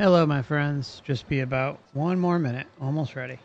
Hello, my friends. Just be about one more minute. Almost ready.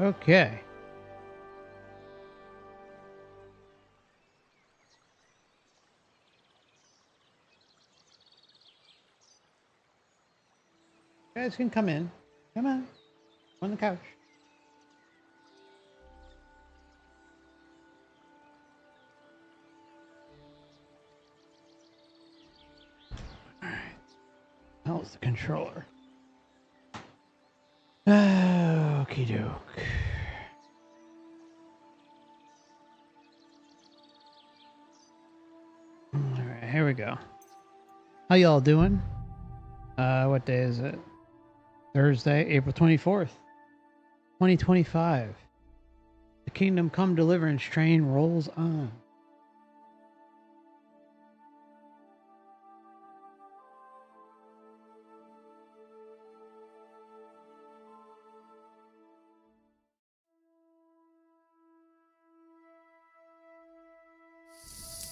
Okay. You guys can come in. Come on. On the couch. Alright. How's the controller? Okie doke. Alright, here we go. How y'all doing? What day is it? Thursday, April 24th, 2025. The Kingdom Come Deliverance train rolls on.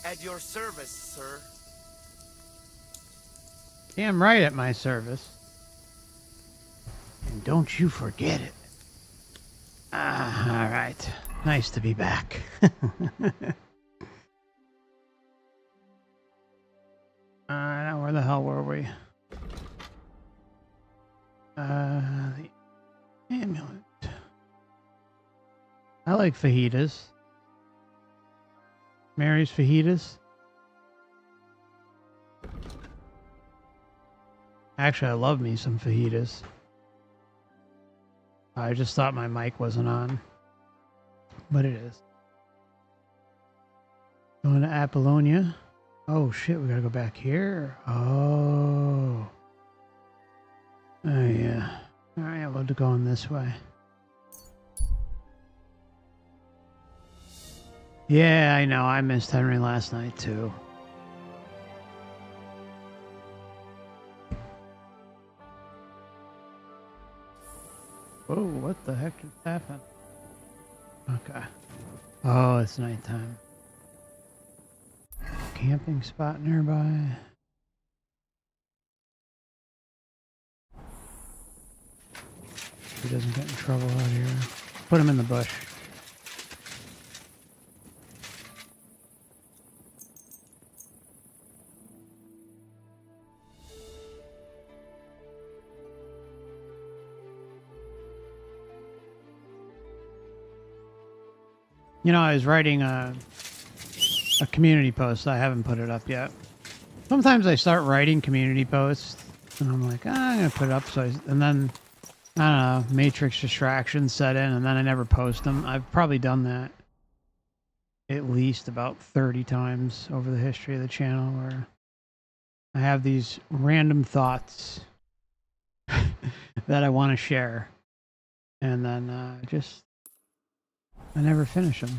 At your service, sir. Damn right at my service. And don't you forget it. All right. Nice to be back. Now where the hell were we? The amulet. I like fajitas. Mary's fajitas. Actually, I love me some fajitas. I just thought my mic wasn't on. But it is. Going to Apollonia. Oh shit, we gotta go back here. Oh. Oh yeah. Alright, I'll have to go in this way. Yeah, I know. I missed Henry last night too. Whoa, what the heck just happened? Okay. Oh, it's nighttime. Camping spot nearby. He doesn't get in trouble out here. Put him in the bush. You know, I was writing a community post. I haven't put it up yet. Sometimes I start writing community posts, and I'm like, I'm gonna put it up. And then I don't know, matrix distractions set in, and then I never post them. I've probably done that at least about 30 times over the history of the channel, where I have these random thoughts that I want to share, and then I never finish them.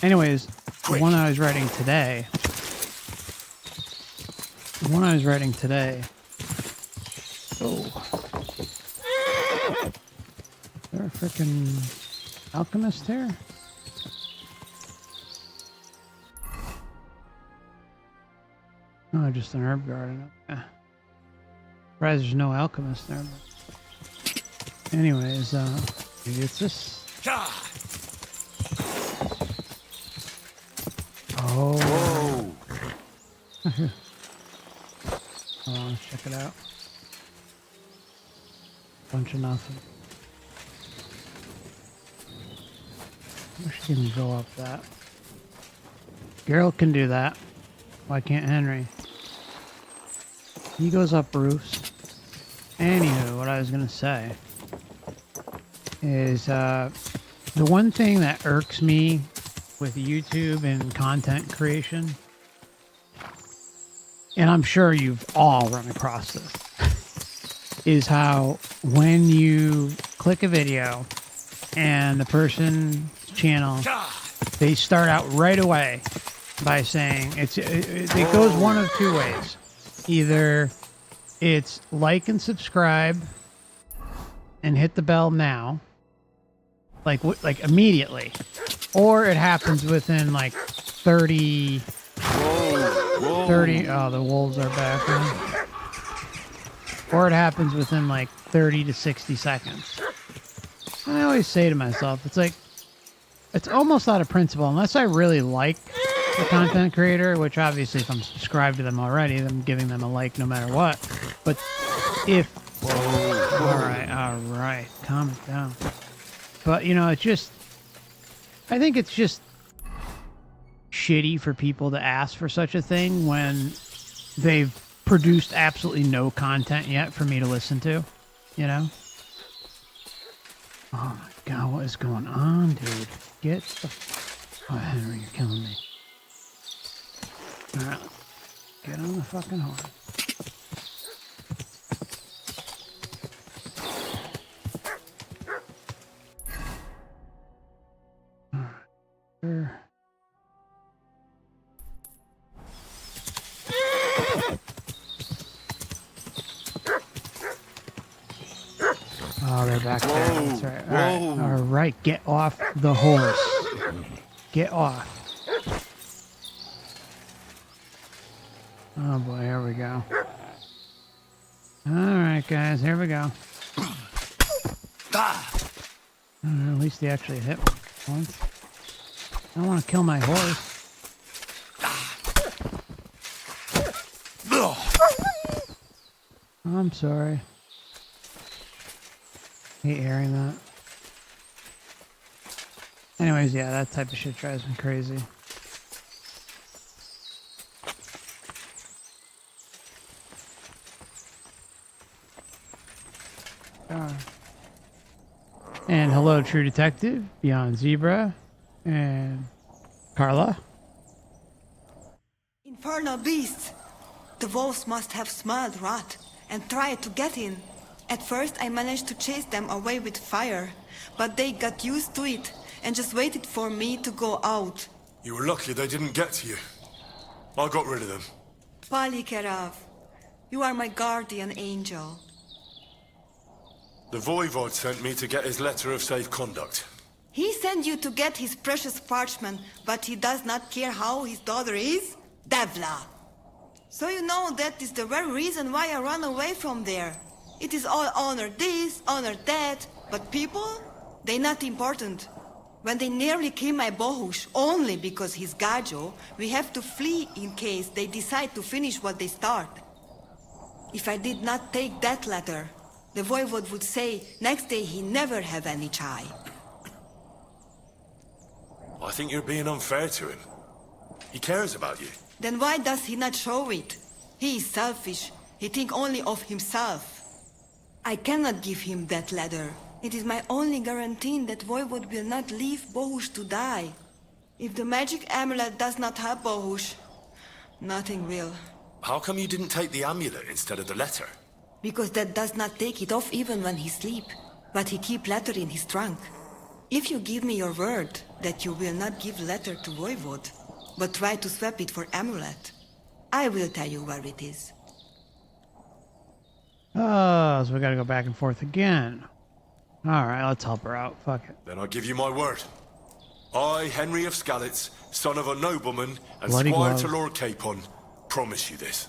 Anyways, the one I was writing today. Oh. Is there a freaking alchemist here? Oh, just an herb garden. Okay. Surprised there's no alchemist there. But anyways, maybe it's this. Oh. Whoa. Hold on, let's check it out. Bunch of nothing. I wish you can go up that. Geralt can do that. Why can't Henry? He goes up roofs. Anywho, what I was gonna say is the one thing that irks me with YouTube and content creation, and I'm sure you've all run across this, is how when you click a video and the person's channel, they start out right away by saying it goes one of two ways. Either it's like and subscribe and hit the bell now, like immediately, or it happens within like 30. Oh, the wolves are back now. Or it happens within like 30 to 60 seconds. And I always say to myself, it's like, it's almost out of principle, unless I really like the content creator, which obviously if I'm subscribed to them already, I'm giving them a like no matter what. But if... Alright, calm it down. But, you know, it's just... I think it's just shitty for people to ask for such a thing when they've produced absolutely no content yet for me to listen to, you know? Oh my god, what is going on, dude? Get the... Oh, Henry, you're killing me. Alright, get on the fucking horse. Alright, sure. Oh, they're back there. That's right. All right, get off the horse. Get off. Oh boy, here we go. All right, guys, here we go. At least they actually hit me once. I don't want to kill my horse. I'm sorry. Hate hearing that. Anyways, yeah, that type of shit drives me crazy. And hello, True Detective, Beyond Zebra, and Carla. Infernal beasts! The wolves must have smelled rot and tried to get in. At first I managed to chase them away with fire, but they got used to it and just waited for me to go out. You were lucky they didn't get to you. I got rid of them. Palikerav, you are my guardian angel. The Voivod sent me to get his letter of safe conduct. He sent you to get his precious parchment, but he does not care how his daughter is? Devla! So you know that is the very reason why I run away from there. It is all honor this, honor that, but people, they not important. When they nearly kill my Bohush only because he's Gajo, we have to flee in case they decide to finish what they start. If I did not take that letter, the Voivod would say next day he never have any chai. I think you're being unfair to him. He cares about you. Then why does he not show it? He is selfish. He think only of himself. I cannot give him that letter. It is my only guarantee that Voivod will not leave Bohush to die. If the magic amulet does not help Bohush, nothing will. How come you didn't take the amulet instead of the letter? Because that does not take it off even when he sleep, but he keep letter in his trunk. If you give me your word that you will not give letter to Voivod, but try to swap it for amulet, I will tell you where it is. Oh, so we gotta go back and forth again. Alright, let's help her out. Fuck it. Then I give you my word. I, Henry of Skalitz, son of a nobleman and Bloody squire glove. to Lord Capon, promise you this.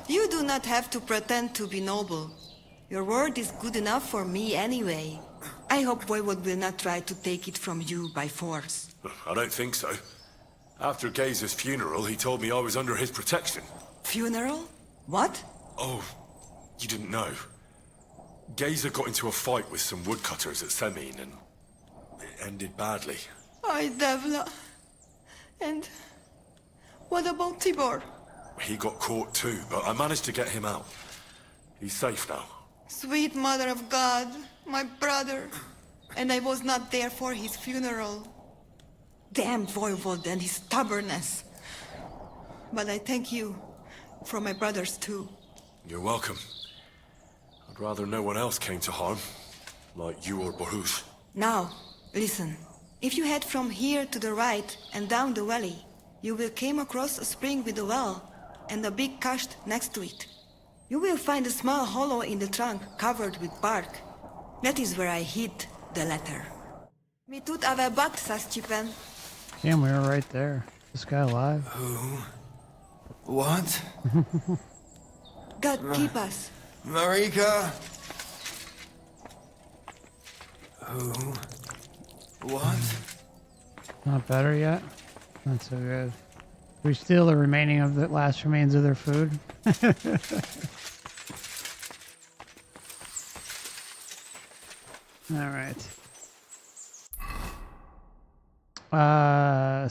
You do not have to pretend to be noble. Your word is good enough for me anyway. I hope Voivod will not try to take it from you by force. I don't think so. After Gazer's funeral, he told me I was under his protection. Funeral? What? Oh, you didn't know. Gazer got into a fight with some woodcutters at Semine, and it ended badly. Ay, Devla. And what about Tibor? He got caught too, but I managed to get him out. He's safe now. Sweet Mother of God, my brother. And I was not there for his funeral. Damn Voivod and his stubbornness. But I thank you for my brothers too. You're welcome. I'd rather no one else came to harm, like you or Baruch. Now, listen. If you head from here to the right and down the valley, you will come across a spring with a well and a big cache next to it. You will find a small hollow in the trunk covered with bark. That is where I hid the letter. Mi tut ave bat, Saschipen. Damn, we were right there. This guy alive? Who? What? God keep us. Marika? Who? What? Not better yet? Not so good. We steal the remaining of the last remains of their food. All right.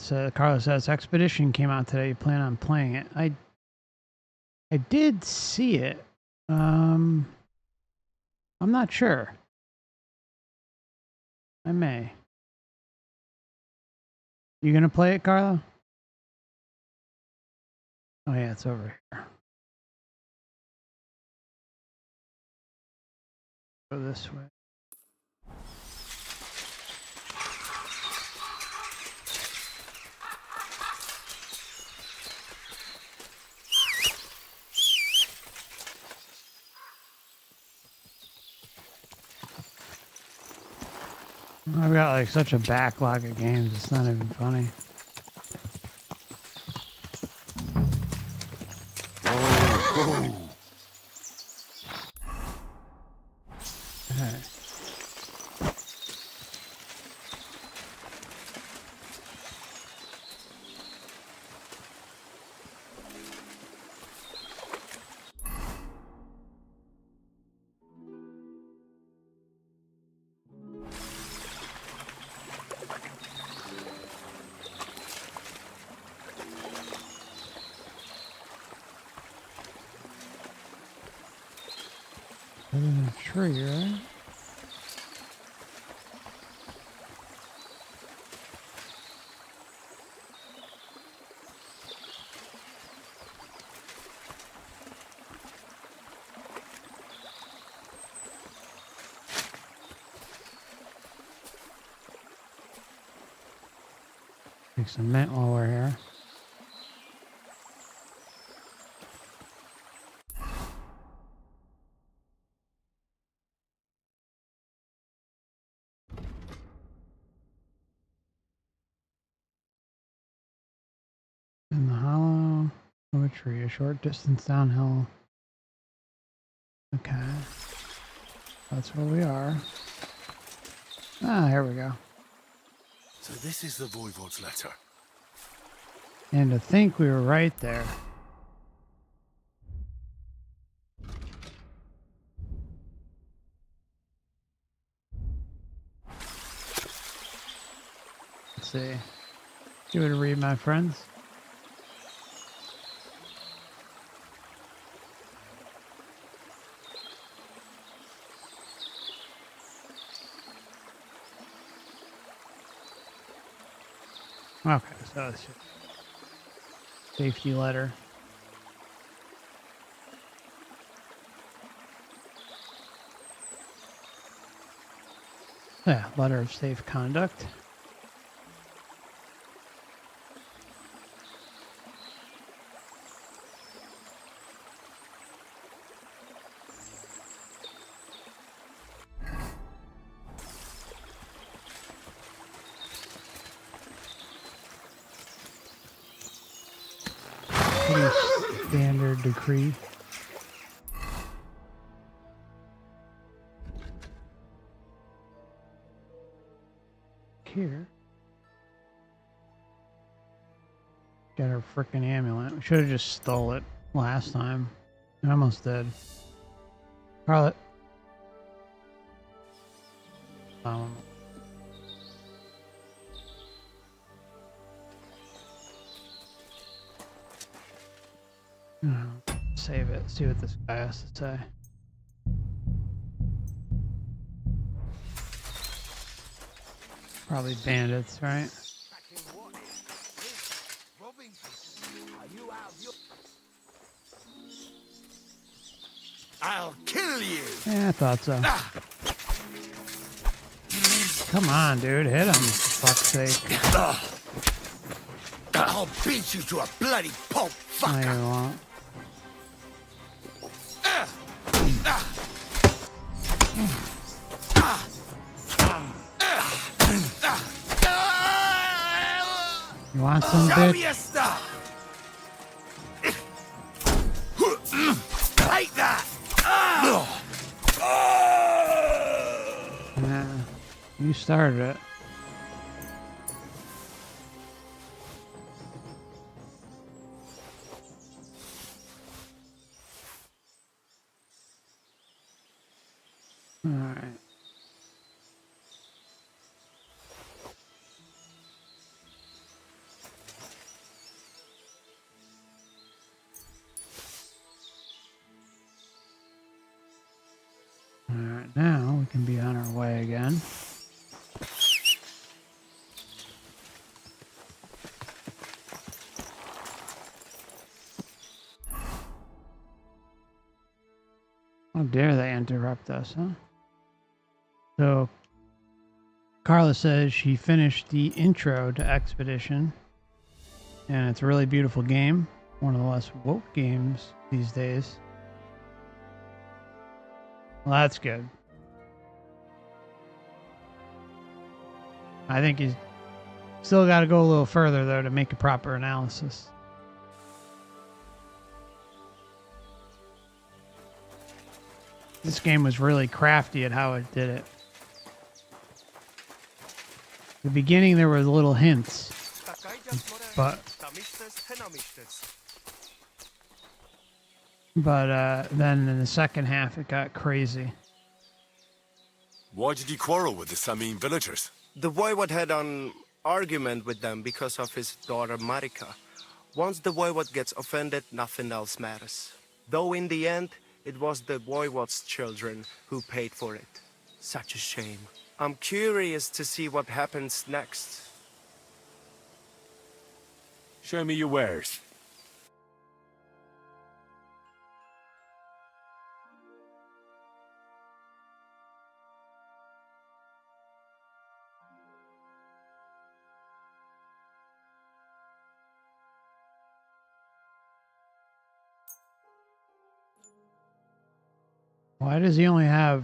So Carlos says Expedition came out today. You plan on playing it? I did see it. I'm not sure. I may. You gonna play it, Carlo? Oh yeah, it's over here. Go this way. I've got like such a backlog of games, it's not even funny. Okay. In a tree, right? Make some mint while we're here. In the hollow of a tree, a short distance downhill. Okay. That's where we are. Ah, here we go. So this is the Voivod's letter. And to think we were right there. Let's see. Give it a read, my friends. Okay, so it's just safety letter. Yeah, letter of safe conduct. Pretty standard decree. Here. Get her frickin' amulet. We should have just stole it last time. I almost did. Carla. Save it. See what this guy has to say. Probably bandits, right? I'll kill you. Yeah, I thought so. Come on, dude. Hit him, for fuck's sake. I'll beat you to a bloody pulp, No, fucker. you won't. You want some, Show bitch? me your stuff. Take that. Nah, you started it. All right. All right, now we can be on our way again. How dare they interrupt us, huh? So, Carla says she finished the intro to Expedition, and it's a really beautiful game. One of the less woke games these days. Well, that's good. I think you still got to go a little further, though, to make a proper analysis. This game was really crafty at how it did it. The beginning, there were little hints, but then in the second half, it got crazy. Why did you quarrel with the Samin villagers? The voivod had an argument with them because of his daughter Marika. Once the voivod gets offended, nothing else matters. Though in the end, it was the voivod's children who paid for it. Such a shame. I'm curious to see what happens next. Show me your wares. Why does he only have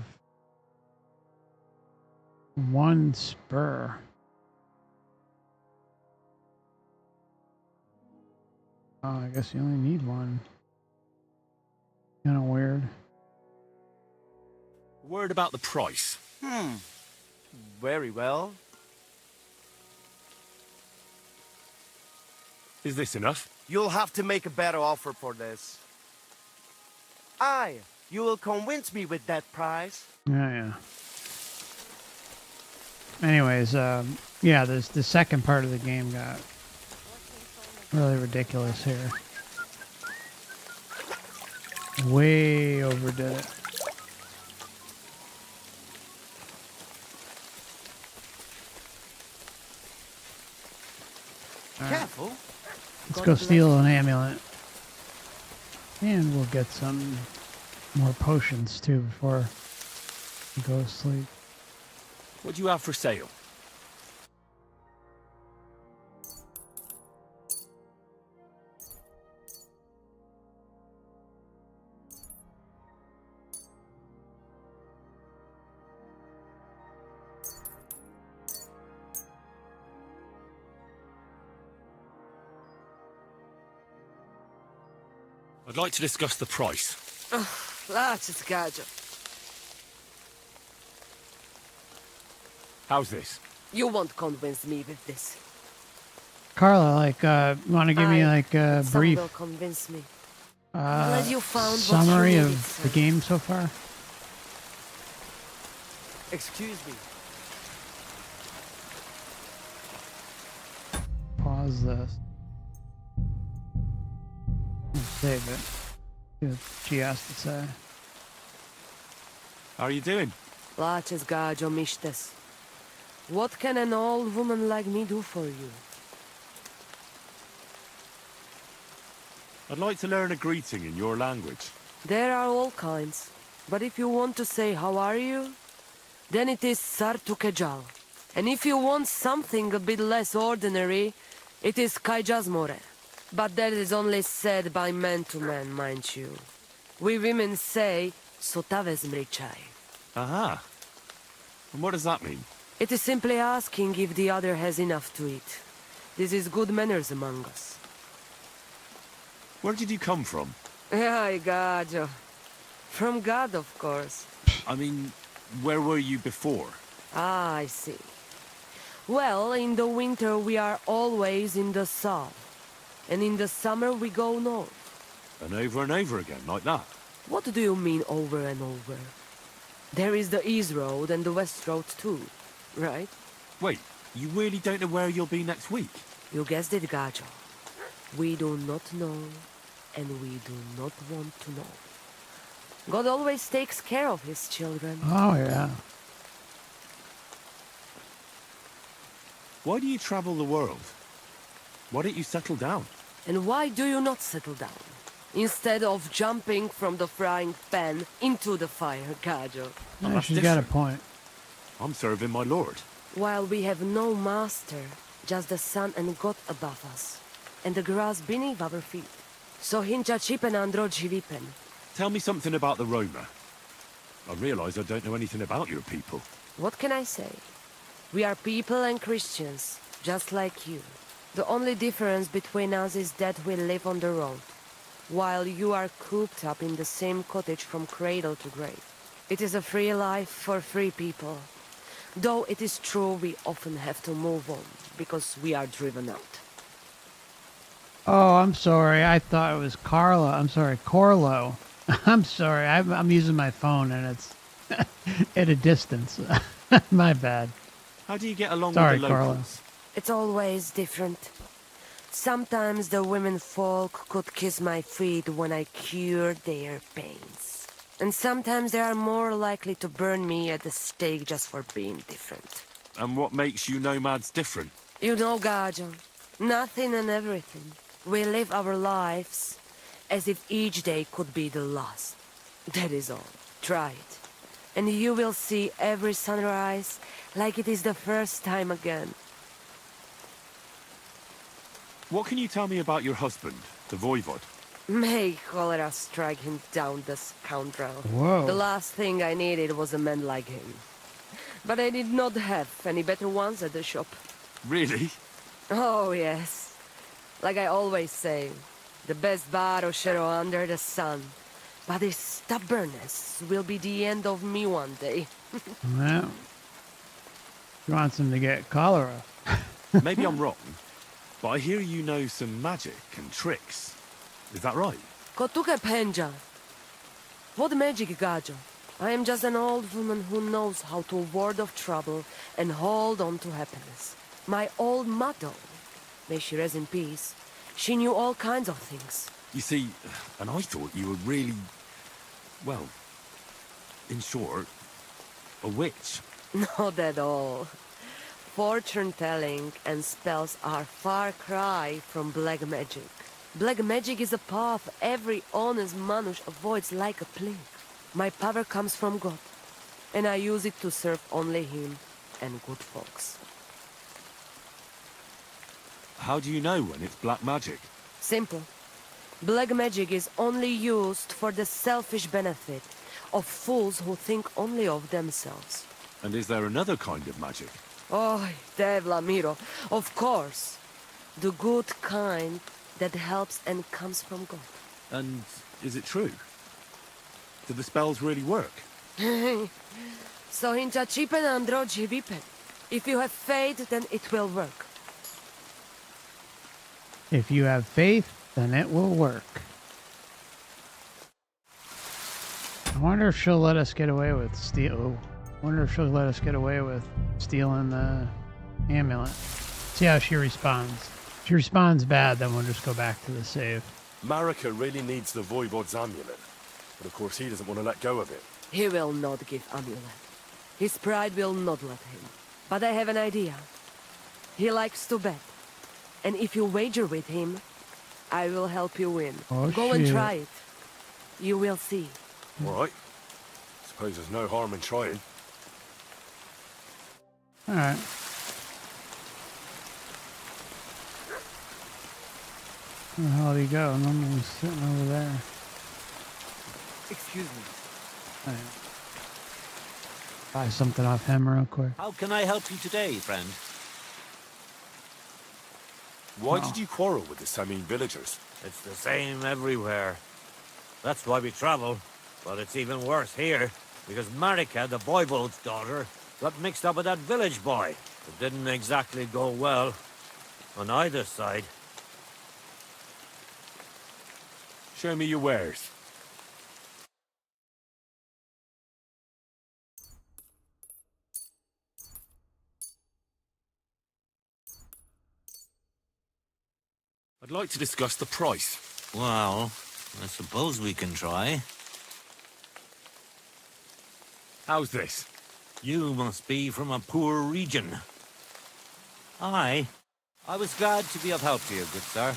one spur? Oh, I guess you only need one. Kind of weird. Word about the price. Very well. Is this enough? You'll have to make a better offer for this. Aye, you will convince me with that price. Yeah. Anyways, yeah, the second part of the game got really ridiculous here. Way overdid it. Careful. Let's go steal an amulet. And we'll get some more potions too before we go to sleep. What do you have for sale? I'd like to discuss the price. Laat het gadget. How's this? You won't convince me with this. Carla, like, want to give me like a Some brief will convince me. Glad you found what you summary needed, of the son. game so far? Excuse me. Pause this. Save it. See what she has to say. How are you doing? Plačes, gađo, mištes. What can an old woman like me do for you? I'd like to learn a greeting in your language. There are all kinds. But if you want to say how are you, then it is sartukejal. And if you want something a bit less ordinary, it is kaijazmore. But that is only said by man to man, mind you. We women say, sotavezmrichai. Aha. And what does that mean? It is simply asking if the other has enough to eat. This is good manners among us. Where did you come from? Ay, gajo. From God, of course. I mean, where were you before? Ah, I see. Well, in the winter we are always in the south. And in the summer we go north. And over again, like that? What do you mean over and over? There is the East Road and the West Road too, right? Wait, you really don't know where you'll be next week? You guessed it, gajo. We do not know, and we do not want to know. God always takes care of his children. Oh, yeah. Why do you travel the world? Why don't you settle down? And why do you not settle down? Instead of jumping from the frying pan into the fire, gajo. Yeah, that's she's got a different. point. I'm serving my lord. While we have no master, just the sun and God above us, and the grass beneath our feet. So hincha chipen andro jivipen. Tell me something about the Roma. I realise I don't know anything about your people. What can I say? We are people and Christians, just like you. The only difference between us is that we live on the road, while you are cooped up in the same cottage from cradle to grave. It is a free life for free people. Though it is true we often have to move on, because we are driven out. Oh, I'm sorry. I thought it was Carla. I'm sorry, Corlo. I'm sorry. I'm using my phone and it's at a distance. My bad. How do you get along Sorry, with the Carla. locals? It's always different. Sometimes the women folk could kiss my feet when I cured their pains. And sometimes they are more likely to burn me at the stake just for being different. And what makes you nomads different? You know, Gajo, nothing and everything. We live our lives as if each day could be the last. That is all. Try it. And you will see every sunrise like it is the first time again. What can you tell me about your husband, the Voivod? May cholera strike him down, the scoundrel. Whoa. The last thing I needed was a man like him. But I did not have any better ones at the shop. Really? Oh, yes. Like I always say, the best baroshero under the sun. But his stubbornness will be the end of me one day. Well, she wants him to get cholera. Maybe I'm wrong, but I hear you know some magic and tricks. Is that right? Kotuke penja. What magic, Gajo? I am just an old woman who knows how to ward off trouble and hold on to happiness. My old mother, may she rest in peace, she knew all kinds of things. You see, and I thought you were really, well, in short, a witch. Not at all. Fortune-telling and spells are far cry from black magic. Black magic is a path every honest manush avoids like a plague. My power comes from God, and I use it to serve only Him and good folks. How do you know when it's black magic? Simple. Black magic is only used for the selfish benefit of fools who think only of themselves. And is there another kind of magic? Oh, Devla Miro, of course. The good kind that helps and comes from God. And is it true? Do the spells really work? So hincha chipen andro jivipen. If you have faith, then it will work. If you have faith, then it will work. I wonder if she'll let us get away with stealing the amulet. See how she responds. If she responds bad, then we'll just go back to the save. Marika really needs the Voivod's amulet, but of course he doesn't want to let go of it. He will not give amulet. His pride will not let him. But I have an idea. He likes to bet. And if you wager with him, I will help you win. Oh, Go and shit. try it. You will see. All right. Suppose there's no harm in trying. All right. Where the hell did he go? Normally sitting over there. Excuse me. All right. Buy something off him real quick. How can I help you today, friend? Why did you quarrel with the Samin villagers? It's the same everywhere. That's why we travel. But it's even worse here, because Marika, the Voivode's daughter, got mixed up with that village boy. It didn't exactly go well on either side. Show me your wares. I'd like to discuss the price. Well, I suppose we can try. How's this? You must be from a poor region. I was glad to be of help to you, good sir.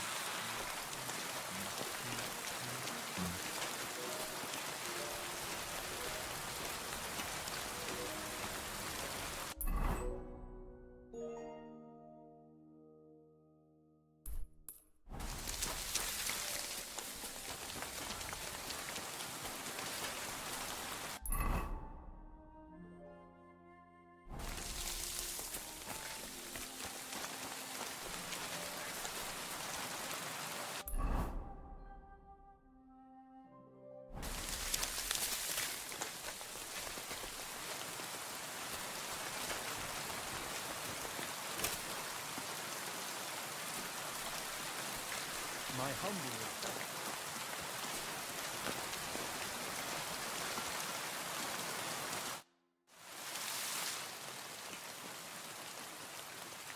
My humble.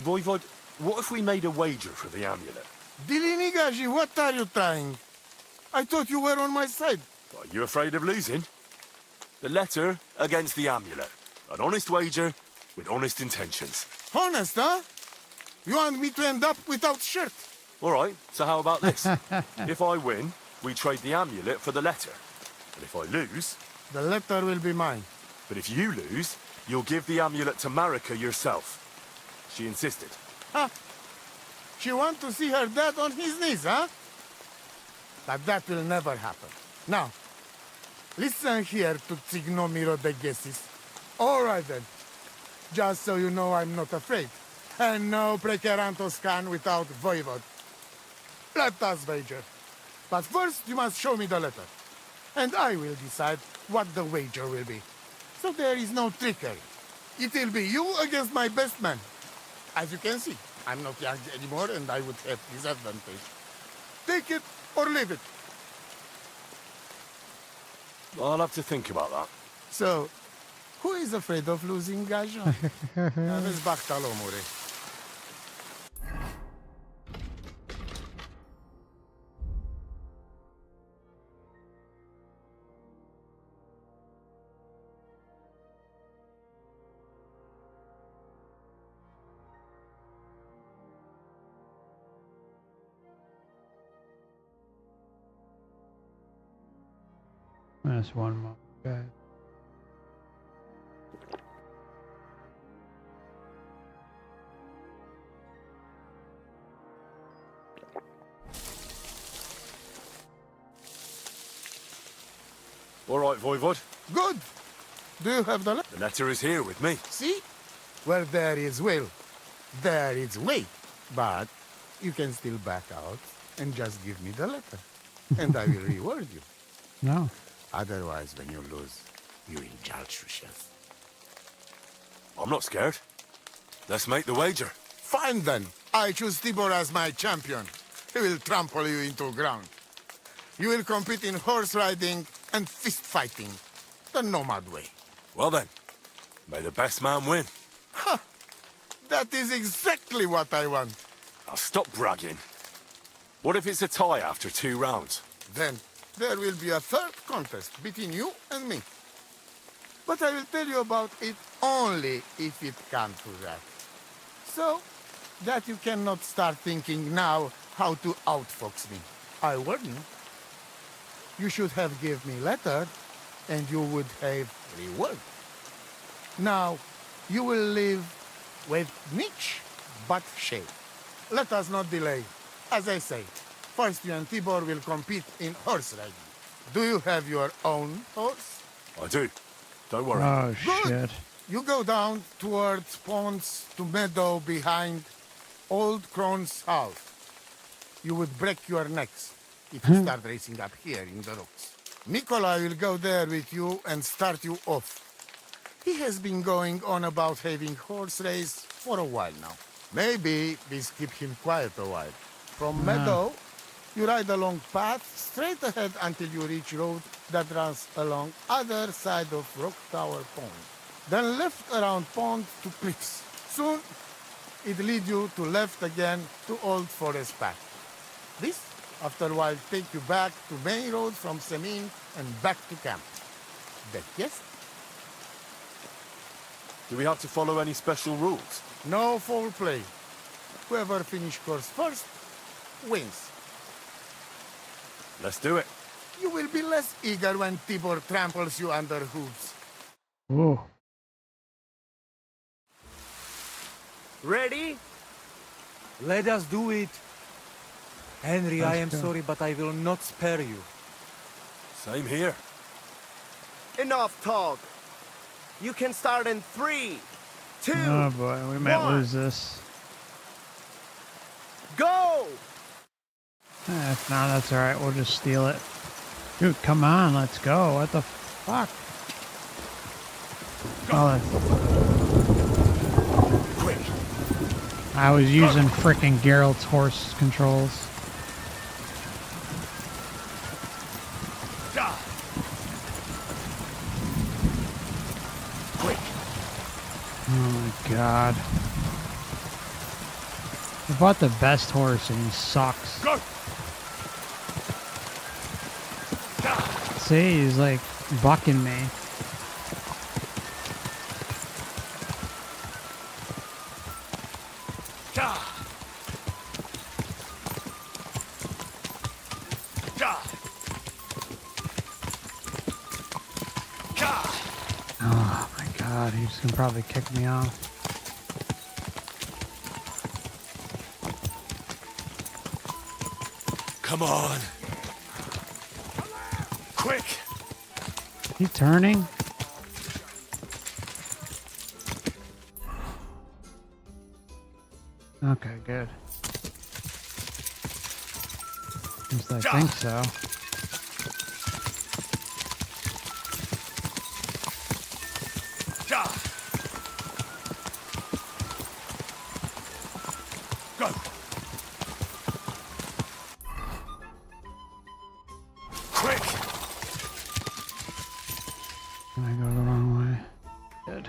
Voivod, what if we made a wager for the amulet? Dilinigaji, what are you trying? I thought you were on my side. Are you afraid of losing? The letter against the amulet. An honest wager with honest intentions. Honest, huh? You want me to end up without shirt? All right, so how about this? If I win, we trade the amulet for the letter. And if I lose... The letter will be mine. But if you lose, you'll give the amulet to Marika yourself. She insisted. Huh? She want to see her dad on his knees, huh? But that will never happen. Now, listen here to Tsignomiro de Gesis. All right then. Just so you know I'm not afraid. And no Prekerantos can without Voivod. Let us wager. But first you must show me the letter. And I will decide what the wager will be. So there is no trickery. It will be you against my best man. As you can see, I'm not young anymore and I would have disadvantage. Take it or leave it. I'll have to think about that. So, who is afraid of losing Gajon? That's one more guy. All right, Voivod. Good. Do you have the letter? The letter is here with me. See? Where there is will, there is way. But you can still back out and just give me the letter. And I will reward you. No. Otherwise, when you lose, you will judge yourself. I'm not scared. Let's make the wager. Fine then. I choose Tibor as my champion. He will trample you into ground. You will compete in horse riding and fist fighting, the nomad way. Well then, may the best man win. That is exactly what I want. Now stop bragging. What if it's a tie after 2 rounds? Then there will be a third contest between you and me. But I will tell you about it only if it comes to that. So that you cannot start thinking now how to outfox me. I warn you. You should have give me letter, and you would have reward. Now, you will live with niche but shape. Let us not delay. As I say, first you and Tibor will compete in horse riding. Do you have your own horse? I do. Don't worry. Oh, Good. shit. You go down towards ponds to meadow behind Old Crone's house. You would break your necks if you start racing up here in the rocks. Nikolai will go there with you and start you off. He has been going on about having horse race for a while now. Maybe we keep him quiet a while. From meadow, you ride along path straight ahead until you reach road that runs along other side of Rock Tower Pond. Then left around pond to cliffs. Soon, it leads you to left again to Old Forest Path. This, after a while, take you back to main road from Semin and back to camp. That yes? Do we have to follow any special rules? No foul play. Whoever finish course first wins. Let's do it. You will be less eager when Tibor tramples you under hooves. Ooh. Ready? Let us do it. Henry, I am Let's go. sorry, but I will not spare you. Same here. Enough talk. You can start in 3, 2, Oh boy, we might 1. lose this. Go! If not, that's alright. We'll just steal it. Dude, come on. Let's go. What the fuck? Oh, Quick. I was using frickin' Geralt's horse controls. Quick. Oh my god. I bought the best horse and he sucks. Go. See, he's like bucking me. Oh my god, he's gonna probably kick me off. Come on. Quick. He turning? Okay, good. At least I think so. Go. Quick. Can I go the wrong way? Good.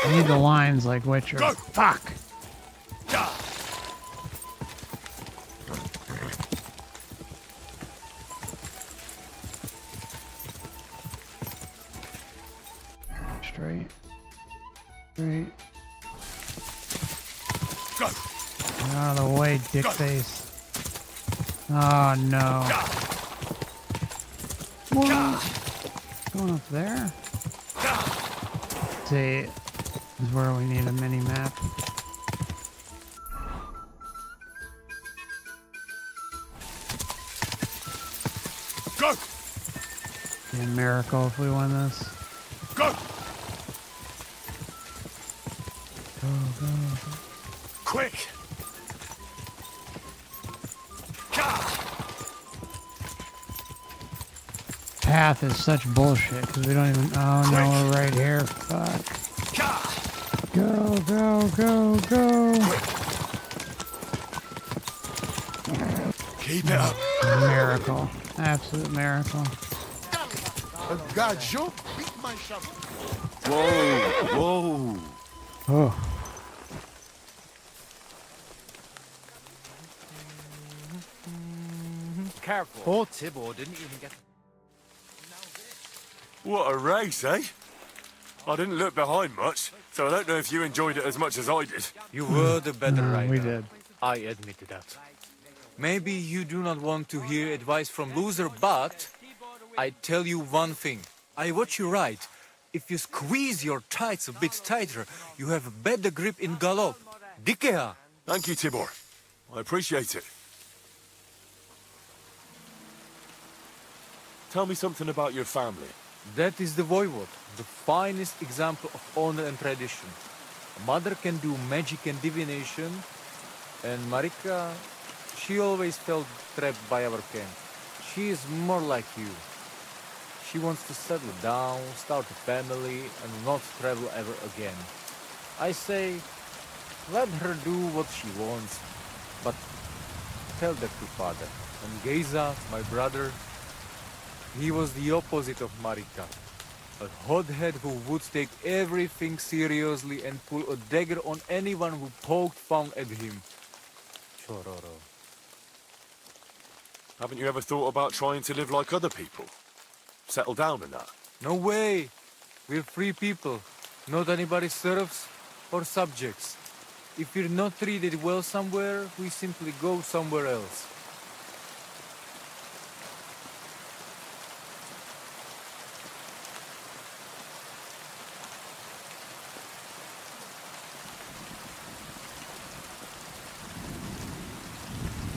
I need the lines like Witcher. Go. Fuck! Straight. Straight. Go. Get out of the way, dick face. Oh no. What? Going up there? See, this is where we need a mini map. Go. Be a miracle if we win this. Go. Go, go, go. Quick. Path is such bullshit because we don't even. Oh no, we're right here. Fuck. Go, go, go, go. Keep it up. Miracle. Absolute miracle. God, Joe, beat my shovel. Whoa! Whoa! Oh. Careful. Poor Tibor didn't even get... What a race, eh? I didn't look behind much, so I don't know if you enjoyed it as much as I did. You were the better rider. We did. I admit to that. Maybe you do not want to hear advice from loser, but I tell you one thing. I watch you ride. If you squeeze your tights a bit tighter, you have a better grip in gallop. Dikea! Thank you, Tibor. I appreciate it. Tell me something about your family. That is the voivode, the finest example of honor and tradition. A mother can do magic and divination, and Marika, she always felt trapped by our camp. She is more like you. She wants to settle down, start a family, and not travel ever again. I say, let her do what she wants, but tell that to father. And Geza, my brother, he was the opposite of Marika. A hothead who would take everything seriously and pull a dagger on anyone who poked fun at him. Chororo. Haven't you ever thought about trying to live like other people? Settle down and that? No way! We're free people, not anybody's serfs or subjects. If we're not treated well somewhere, we simply go somewhere else.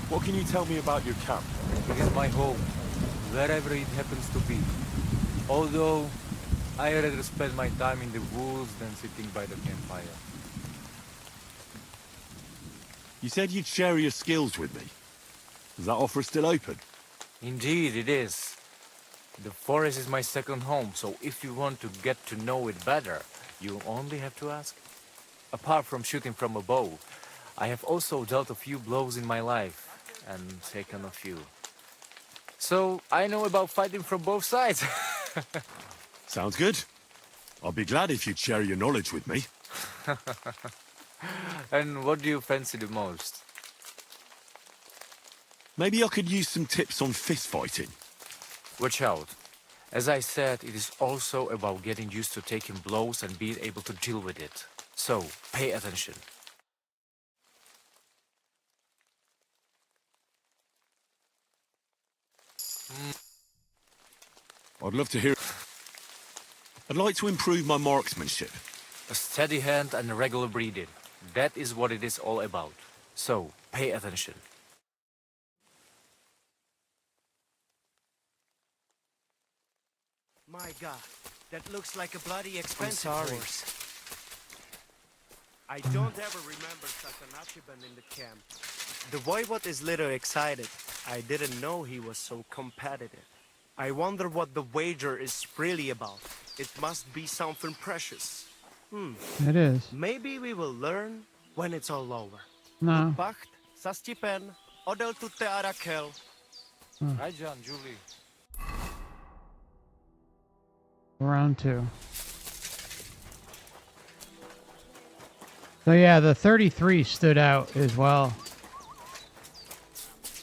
What can you tell me about your camp? It is my home, wherever it happens to be. Although, I rather spend my time in the woods than sitting by the campfire. You said you'd share your skills with me. Is that offer still open? Indeed, it is. The forest is my second home, so if you want to get to know it better, you only have to ask. Apart from shooting from a bow, I have also dealt a few blows in my life, and taken a few. So, I know about fighting from both sides. Sounds good. I'll be glad if you'd share your knowledge with me. And what do you fancy the most? Maybe I could use some tips on fist fighting. Watch out. As I said, it is also about getting used to taking blows and being able to deal with it. So, pay attention. I'd love to hear... I'd like to improve my marksmanship. A steady hand and regular breathing. That is what it is all about. So, pay attention. My God, that looks like a bloody expensive horse. I don't ever remember such an achievement in the camp. The voivode is little excited. I didn't know he was so competitive. I wonder what the wager is really about. It must be something precious. It is. Maybe we will learn when it's all over. No. Pacht, sa stipen, odel tutte arakel. Hi, John, Julie. Round 2. So yeah, the 33 stood out as well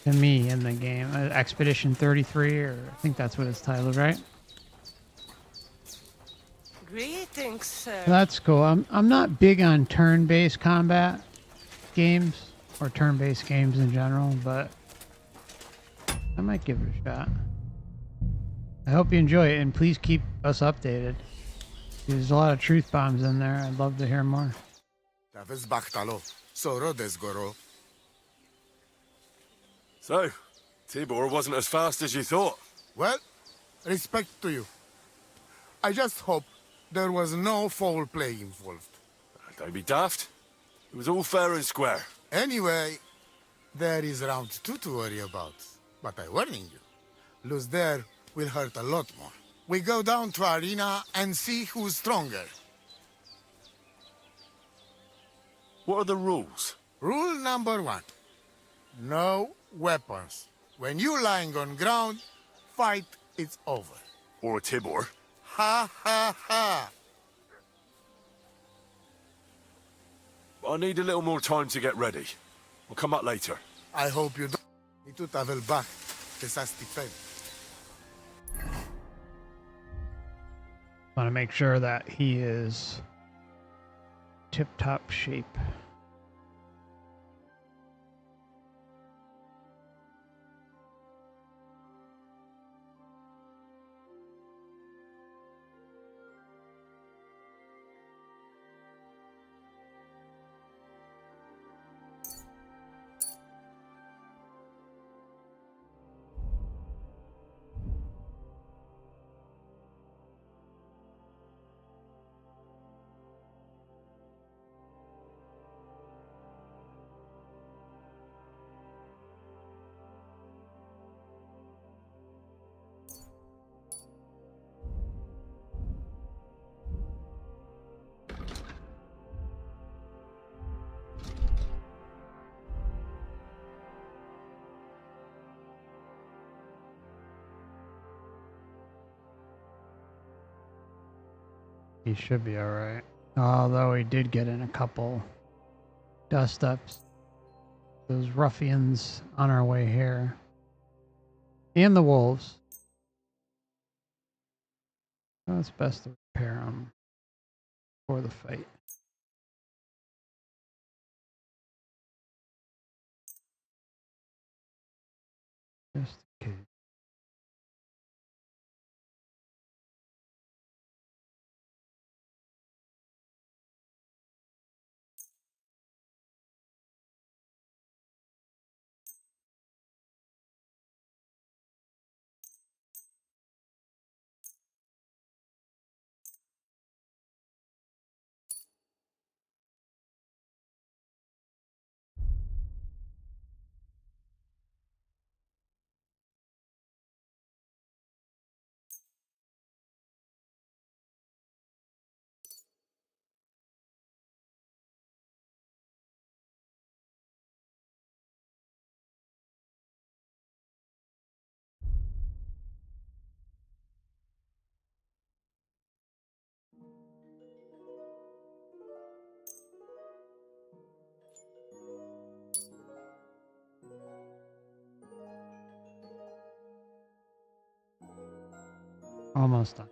to me in the game. Expedition 33, or I think that's what it's titled, right? Greetings, sir. That's cool. I'm not big on turn-based combat games or turn-based games in general, but I might give it a shot. I hope you enjoy it, and please keep us updated. There's a lot of truth bombs in there. I'd love to hear more. So, Tibor wasn't as fast as you thought. Well, respect to you. I just hope there was no foul play involved. Don't be daft. It was all fair and square. Anyway, there is round 2 to worry about. But I'm warning you, lose there will hurt a lot more. We go down to arena and see who's stronger. What are the rules? Rule number 1. No weapons. When you lying on ground, fight, it's over. Or a Tibor. Ha ha ha! I need a little more time to get ready. I'll come back later. I hope you don't. Itu tavel back. Desastipel. Want to make sure that he is tip-top shape. He should be alright. Although he did get in a couple dust ups. Those ruffians on our way here. And the wolves. Well, it's best to repair them for the fight. Just in case. Almost done.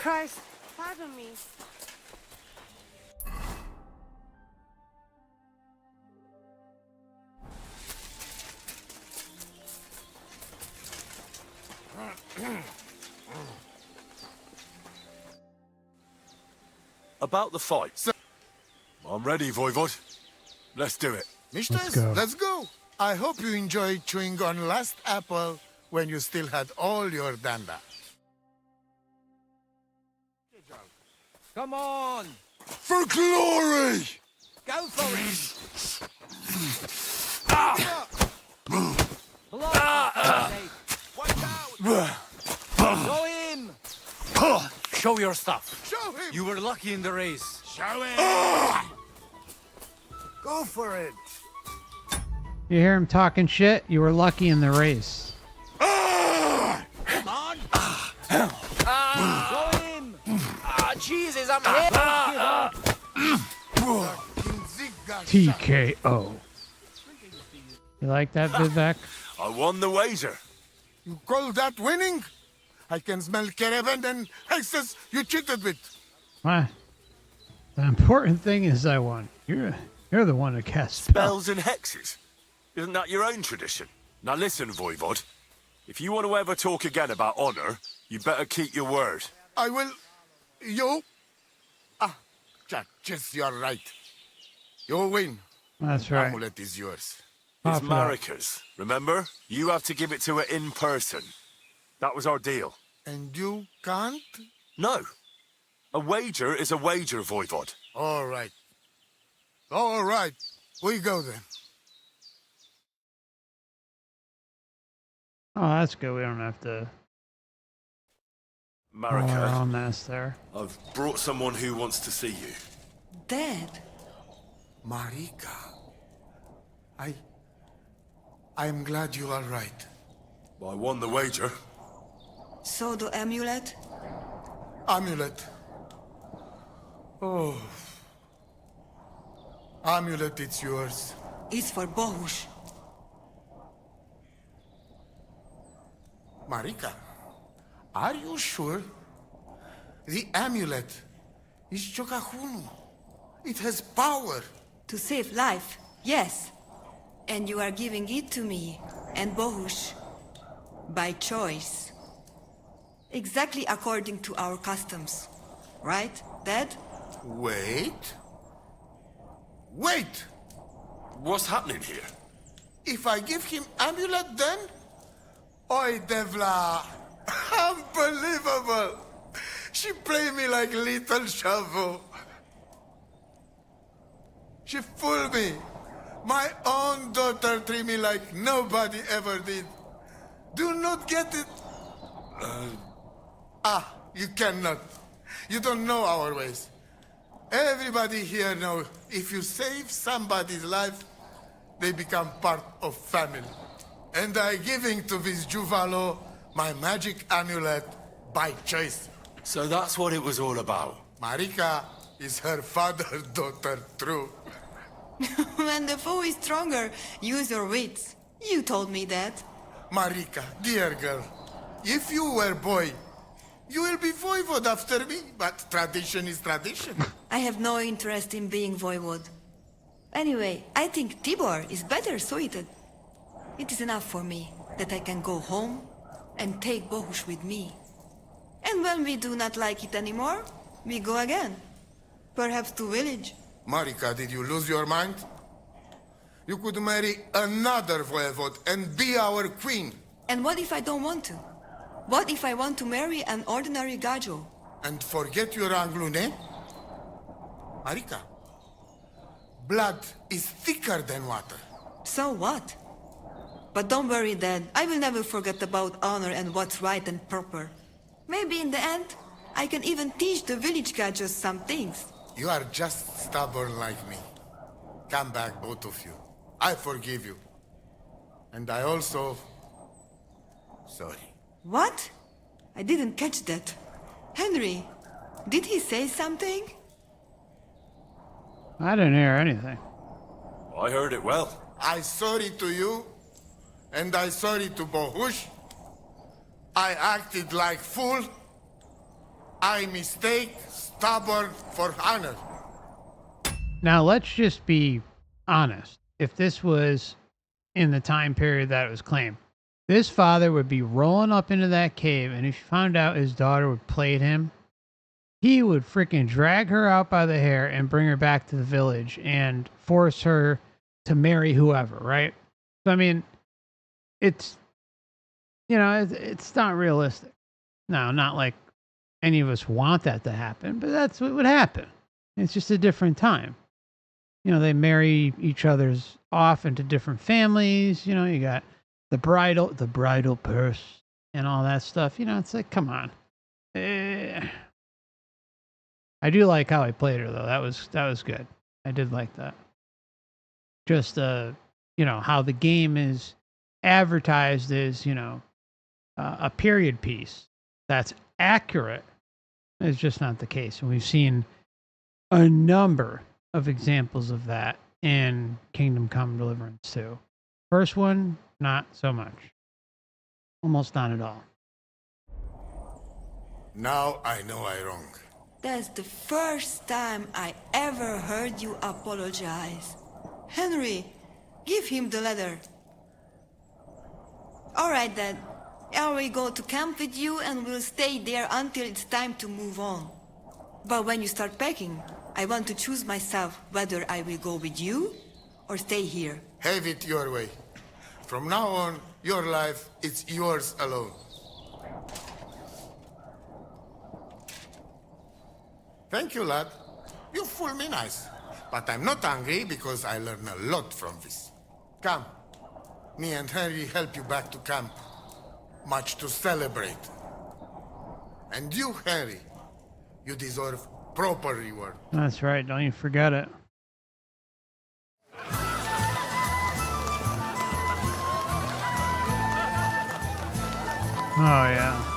Christ, pardon me. About the fight. Sir. I'm ready, Voivod. Let's do it. Mistress, go. let's go. I hope you enjoyed chewing on last apple when you still had all your danda. Come on! For glory! Go for it! Show him! Show your stuff. Show him! You were lucky in the race. Show him! Go for it! You hear him talking shit? You were lucky in the race. Come on. Go in. Jesus, I'm here. TKO. You like that, Vivek? I won the wager. You call that winning? I can smell caravan and hexes you cheated with. What? The important thing is I won. You're the one who cast spells. Spells and hexes. Isn't that your own tradition? Now listen, Voivod. If you want to ever talk again about honor, you better keep your word. I will... You? Just you're right. You win. That's right. Amulet is yours. It's Half of that. Marika's, remember? You have to give it to her in person. That was our deal. And you can't? No. A wager is a wager, Voivod. All right. All right. We go then. Oh, that's good. We don't have to roll our Marika, own mess there. I've brought someone who wants to see you. Dad, Marika. I'm glad you are right. I won the wager. so the amulet? Amulet. Oh. Amulet, it's yours. It's for Bohush. Marika, are you sure? The amulet is Chokahunu. It has power. To save life, yes. And you are giving it to me and Bohush. By choice. Exactly according to our customs. Right, Dad? Wait. Wait! What's happening here? If I give him amulet then? Oi, Devla! Unbelievable! She played me like little shovel. She fooled me. My own daughter treated me like nobody ever did. Do not get it. You cannot. You don't know our ways. Everybody here knows if you save somebody's life, they become part of family. And I giving to this Juvalo my magic amulet by choice. So that's what it was all about. Marika is her father's daughter, true. When the foe is stronger, use your wits. You told me that. Marika, dear girl, if you were boy, you will be voivod after me, but tradition is tradition. I have no interest in being voivod. Anyway, I think Tibor is better suited. It is enough for me that I can go home and take Bohush with me. And when we do not like it anymore, we go again. Perhaps to village. Marika, did you lose your mind? You could marry another voivod and be our queen. And what if I don't want to? What if I want to marry an ordinary gajo? And forget your Anglune? Marika, blood is thicker than water. So what? But don't worry, Dad. I will never forget about honor and what's right and proper. Maybe in the end, I can even teach the village gajos some things. You are just stubborn like me. Come back, both of you. I forgive you. And I also... Sorry. What? I didn't catch that. Henry, did he say something? I didn't hear anything. I heard it well. I sorry to you, and I sorry to Bohush. I acted like fool. I mistake, stubborn for honor. Now let's just be honest. If this was in the time period that it was claimed, this father would be rolling up into that cave, and if he found out his daughter would play him, he would freaking drag her out by the hair and bring her back to the village and force her to marry whoever, right? So, I mean, it's, you know, it's not realistic. No, not like any of us want that to happen, but that's what would happen. It's just a different time. You know, they marry each other's off into different families. You know, you got the bridal purse and all that stuff. You know, it's like, come on. I do like how I played her though. That was good. I did like that. Just how the game is advertised as, a period piece that's accurate is just not the case. And we've seen a number of examples of that in Kingdom Come Deliverance II. First one, not so much. Almost not at all. Now I know I wrong. That's the first time I ever heard you apologize. Henry, give him the letter. Alright then. I will go to camp with you and we'll stay there until it's time to move on. But when you start packing, I want to choose myself whether I will go with you or stay here. Have it your way. From now on, your life is yours alone. Thank you, lad. You fool me nice. But I'm not angry because I learned a lot from this. Come. Me and Henry help you back to camp. Much to celebrate. And you, Henry, you deserve proper reward. That's right. Don't you forget it. Oh, yeah.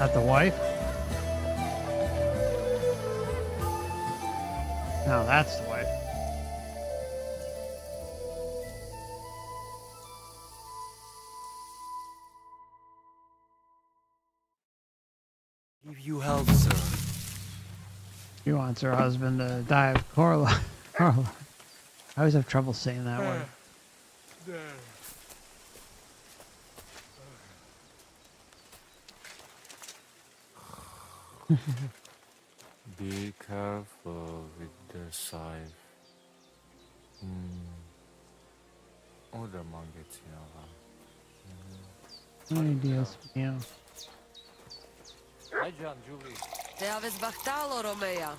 That the wife? No, that's the wife. Give you help, sir. She wants her husband to die of Corla. I always have trouble saying that word. Be careful with the scythe. Other mangates, Ay, Dios mío. Hi, John, Julie. Te aveți bahtalo, Romea.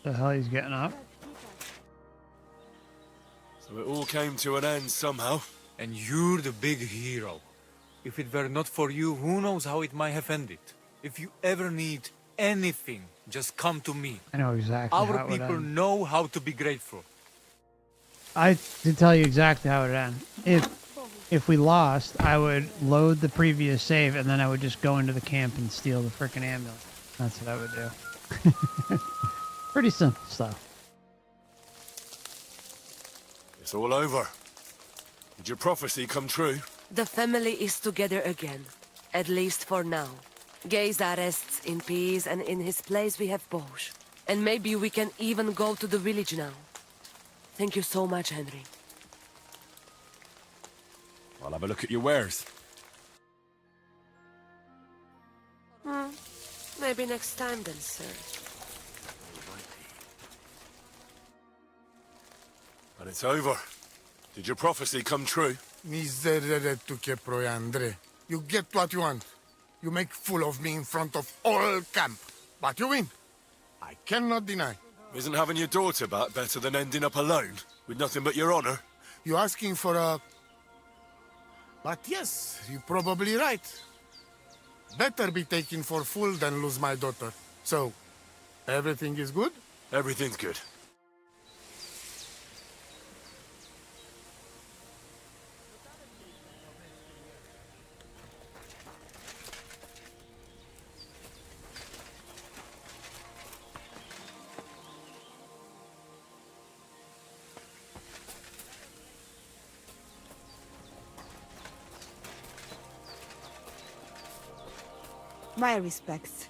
The hell he's getting up? So it all came to an end somehow. And you're the big hero. If it were not for you, who knows how it might have ended. If you ever need anything, just come to me. I know exactly how Our it would people end. know how to be grateful. I did tell you exactly how it would end. If we lost, I would load the previous save and then I would just go into the camp and steal the frickin' ambulance. That's what I would do. Pretty simple stuff. It's all over. Did your prophecy come true? The family is together again, at least for now. Geysa rests in peace, and in his place we have Bosch. And maybe we can even go to the village now. Thank you so much, Henry. I'll have a look at your wares. Maybe next time then, sir. But it's over. Did your prophecy come true? Miserere tu che proiandre. You get what you want. You make fool of me in front of all camp. But you win. I cannot deny. Isn't having your daughter back better than ending up alone? With nothing but your honor? You're asking for a... But yes, you're probably right. Better be taken for fool than lose my daughter. So, everything is good? Everything's good. My respects.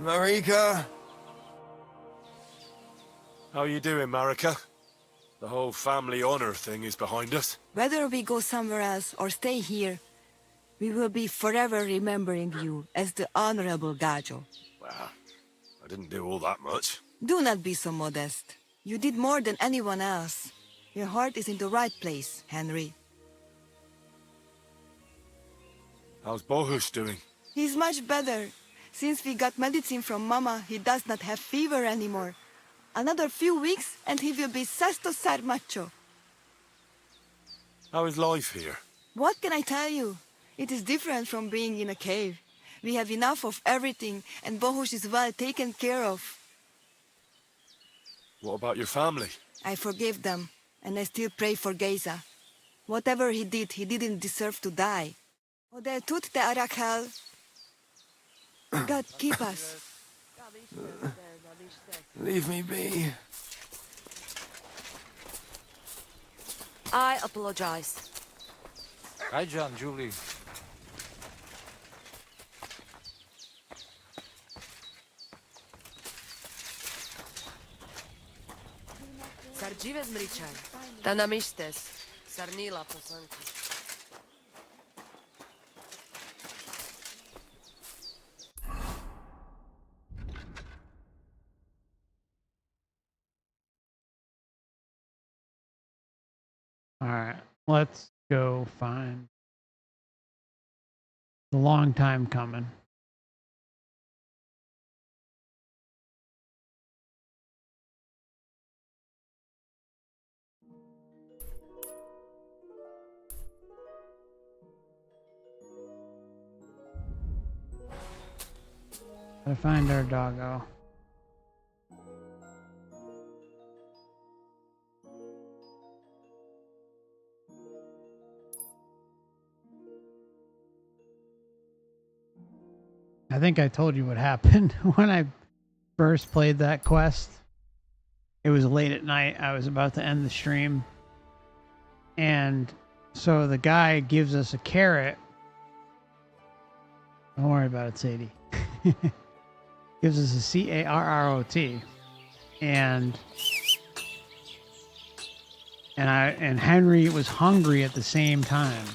Marika? How you doing, Marika? The whole family honor thing is behind us. Whether we go somewhere else or stay here, we will be forever remembering you as the Honorable Gajo. Well, I didn't do all that much. Do not be so modest. You did more than anyone else. Your heart is in the right place, Henry. How's Bohush doing? He's much better. Since we got medicine from Mama, he does not have fever anymore. Another few weeks and he will be sesto ser macho. How is life here? What can I tell you? It is different from being in a cave. We have enough of everything and Bohush is well taken care of. What about your family? I forgive them and I still pray for Geza. Whatever he did, he didn't deserve to die. Oder tut der Arachel. God keep us. Leave me be. I apologize. Hi, John, Julie. Sardziwe zmričaj. Ta namištes. Sarnila poslanky. All right, let's go find. A long time coming. Gotta find our doggo. I think I told you what happened when I first played that quest. It was late at night. I was about to end the stream. And so the guy gives us a carrot. Don't worry about it, Sadie. Gives us a C-A-R-R-O-T. And Henry was hungry at the same time.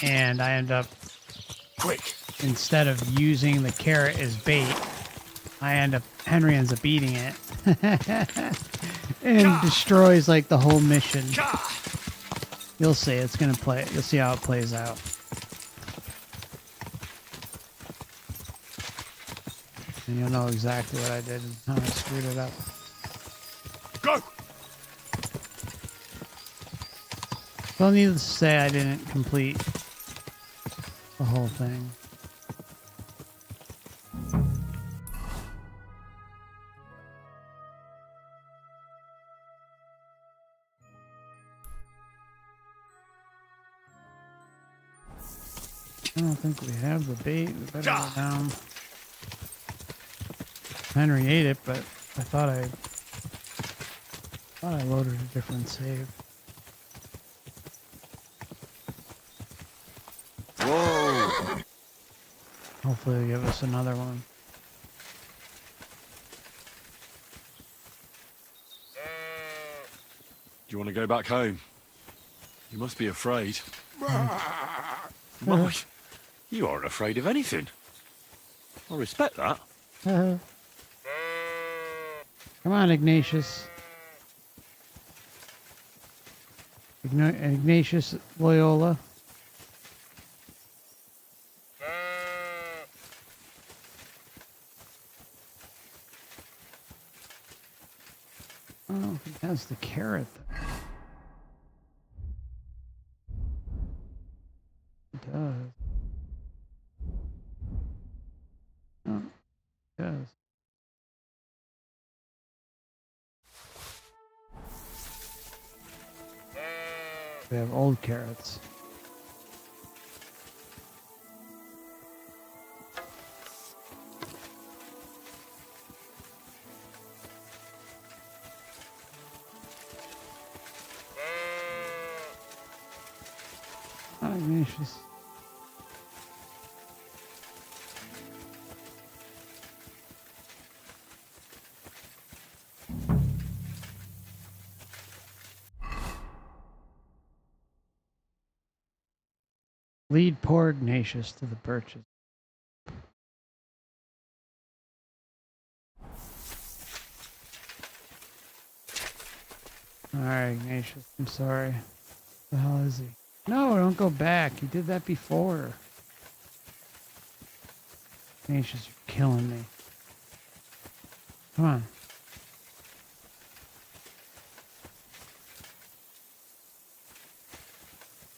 And I end up... Quick! Instead of using the carrot as bait, Henry ends up eating it. And destroys like the whole mission. You'll see, it's gonna play, you'll see how it plays out. And you'll know exactly what I did and how I screwed it up. Go! Well, needless to say, I didn't complete the whole thing. I don't think we have the bait. We better go down. Henry ate it, but I thought I loaded a different save. Whoa! Hopefully they'll give us another one. Do you want to go back home? You must be afraid. My, you aren't afraid of anything. I respect that. Come on, Ignatius. Ignatius Loyola. Oh, he has the carrot there. He does. Oh, he does. We have old carrots. Ignatius. Lead poor Ignatius to the birches. Alright, Ignatius, I'm sorry. What the hell is he? No, don't go back. He did that before. Ignatius, you're killing me. Come on.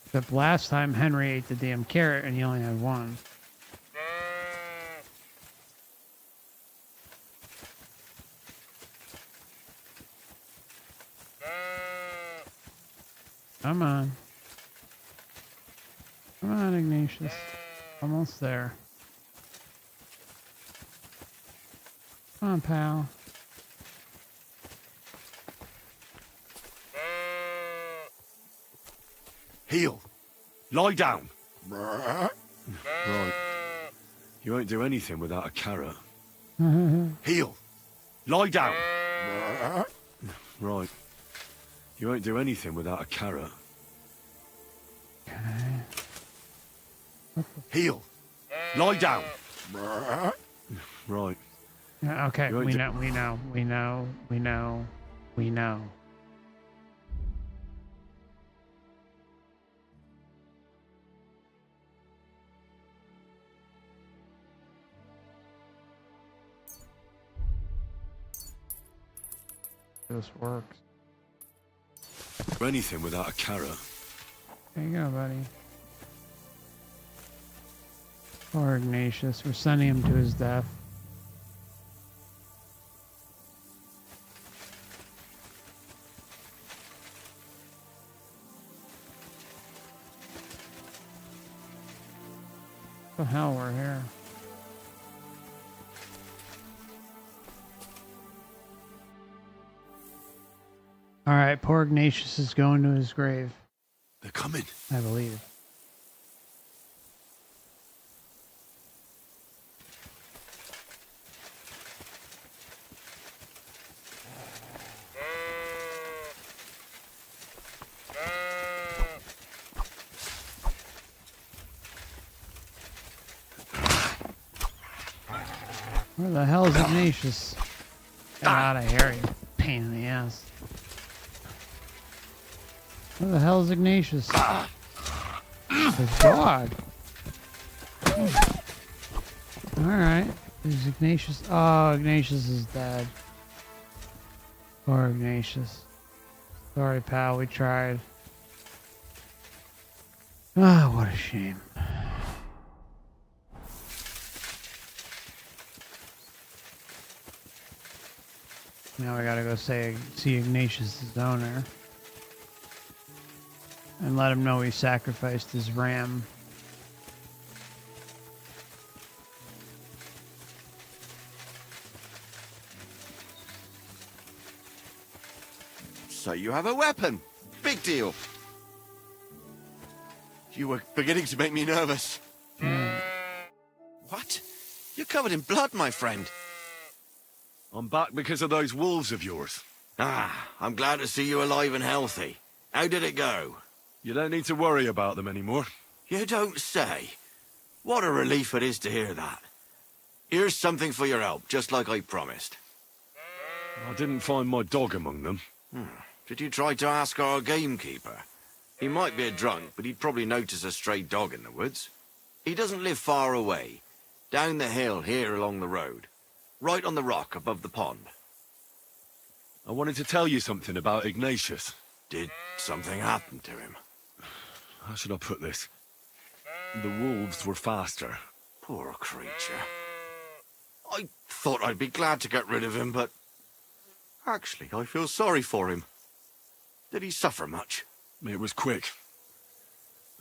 Except last time Henry ate the damn carrot and he only had one. Come on. Come on, Ignatius. Almost there. Come on, pal. Heel. Lie down. Right. You won't do anything without a carrot. Heel. Lie down. Right. You won't do anything without a carrot. Okay. Heel. Lie down. Right. Yeah, okay, You won't we do- know, we know, we know, we know, we know. This works. Do anything without a carrot. There you go, buddy. Poor Ignatius. We're sending him to his death. What the hell, we're here. Alright, poor Ignatius is going to his grave, They're coming. I believe. Where the hell is Ignatius? Get out of here, you pain in the ass. Where the hell is Ignatius? The dog. Alright. There's Ignatius. Oh, Ignatius is dead. Poor Ignatius. Sorry, pal. We tried. Ah, what a shame. Now we gotta go see Ignatius' owner. And let him know he sacrificed his ram. So you have a weapon. Big deal. You were beginning to make me nervous. What? You're covered in blood, my friend. I'm back because of those wolves of yours. Ah, I'm glad to see you alive and healthy. How did it go? You don't need to worry about them anymore. You don't say. What a relief it is to hear that. Here's something for your help, just like I promised. I didn't find my dog among them. Did you try to ask our gamekeeper? He might be a drunk, but he'd probably notice a stray dog in the woods. He doesn't live far away. Down the hill here along the road. Right on the rock above the pond. I wanted to tell you something about Ignatius. Did something happen to him? How should I put this? The wolves were faster. Poor creature. I thought I'd be glad to get rid of him, but... Actually, I feel sorry for him. Did he suffer much? It was quick.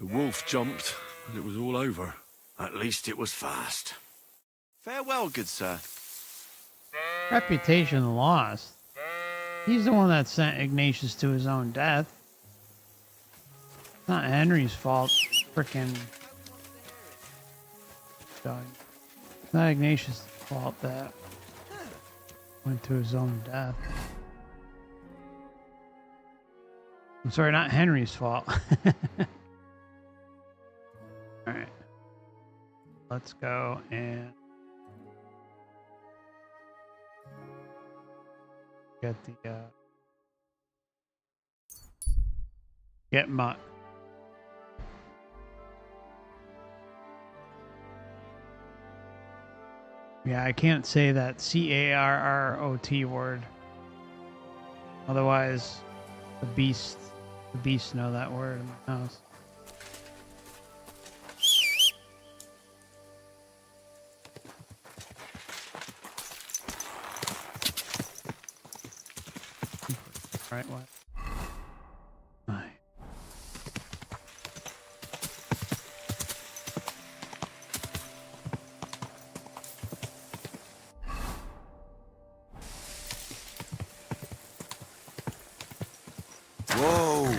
The wolf jumped, and it was all over. At least it was fast. Farewell, good sir. Reputation lost. He's the one that sent Ignatius to his own death. It's not Henry's fault. Frickin' dog. It's not Ignatius' fault that went to his own death. I'm sorry, not Henry's fault. All right. Let's go and get the get mutt. Yeah, I can't say that CARROT word. Otherwise, the beasts know that word in my house. Right, what? Right. Whoa!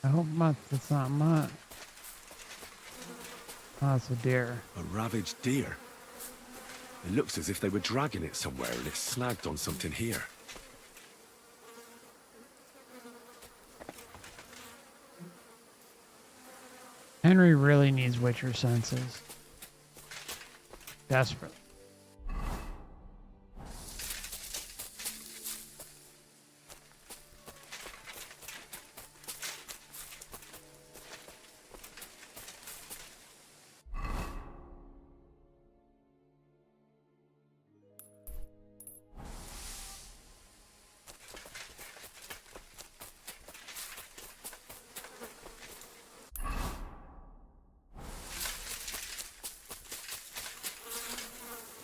I hope that's not mutt. Oh, it's a deer. A ravaged deer. It looks as if they were dragging it somewhere and it snagged on something here. Henry really needs Witcher senses. Desperately.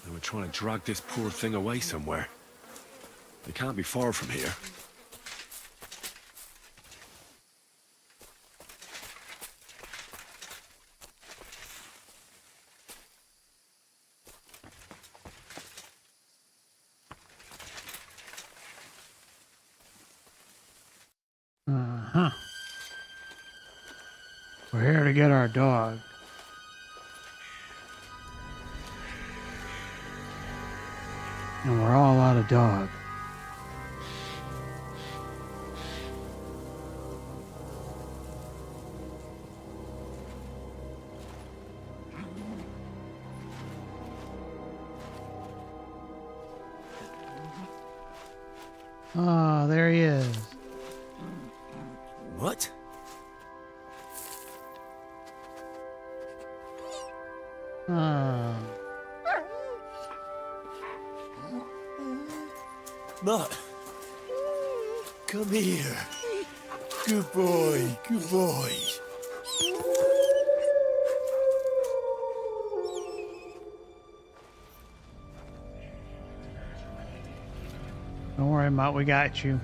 They were trying to drag this poor thing away somewhere. They can't be far from here. Uh-huh. We're here to get our dog. And we're all out of dog. Oh, there he is. What? Oh. Mutt, come here. Good boy, good boy. Don't worry, Mutt, we got you.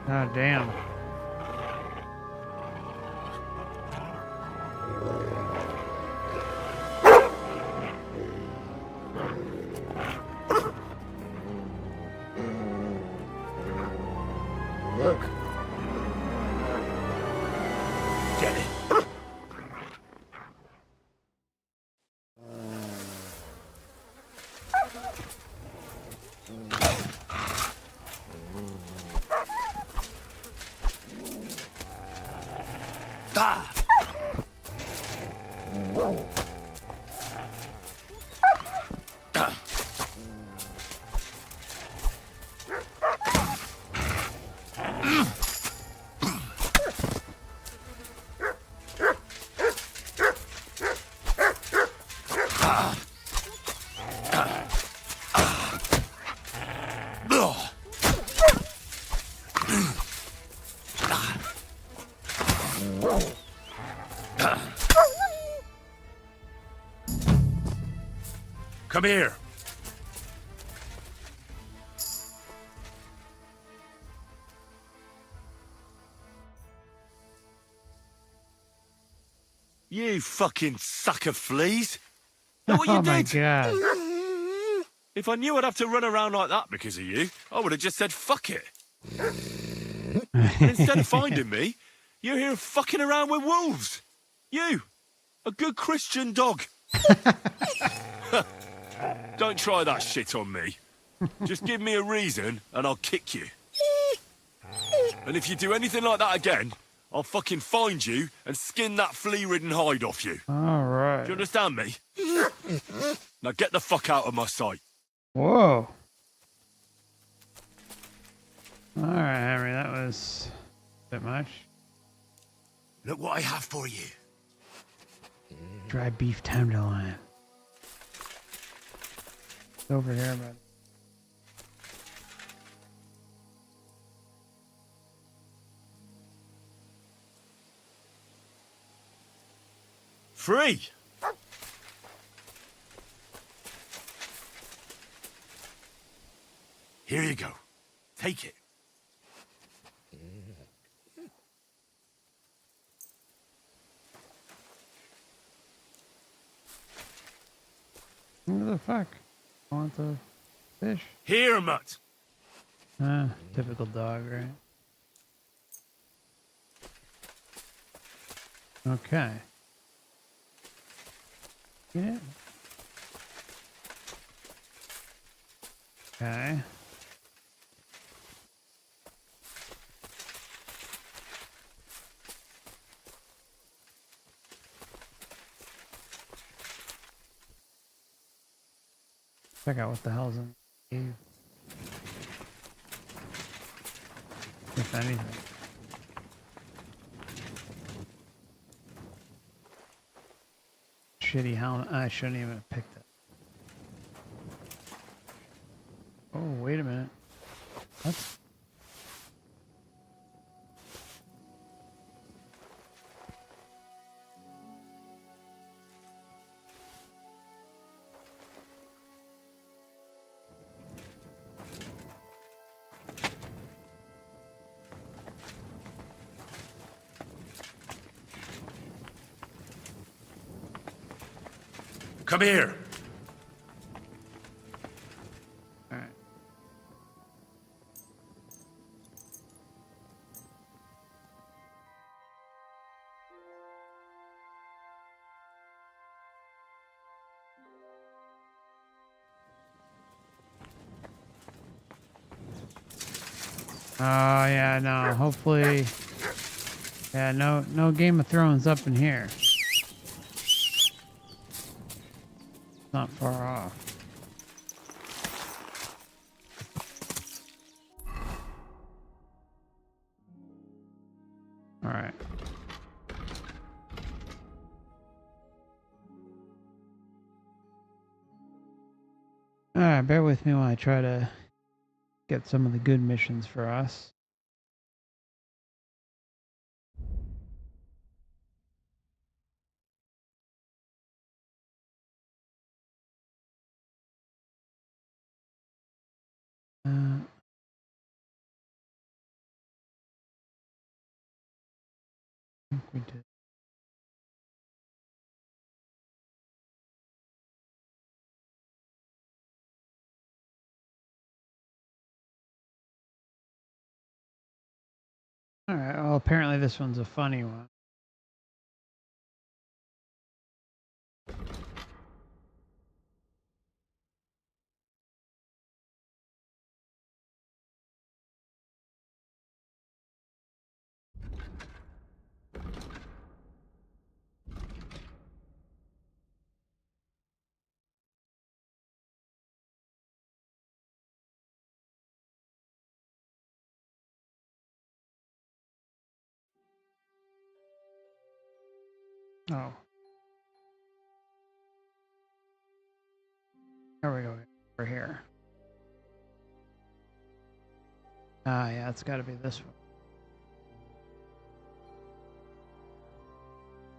God damn. Get it. Ah! Come here. You fucking suck of fleas. Know what you Oh my did? god. If I knew I'd have to run around like that because of you, I would have just said fuck it. And instead of finding me, you're here fucking around with wolves. You, a good Christian dog. Don't try that shit on me. Just give me a reason and I'll kick you. And if you do anything like that again, I'll fucking find you and skin that flea-ridden hide off you. All right. Do you understand me? Now get the fuck out of my sight. Whoa. All right, Henry, that was a bit much. Look what I have for you. Dry beef tenderloin. It's over here, bud. Free. Here you go. Take it. What the fuck? I want the fish. Here, Mutt. Ah, typical dog, right? Okay. Get it? Okay. Check out what the hell's in the cave. If anything. Shitty helmet. I shouldn't even have picked it. Oh, wait a minute. That's... Come here. All right. Oh yeah, no. Hopefully, yeah, no Game of Thrones up in here. Not far off. All right. All right, bear with me while I try to get some of the good missions for us. I think we did. All right. Well, apparently this one's a funny one. Oh. There we go. We're here. Ah, yeah, it's got to be this one.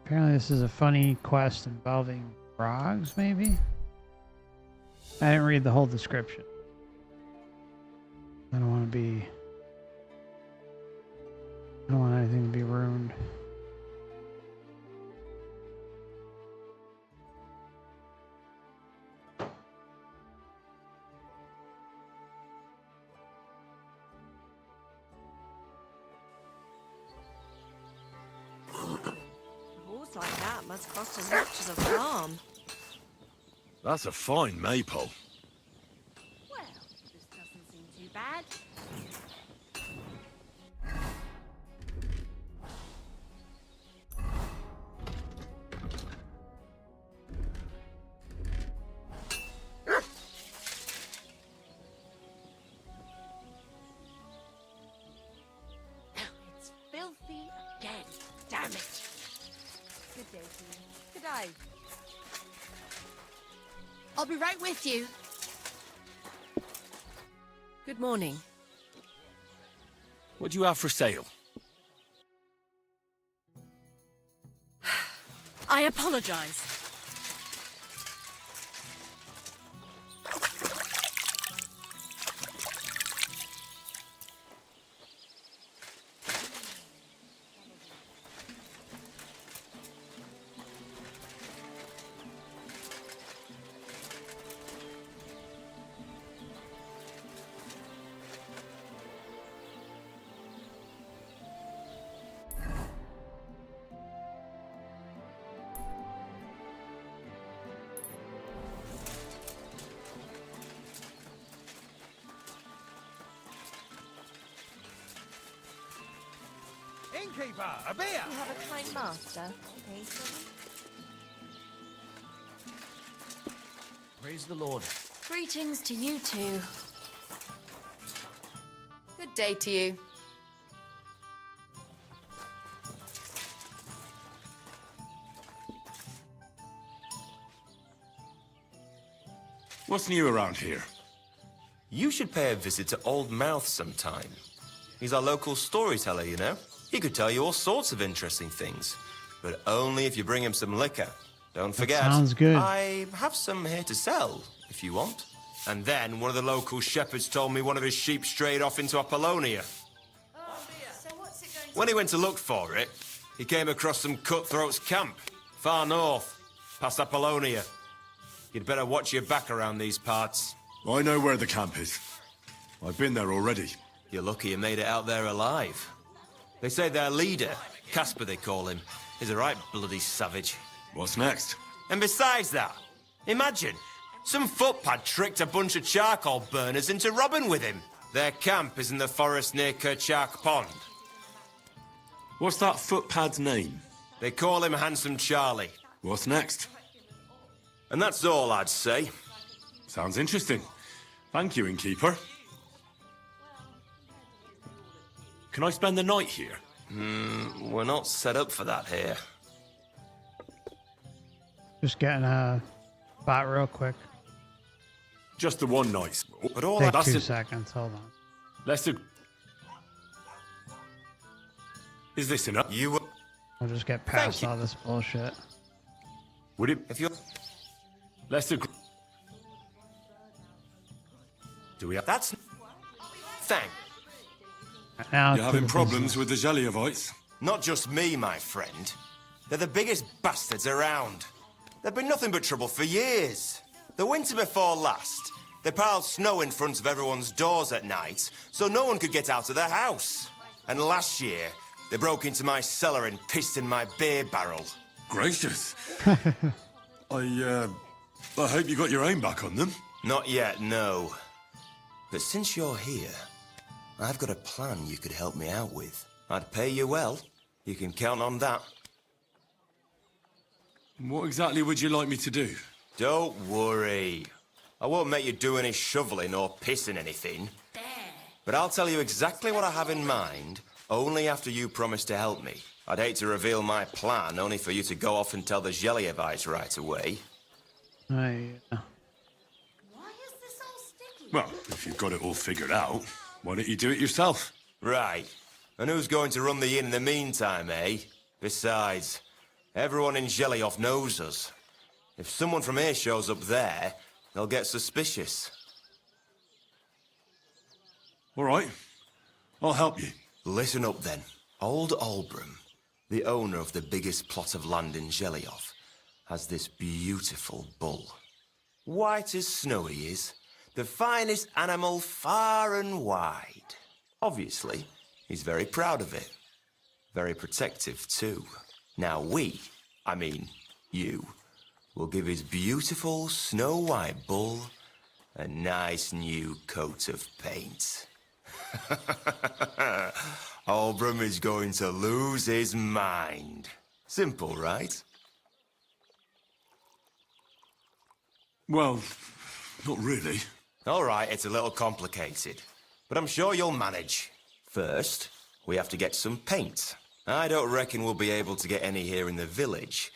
Apparently this is a funny quest involving frogs, maybe? I didn't read the whole description. I don't want to be... I don't want anything to be ruined. Like that must cost as much as a farm. That's a fine maple. Well, this doesn't seem too bad. It's filthy again. Damn it. Good day to you. Good day. I'll be right with you. Good morning. What do you have for sale? I apologize. Innkeeper, a beer! You have a kind master, Payson. Praise the Lord. Greetings to you too. Good day to you. What's new around here? You should pay a visit to Old Mouth sometime. He's our local storyteller, you know. He could tell you all sorts of interesting things, but only if you bring him some liquor. Don't forget. Sounds good. I have some here to sell, if you want. And then one of the local shepherds told me one of his sheep strayed off into Apollonia. When he went to look for it, he came across some cutthroats' camp, far north, past Apollonia. You'd better watch your back around these parts. I know where the camp is. I've been there already. You're lucky you made it out there alive. They say their leader, Casper they call him, is a right bloody savage. What's next? And besides that, imagine, some footpad tricked a bunch of charcoal burners into robbing with him. Their camp is in the forest near Kerchak Pond. What's that footpad's name? They call him Handsome Charlie. What's next? And that's all I'd say. Sounds interesting. Thank you, innkeeper. Can I spend the night here? We're not set up for that here. Just getting a spot real quick. Just the one night. But all Take that's 2 seconds. Hold on. Let's do... Is this enough? You were... I'll just get past all this bullshit. Would it... If you're... Let's agree... Do we have... That's... Thank. Now You're having problems with the Zheliovites? Not just me, my friend. They're the biggest bastards around. They've been nothing but trouble for years. The winter before last, they piled snow in front of everyone's doors at night, so no one could get out of their house. And last year, they broke into my cellar and pissed in my beer barrel. Gracious. I hope you got your aim back on them. Not yet, no. But since you're here, I've got a plan you could help me out with. I'd pay you well. You can count on that. What exactly would you like me to do? Don't worry. I won't make you do any shoveling or pissing anything. But I'll tell you exactly what I have in mind, only after you promise to help me. I'd hate to reveal my plan, only for you to go off and tell the Zhelyevites right away. Why is this all sticky? Well, if you've got it all figured out, why don't you do it yourself? Right. And who's going to run the inn in the meantime, eh? Besides, everyone in Zhelyov knows us. If someone from here shows up there, they'll get suspicious. All right. I'll help you. Listen up, then. Old Olbram, the owner of the biggest plot of land in Zhelyov, has this beautiful bull. White as snow he is. The finest animal far and wide. Obviously, he's very proud of it. Very protective, too. Now you, will give his beautiful snow-white bull a nice new coat of paint. Olbram is going to lose his mind. Simple, right? Well, not really. All right, it's a little complicated, but I'm sure you'll manage. First, we have to get some paint. I don't reckon we'll be able to get any here in the village,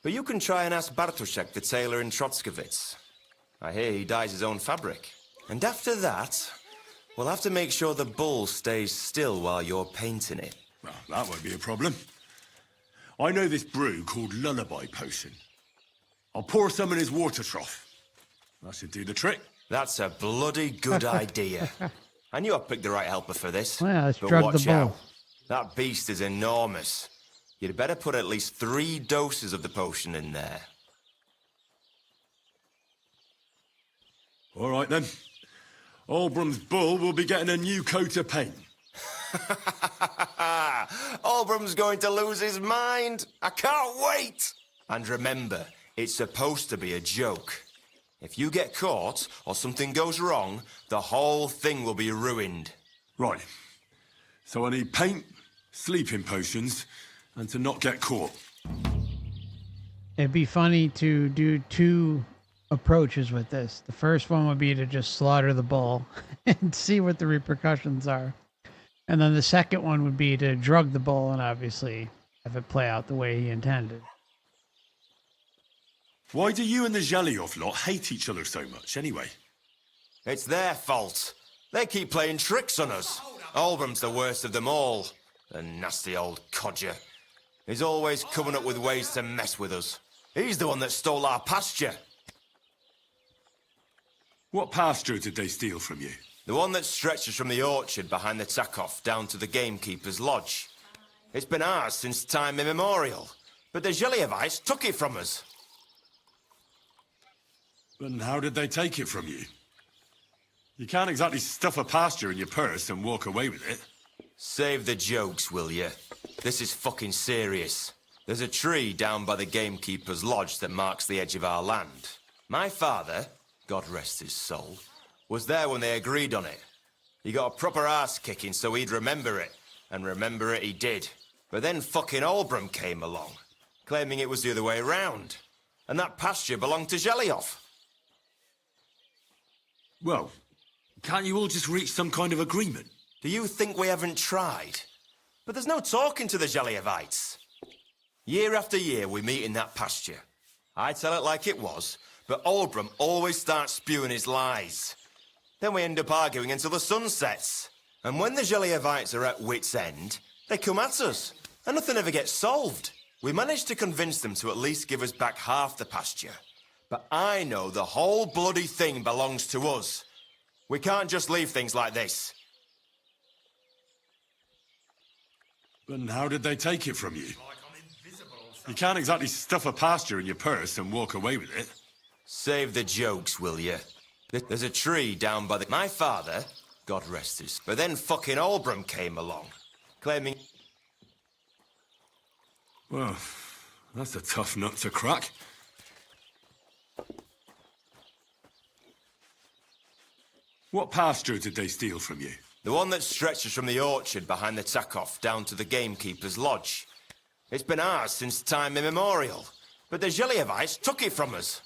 but you can try and ask Bartoszek, the tailor in Trotskovitz. I hear he dyes his own fabric. And after that, we'll have to make sure the bull stays still while you're painting it. Well, that won't be a problem. I know this brew called Lullaby Potion. I'll pour some in his water trough. That should do the trick. That's a bloody good idea. I knew I picked the right helper for this. Well, let's but drug watch the bull. out. That beast is enormous. You'd better put at least 3 doses of the potion in there. All right, then. Olbram's bull will be getting a new coat of paint. Olbram's going to lose his mind. I can't wait. And remember, it's supposed to be a joke. If you get caught or something goes wrong, the whole thing will be ruined. Right. So I need paint, sleeping potions, and to not get caught. It'd be funny to do 2 approaches with this. The first one would be to just slaughter the bull and see what the repercussions are. And then the second one would be to drug the bull and obviously have it play out the way he intended. Why do you and the Zhelyov lot hate each other so much, anyway? It's their fault. They keep playing tricks on us. Olbram's the worst of them all. The nasty old codger. He's always coming up with ways to mess with us. He's the one that stole our pasture. What pasture did they steal from you? The one that stretches from the orchard behind the Takov down to the gamekeeper's lodge. It's been ours since time immemorial, but the Zhelyevites took it from us. And how did they take it from you? You can't exactly stuff a pasture in your purse and walk away with it. Save the jokes, will you? This is fucking serious. There's a tree down by the gamekeeper's lodge that marks the edge of our land. My father, God rest his soul, was there when they agreed on it. He got a proper ass kicking so he'd remember it, and remember it he did. But then fucking Olbram came along, claiming it was the other way round, and that pasture belonged to Zhelyov. Well, can't you all just reach some kind of agreement? Do you think we haven't tried? But there's no talking to the Zhelyevites. Year after year we meet in that pasture. I tell it like it was, but Olbram always starts spewing his lies. Then we end up arguing until the sun sets. And when the Zhelyevites are at wit's end, they come at us, and nothing ever gets solved. We managed to convince them to at least give us back half the pasture. But I know the whole bloody thing belongs to us. We can't just leave things like this. And how did they take it from you? You can't exactly stuff a pasture in your purse and walk away with it. Save the jokes, will you? There's a tree down by the... My father, God rest his... But then fucking Olbram came along, claiming... Well, that's a tough nut to crack. What pasture did they steal from you? The one that stretches from the orchard behind the Takov down to the gamekeeper's lodge. It's been ours since time immemorial, but the Zhelyevites took it from us.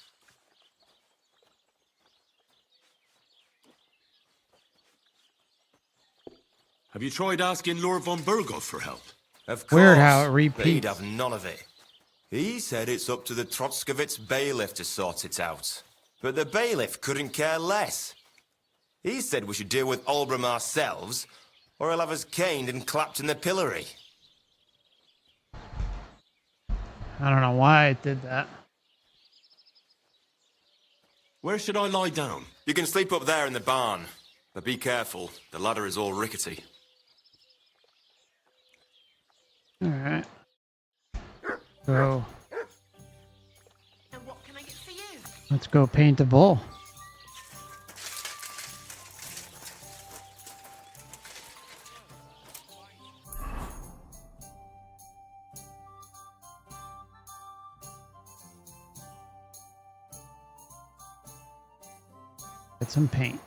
Have you tried asking Lord von Burgos for help? Of course, Weird how it but he'd repeats. have none of it. He said it's up to the Trotskovitz bailiff to sort it out. But the bailiff couldn't care less. He said we should deal with Olbram ourselves, or he'll have us caned and clapped in the pillory. I don't know why it did that. Where should I lie down? You can sleep up there in the barn, but be careful. The ladder is all rickety. All right. So And what can I get for you? let's go paint a bull. Get some paint.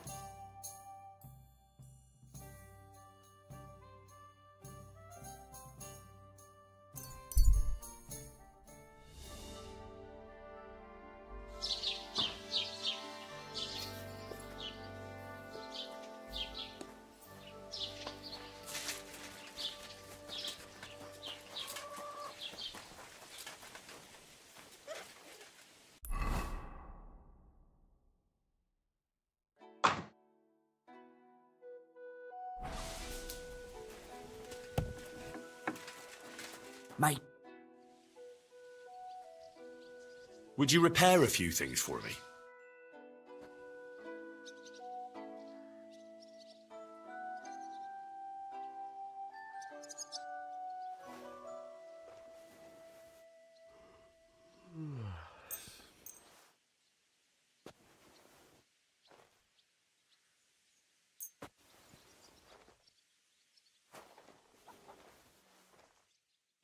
Mate, Would you repair a few things for me?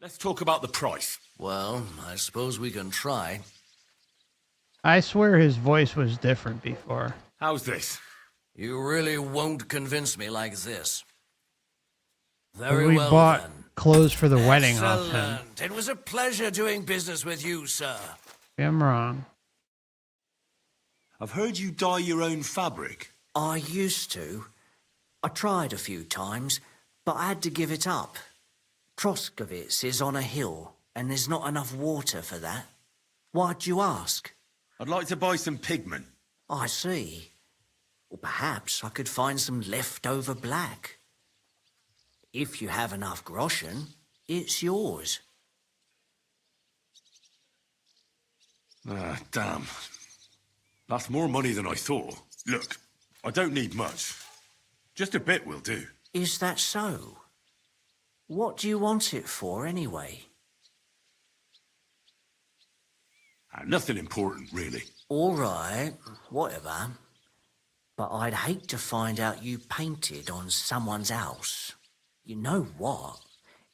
Let's talk about the price. well, I suppose we can try. I swear his voice was different before. How's this? You really won't convince me like this. But Very we well, bought then. clothes for the wedding off him. Excellent. It was a pleasure doing business with you, sir. I'm wrong. I've heard you dye your own fabric. I used to. I tried a few times, but I had to give it up. Trotskovitz is on a hill, and there's not enough water for that. Why'd you ask? I'd like to buy some pigment. I see. Or perhaps I could find some leftover black. If you have enough groschen, it's yours. Ah, damn. That's more money than I thought. Look, I don't need much. Just a bit will do. Is that so? What do you want it for, anyway? Nothing important, really. All right, whatever. But I'd hate to find out you painted on someone's house. You know what?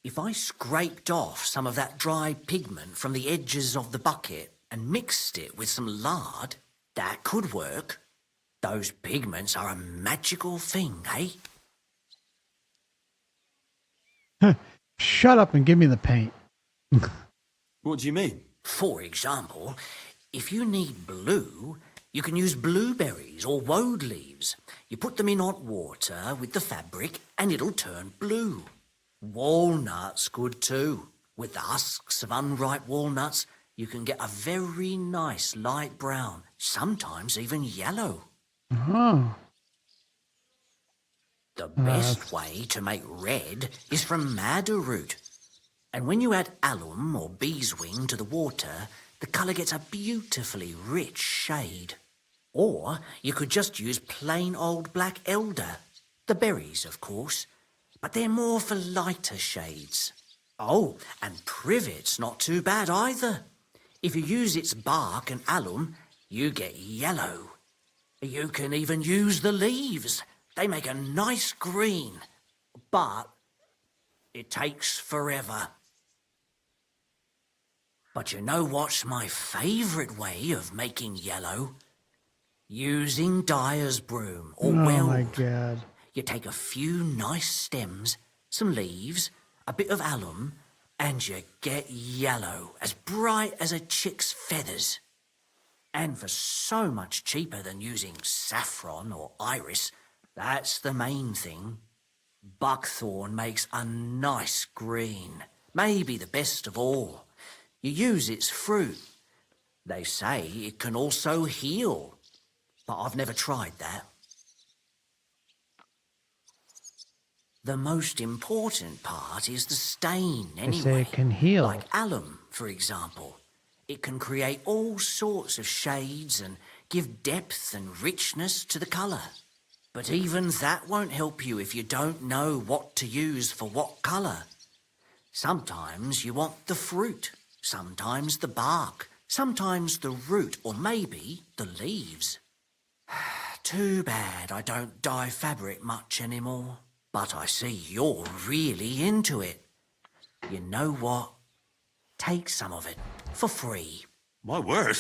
If I scraped off some of that dry pigment from the edges of the bucket and mixed it with some lard, that could work. Those pigments are a magical thing, eh? Shut up and give me the paint. What do you mean? For example, if you need blue, you can use blueberries or woad leaves. You put them in hot water with the fabric and it'll turn blue. Walnuts good too. With the husks of unripe walnuts, you can get a very nice light brown, sometimes even yellow. Oh. The best way to make red is from madder root. And when you add alum or beeswing to the water, the colour gets a beautifully rich shade. Or you could just use plain old black elder. The berries, of course, but they're more for lighter shades. Oh, and privet's not too bad either. If you use its bark and alum, you get yellow. You can even use the leaves. They make a nice green. But It takes forever. But you know what's my favourite way of making yellow? Using dyer's broom or Oh weld. my god. You take a few nice stems, some leaves, a bit of alum, and you get yellow, as bright as a chick's feathers. And for so much cheaper than using saffron or iris, that's the main thing. Buckthorn makes a nice green, maybe the best of all. You use its fruit. They say it can also heal, but I've never tried that. The most important part is the stain, They anyway. say it can heal. Like alum, for example. It can create all sorts of shades and give depth and richness to the colour. But even that won't help you if you don't know what to use for what colour. Sometimes you want the fruit, sometimes the bark, sometimes the root, or maybe the leaves. Too bad I don't dye fabric much anymore. But I see you're really into it. You know what? Take some of it for free. My word.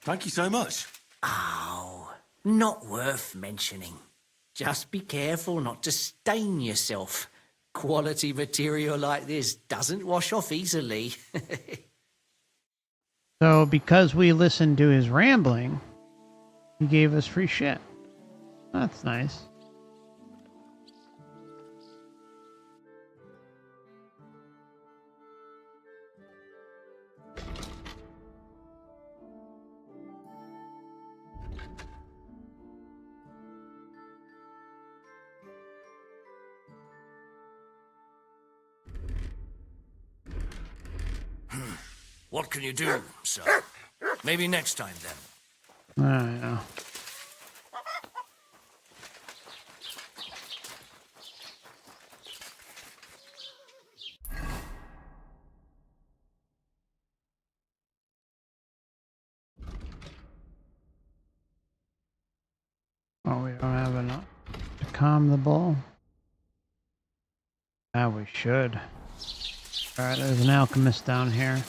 Thank you so much. Oh, not worth mentioning. Just be careful not to stain yourself. Quality material like this doesn't wash off easily. So because we listened to his rambling, he gave us free shit. That's nice. What can you do, sir? Maybe next time, then. I know. Oh, we don't have enough to calm the bull. Ah, we should. Alright, there's an alchemist down here.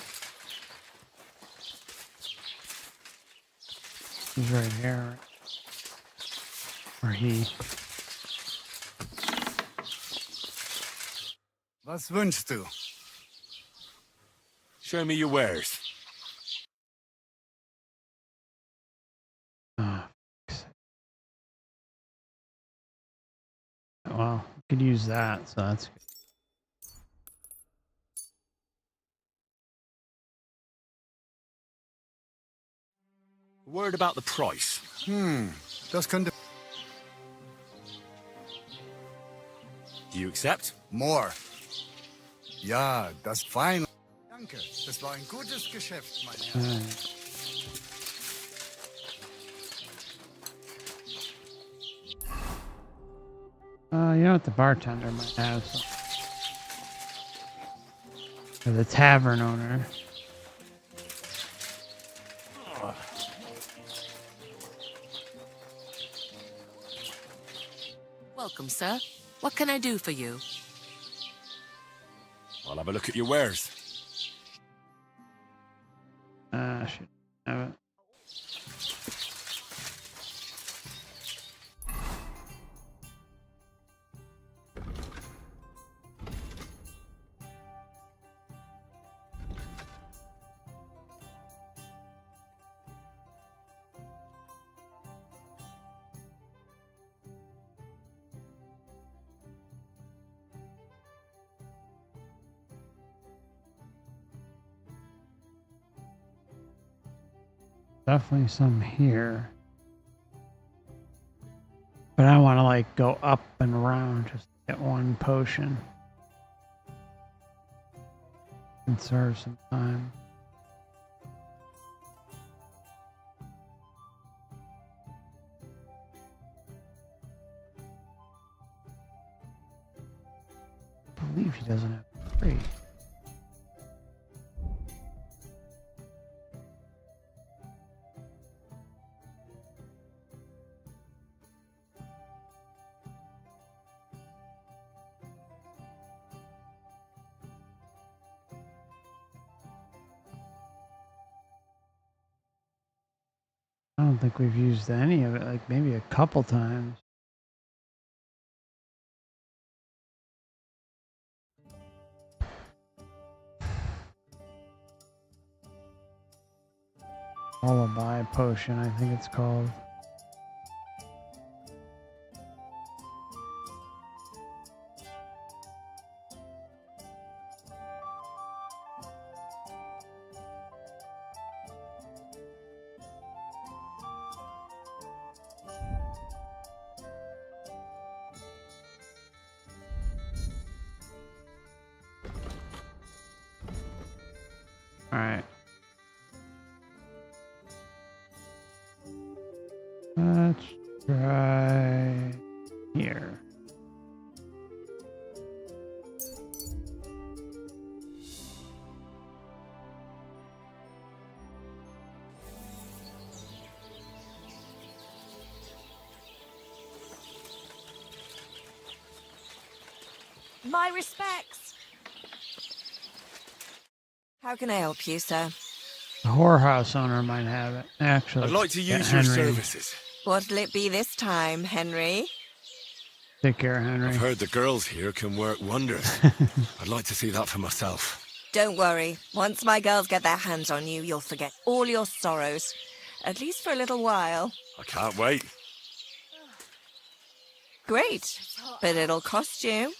He's right here. Or he. Was wünschst du? Show me your wares. Oh, well, we could use that, so that's good. Word about the price. Das könnte... Do you accept? More. Ja, das fein. Danke, das war ein gutes Geschäft, mein Herr. You know what? The bartender might have some. Or the tavern owner. Welcome, sir. What can I do for you? I'll have a look at your wares. I should have it. Definitely some here. But I want to like go up and around just to get one potion. And serve some time. I believe he doesn't have free. don't think we've used any of it, like maybe a couple times. Lullaby potion, I think it's called. All right. Let's try here. My respects. How can I help you, sir? The whorehouse owner might have it. Actually, I'd like to yeah, use your Henry. services. What'll it be this time, Henry? Take care, Henry. I've heard the girls here can work wonders. I'd like to see that for myself. Don't worry. Once my girls get their hands on you, you'll forget all your sorrows. At least for a little while. I can't wait. Great. But it'll cost you.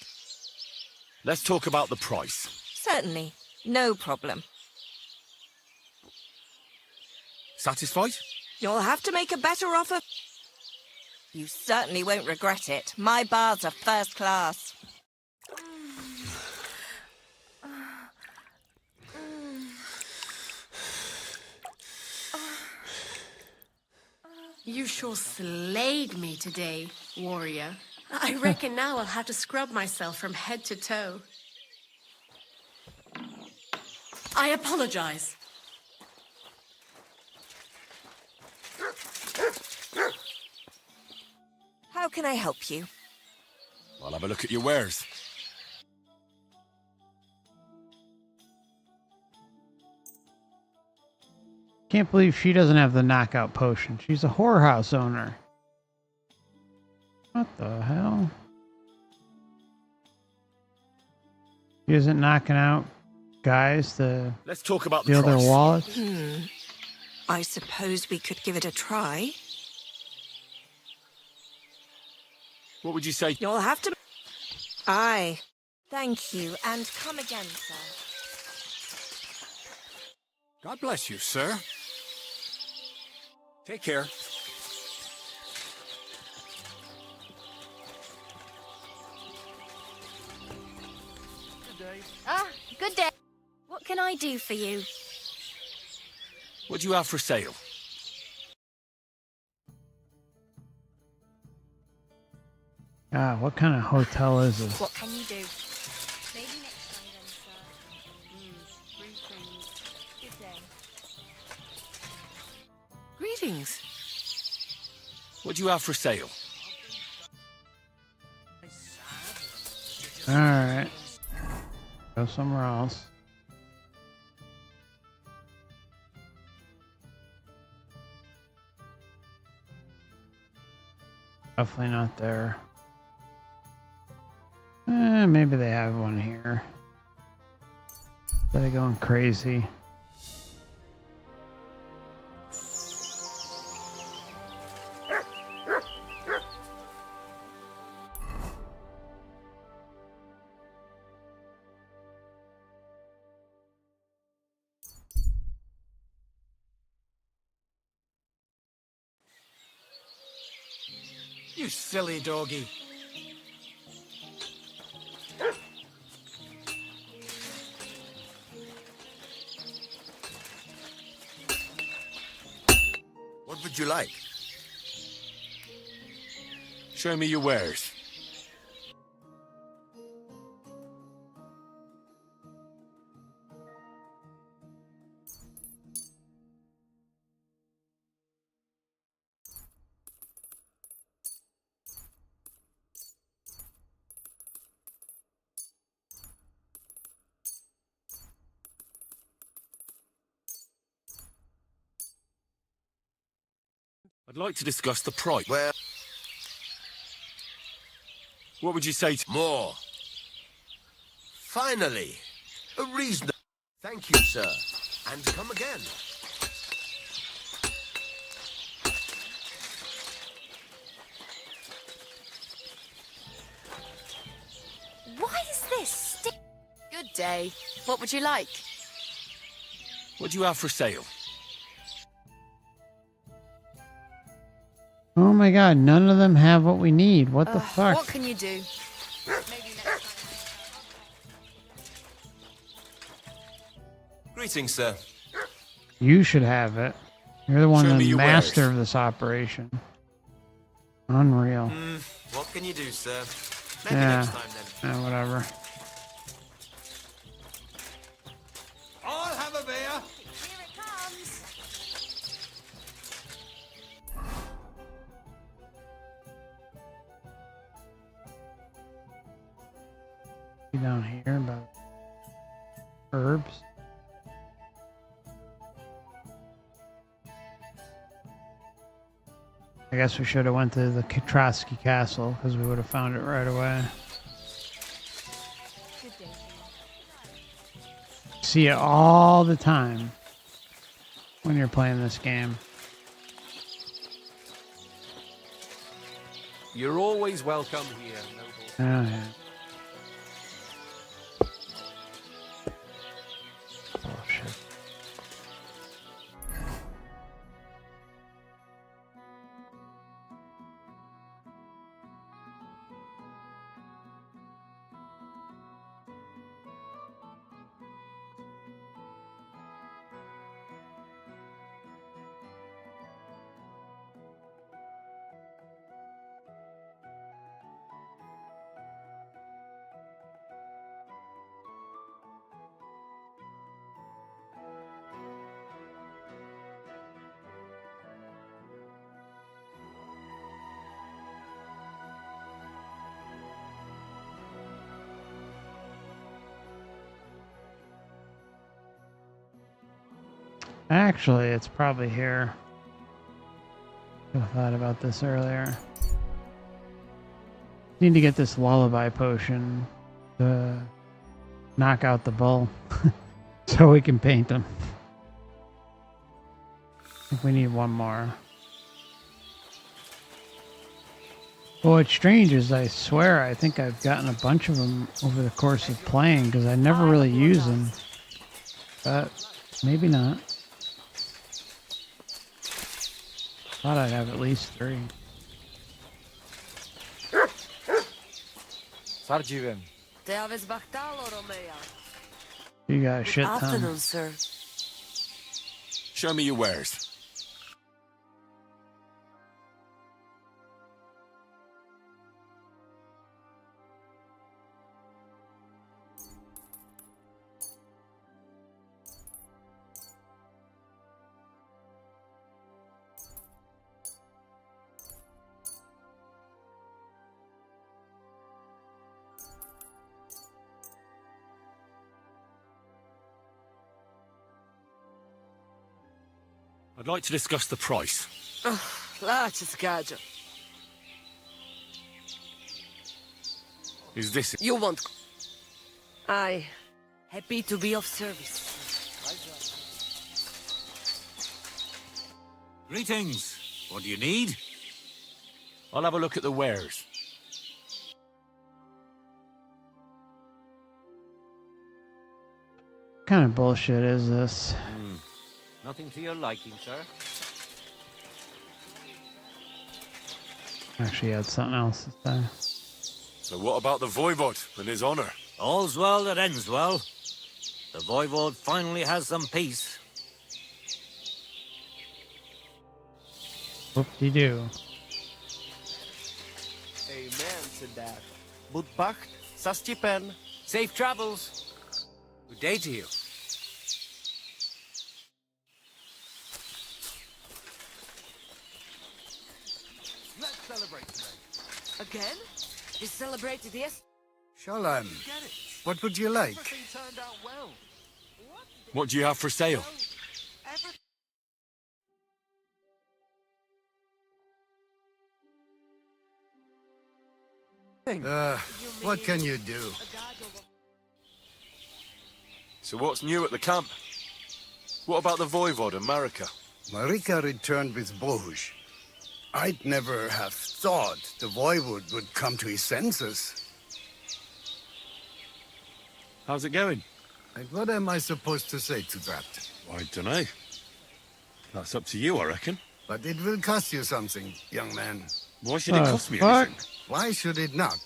Let's talk about the price. Certainly. No problem. Satisfied? You'll have to make a better offer. You certainly won't regret it. My bars are first class. You sure slayed me today, warrior. I reckon now I'll have to scrub myself from head to toe. I apologize. How can I help you? I'll have a look at your wares. Can't believe she doesn't have the knockout potion. She's a whorehouse owner. What the hell? She isn't knocking out guys to Let's talk about the steal their price. wallets? I suppose we could give it a try. What would you say? You'll have to... Aye. Thank you, and come again, sir. God bless you, sir. Take care. Ah, good day. What can I do for you? What do you have for sale? Ah, what kind of hotel is this? What can you do? Maybe next time then, sir. Greetings. Good day. Greetings. What do you have for sale? Alright. Go somewhere else. Definitely not there. Maybe they have one here. Are they going crazy? You silly doggy. What would you like? Show me your wares. I'd like to discuss the price. Well, What would you say to... More. Finally, a reason. Thank you, sir. And come again. Why is this Good day. What would you like? What do you have for sale? Oh my god, none of them have what we need. What the fuck? What can you do? Greetings, sir. You should have it. You're the one, Show me the your master wares. of this operation. Unreal. What can you do, sir? Maybe Yeah. next time, then. Yeah, whatever. I'll have a beer. Here it comes. See down here about herbs. I guess we should have went to the Katrosky Castle because we would have found it right away. See it all the time when you're playing this game. You're always welcome here, noble. Oh, yeah. Bullshit. Actually, it's probably here. I thought about this earlier. Need to get this lullaby potion to knock out the bull so we can paint them. I think we need one more. But what's strange is I swear I think I've gotten a bunch of them over the course of playing because I never really use them. But maybe not. Thought I'd have at least 3. Sarjiven. You got a shit Good ton. afternoon, sir. Show me your wares. I'd like to discuss the price. Laat gadget. Is this... You want... I happy to be of service. Greetings. What do you need? I'll have a look at the wares. What kind of bullshit is this? Nothing to your liking, sir. Actually, had something else to say. So what about the Voivod and his honor? All's well that ends well. The Voivode finally has some peace. Whoop-de-doo. Amen to that. Budbacht, Sastipen. Safe travels. Good day to you. Let's celebrate today. Again? You celebrated yes? Shalom. What would you like? Everything turned out well. What do you have for sale? What can you do? So what's new at the camp? What about the Voivod and Marika? Marika returned with Bohush. I'd never have thought the Voivod would come to his senses. How's it going? And what am I supposed to say to that? I don't know. That's up to you, I reckon. But it will cost you something, young man. Why should it cost me fuck? anything? Why should it not?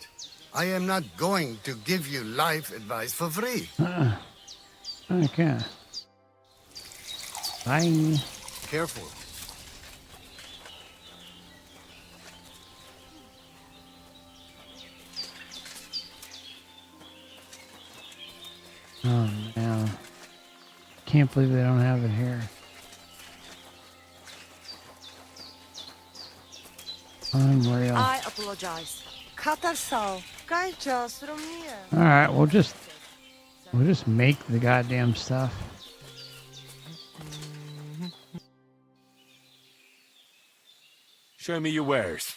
I am not going to give you life advice for free. Okay. Bye. Careful. Oh man. Can't believe they don't have it here. Unreal. I apologize. Katarsal. Kajos from here. Alright, we'll just make the goddamn stuff. Show me your wares.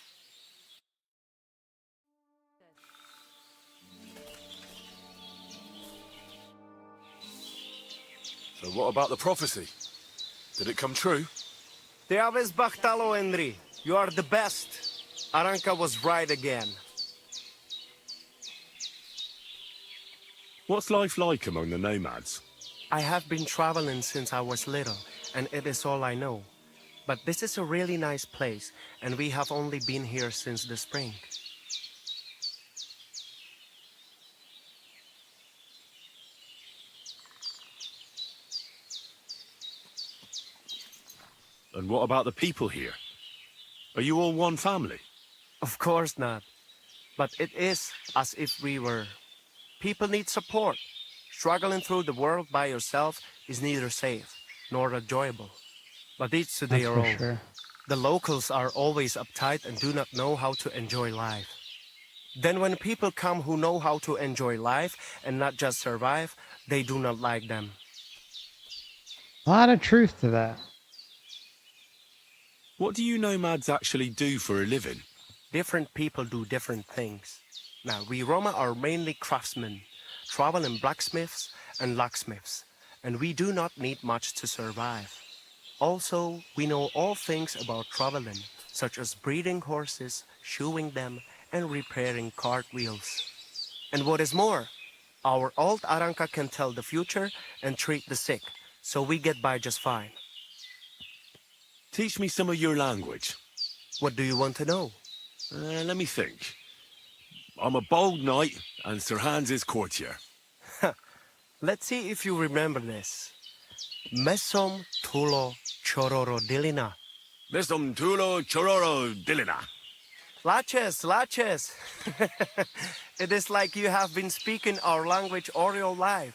So what about the prophecy? Did it come true? Te aves bachtalo, Henry. You are the best. Aranka was right again. What's life like among the nomads? I have been traveling since I was little, and it is all I know. But this is a really nice place, and we have only been here since the spring. And what about the people here? Are you all one family? Of course not. But it is as if we were. People need support. Struggling through the world by yourself is neither safe nor enjoyable. But each to their own. Sure. The locals are always uptight and do not know how to enjoy life. Then when people come who know how to enjoy life and not just survive, they do not like them. A lot of truth to that. What do you nomads actually do for a living? Different people do different things. Now, we Roma are mainly craftsmen, traveling blacksmiths and locksmiths, and we do not need much to survive. Also, we know all things about traveling, such as breeding horses, shoeing them, and repairing cartwheels. And what is more, our old Aranka can tell the future and treat the sick, so we get by just fine. Teach me some of your language. What do you want to know? Let me think. I'm a bold knight, and Sir Hans is courtier. Let's see if you remember this. Mesom tulo chororo dilina. Mesom tulo chororo dilina. Laches, laches. It is like you have been speaking our language all your life.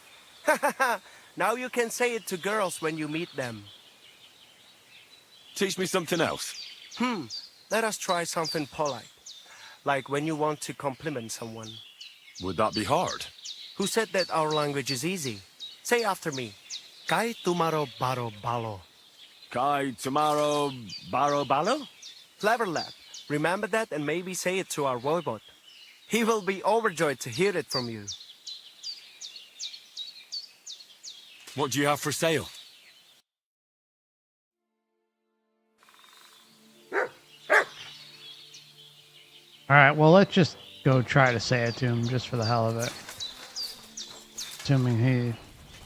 Now you can say it to girls when you meet them. Teach me something else. Let us try something polite. Like when you want to compliment someone. Would that be hard? Who said that our language is easy? Say after me. Kai tumaro baro balo. Kai tomorrow baro balo? Clever lad. Remember that and maybe say it to our voivod. He will be overjoyed to hear it from you. What do you have for sale? Alright, well, let's just go try to say it to him just for the hell of it. Assuming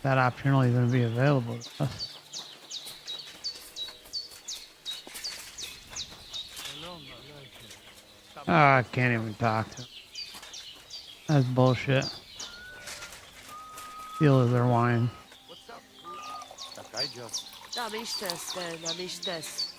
that option will even be available to us. Oh, I can't even talk to him. That's bullshit. Steal their wine. Am istess.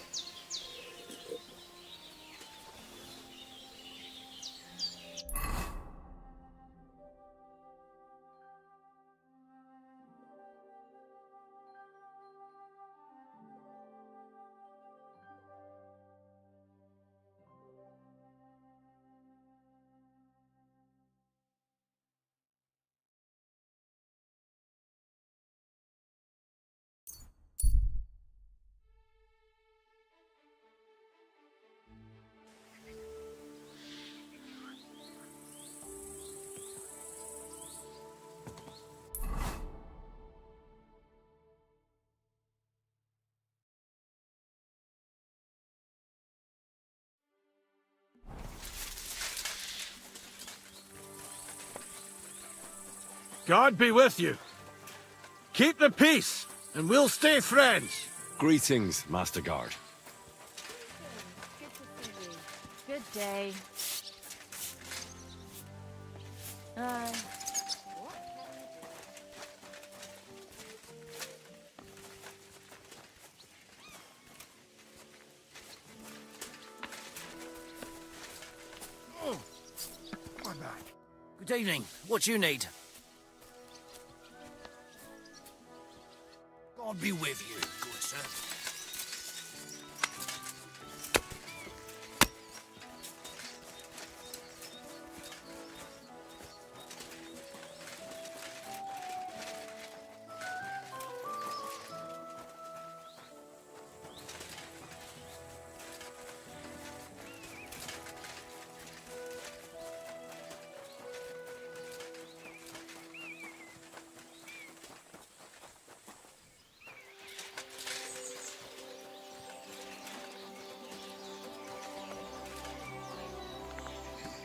God be with you. Keep the peace, and we'll stay friends. Greetings, Master Guard. Good day. Good evening. What you need? God be with you, good sir.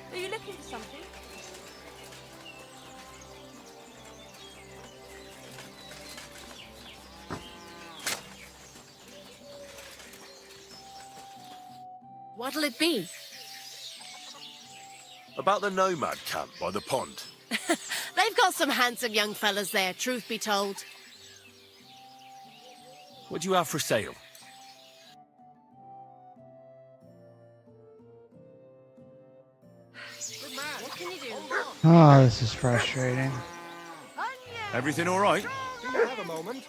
Are you looking for something? What'll it be? About the nomad camp by the pond. They've got some handsome young fellas there, truth be told. What do you have for sale? What can you do? Oh, this is frustrating. Everything all right? Do you have a moment?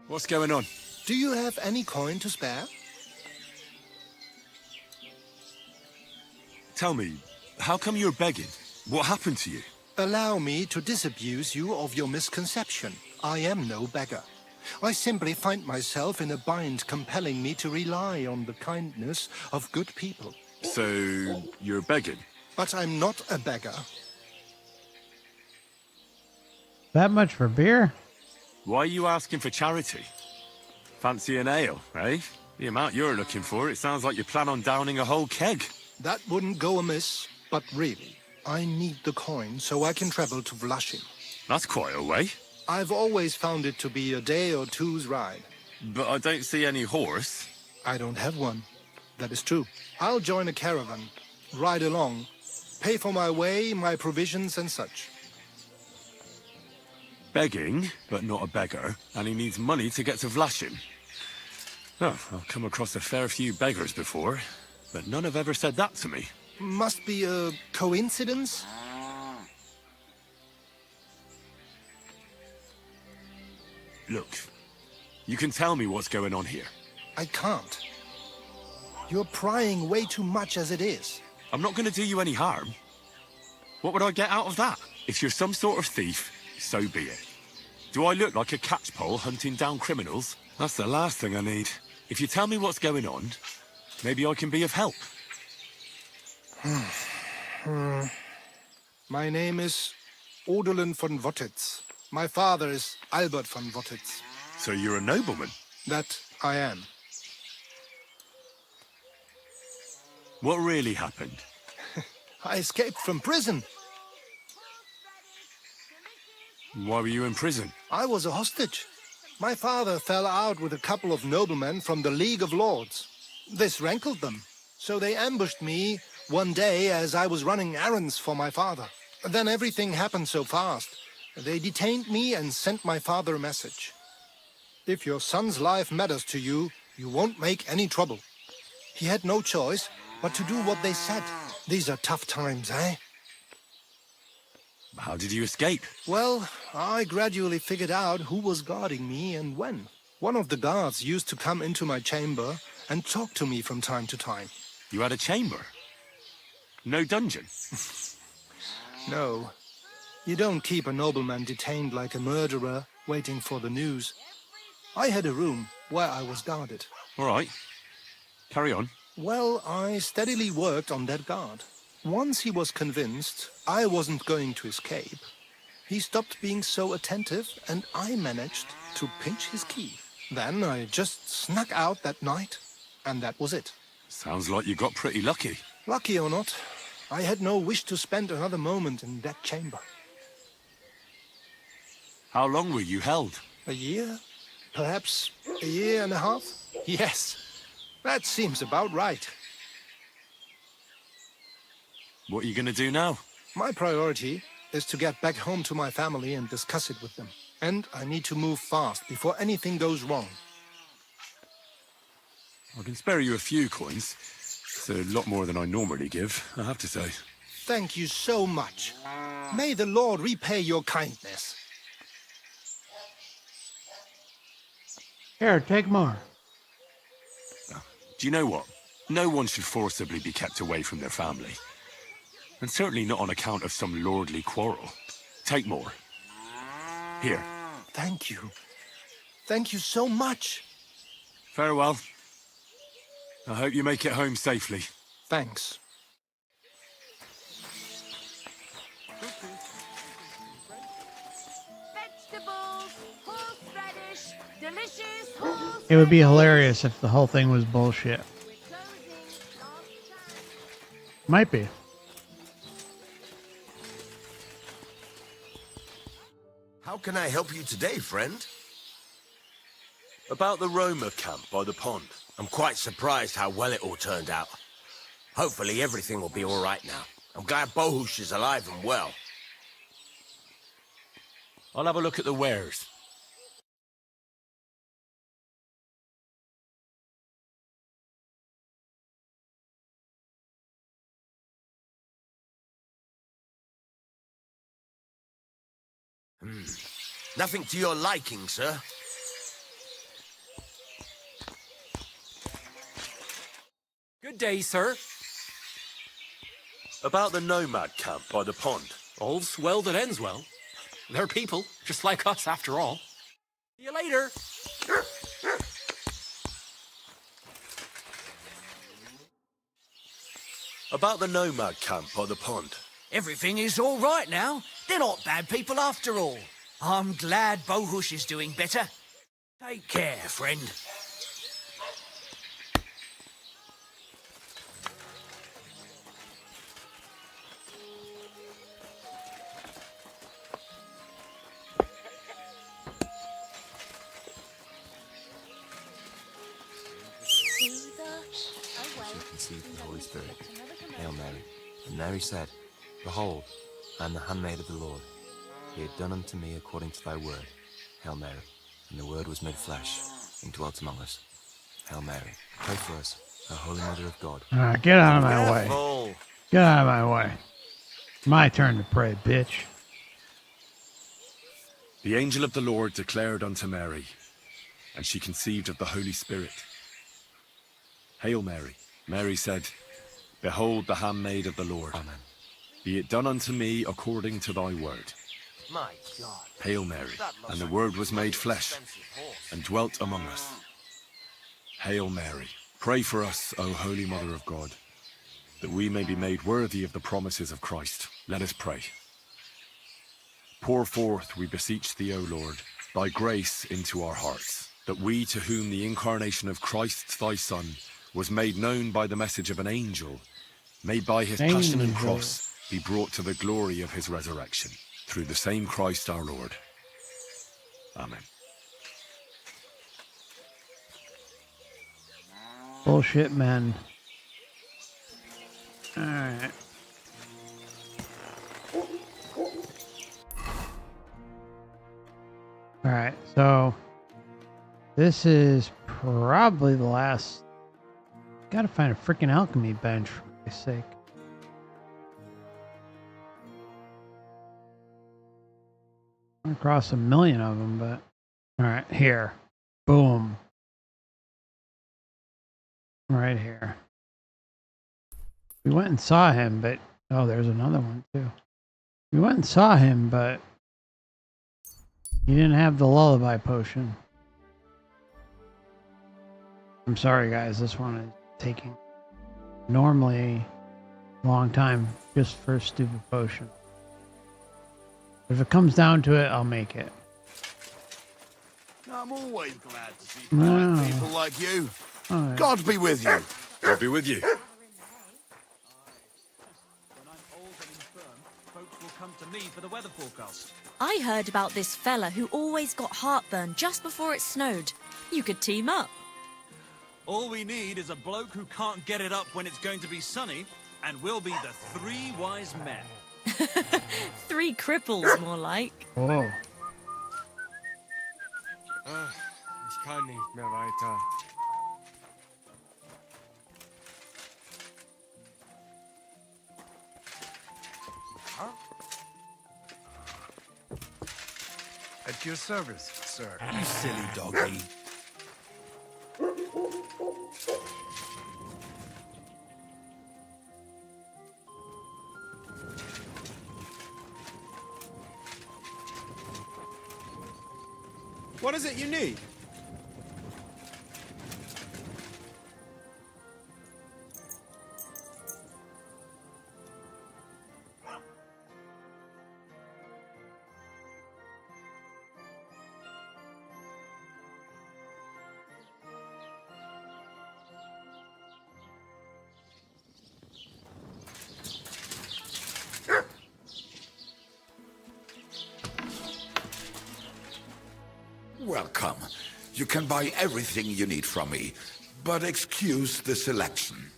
What's going on? Do you have any coin to spare? Tell me, how come you're begging? What happened to you? Allow me to disabuse you of your misconception. I am no beggar. I simply find myself in a bind compelling me to rely on the kindness of good people. So, you're begging? But I'm not a beggar. That much for beer? Why are you asking for charity? Fancy an ale, eh? The amount you're looking for, it sounds like you plan on downing a whole keg. That wouldn't go amiss, but really, I need the coin so I can travel to Vlashin. That's quite a way. I've always found it to be a day or two's ride. But I don't see any horse. I don't have one. That is true. I'll join a caravan, ride along, pay for my way, my provisions and such. Begging, but not a beggar, and he needs money to get to Vlashin. Oh, I've come across a fair few beggars before, but none have ever said that to me. Must be a coincidence? Look, you can tell me what's going on here. I can't. You're prying way too much as it is. I'm not going to do you any harm. What would I get out of that? If you're some sort of thief, so be it. Do I look like a catchpole hunting down criminals? That's the last thing I need. If you tell me what's going on, maybe I can be of help. My name is Odolin von Wottitz. My father is Albert von Wottitz. So you're a nobleman? That I am. What really happened? I escaped from prison. Why were you in prison? I was a hostage. My father fell out with a couple of noblemen from the League of Lords. This rankled them, so they ambushed me one day as I was running errands for my father. Then everything happened so fast. They detained me and sent my father a message. If your son's life matters to you, you won't make any trouble. He had no choice but to do what they said. These are tough times, eh? How did you escape? Well, I gradually figured out who was guarding me and when. One of the guards used to come into my chamber and talk to me from time to time. You had a chamber? No dungeon? No. You don't keep a nobleman detained like a murderer, waiting for the news. I had a room where I was guarded. All right. Carry on. Well, I steadily worked on that guard. Once he was convinced I wasn't going to escape, he stopped being so attentive and I managed to pinch his key. Then I just snuck out that night, and that was it. Sounds like you got pretty lucky. Lucky or not, I had no wish to spend another moment in that chamber. How long were you held? A year? Perhaps a year and a half? Yes, that seems about right. What are you going to do now? My priority is to get back home to my family and discuss it with them. And I need to move fast before anything goes wrong. I can spare you a few coins. It's a lot more than I normally give, I have to say. Thank you so much. May the Lord repay your kindness. Here, take more. Do you know what? No one should forcibly be kept away from their family. And certainly not on account of some lordly quarrel. Take more. Here. Thank you. Thank you so much. Farewell. I hope you make it home safely. Thanks. Vegetables, horseradish, delicious horse. It would be hilarious if the whole thing was bullshit. Might be. How can I help you today, friend? About the Roma camp by the pond. I'm quite surprised how well it all turned out. Hopefully everything will be all right now. I'm glad Bohush is alive and well. I'll have a look at the wares. Nothing to your liking, sir. Good day, sir. About the nomad camp by the pond. All's well that ends well. They're people, just like us, after all. See you later. About the nomad camp by the pond. Everything is all right now. They're not bad people after all. I'm glad Bohush is doing better. Take care, friend. She conceived the Holy Spirit. Hail Mary. And Mary said, Behold, I am the handmaid of the Lord. Be it done unto me according to thy word. Hail Mary. And the word was made flesh and dwelt among us. Hail Mary. Pray for us, O Holy Mother of God. Get out of my way. Get out of my way. My turn to pray, bitch. The angel of the Lord declared unto Mary, and she conceived of the Holy Spirit. Hail Mary. Mary said, Behold the handmaid of the Lord. Amen. Be it done unto me according to thy word. My God. Hail Mary. And the word was made flesh and dwelt among us. Hail Mary. Pray for us, O Holy Mother of God, that we may be made worthy of the promises of Christ. Let us pray. Pour forth, we beseech thee, O Lord, thy grace into our hearts, that we, to whom the incarnation of Christ thy Son was made known by the message of an angel, may by his passion and cross be brought to the glory of his resurrection, through the same Christ our Lord. Amen. Bullshit, man. Alright. Alright, so this is probably the last. Gotta find a freaking alchemy bench, for Christ's sake. I'm across 1,000,000 of them, but alright, here. Boom. Right here. We went and saw him, but oh, there's another one too. We went and saw him, but he didn't have the lullaby potion. I'm sorry, guys. This one is taking normally a long time just for a stupid potion. If it comes down to it, I'll make it. I'm always glad to see fine people like you. God be with you. God be with you. come to me for the weather forecast. I heard about this fella who always got heartburn just before it snowed. You could team up. All we need is a bloke who can't get it up when it's going to be sunny, and we'll be the three wise men. 3 cripples, more like. Oh. Ich kann nicht mehr weiter. At your service, sir. You silly doggy. What is it you need? Welcome. You can buy everything you need from me, but excuse the selection.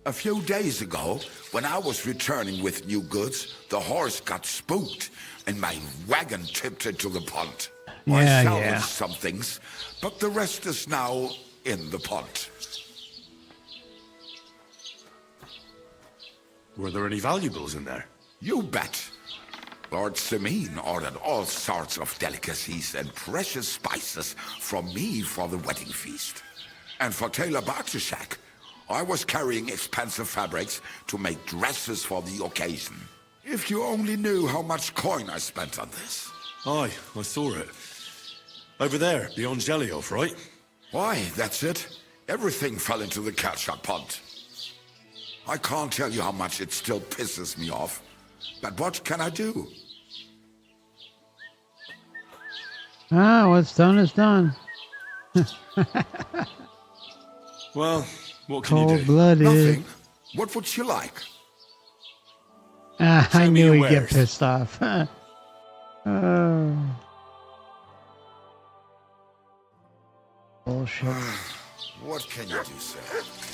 A few days ago, when I was returning with new goods, the horse got spooked, and my wagon tipped into the pond. I salvaged some things, but the rest is now in the pond. Were there any valuables in there? You bet. Lord Simeon ordered all sorts of delicacies and precious spices from me for the wedding feast. And for Taylor Bartishak, I was carrying expensive fabrics to make dresses for the occasion. If you only knew how much coin I spent on this. Aye, I saw it. Over there, beyond Jelioff, right? Why, that's it. Everything fell into the catch-up pond. I can't tell you how much it still pisses me off. But what can I do? Ah, what's done is done. Well, what can you do? Cold-blooded. Nothing. What would you like? Ah, I Show me knew your he'd get wares. pissed off. Oh. Bullshit. What can you do, sir?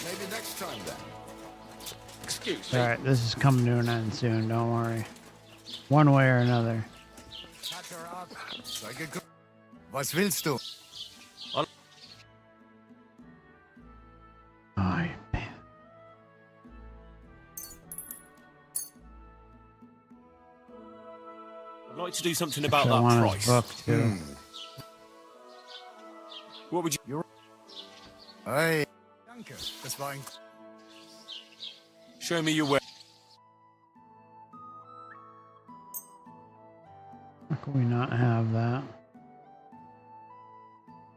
Maybe next time then. Excuse me. Alright, this is coming to an end soon, don't worry. One way or another. Was willst du? Oh, man. I'd like to do something about I that want price. his book, too. What would you... Hey. Danke. Das war ein... Show me your way. How can we not have that?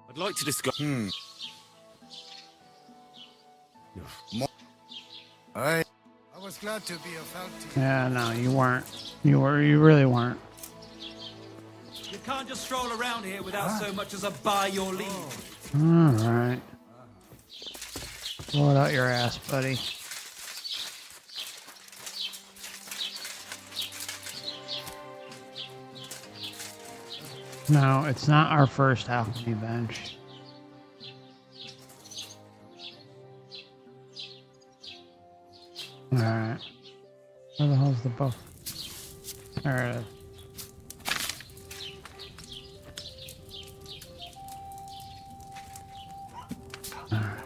I'd like to discuss... Hey. I was glad to be of help to you. Yeah, no, you weren't. You really weren't. You can't just stroll around here without so much as a by your leave. Alright. Blow it out your ass, buddy. No, it's not our first alchemy bench. Alright. Where the hell's the book? There it is. Alright.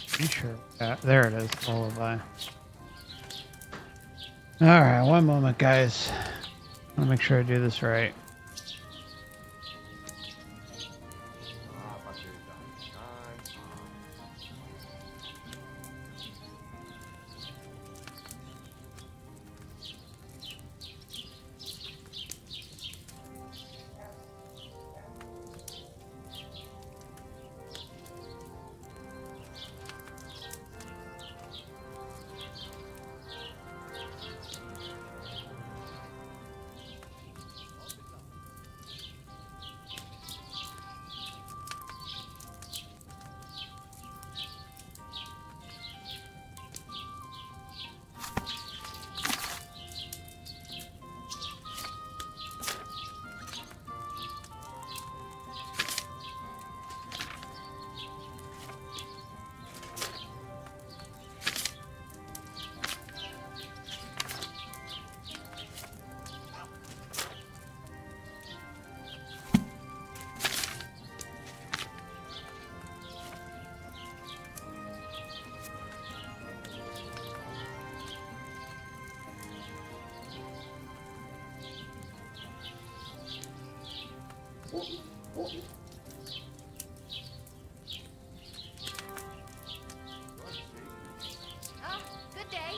Pretty sure. There it is. Lullaby. Alright, one moment, guys. I want to make sure I do this right. Ah, good day.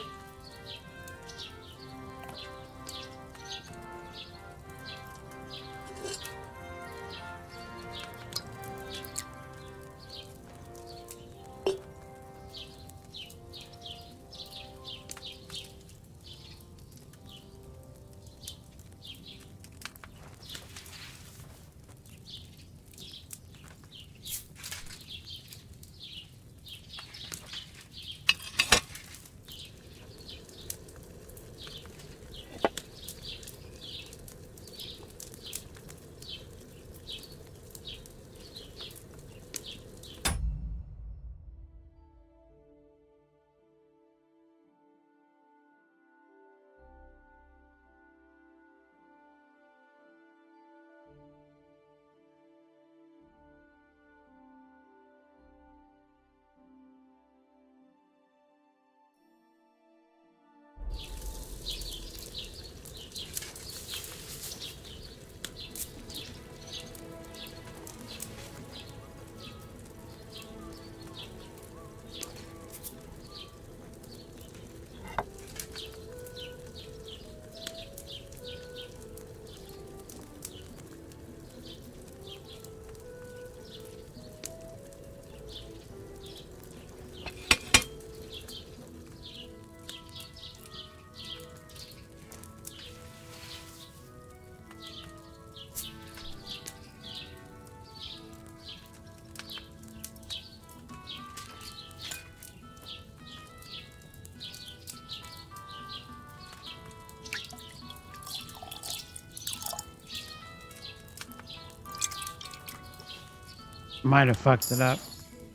Might have fucked it up.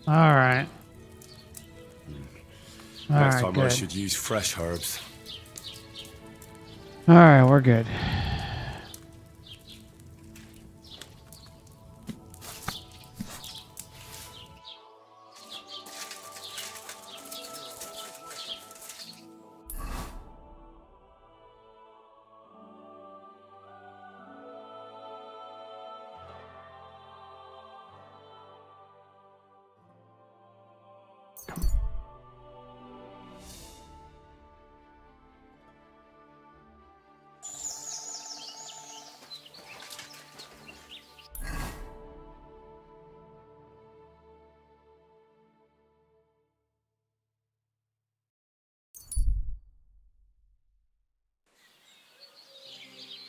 All right. All Next right, time I good. should use fresh herbs. All right, we're good.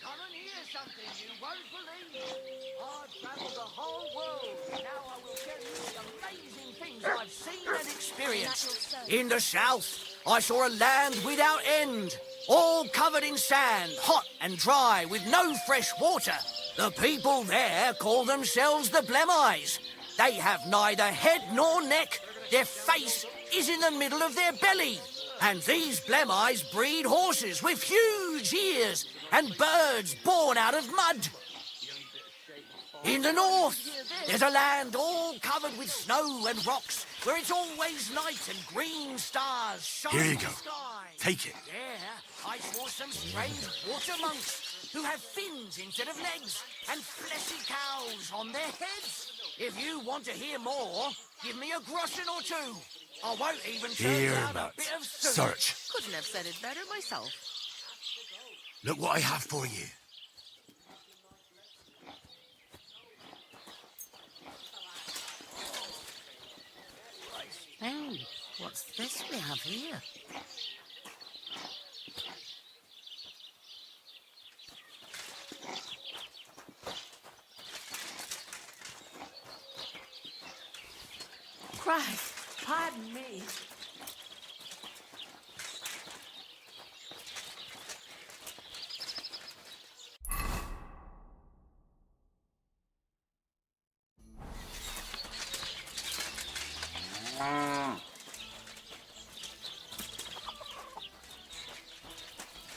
Come and hear something you won't believe. I've travelled the whole world. Now I will tell you the amazing things I've seen and experienced. In the south, I saw a land without end, all covered in sand, hot and dry, with no fresh water. The people there call themselves the Blemites. They have neither head nor neck. Their face is in the middle of their belly. And these Blemites breed horses with huge ears and birds born out of mud. In the north, there's a land all covered with snow and rocks, where it's always night and green stars shine Here you in the go. sky. Take it. There, I saw some strange water monks who have fins instead of legs and fleshy cows on their heads. If you want to hear more, give me a groschen or two. I won't even turn Here, down a Matt. bit of soup. Search. Couldn't have said it better myself. Look what I have for you. Hey, what's this we have here? Christ, pardon me.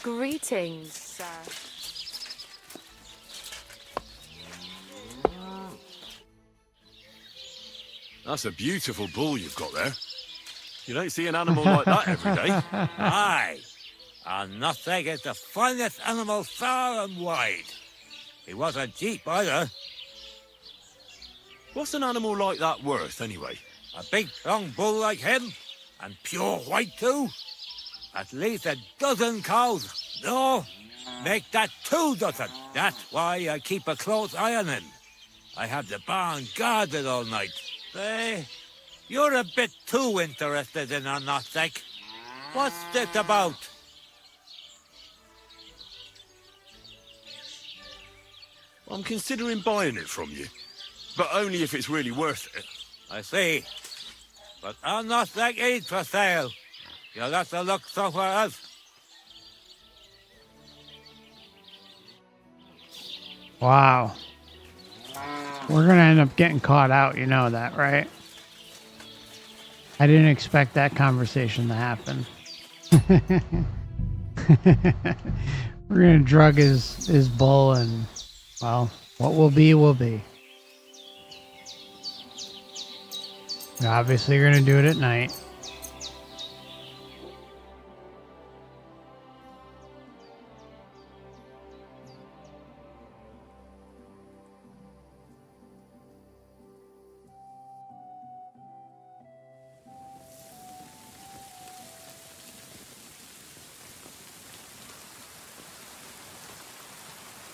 Greetings, sir. That's a beautiful bull you've got there. You don't see an animal like that every day. Aye, and nothing is the finest animal far and wide. He wasn't cheap either. What's an animal like that worth, anyway? A big, strong bull like him, and pure white too. At least a dozen cows. No, make that 2 dozen. That's why I keep a close eye on him. I have the barn guarded all night. Hey, you're a bit too interested in our knapsack. What's this about? I'm considering buying it from you, but only if it's really worth it. I see. But our knapsack ain't for sale. You'll have to look somewhere else. Wow. We're gonna end up getting caught out, you know that, right? I didn't expect that conversation to happen. We're gonna drug his bull and, well, what will be, will be. Obviously, you're gonna do it at night.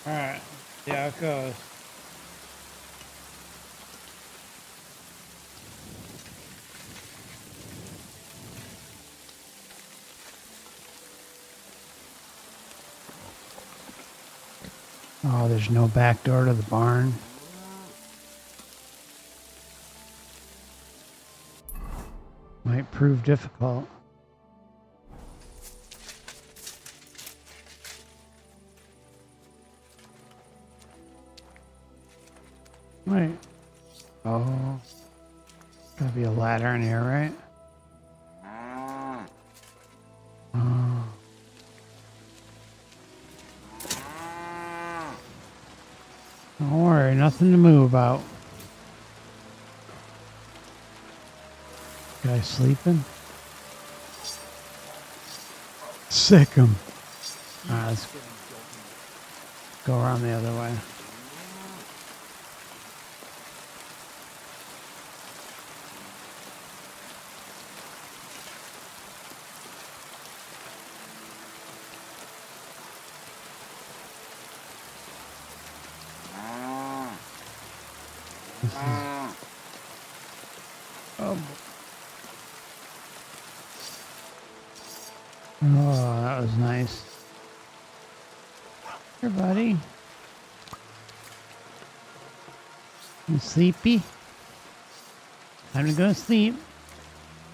Alright, see how it goes. Oh, there's no back door to the barn. Might prove difficult. Wait. Oh. Gotta be a ladder in here, right? Oh. Don't worry, nothing to move about. Guy sleeping? Sick him. Alright, let's go around the other way. Oh, that was nice. Here, buddy. You sleepy? Time to go to sleep.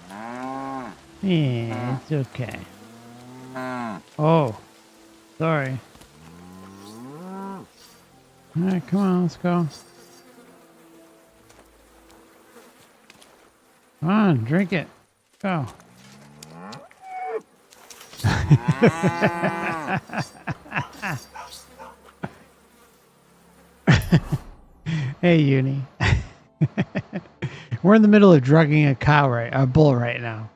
Yeah, it's okay. Oh, sorry. Alright, come on, let's go. Come on, drink it. Go. Hey, Uni. We're in the middle of drugging a bull right now.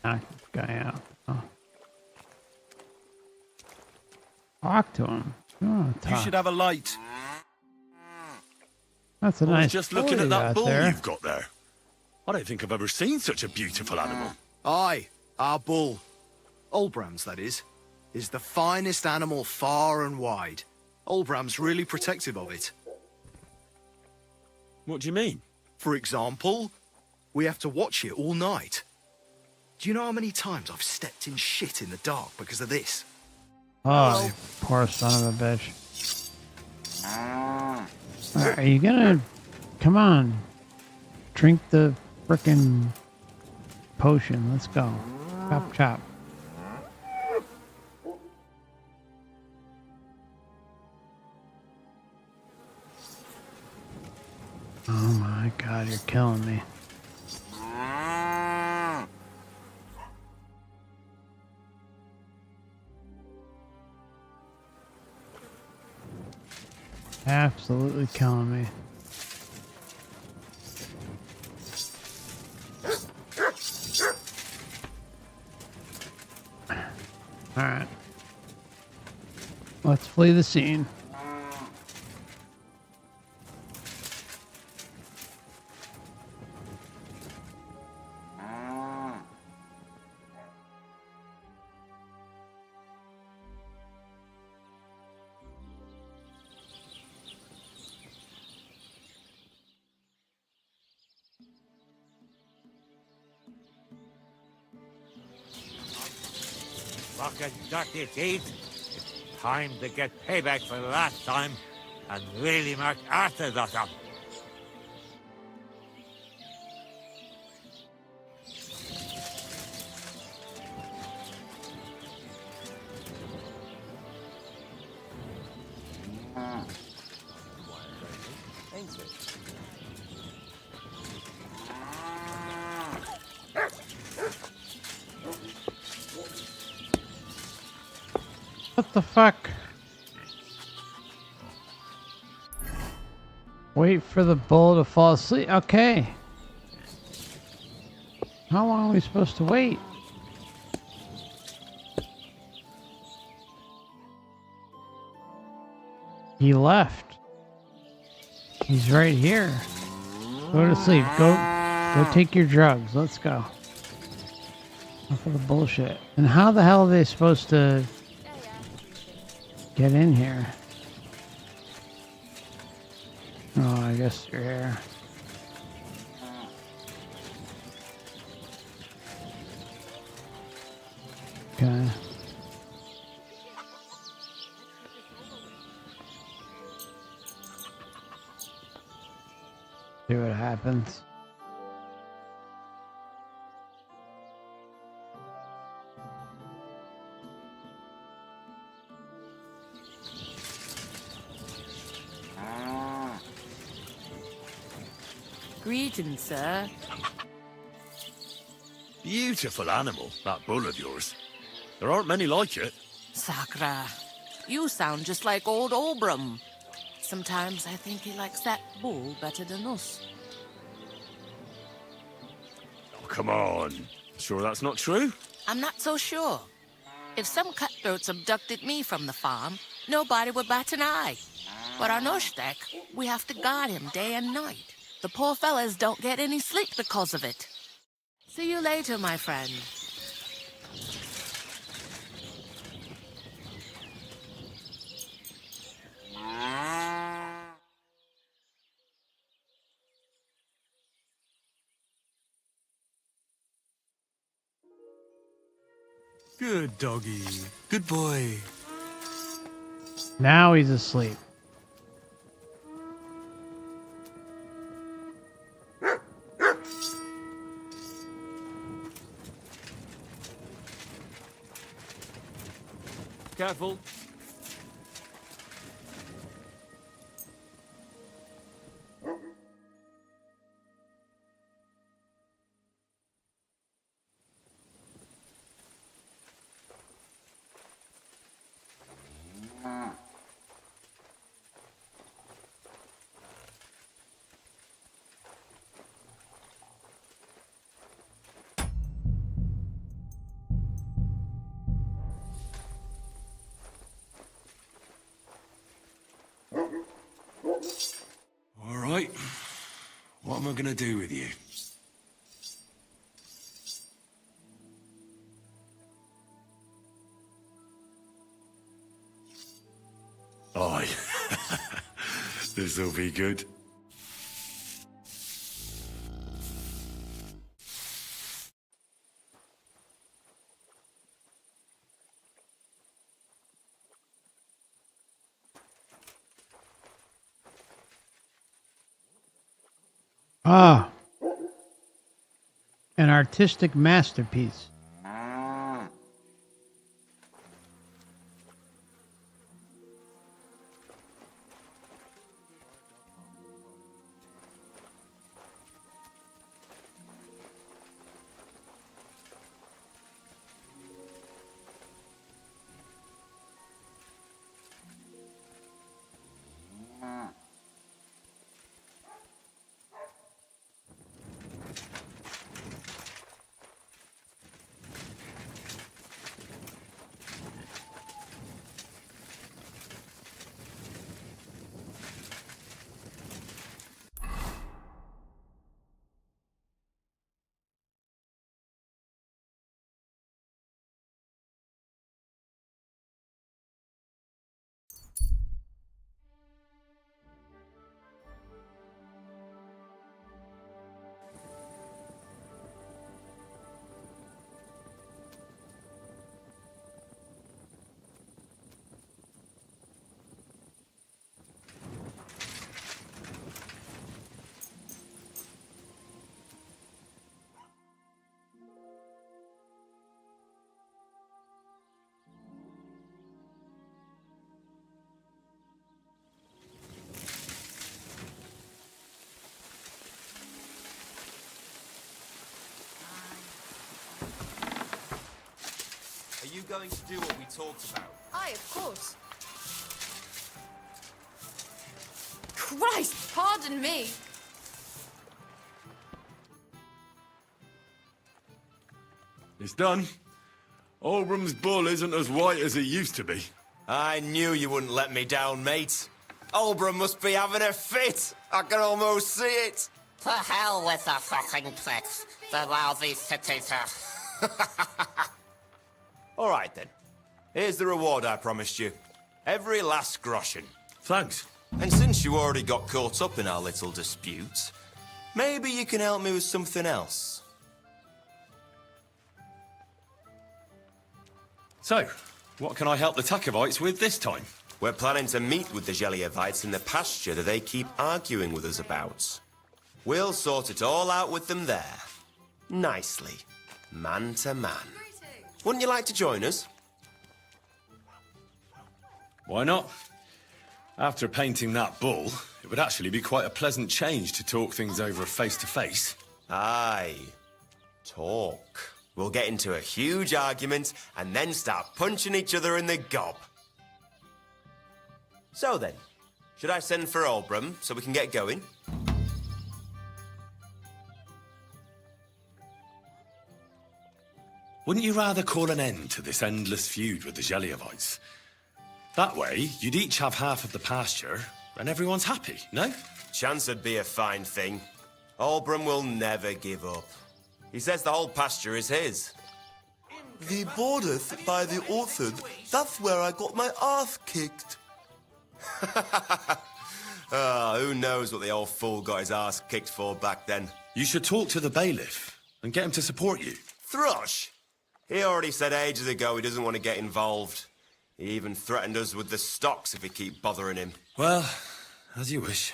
Knock this guy out. Oh. Talk to him. Oh, You should have a light. That's a I was nice just looking bull at that bull there. you've got there. I don't think I've ever seen such a beautiful animal. Aye, our bull. Olbram's, that is the finest animal far and wide. Olbram's really protective of it. What do you mean? For example, we have to watch it all night. Do you know how many times I've stepped in shit in the dark because of this? Oh, you poor son of a bitch. Are you gonna... Come on. Drink the frickin' potion. Let's go. Chop, chop. Oh my god, you're killing me. Absolutely killing me. Let's flee the scene. Fucking dirty deed. It's time to get payback for last time and really mark Arthur that up. What the fuck? Wait for the bull to fall asleep. Okay. How long are we supposed to wait? He left. He's right here. Go to sleep. Go take your drugs. Let's go. Enough of the bullshit. And how the hell are they supposed to get in here? Oh, I guess you're here. Okay. See what happens. Greetings, sir. Beautiful animal, that bull of yours. There aren't many like it. Sakra, you sound just like old Obram. Sometimes I think he likes that bull better than us. Oh, come on. Sure that's not true? I'm not so sure. If some cutthroats abducted me from the farm, nobody would bat an eye. But on Oshtek, we have to guard him day and night. The poor fellas don't get any sleep because of it. See you later, my friend. Good doggy. Good boy. Now he's asleep. Careful. All right. What am I gonna do with you? Aye. This'll be good. Ah. An artistic masterpiece. going to do what we talked about? Aye, of course. Christ, pardon me. It's done. Olbram's bull isn't as white as it used to be. I knew you wouldn't let me down, mate. Olbram must be having a fit. I can almost see it. To hell with the fucking Strix. The lousy cities. All right, then. Here's the reward I promised you. Every last groschen. Thanks. And since you already got caught up in our little dispute, maybe you can help me with something else. So, what can I help the Takovites with this time? We're planning to meet with the Geliovites in the pasture that they keep arguing with us about. We'll sort it all out with them there. Nicely. Man to man. Wouldn't you like to join us? Why not? After painting that bull, it would actually be quite a pleasant change to talk things over face to face. Aye. Talk. We'll get into a huge argument and then start punching each other in the gob. So then, should I send for Olbram so we can get going? Wouldn't you rather call an end to this endless feud with the Geliovites? That way, you'd each have half of the pasture, and everyone's happy, no? Chance would be a fine thing. Olbram will never give up. He says the whole pasture is his. The borders by the orchard, that's where I got my ass kicked. Who knows what the old fool got his ass kicked for back then. You should talk to the bailiff and get him to support you. Thrush! He already said ages ago he doesn't want to get involved. He even threatened us with the stocks if we keep bothering him. Well, as you wish.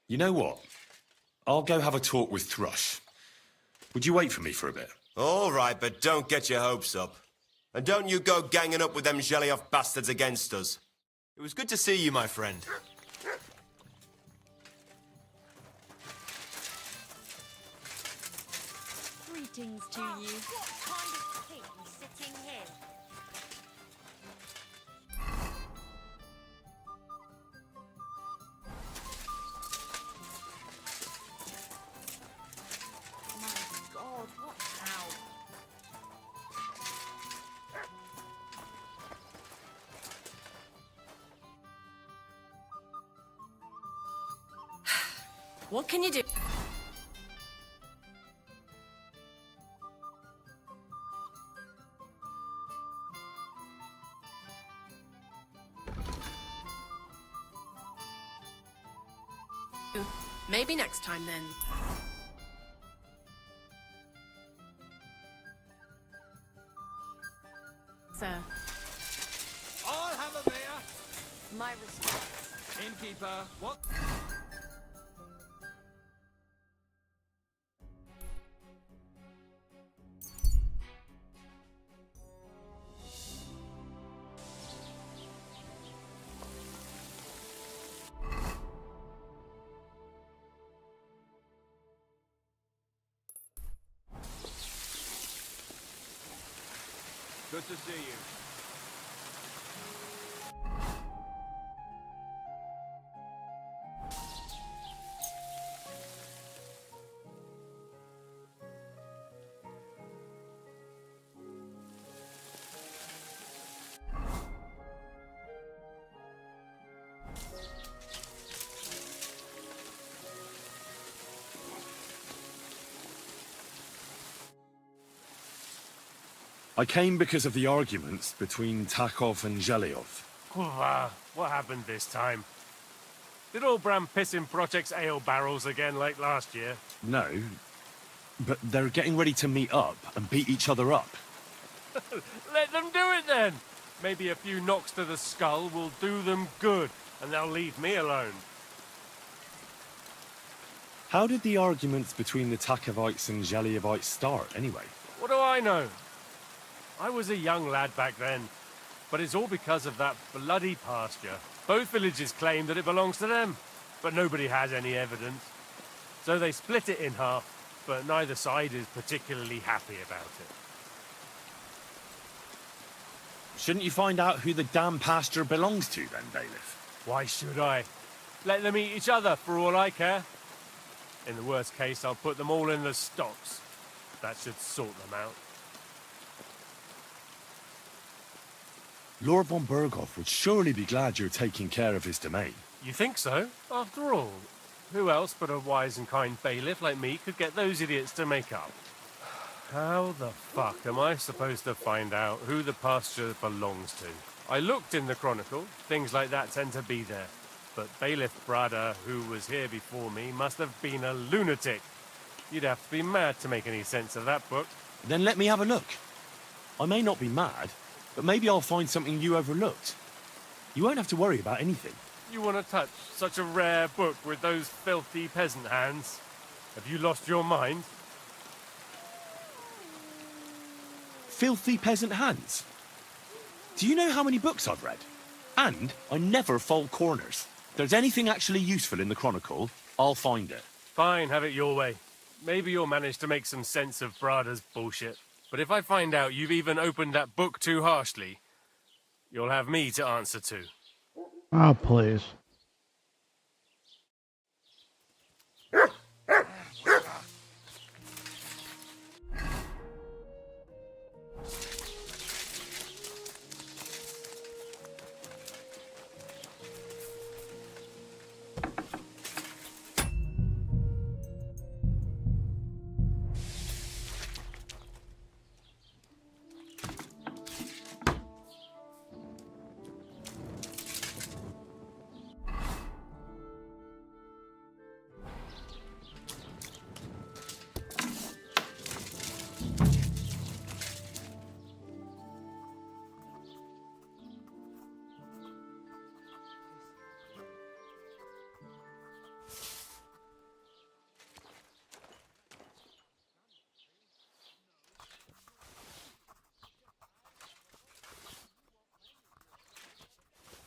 You know what? I'll go have a talk with Thrush. Would you wait for me for a bit? All right, but don't get your hopes up. And don't you go ganging up with them Gelioff bastards against us. It was good to see you, my friend. Greetings to you. What kind of king sitting here? My God, what now? What can you do? Maybe next time then. Sir. I'll have a beer. My respect. Innkeeper, what? Good to see you. I came because of the arguments between Takov and Geliov. What happened this time? Did Olbram piss in Project's ale barrels again like last year? No, but they're getting ready to meet up and beat each other up. Let them do it then! Maybe a few knocks to the skull will do them good, and they'll leave me alone. How did the arguments between the Takovites and Geliovites start, anyway? What do I know? I was a young lad back then, but it's all because of that bloody pasture. Both villages claim that it belongs to them, but nobody has any evidence. So they split it in half, but neither side is particularly happy about it. Shouldn't you find out who the damn pasture belongs to then, Bailiff? Why should I? Let them eat each other for all I care. In the worst case, I'll put them all in the stocks. That should sort them out. Lord von Berghoff would surely be glad you're taking care of his domain. You think so? After all, who else but a wise and kind bailiff like me could get those idiots to make up? How the fuck am I supposed to find out who the pasture belongs to? I looked in the Chronicle, things like that tend to be there. But Bailiff Brada, who was here before me, must have been a lunatic. You'd have to be mad to make any sense of that book. Then let me have a look. I may not be mad, but maybe I'll find something you overlooked. You won't have to worry about anything. You want to touch such a rare book with those filthy peasant hands? Have you lost your mind? Filthy peasant hands? Do you know how many books I've read? And I never fold corners. If there's anything actually useful in the Chronicle, I'll find it. Fine, have it your way. Maybe you'll manage to make some sense of Brada's bullshit. But if I find out you've even opened that book too harshly, you'll have me to answer to. Oh, please.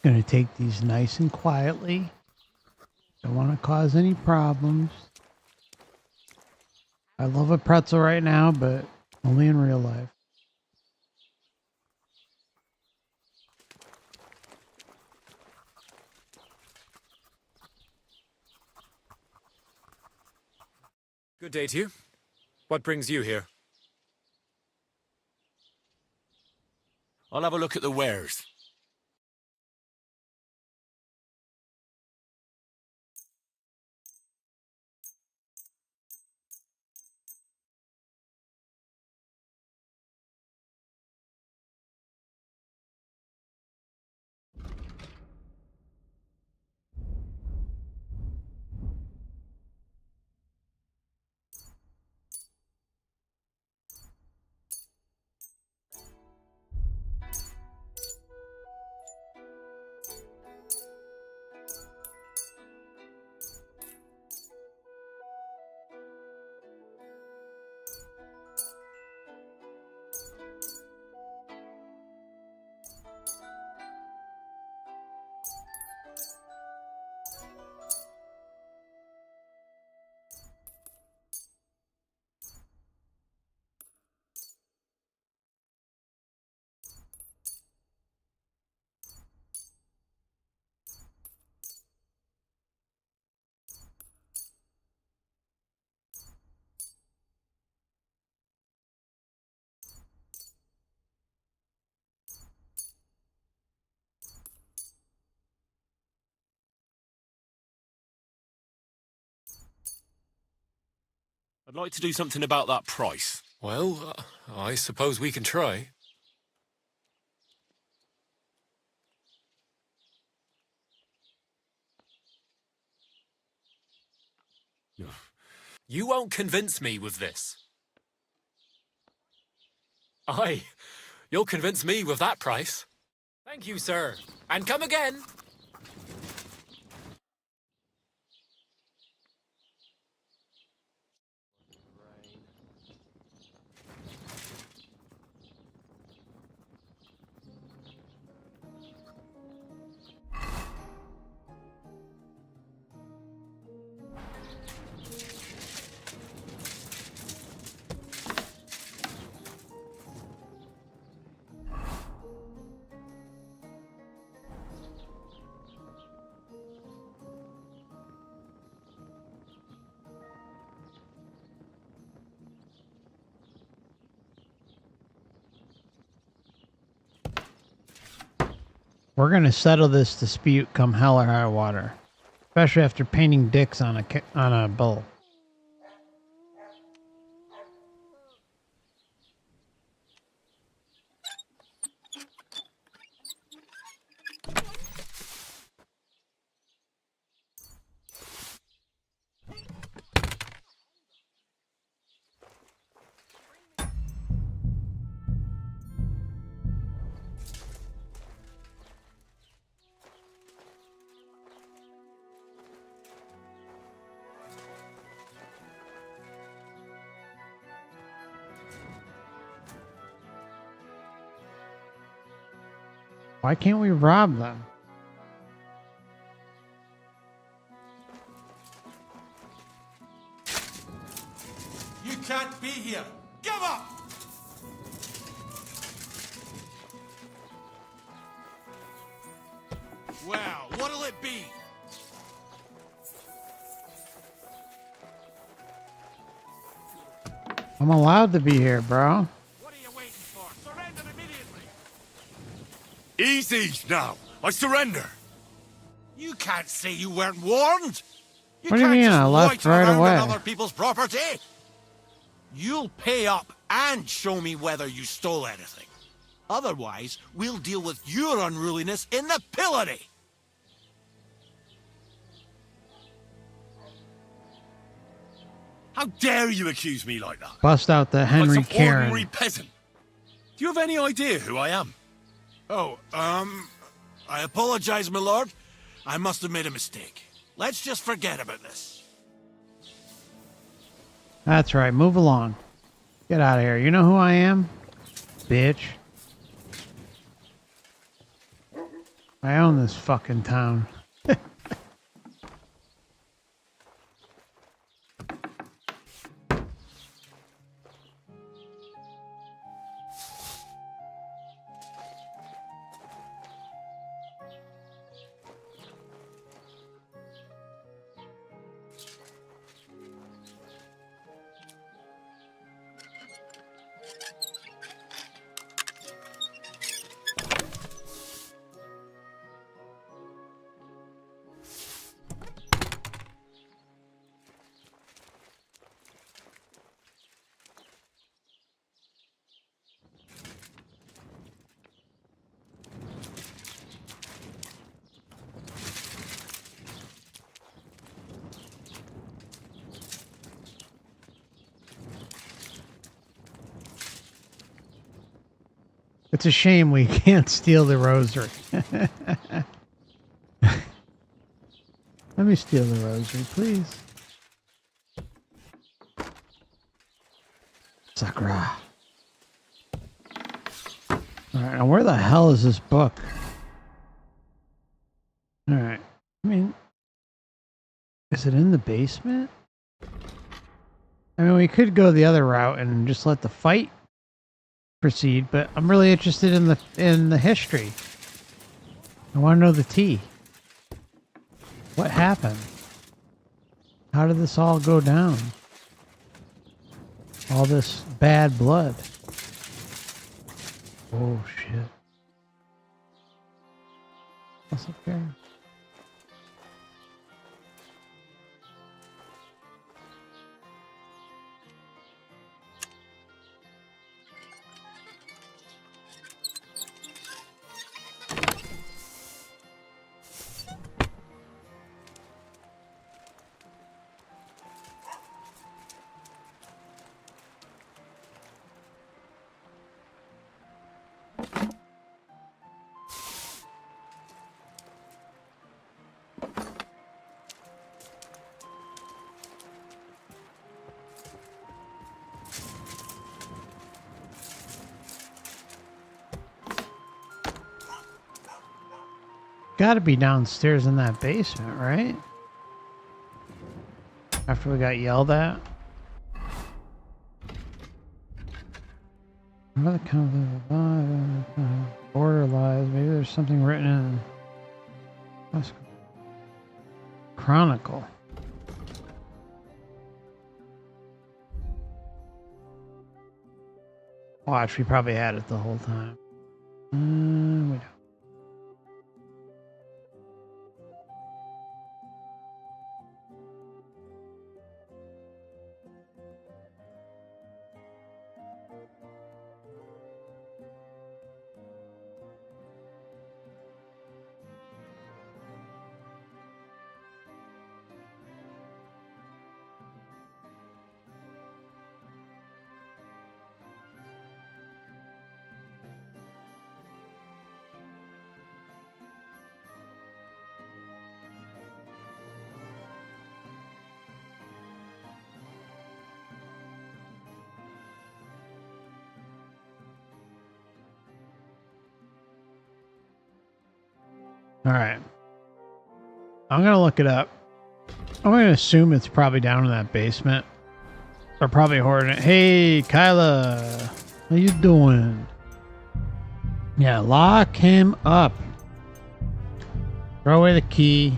Gonna take these nice and quietly. Don't want to cause any problems. I love a pretzel right now, but only in real life. Good day to you. What brings you here? I'll have a look at the wares. I'd like to do something about that price. Well, I suppose we can try. You won't convince me with this. Aye, you'll convince me with that price. Thank you, sir. And come again. We're gonna settle this dispute come hell or high water, especially after painting dicks on a bull. Why can't we rob them? You can't be here. Give up! Well, what'll it be? I'm allowed to be here, bro. Easy now. I surrender. You can't say you weren't warned. What do you mean? I left right away. On other people's property. You'll pay up and show me whether you stole anything. Otherwise, we'll deal with your unruliness in the pillory. How dare you accuse me like that? Bust out the Henry Like some Karen. ordinary peasant. Do you have any idea who I am? Oh, I apologize, my lord. I must have made a mistake. Let's just forget about this. That's right. Move along. Get out of here. You know who I am? Bitch. I own this fucking town. It's a shame we can't steal the rosary. Let me steal the rosary, please. Sakura. Alright, now where the hell is this book? Alright. I mean, is it in the basement? I mean, we could go the other route and just let the fight proceed, but I'm really interested in the history. I want to know the tea. What happened? How did this all go down? All this bad blood. Oh shit. What's up there? Gotta be downstairs in that basement, right? After we got yelled at. Where the border lies. Maybe there's something written in Chronicle. Watch, we probably had it the whole time. We don't. All right. I'm going to look it up. I'm going to assume it's probably down in that basement. They're probably hoarding it. Hey, Kyla. How you doing? Yeah, lock him up. Throw away the key.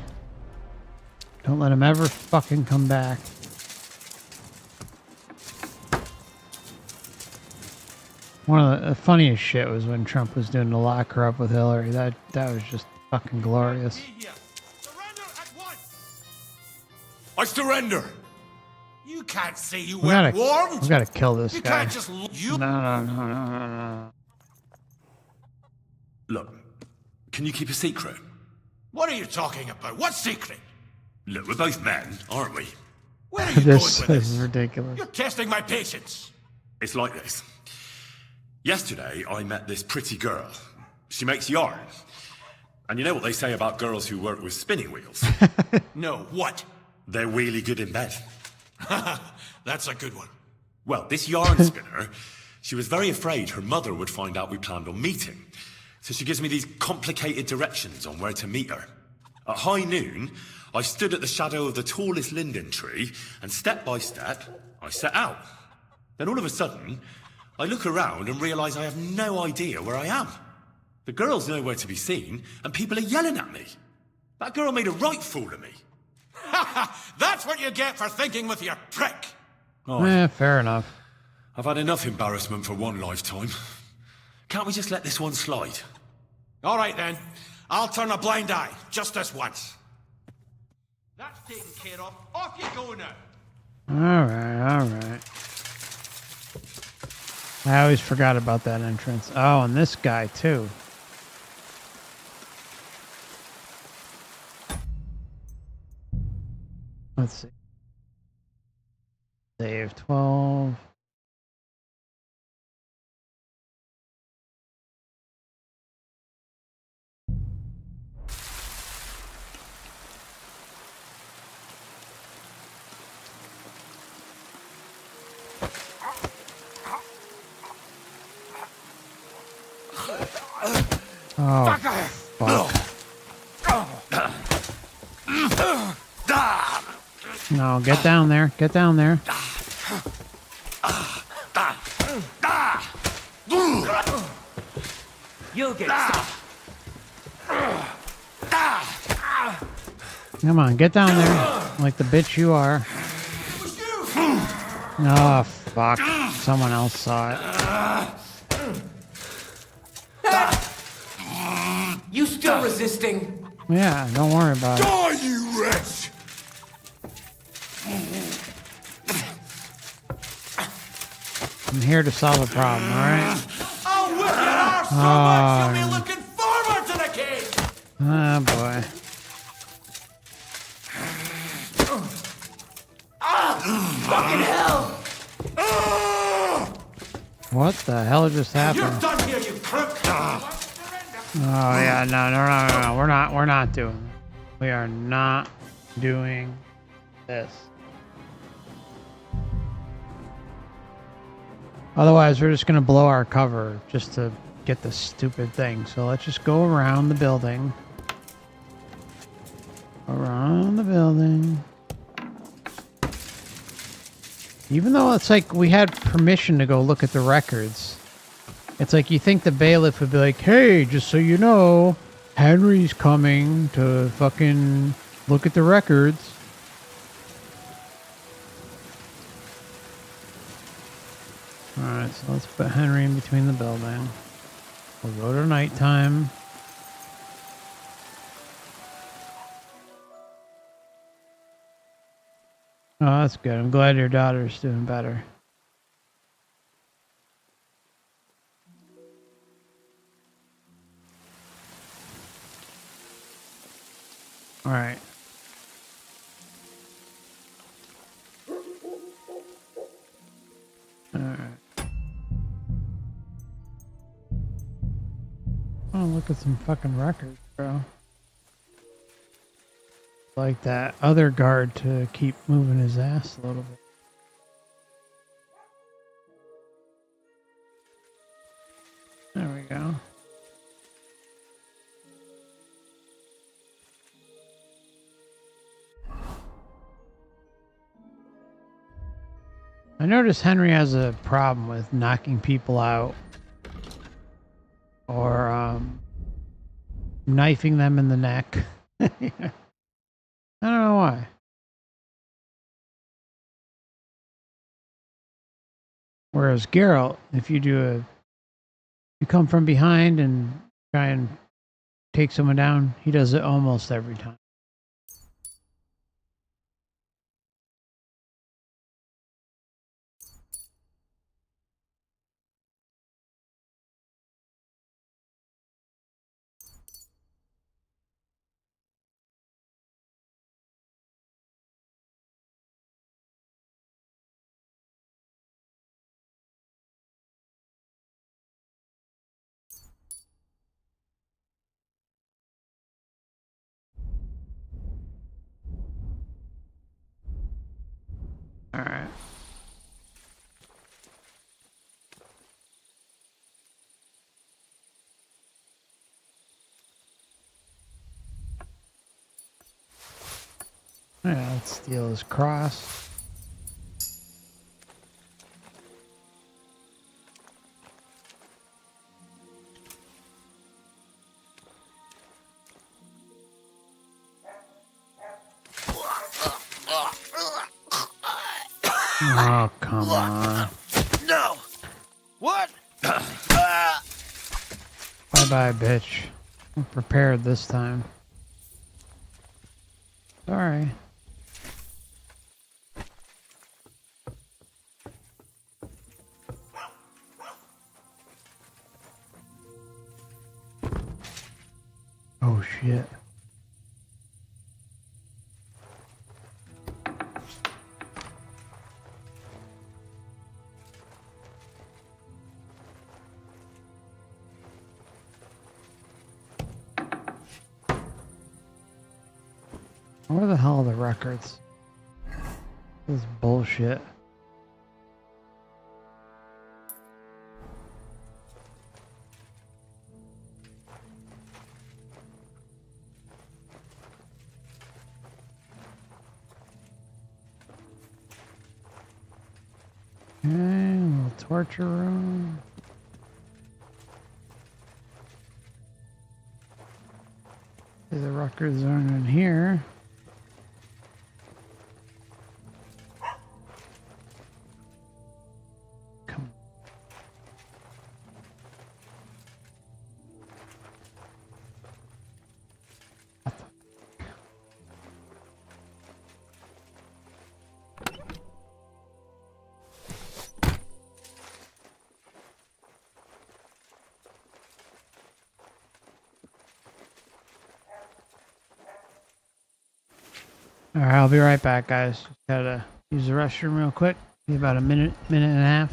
Don't let him ever fucking come back. One of the funniest shit was when Trump was doing the lock her up with Hillary. That was just fucking glorious. I surrender. You can't say you We weren't warned. we gotta kill this You guy. can't just you. No. Look, can you keep a secret? What are you talking about? What secret? Look, we're both men, aren't we? Where are you This going with is this? ridiculous. You're testing my patience. It's like this. Yesterday, I met this pretty girl. She makes yarn. And you know what they say about girls who work with spinning wheels? No, what? They're really good in bed. That's a good one. Well, this yarn spinner, she was very afraid her mother would find out we planned on meeting. So she gives me these complicated directions on where to meet her. At high noon, I stood at the shadow of the tallest linden tree, and step by step, I set out. Then all of a sudden, I look around and realise I have no idea where I am. The girl's nowhere to be seen, and people are yelling at me. That girl made a right fool of me. That's what you get for thinking with your prick. Oh. Fair enough. I've had enough embarrassment for one lifetime. Can't we just let this one slide? All right, then. I'll turn a blind eye, just this once. That's taken care of. Off you go now. Alright. I always forgot about that entrance. Oh, and this guy, too. Let's see. Save 12. Oh, fuck. No, get down there. Get down there. You'll get Come on, get down there. Like the bitch you are. Oh, fuck. Someone else saw it. You still resisting? Yeah, don't worry about it. Die, you wretch! I'm here to solve a problem, alright? I'll whip your arse so much you'll be looking forward to the cake! Oh, boy. Fucking hell! What the hell just happened? You're done here, you crook! Oh yeah, no. We're not doing it. We are not doing this. Otherwise, we're just gonna blow our cover just to get this stupid thing. So let's just go around the building. Around the building. Even though it's like we had permission to go look at the records. It's like you think the bailiff would be like, hey, just so you know, Henry's coming to fucking look at the records. Alright, so let's put Henry in between the building. We'll go to nighttime. Oh, that's good. I'm glad your daughter's doing better. All right. All right. Oh, look at some fucking records, bro. Like that other guard to keep moving his ass a little bit. There we go. I notice Henry has a problem with knocking people out or knifing them in the neck. I don't know why. Whereas Geralt, if you you come from behind and try and take someone down, he does it almost every time. All right. Yeah, let's steal his cross. Oh, come on. No! What? Bye-bye, bitch. I'm prepared this time. Sorry. Oh, shit. Where the hell are the records? This is bullshit. Okay, little torture room. The records aren't in here. Alright, I'll be right back, guys. Just gotta use the restroom real quick. Be about a minute and a half.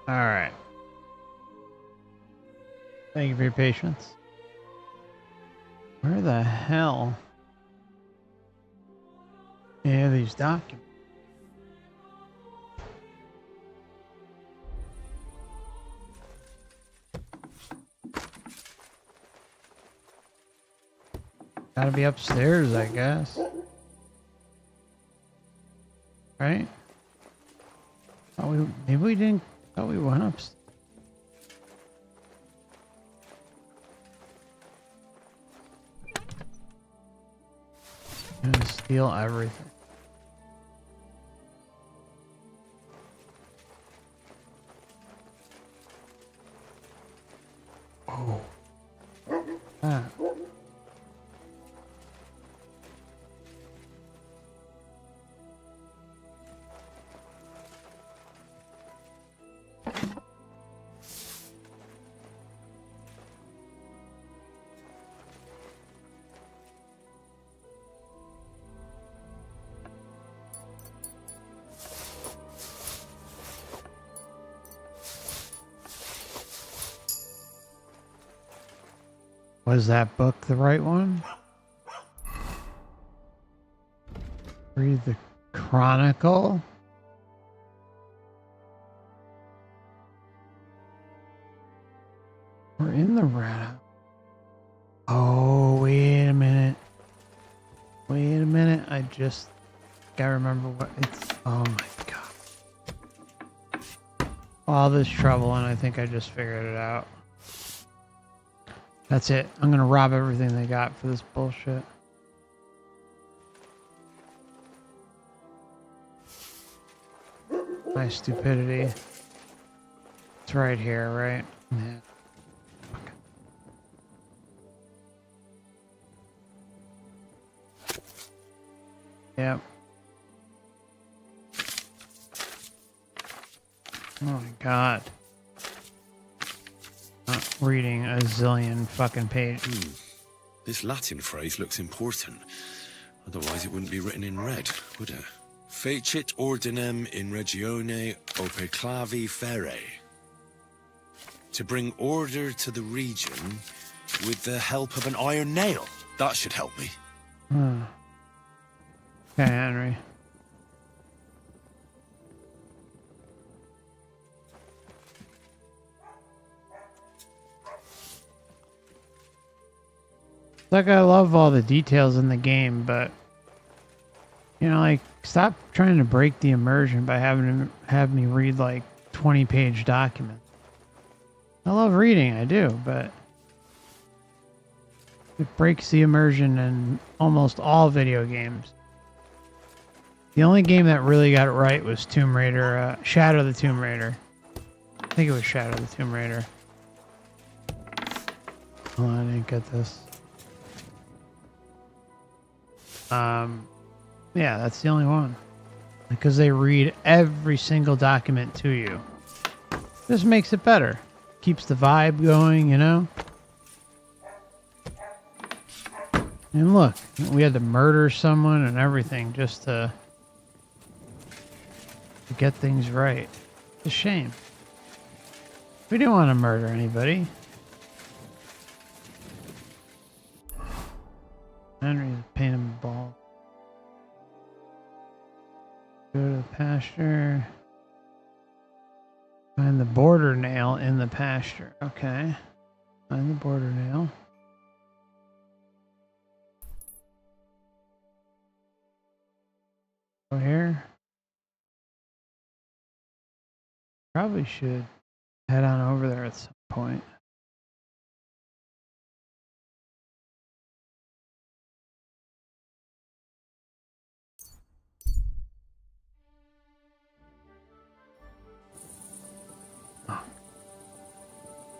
Alright. Thank you for your patience. Where the hell? Yeah, these documents. Gotta be upstairs, I guess. Right? Maybe we didn't. Thought we went upstairs. I'm gonna steal everything. Oh. Ah. Was that book the right one? Read the Chronicle. We're in the rat house. Oh, wait a minute. Wait a minute. I just gotta remember what it's. Oh my god. All this trouble, and I think I just figured it out. That's it. I'm gonna rob everything they got for this bullshit. My stupidity. It's right here, right? Yeah. Yep. Oh my god. Not reading a zillion fucking pages. This Latin phrase looks important. Otherwise it wouldn't be written in red, would it? Fecit ordinem in regione ope clavi ferre. To bring order to the region with the help of an iron nail. That should help me. Okay, Henry. Like, I love all the details in the game, but you know, like, stop trying to break the immersion by have me read like 20-page documents. I love reading, I do, but it breaks the immersion in almost all video games. The only game that really got it right was Tomb Raider, Shadow of the Tomb Raider. I think it was Shadow of the Tomb Raider. Hold on, I didn't get this. Yeah, that's the only one. Because they read every single document to you. This makes it better. Keeps the vibe going, you know? And look, we had to murder someone and everything just to get things right. It's a shame. We didn't want to murder anybody. Henry's a pain in the ball. Go to the pasture. Find the border nail in the pasture. Okay. Find the border nail. Go here. Probably should head on over there at some point.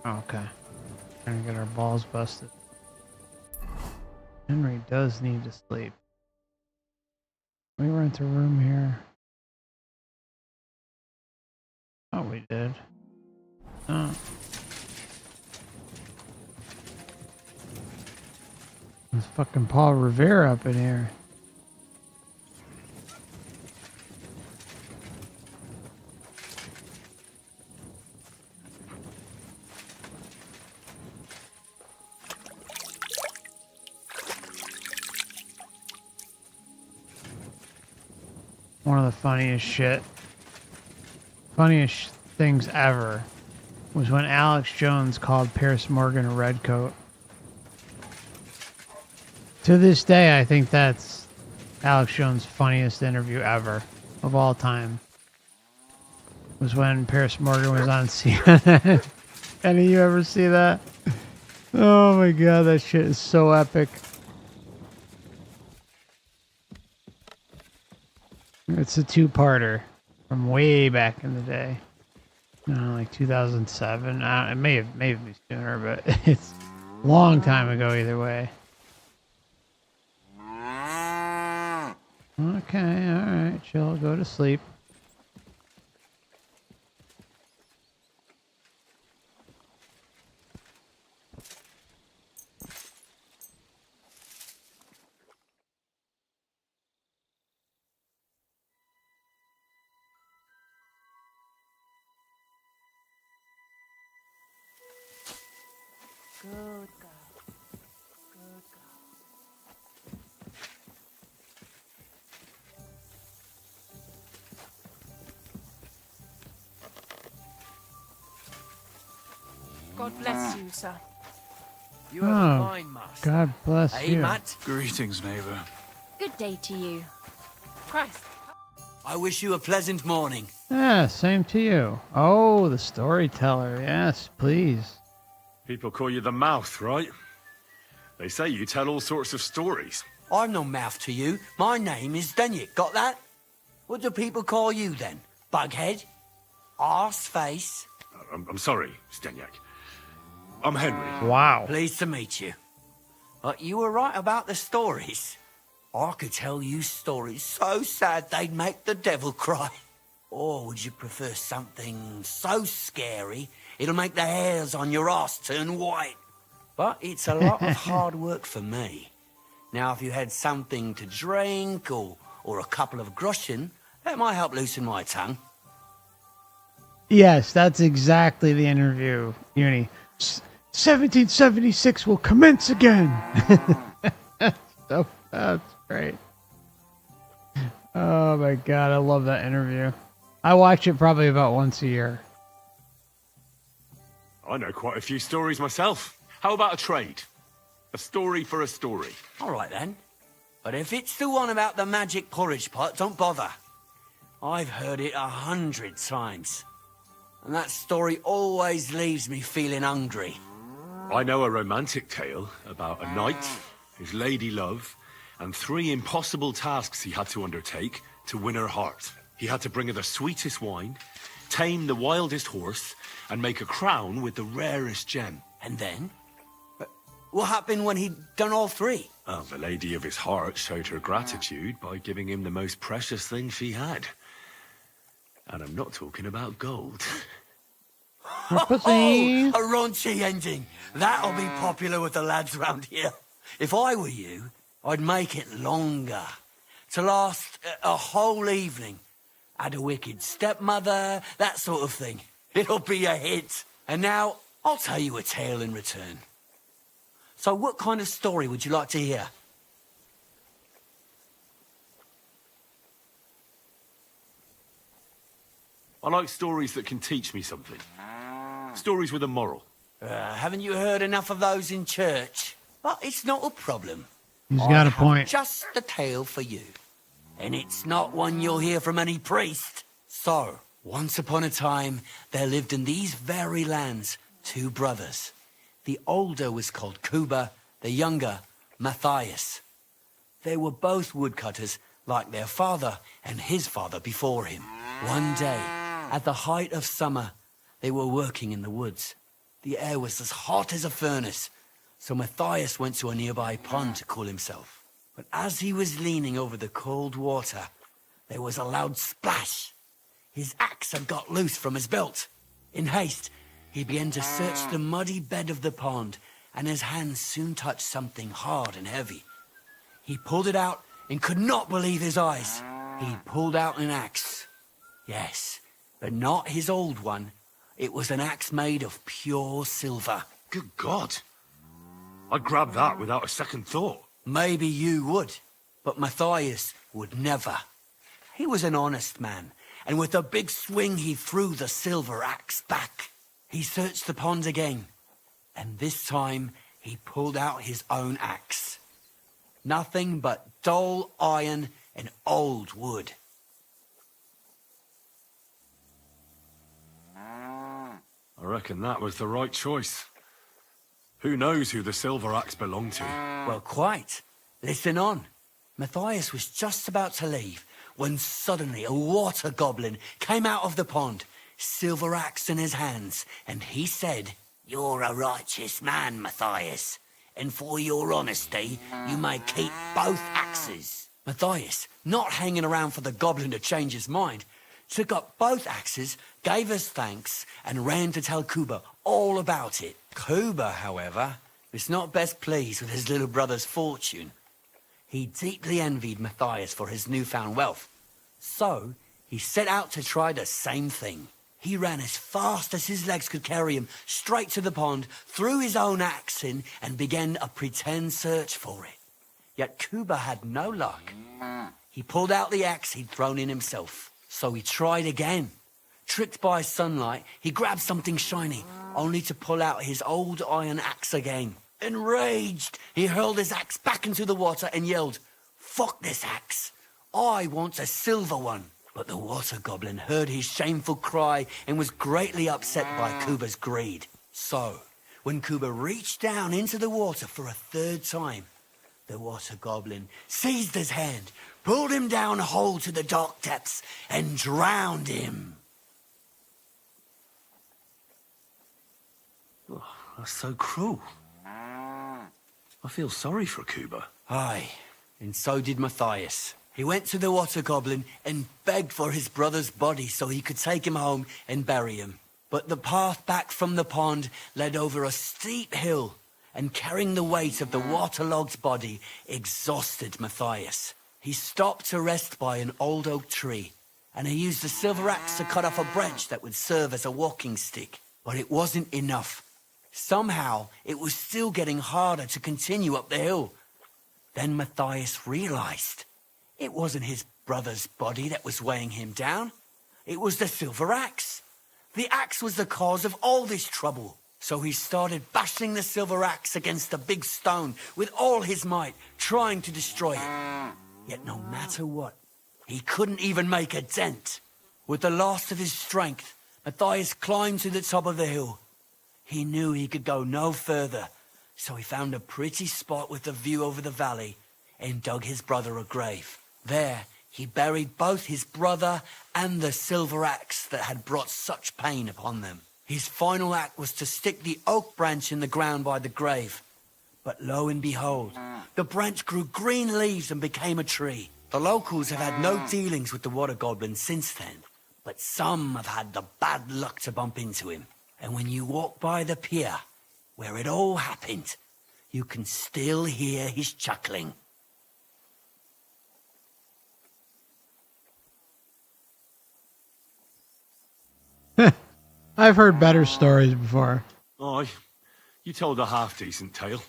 Oh, okay. Trying to get our balls busted. Henry does need to sleep. We rent a room here. Oh, we did. Oh. There's fucking Paul Revere up in here. One of the funniest things ever was when Alex Jones called Pierce Morgan a redcoat. To this day, I think that's Alex Jones' funniest interview ever of all time. Was when Pierce Morgan was on CNN. Any of you ever see that? Oh my god, that shit is so epic. It's a two-parter from way back in the day. Like 2007. It may have been sooner, but it's a long time ago either way. Okay, alright, chill, go to sleep. Good girl. Good girl. God bless you, sir. You have a fine master. God bless you. Matt. Greetings, neighbor. Good day to you. Christ. I wish you a pleasant morning. Yeah, same to you. Oh, the storyteller. Yes, please. People call you the mouth, right? They say you tell all sorts of stories. I'm no mouth to you. My name is Denyek. Got that? What do people call you then? Bughead? Arse face? I'm sorry, Stenyak. I'm Henry. Wow. Pleased to meet you. But you were right about the stories. I could tell you stories so sad they'd make the devil cry. Or would you prefer something so scary it'll make the hairs on your ass turn white? But it's a lot of hard work for me. Now, if you had something to drink or a couple of groschen, that might help loosen my tongue. Yes, that's exactly the interview, Uni. 1776 will commence again. So that's great. Oh my god, I love that interview. I watch it probably about once a year. I know quite a few stories myself. How about a trade? A story for a story. All right, then. But if it's the one about the magic porridge pot, don't bother. I've heard it 100 times. And that story always leaves me feeling hungry. I know a romantic tale about a knight, his lady love, and 3 impossible tasks he had to undertake to win her heart. He had to bring her the sweetest wine, tame the wildest horse, and make a crown with the rarest gem. And then? What happened when he'd done all 3? Well, the lady of his heart showed her gratitude by giving him the most precious thing she had. And I'm not talking about gold. Oh, a raunchy ending. That'll be popular with the lads round here. If I were you, I'd make it longer. To last a whole evening. Add a wicked stepmother, that sort of thing. It'll be a hit. And now, I'll tell you a tale in return. So what kind of story would you like to hear? I like stories that can teach me something. Stories with a moral. Haven't you heard enough of those in church? But it's not a problem. He's got a point. Just a tale for you. And it's not one you'll hear from any priest. So, once upon a time, there lived in these very lands 2 brothers. The older was called Kuba, the younger, Matthias. They were both woodcutters, like their father and his father before him. One day, at the height of summer, they were working in the woods. The air was as hot as a furnace, so Matthias went to a nearby pond to cool himself. But as he was leaning over the cold water, there was a loud splash. His axe had got loose from his belt. In haste, he began to search the muddy bed of the pond, and his hands soon touched something hard and heavy. He pulled it out and could not believe his eyes. He pulled out an axe. Yes, but not his old one. It was an axe made of pure silver. Good God. I'd grab that without a second thought. Maybe you would, but Matthias would never. He was an honest man, and with a big swing he threw the silver axe back. He searched the pond again, and this time he pulled out his own axe. Nothing but dull iron and old wood. I reckon that was the right choice. Who knows who the silver axe belonged to? Well, quite. Listen on. Matthias was just about to leave when suddenly a water goblin came out of the pond, silver axe in his hands, and he said, "You're a righteous man, Matthias, and for your honesty, you may keep both axes." Matthias, not hanging around for the goblin to change his mind, took up both axes, gave us thanks, and ran to tell Kuba all about it. Kuba, however, was not best pleased with his little brother's fortune. He deeply envied Matthias for his newfound wealth, so he set out to try the same thing. He ran as fast as his legs could carry him straight to the pond, threw his own axe in, and began a pretend search for it. Yet Kuba had no luck. He pulled out the axe he'd thrown in himself, so he tried again. Tricked by sunlight, he grabbed something shiny, only to pull out his old iron axe again. Enraged, he hurled his axe back into the water and yelled, "Fuck this axe! I want a silver one!" But the water goblin heard his shameful cry and was greatly upset by Kuba's greed. So, when Kuba reached down into the water for a third time, the water goblin seized his hand, pulled him down whole to the dark depths, and drowned him. Oh, that's so cruel. I feel sorry for Kuba. Aye, and so did Matthias. He went to the water goblin and begged for his brother's body so he could take him home and bury him. But the path back from the pond led over a steep hill, and carrying the weight of the waterlogged body exhausted Matthias. He stopped to rest by an old oak tree, and he used a silver axe to cut off a branch that would serve as a walking stick. But it wasn't enough. Somehow, it was still getting harder to continue up the hill. Then Matthias realized it wasn't his brother's body that was weighing him down. It was the silver axe. The axe was the cause of all this trouble. So he started bashing the silver axe against the big stone with all his might, trying to destroy it. Yet no matter what, he couldn't even make a dent. With the last of his strength, Matthias climbed to the top of the hill. He knew he could go no further, so he found a pretty spot with a view over the valley and dug his brother a grave. There, he buried both his brother and the silver axe that had brought such pain upon them. His final act was to stick the oak branch in the ground by the grave. But lo and behold, the branch grew green leaves and became a tree. The locals have had no dealings with the water goblin since then, but some have had the bad luck to bump into him. And when you walk by the pier, where it all happened, you can still hear his chuckling. I've heard better stories before. Aye, you told a half-decent tale.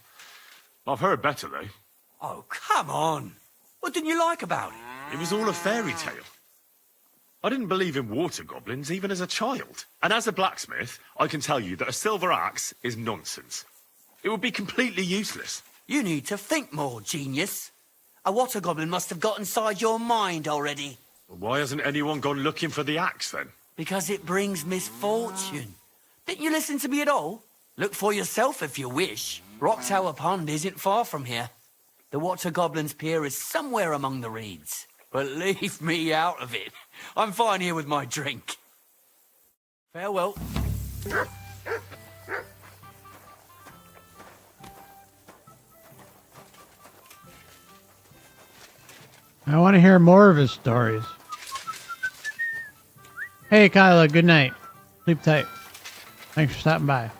I've heard better, though. Oh, come on. What didn't you like about it? It was all a fairy tale. I didn't believe in water goblins even as a child. And as a blacksmith, I can tell you that a silver axe is nonsense. It would be completely useless. You need to think more, genius. A water goblin must have got inside your mind already. Well, why hasn't anyone gone looking for the axe, then? Because it brings misfortune. Didn't you listen to me at all? Look for yourself if you wish. Rock Tower Pond isn't far from here. The water goblin's pier is somewhere among the reeds. But leave me out of it. I'm fine here with my drink. Farewell. I want to hear more of his stories. Hey, Kyla, good night. Sleep tight. Thanks for stopping by.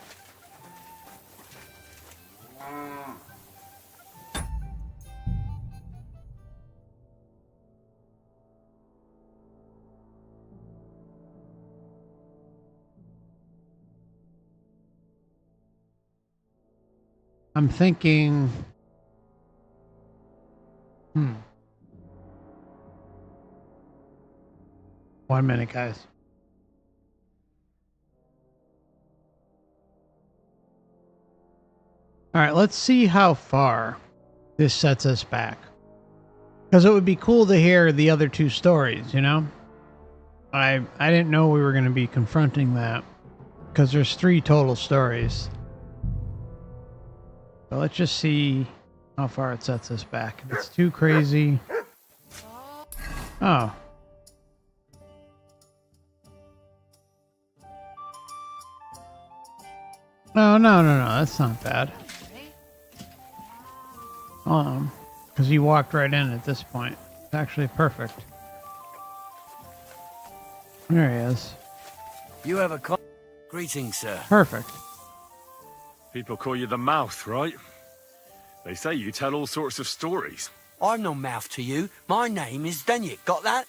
I'm thinking... 1 minute, guys. All right, let's see how far this sets us back. Because it would be cool to hear the other two stories, you know? I didn't know we were going to be confronting that. Because there's 3 total stories. So let's just see how far it sets us back. If it's too crazy... Oh. No, no, no, no. That's not bad. Because he walked right in at this point. It's actually perfect. There he is. You have a greetings, sir. Perfect. People call you the mouth, right? They say you tell all sorts of stories. I'm no mouth to you. My name is Denyek. Got that?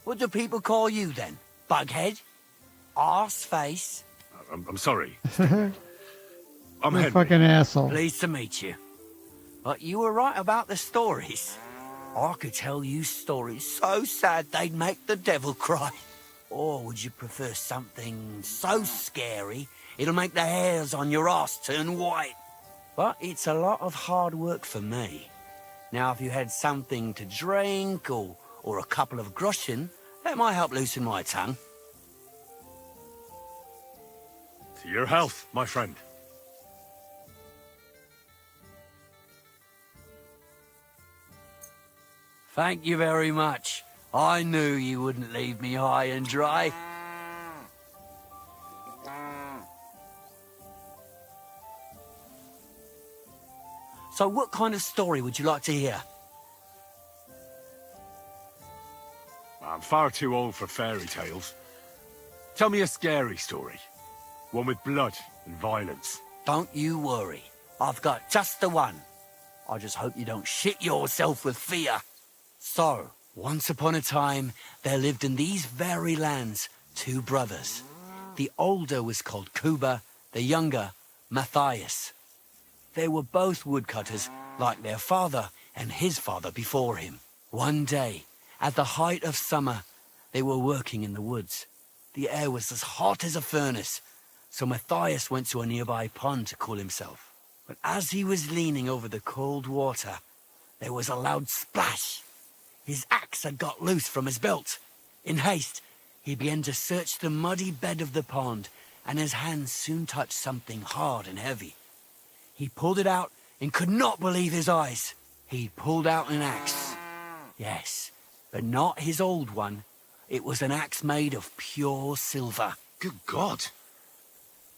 What do people call you then? Bughead? Arse face? I'm sorry. I'm You Henry. fucking asshole. Pleased to meet you. But you were right about the stories. I could tell you stories so sad they'd make the devil cry. Or would you prefer something so scary it'll make the hairs on your ass turn white? But it's a lot of hard work for me. Now, if you had something to drink or a couple of groschen, that might help loosen my tongue. To your health, my friend. Thank you very much. I knew you wouldn't leave me high and dry. So what kind of story would you like to hear? I'm far too old for fairy tales. Tell me a scary story. One with blood and violence. Don't you worry. I've got just the one. I just hope you don't shit yourself with fear. So, once upon a time, there lived in these very lands 2 brothers. The older was called Kuba, the younger, Matthias. They were both woodcutters, like their father and his father before him. One day, at the height of summer, they were working in the woods. The air was as hot as a furnace, so Matthias went to a nearby pond to cool himself. But as he was leaning over the cold water, there was a loud splash. His axe had got loose from his belt. In haste, he began to search the muddy bed of the pond, and his hands soon touched something hard and heavy. He pulled it out and could not believe his eyes. He pulled out an axe. Yes, but not his old one. It was an axe made of pure silver. Good God.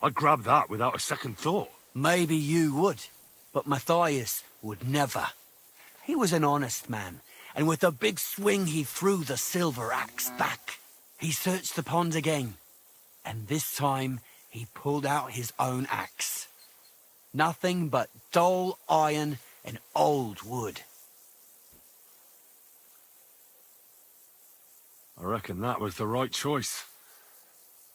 I'd grab that without a second thought. Maybe you would, but Matthias would never. He was an honest man, and with a big swing he threw the silver axe back. He searched the pond again, and this time he pulled out his own axe. Nothing but dull iron and old wood. I reckon that was the right choice.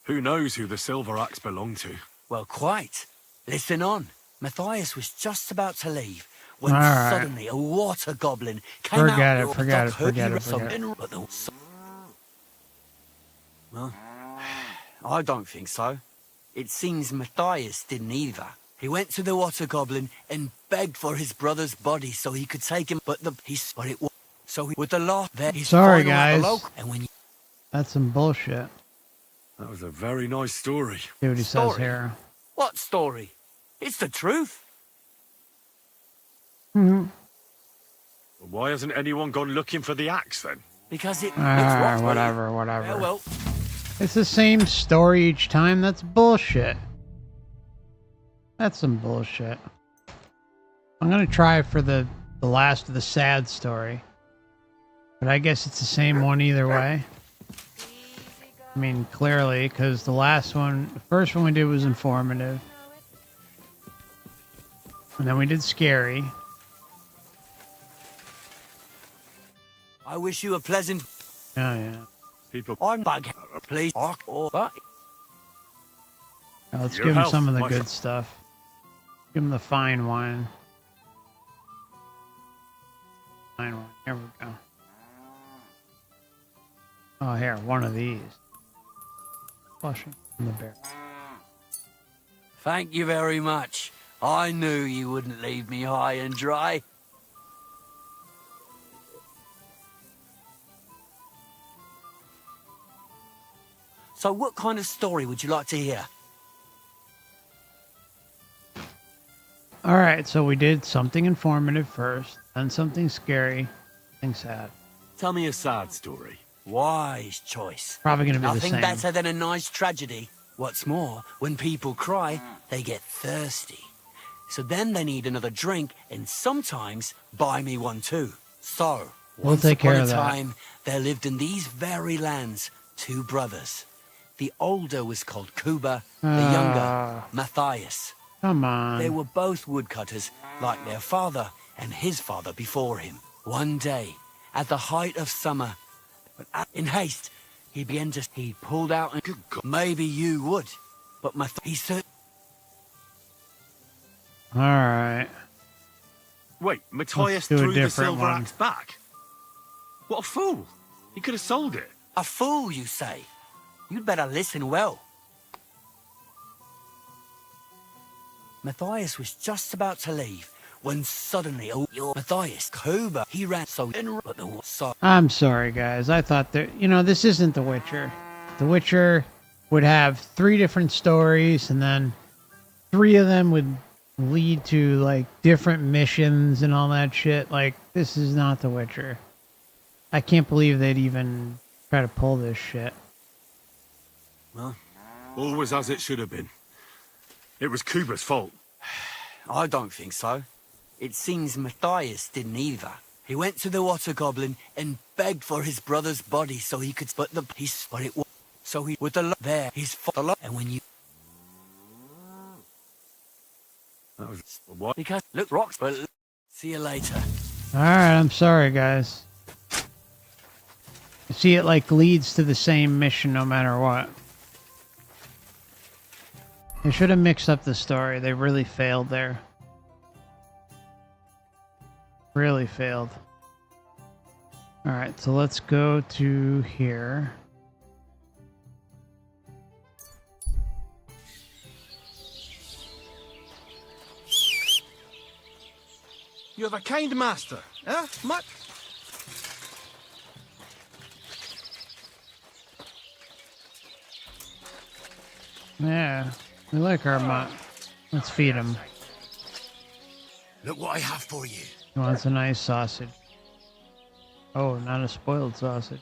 Who knows who the silver axe belonged to? Well, quite. Listen on. Matthias was just about to leave when All right. suddenly a water goblin came out. Forget it. Well, I don't think so. It seems Matthias didn't either. He went to the water goblin and begged for his brother's body so he could take him, with the law there. Sorry, guys. And when That's some bullshit. That was a very nice story. See what he says here. What story? It's the truth. Mm-hmm. Why hasn't anyone gone looking for the axe then? Because it's whatever. Yeah, well. It's the same story each time. That's bullshit. That's some bullshit. I'm gonna try for the last of the sad story. But I guess it's the same one either way. I mean, clearly, because the first one we did was informative. And then we did scary. I wish you a pleasant. Oh, yeah. People. I'm bug. Please. Now, let's Your give him health, some of the my good friend. stuff. Give him the fine wine. Fine wine. Here we go. Oh, here, one of these. Flushing from the bear. Thank you very much. I knew you wouldn't leave me high and dry. So what kind of story would you like to hear? All right, so we did something informative first, then something scary, something sad. Tell me a sad story. Wise choice. Probably gonna be the Nothing same. better than a nice tragedy. What's more, when people cry, they get thirsty. So then they need another drink, and sometimes buy me one too. So, We'll once take care upon a of that. time, there lived in these very lands 2 brothers. The older was called Kuba, the younger, Matthias. Come on. They were both woodcutters, like their father and his father before him. One day, at the height of summer, in haste, he pulled out and... Maybe you would, but he said... All right. Wait, Matthias do a threw the different silver one. axe back? What a fool! He could have sold it. A fool, you say? You'd better listen well. Matthias was just about to leave when suddenly, Matthias, Kuba, he ran so in, but the I'm sorry, guys. I thought that, this isn't The Witcher. The Witcher would have 3 different stories, and then 3 of them would lead to, like, different missions and all that shit. Like, this is not The Witcher. I can't believe they'd even try to pull this shit. Well, all was as it should have been. It was Kuba's fault. I don't think so. It seems Matthias didn't either. He went to the water goblin and begged for his brother's body so he could split the piece. But it was so he with the there his father. And when you what? Because look rocks. But see you later. All right, I'm sorry, guys. You see, it like leads to the same mission no matter what. They should have mixed up the story. They really failed there. Really failed. All right, so let's go to here. You have a kind master, eh, Mutt? Yeah, we like our mutt. Let's feed him. Look what I have for you. He wants a nice sausage. Oh, not a spoiled sausage.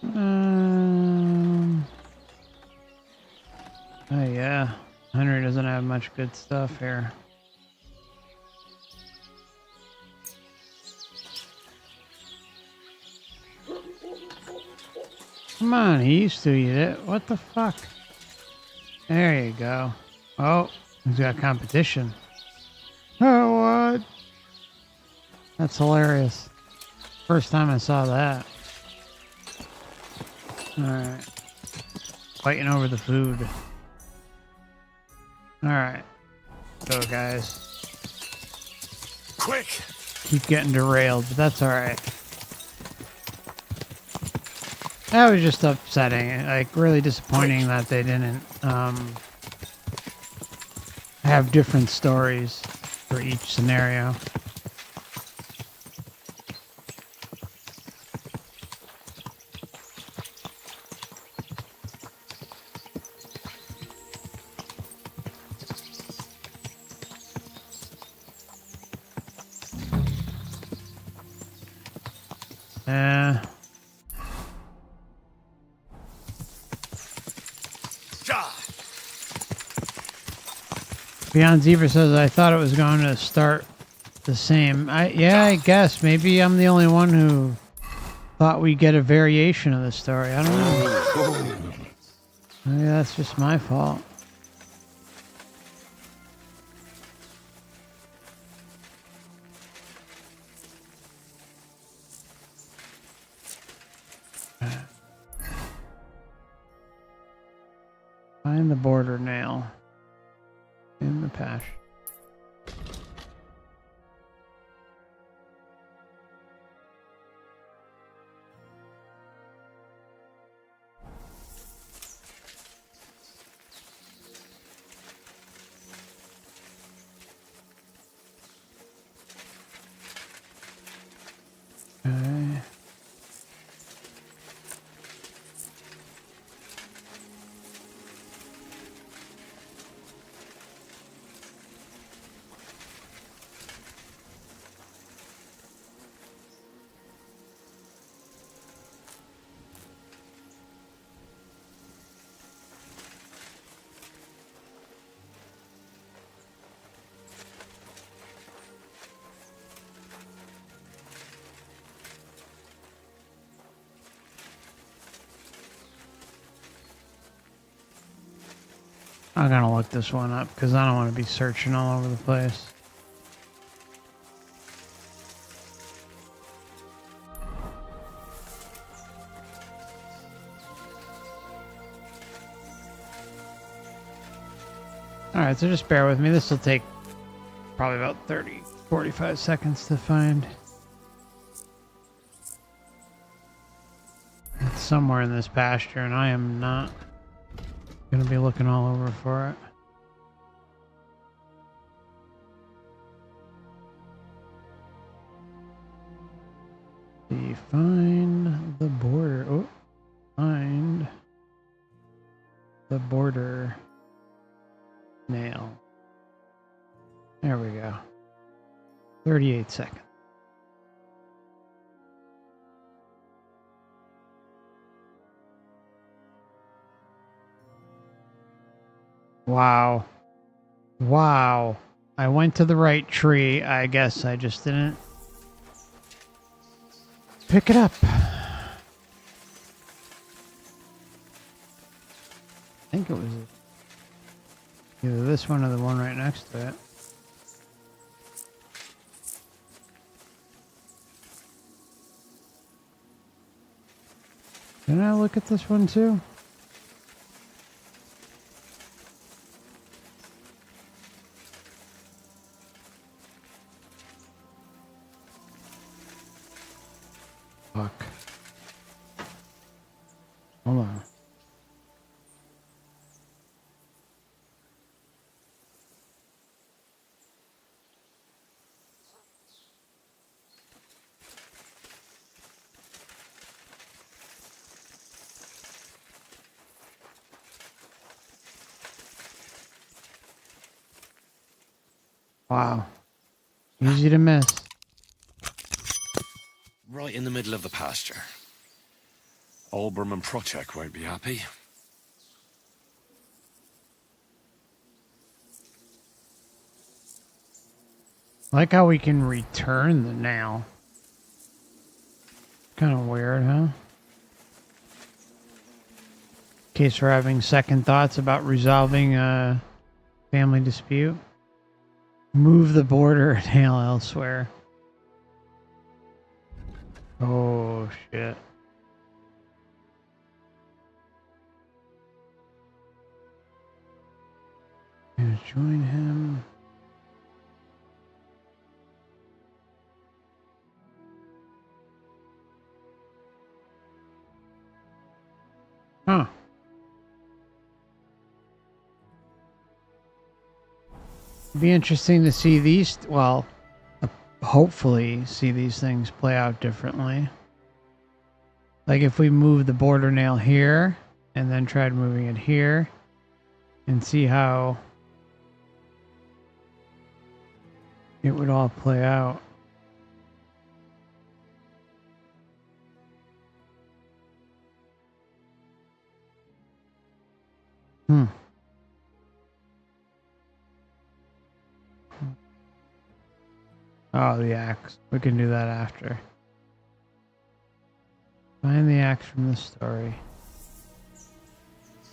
Oh yeah, Henry doesn't have much good stuff here. Come on, he used to eat it. What the fuck? There you go. Oh, he's got competition. Oh, what? That's hilarious. First time I saw that. Alright. Fighting over the food. Alright. Go, guys. Quick! Keep getting derailed, but that's alright. That was just upsetting. Like, really disappointing that they didn't have different stories for each scenario. Beyond Zebra says, I thought it was going to start the same. Yeah, I guess. Maybe I'm the only one who thought we'd get a variation of the story. I don't know. Maybe that's just my fault. Find the border nail in the patch. Okay. I'm gonna look this one up because I don't want to be searching all over the place. Alright, so just bear with me. This will take probably about 45 seconds to find. It's somewhere in this pasture, and I am not going to be looking all over for it. Find the border. Oh, find the border nail. There we go. 38 seconds. Wow. Wow. I went to the right tree. I guess I just didn't pick it up. I think it was either this one or the one right next to it. Can I look at this one too? Fuck. Hold on. Wow. Easy to miss. Right in the middle of the pasture. Olbram and Procek won't be happy. Like how we can return the nail. Kind of weird, huh? In case we're having second thoughts about resolving a family dispute. Move the border nail elsewhere. Oh, shit. Gonna join him. Huh. It'd be interesting to see these, well, hopefully see these things play out differently. Like if we move the border nail here and then tried moving it here and see how it would all play out. Oh, the axe. We can do that after. Find the axe from the story.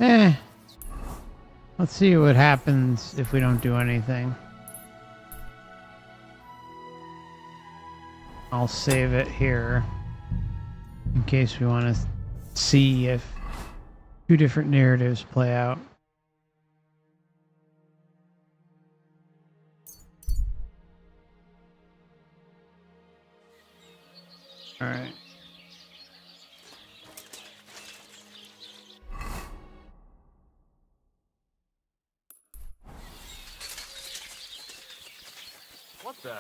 Let's see what happens if we don't do anything. I'll save it here in case we want to see if two different narratives play out. All right. What the?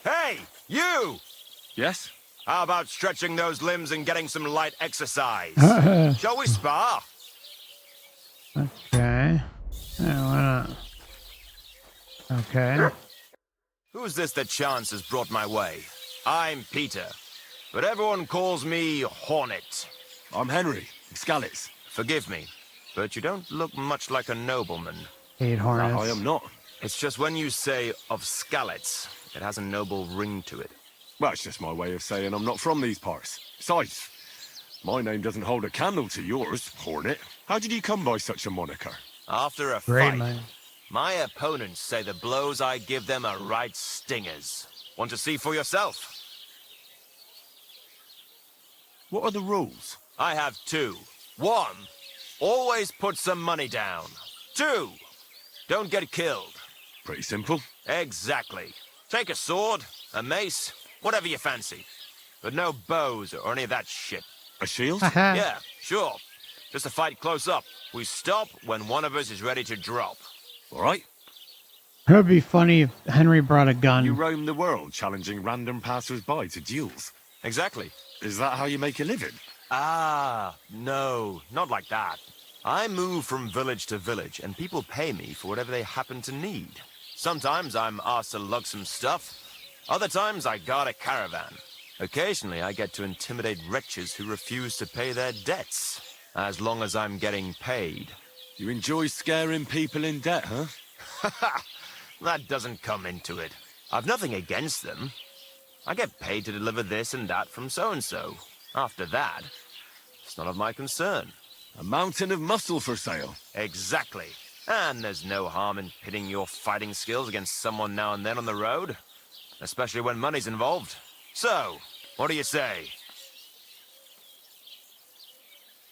Hey, you! Yes? How about stretching those limbs and getting some light exercise? Shall we spar? Okay. Yeah, why not? Okay. Who's this that chance has brought my way? I'm Peter, but everyone calls me Hornet. I'm Henry, Skalitz. Forgive me, but you don't look much like a nobleman. Hate Hornets. I am not. It's just when you say of Skalitz, it has a noble ring to it. Well, it's just my way of saying I'm not from these parts. Besides, my name doesn't hold a candle to yours, Hornet. How did you come by such a moniker? After a Great fight, man. my opponents say the blows I give them are right stingers. Want to see for yourself? What are the rules? I have two. One, always put some money down. Two, don't get killed. Pretty simple. Exactly. Take a sword, a mace, whatever you fancy. But no bows or any of that shit. A shield? Yeah, sure. Just a fight close up. We stop when one of us is ready to drop. All right. It would be funny if Henry brought a gun. You roam the world challenging random passers-by to duels. Exactly. Is that how you make a living? Ah, no, not like that. I move from village to village, and people pay me for whatever they happen to need. Sometimes I'm asked to lug some stuff. Other times I guard a caravan. Occasionally I get to intimidate wretches who refuse to pay their debts. As long as I'm getting paid. You enjoy scaring people in debt, huh? That doesn't come into it. I've nothing against them. I get paid to deliver this and that from so-and-so. After that, it's none of my concern. A mountain of muscle for sale. Exactly. And there's no harm in pitting your fighting skills against someone now and then on the road. Especially when money's involved. So, what do you say?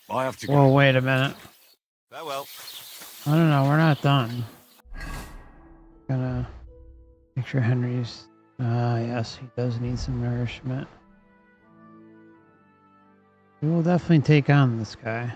I have to go. Whoa, wait a minute. Farewell. I don't know, we're not done. Gotta make sure Henry's... yes, he does need some nourishment. We will definitely take on this guy.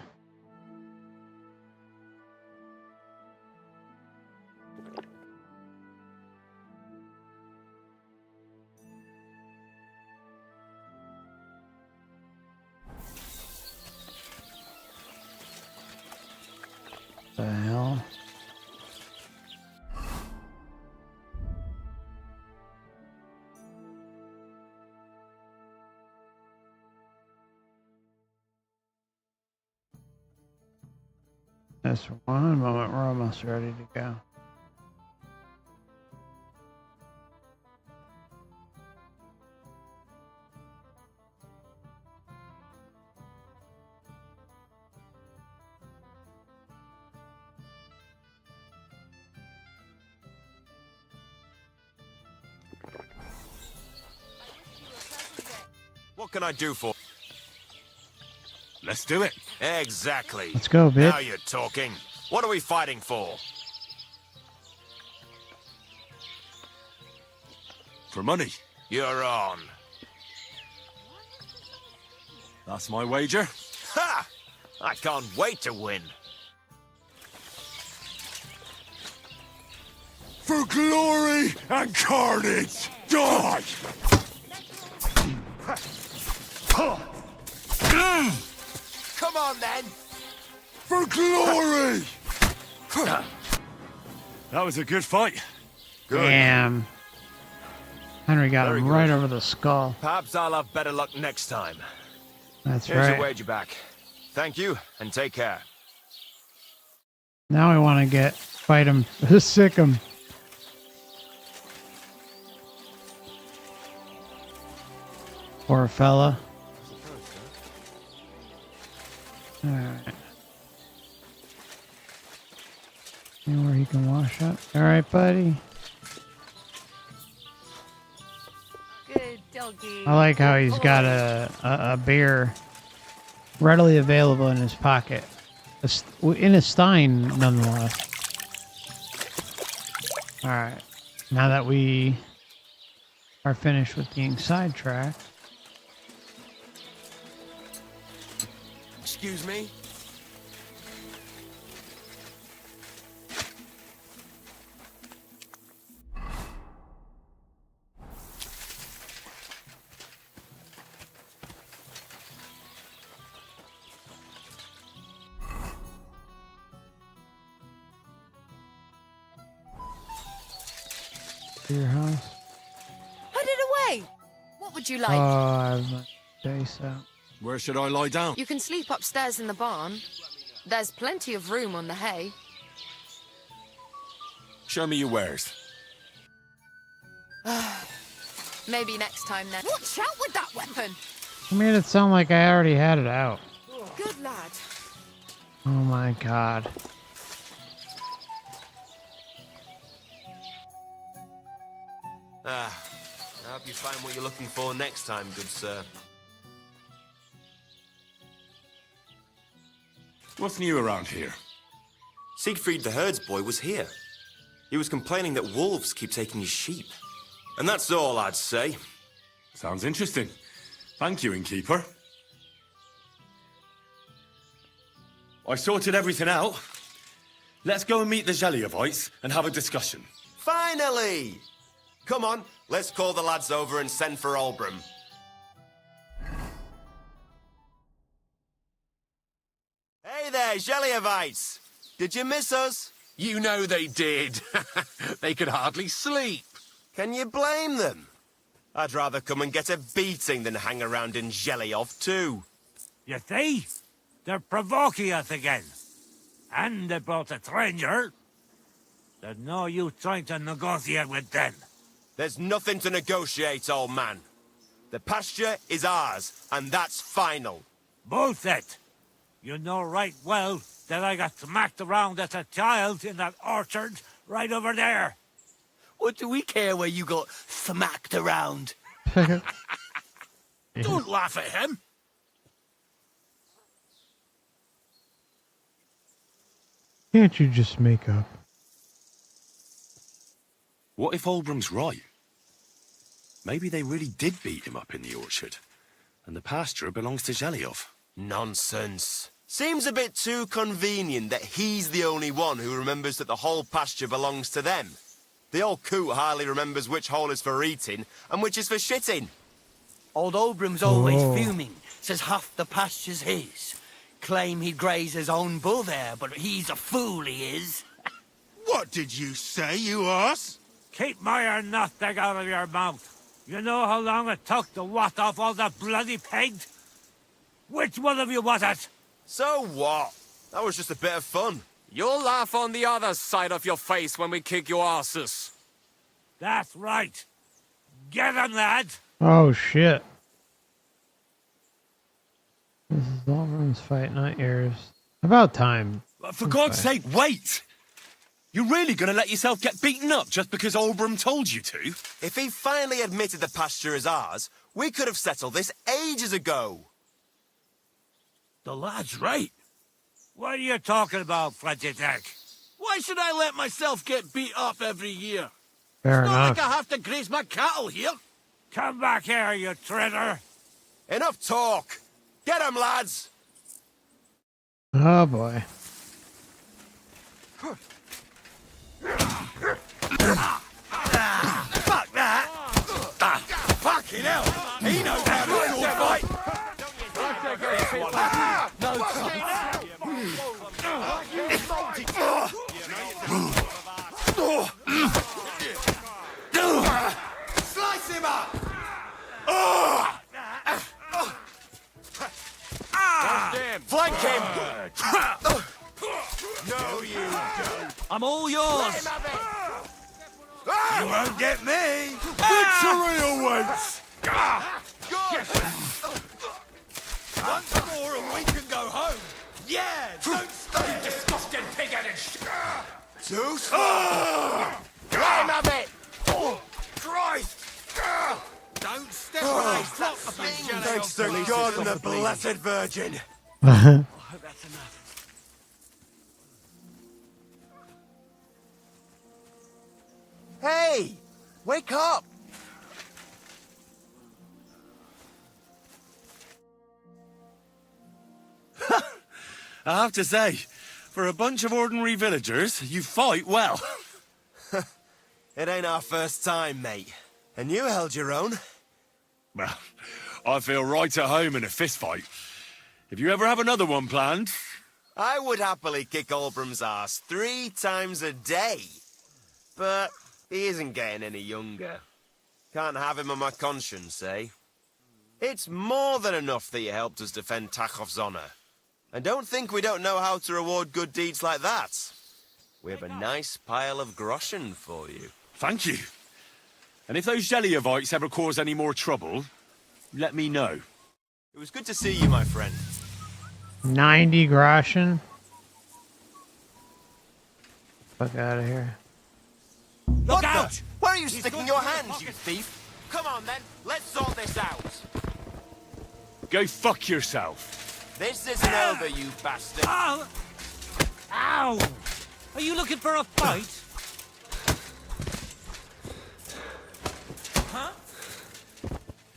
The hell? Just one moment, we're almost ready to go. What can I do for? Let's do it. Exactly. Let's go, bitch. Now you're talking. What are we fighting for? For money. You're on. That's my wager. Ha! I can't wait to win. For glory and carnage, die! Come on, then. For glory! That was a good fight. Good. Damn. Henry got Very him good. right over the skull. Perhaps I'll have better luck next time. That's Here's right. your wager back. Thank you, and take care. Now I want to fight him, sick him. Poor fella. Alright. Anywhere he can wash up. Alright, buddy. Good doggy. I like how he's got a beer readily available in his pocket. In a stein, nonetheless. Alright. Now that we are finished with being sidetracked. Excuse me? To your house. Put it away. What would you like? I have my face out. Where should I lie down? You can sleep upstairs in the barn. There's plenty of room on the hay. Show me your wares. Maybe next time then. Watch out with that weapon. You made it sound like I already had it out. Good lad. Oh my god. I hope you find what you're looking for next time, good sir. What's new around here? Siegfried the herdsboy was here. He was complaining that wolves keep taking his sheep. And that's all I'd say. Sounds interesting. Thank you, innkeeper. I sorted everything out. Let's go and meet the Zheliovites and have a discussion. Finally! Come on, let's call the lads over and send for Olbram. Hey there, Zheliovites! Did you miss us? You know they did. They could hardly sleep. Can you blame them? I'd rather come and get a beating than hang around in Zheliov too. You see? They're provoking us again. And they brought a stranger. There's no use trying to negotiate with them. There's nothing to negotiate, old man. The pasture is ours, and that's final. Bullshit! You know right well that I got smacked around as a child in that orchard right over there. What do we care where you got smacked around? Don't laugh at him. Can't you just make up? What if Olbram's right? Maybe they really did beat him up in the orchard, and the pasture belongs to Zheliov. Nonsense. Seems a bit too convenient that he's the only one who remembers that the whole pasture belongs to them. The old coot hardly remembers which hole is for eating and which is for shitting. Old Olbram's always fuming, says half the pasture's his. Claim he'd graze his own bull there, but he's a fool, he is. What did you say, you arse? Keep my nothing out of your mouth. You know how long it took to wash off all the bloody pigs? Which one of you was it? So what? That was just a bit of fun. You'll laugh on the other side of your face when we kick your asses. That's right. Get him, lad. Oh, shit. This is Olbram's fight, not yours. About time. For God's sake, wait! You're really gonna let yourself get beaten up just because Olbram told you to? If he finally admitted the pasture is ours, we could have settled this ages ago. The lad's right. What are you talking about, Frederick? Why should I let myself get beat up every year? Fair it's not enough. like I have to graze my cattle here. Come back here, you traitor. Enough talk. Get him, lads. Oh, boy. Fuck that! Fucking hell! He knows how to sword fight! No Slice him up! Flank him! No, you don't. I'm all yours. You won't get me! Victory awaits! Once more and we can go home. Yeah, don't stay disgusting pig-headed Too slow! Let him have it! Christ! Don't step on these flock of things, Thanks to God and the Blessed Virgin. I hope that's enough. Hey! Wake up! I have to say, for a bunch of ordinary villagers, you fight well. It ain't our first time, mate. And you held your own. Well, I feel right at home in a fistfight. If you ever have another one planned... I would happily kick Olbram's ass 3 times a day. But he isn't getting any younger. Can't have him on my conscience, eh? It's more than enough that you helped us defend Tachov's honor. And don't think we don't know how to reward good deeds like that. We have a nice pile of groschen for you. Thank you. And if those Zheliovites ever cause any more trouble, let me know. It was good to see you, my friend. 90 groschen. Fuck out of here. Look out! Where are are you sticking your hands, you thief? Come on, then. Let's sort this out. Go fuck yourself. This isn't over, you bastard. Ow! Ow! Are you looking for a fight? Huh?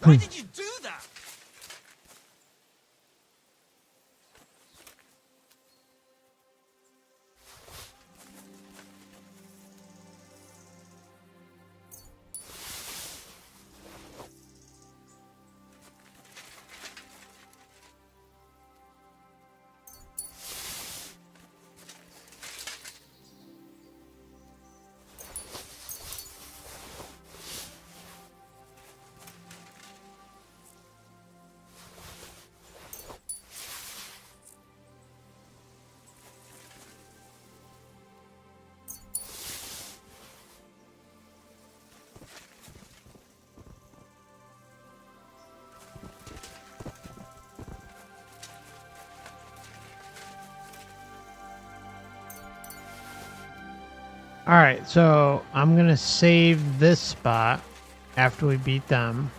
Why did you do that? All right, so I'm gonna save this spot after we beat them.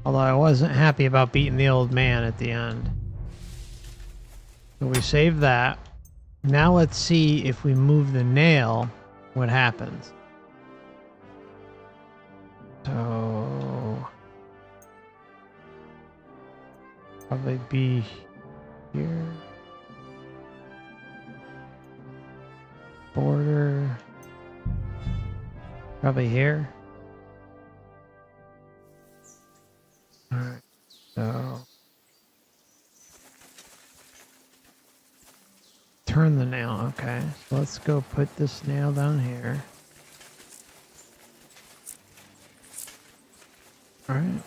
Although I wasn't happy about beating the old man at the end. So we save that. Now let's see if we move the nail, what happens. So probably be here. Border. Probably here. Alright, so turn the nail, okay. So let's go put this nail down here. Alright.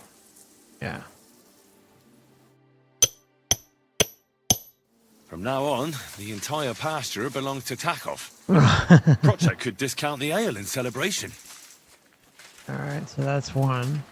Yeah. From now on, the entire pasture belongs to Takov. Project could discount the ale in celebration. Alright, so that's one.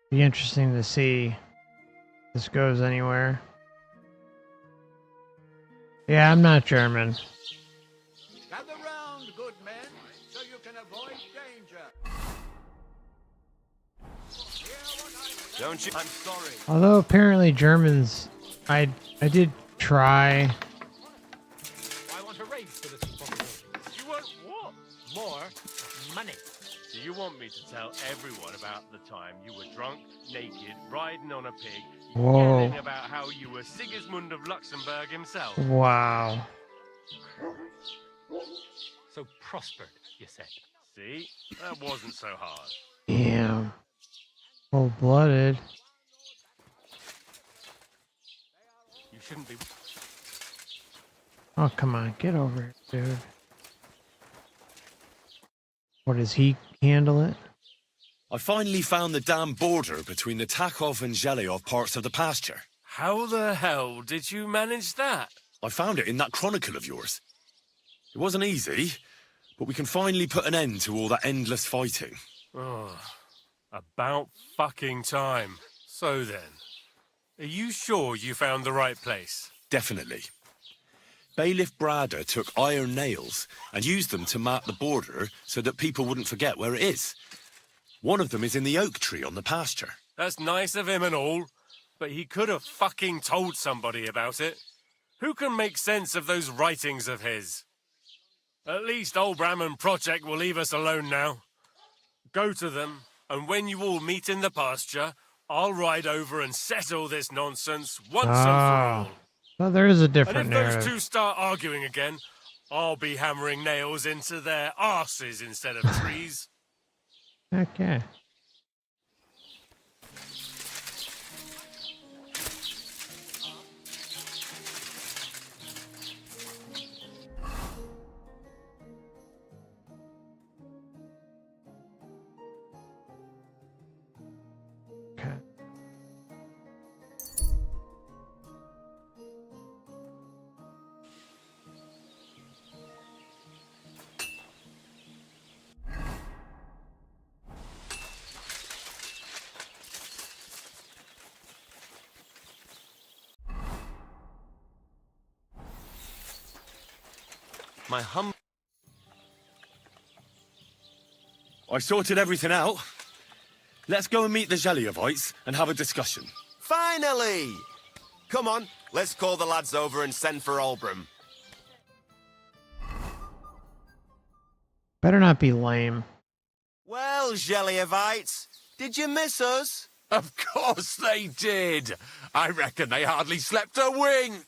Be interesting to see if this goes anywhere. Yeah, I'm not German. Gather round, good men, so you can avoid danger. Don't you? I'm sorry. Although apparently Germans, I did try. I want a raise for this responsibility. You want what? More money. Do you want me to tell everyone about the time you were drunk, naked, riding on a pig, Whoa. yelling about how you were Sigismund of Luxembourg himself? Wow. So prospered, you said. See? That wasn't so hard. Damn. Cold-blooded. You shouldn't be... Oh, come on. Get over it, dude. Or does he handle it? I finally found the damn border between the Takov and Zhelyov parts of the pasture. How the hell did you manage that? I found it in that chronicle of yours. It wasn't easy, but we can finally put an end to all that endless fighting. Oh, about fucking time. So then, are you sure you found the right place? Definitely. Bailiff Brada took iron nails and used them to mark the border so that people wouldn't forget where it is. One of them is in the oak tree on the pasture. That's nice of him and all, but he could have fucking told somebody about it. Who can make sense of those writings of his? At least Olbram and Project will leave us alone now. Go to them, and when you all meet in the pasture, I'll ride over and settle this nonsense once and for all. Well, there is a different And if narrative. those two start arguing again, I'll be hammering nails into their arses instead of trees. Okay. Okay. My I sorted everything out. Let's go and meet the Zheliovites and have a discussion. Finally! Come on, let's call the lads over and send for Olbram. Better not be lame. Well, Zheliovites, did you miss us? Of course they did. I reckon they hardly slept a wink.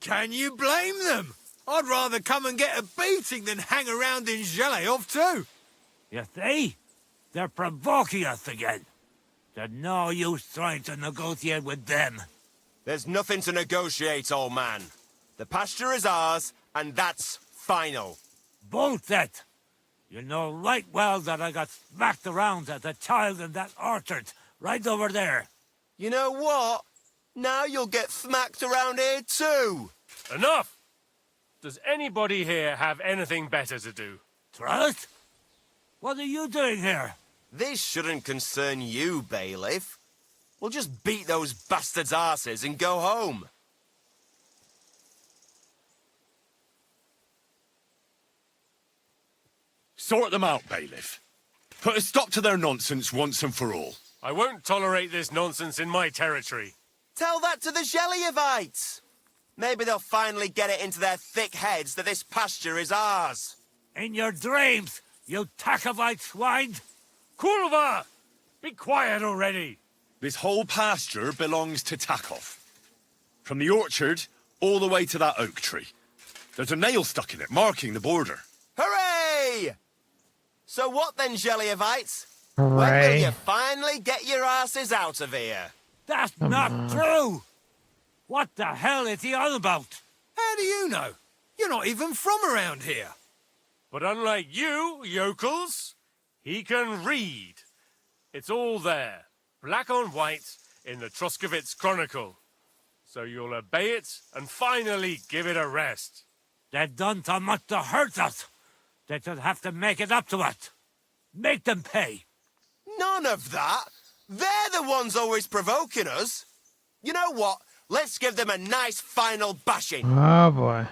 Can you blame them? I'd rather come and get a beating than hang around in Zheliov too. You see? They're provoking us again. There's no use trying to negotiate with them. There's nothing to negotiate, old man. The pasture is ours, and that's final. Bullshit! You know right well that I got smacked around as a child in that orchard, right over there. You know what? Now you'll get smacked around here too. Enough! Does anybody here have anything better to do? Trust? What are you doing here? This shouldn't concern you, bailiff. We'll just beat those bastards' arses and go home. Sort them out, bailiff. Put a stop to their nonsense once and for all. I won't tolerate this nonsense in my territory. Tell that to the Zheliovites. Maybe they'll finally get it into their thick heads that this pasture is ours. In your dreams, you Takovite swine! Kurva! Be quiet already! This whole pasture belongs to Takov. From the orchard all the way to that oak tree. There's a nail stuck in it, marking the border. Hooray! So what then, Zheliovites? Hooray. When will you finally get your asses out of here? That's not true! What the hell is he on about? How do you know? You're not even from around here. But unlike you, yokels, he can read. It's all there, black on white, in the Troskovitz Chronicle. So you'll obey it and finally give it a rest. They've done so much to hurt us. They should have to make it up to us. Make them pay. None of that. They're the ones always provoking us. You know what? Let's give them a nice final bashing. Oh boy.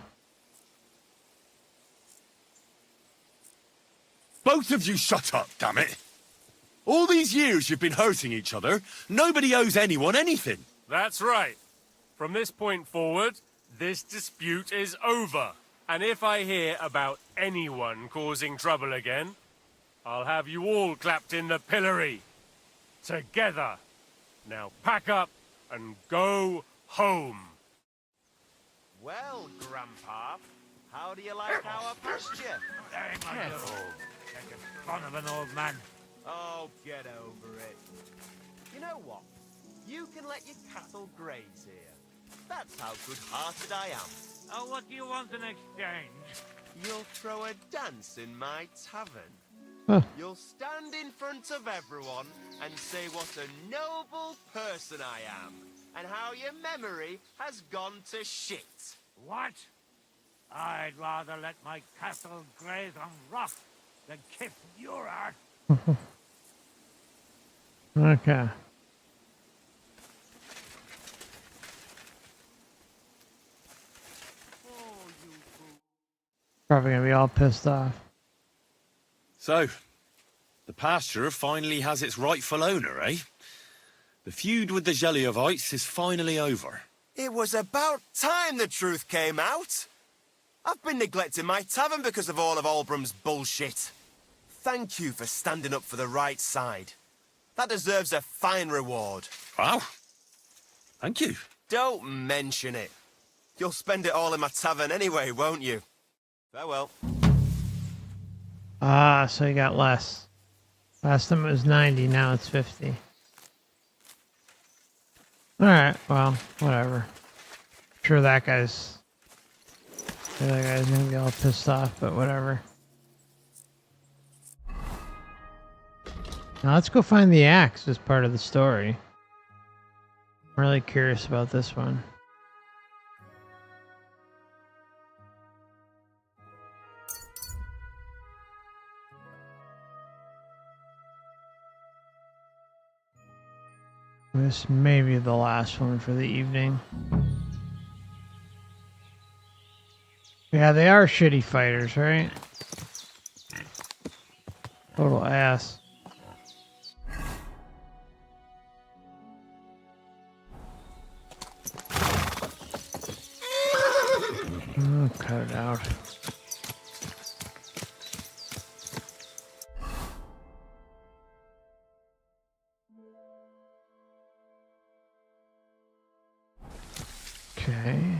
Both of you shut up, damn it. All these years you've been hurting each other. Nobody owes anyone anything. That's right. From this point forward, this dispute is over. And if I hear about anyone causing trouble again, I'll have you all clapped in the pillory. Together. Now pack up and go home. Well, Grandpa, how do you like our pasture? Careful. Making fun of an old man. Oh, get over it. You know what? You can let your cattle graze here. That's how good-hearted I am. Oh, what do you want in exchange? You'll throw a dance in my tavern. Huh. You'll stand in front of everyone and say what a noble person I am, and how your memory has gone to shit. What? I'd rather let my cattle graze on rock than kiss your ass. Okay. Probably gonna be all pissed off. So, the pasture finally has its rightful owner, eh? The feud with the Zheliovites is finally over. It was about time the truth came out. I've been neglecting my tavern because of all of Olbram's bullshit. Thank you for standing up for the right side. That deserves a fine reward. Wow. Thank you. Don't mention it. You'll spend it all in my tavern anyway, won't you? Farewell. Ah, so you got less. Last time it was 90, now it's 50. Alright, well, whatever. Sure that guy's gonna be all pissed off, but whatever. Now let's go find the axe as part of the story. I'm really curious about this one. This may be the last one for the evening. Yeah, they are shitty fighters, right? Total ass. Oh, cut it out. Okay.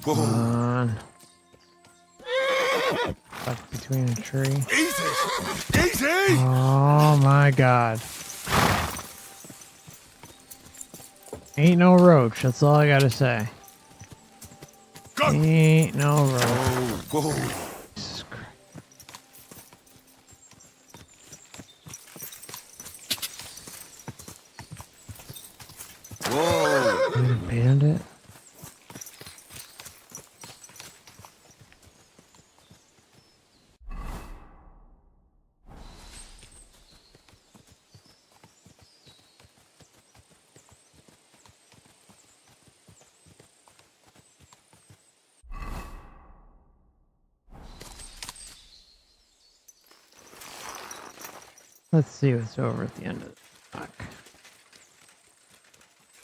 Come on. Stuck between a tree. Easy! Easy! Oh my god. Ain't no roach, that's all I gotta say. Ain't no roach. Whoa. Jesus Christ. Whoa. Bandit. Let's see what's over at the end of the fuck.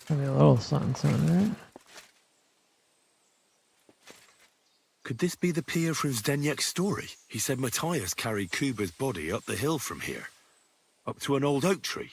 Maybe a little something, right? Could this be the pier from Zdeněk's story? He said Matthias carried Kuba's body up the hill from here, up to an old oak tree.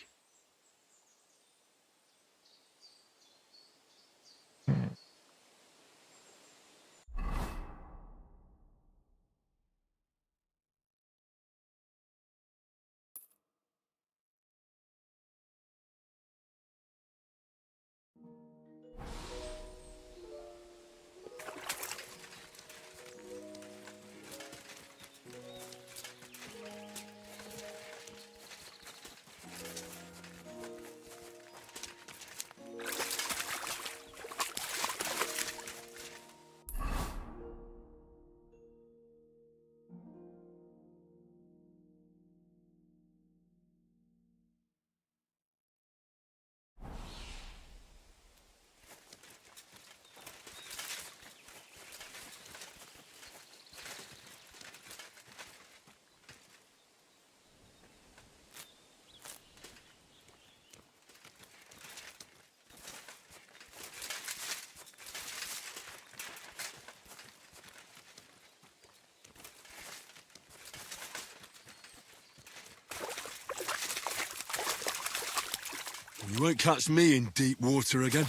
You won't catch me in deep water again.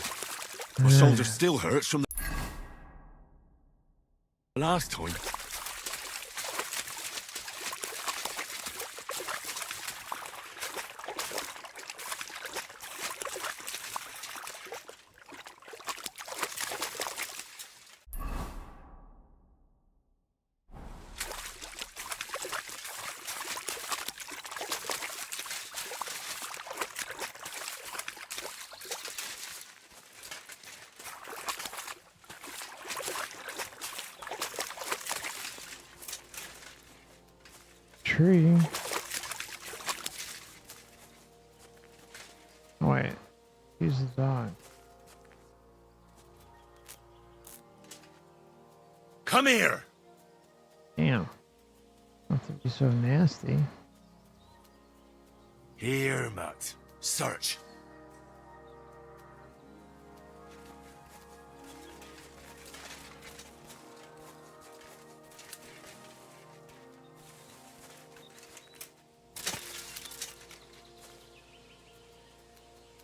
My shoulder still hurts from the last time. Tree. Oh, wait, he's the dog. Come here! Damn. Not to be so nasty. Here, Matt. Search.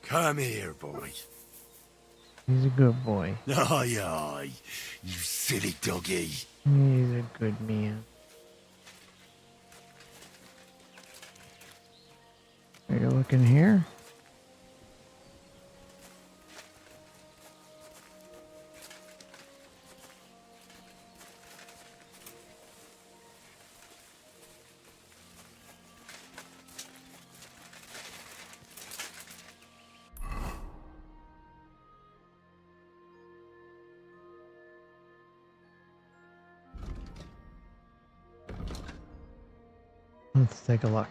Come here, boy. He's a good boy. Aye, aye, you silly doggy. He's a good man. Are you looking here? Let's take a look.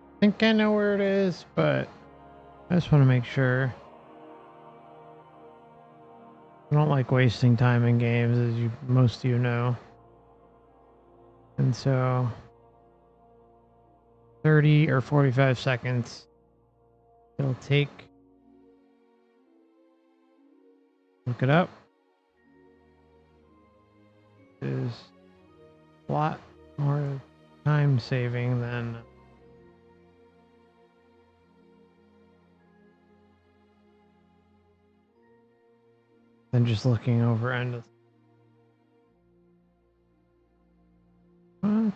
I think I know where it is, but I just want to make sure. I don't like wasting time in games, as most of you know. And so 30 or 45 seconds it'll take. Look it up. It is a lot more time saving than just looking over endless. What?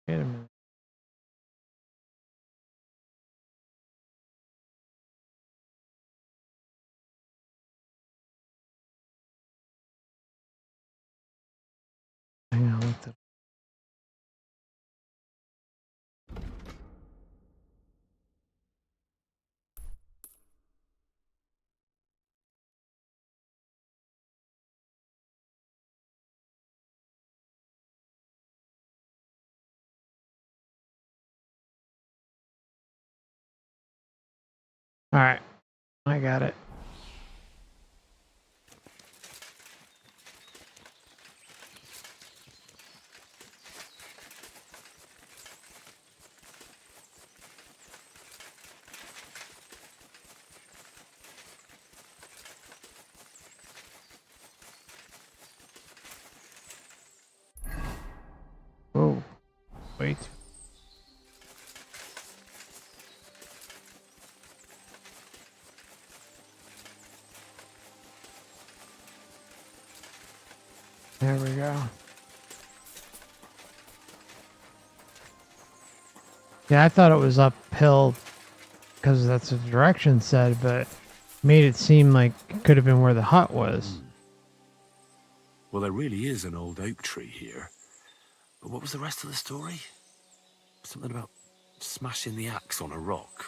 Wait a minute. Hang on, what the? All right, I got it. Whoa, wait. There we go. Yeah, I thought it was uphill because that's what the direction said, but made it seem like it could have been where the hut was. Well, there really is an old oak tree here. But what was the rest of the story? Something about smashing the axe on a rock.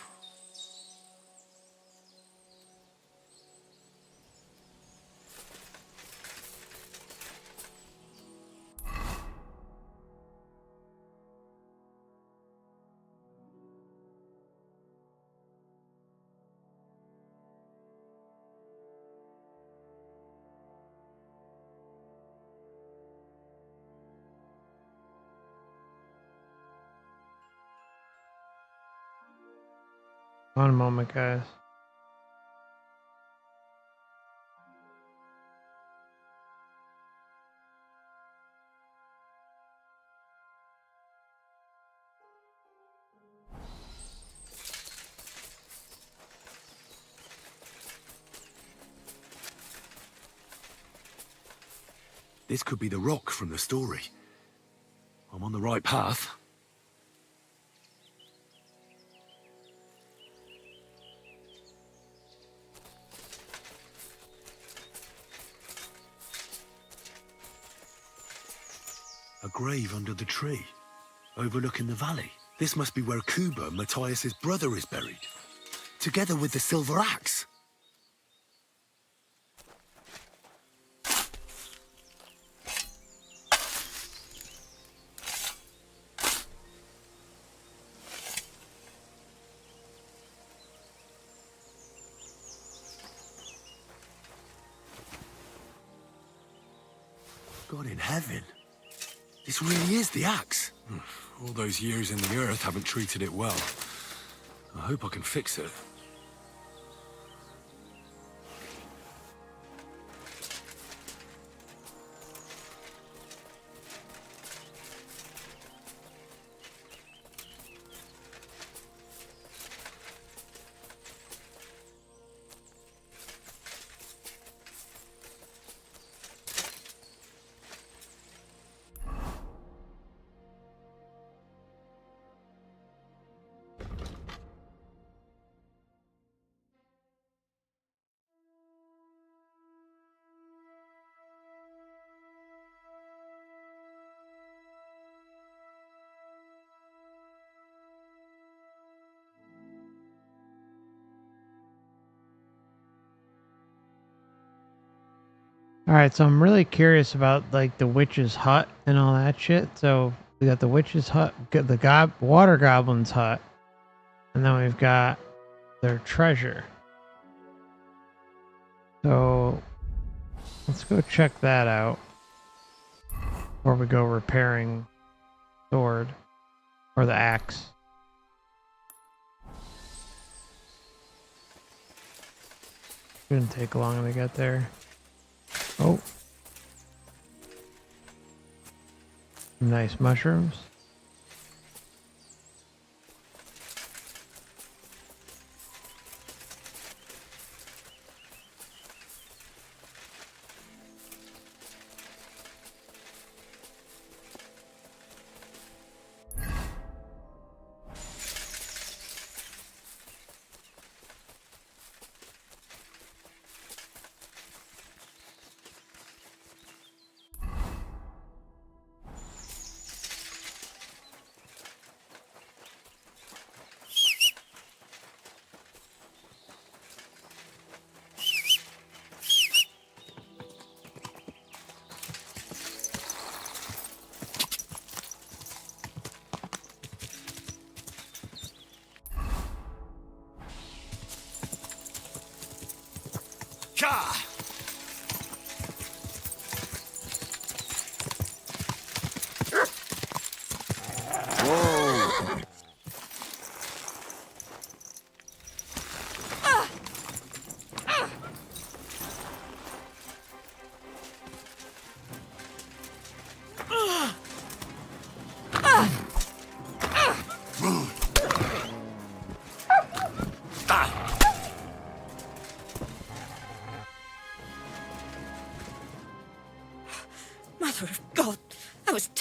One moment, guys. This could be the rock from the story. I'm on the right path. A grave under the tree, overlooking the valley. This must be where Kuba, Matthias's brother, is buried, together with the silver axe. God in heaven. This really is the axe. All those years in the earth haven't treated it well. I hope I can fix it. All right, so I'm really curious about like the witch's hut and all that shit. So we got the witch's hut, the water goblin's hut, and then we've got their treasure. So let's go check that out before we go repairing sword or the axe. Shouldn't take long to get there. Oh. Nice mushrooms.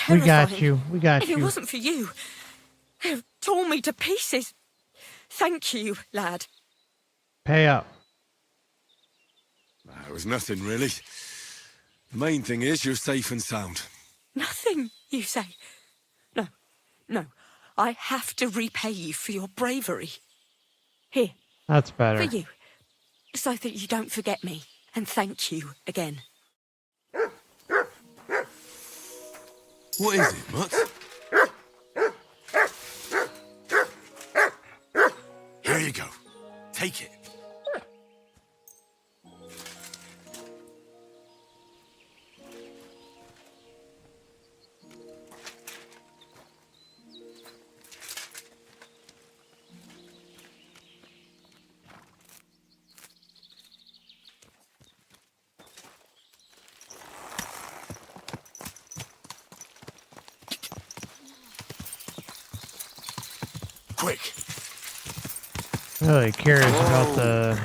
We got you. We got you. If it wasn't for you, it would tore me to pieces. Thank you, lad. Pay up. It was nothing, really. The main thing is you're safe and sound. Nothing, you say? No. I have to repay you for your bravery. Here. That's better. For you. So that you don't forget me. And thank you again. What is it, Mutt? Here you go. Take it. Quick. Really curious about the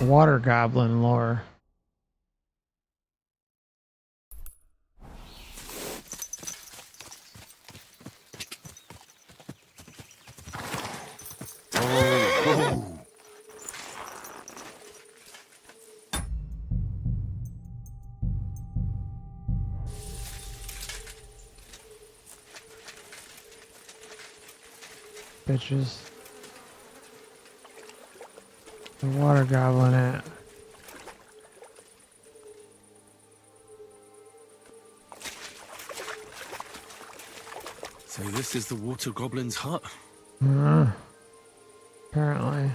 water goblin lore. bitches. The water goblin at. So this is the water goblin's hut? Apparently.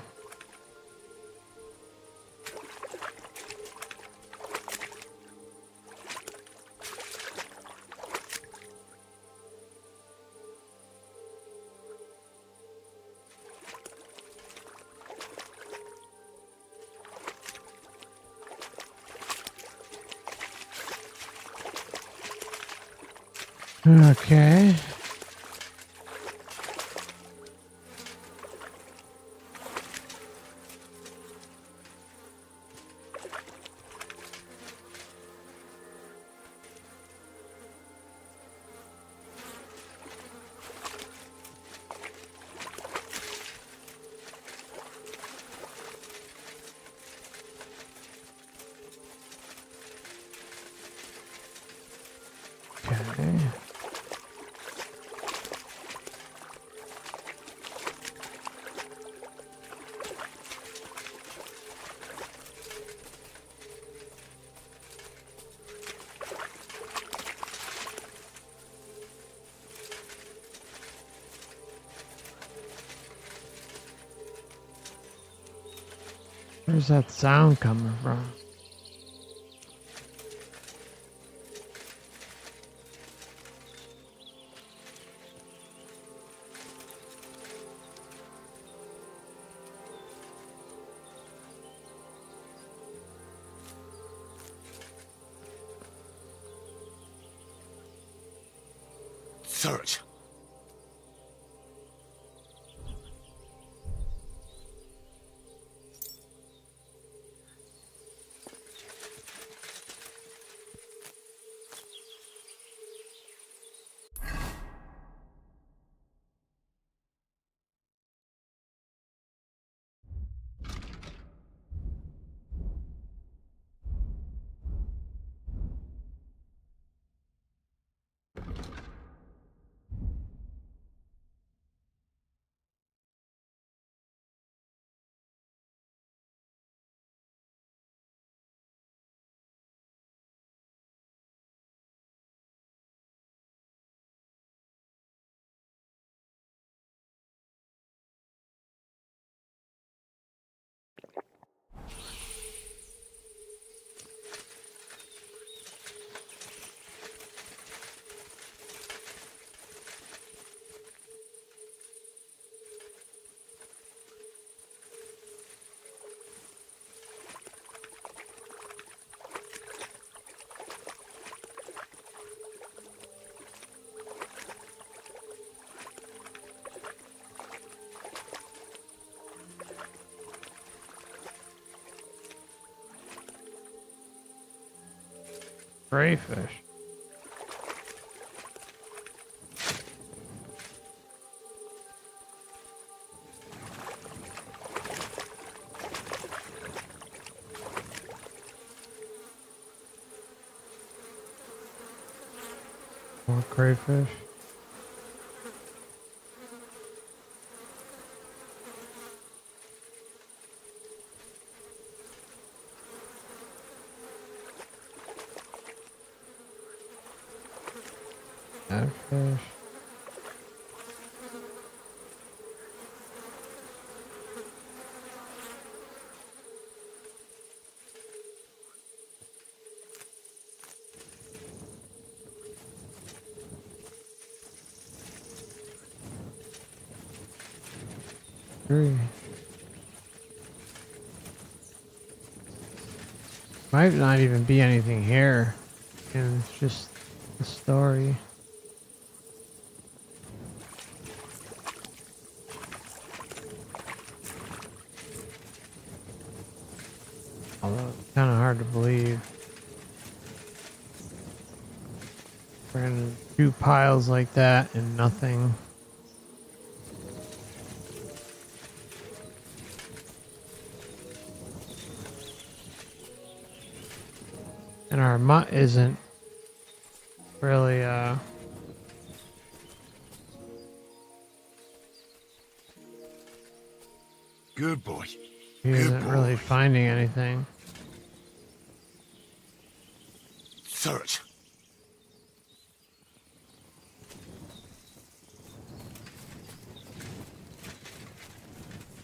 Okay. Okay. Where's that sound coming from? Search. Crayfish. More crayfish. Catfish. Three. Might not even be anything here. And it's just the story. Although it's kind of hard to believe. We're gonna do piles like that and nothing. And our mutt isn't really Good boy. He isn't really finding anything. Search.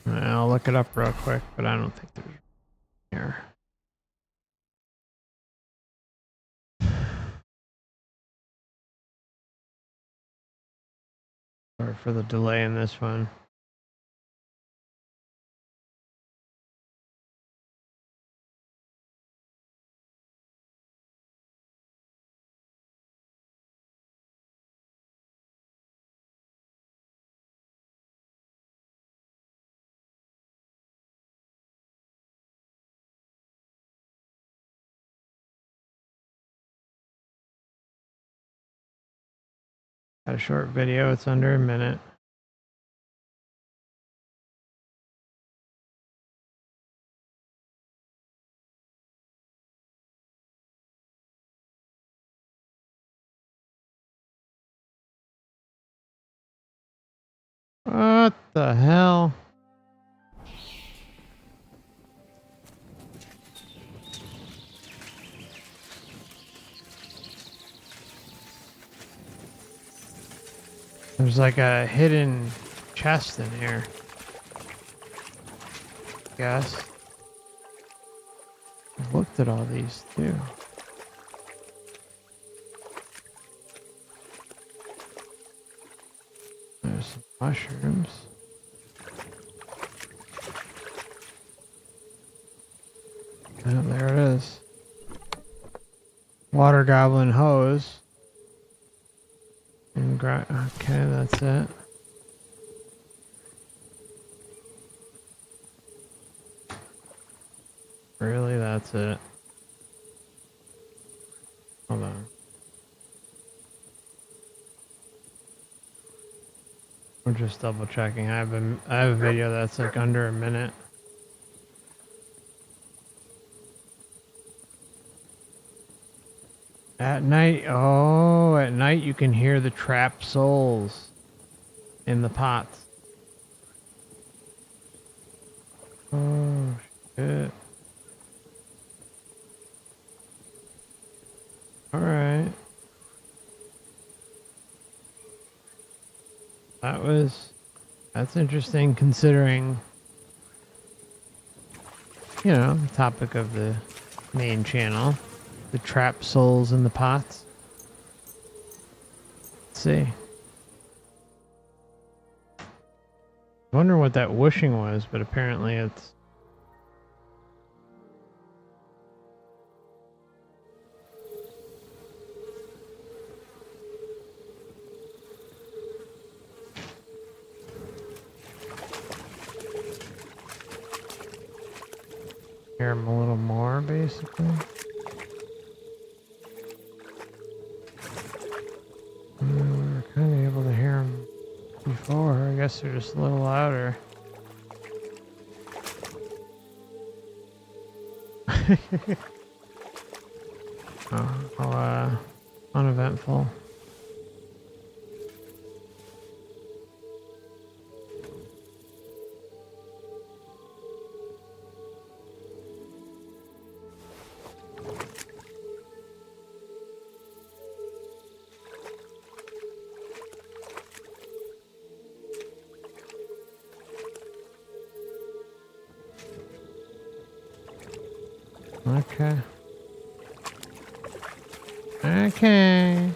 I'll look it up real quick, but I don't think there's here. Sorry for the delay in this one. Got a short video, it's under a minute. What the hell? There's like a hidden chest in here. Guess. I've looked at all these too. There's some mushrooms. Oh, there it is. Water goblin hose. And okay, that's it. Really, that's it. Hold on. I'm just double checking. I have a video that's like under a minute. At night, oh, at night you can hear the trapped souls in the pots. Oh, shit. Alright. That's interesting considering, you know, the topic of the main channel. The trapped souls in the pots. Let's see. I wonder what that whooshing was, but apparently it's... Hear him a little more, basically. We were kind of able to hear them before. I guess they're just a little louder. Oh, uneventful. Okay. Okay.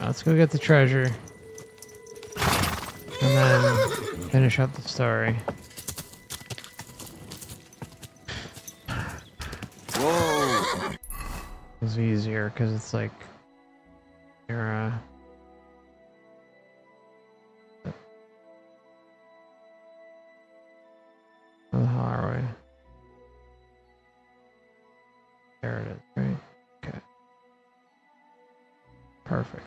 Let's go get the treasure. And then finish up the story. Whoa! It's easier because it's like you're Where the hell are we? There it is, right? Okay. Perfect.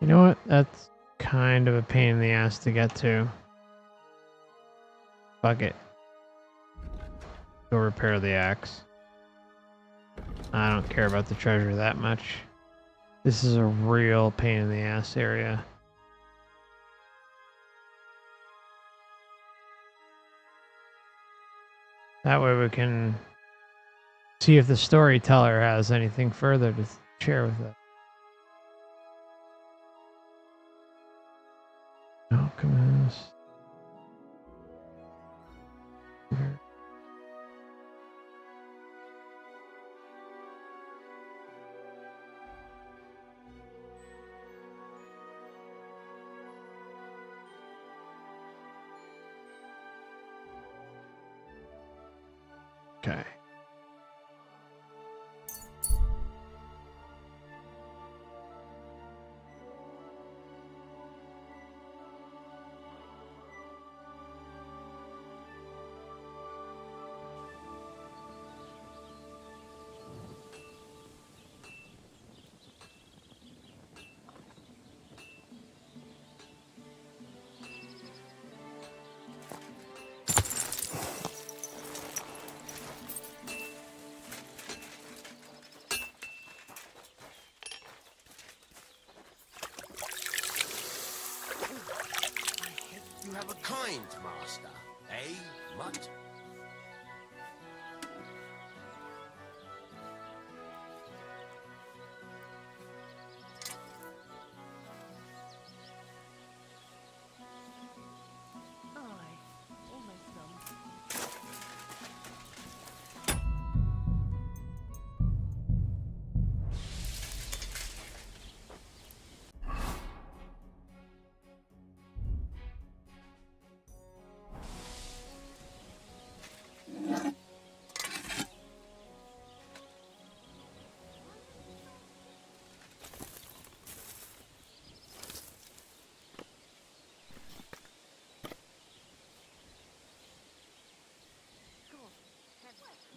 You know what? That's kind of a pain in the ass to get to. Fuck it. Go repair the axe. I don't care about the treasure that much. This is a real pain in the ass area. That way we can see if the storyteller has anything further to share with us. Alchemist. Okay. You have a kind master, eh, Mutt?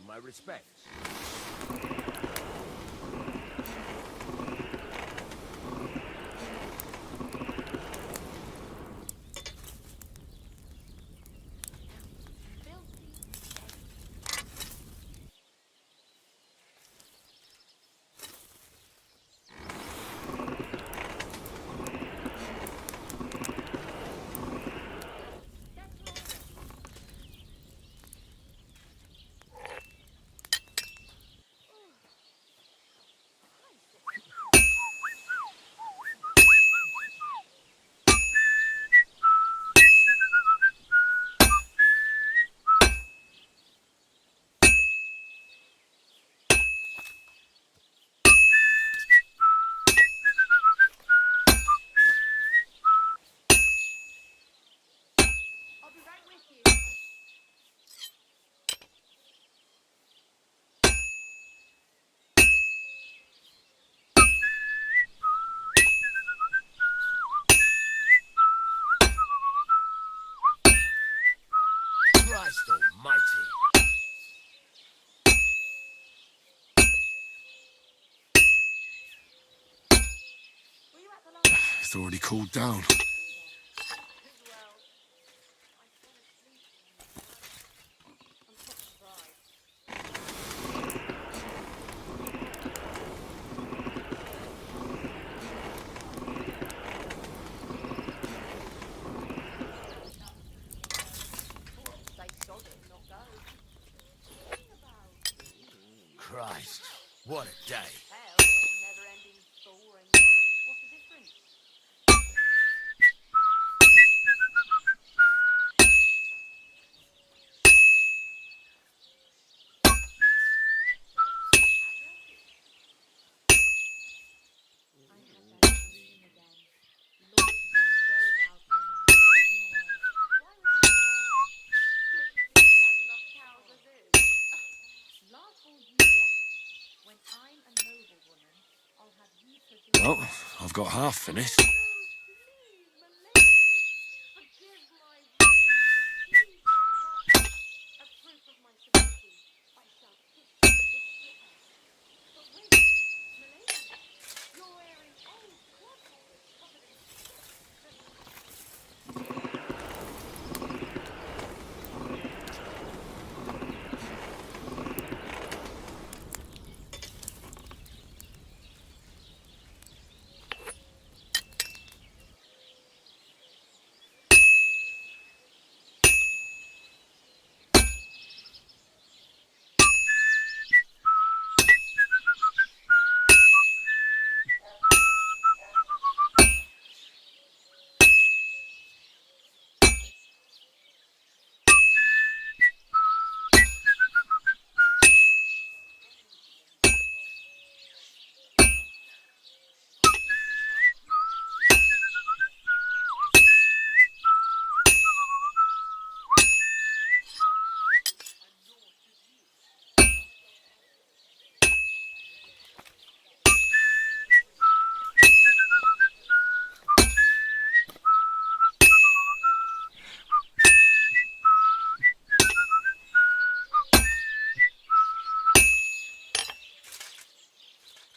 My respects. Christ almighty. It's already cooled down. Christ, what a day. Laugh all you want. When I'm a Well, I've got half finished.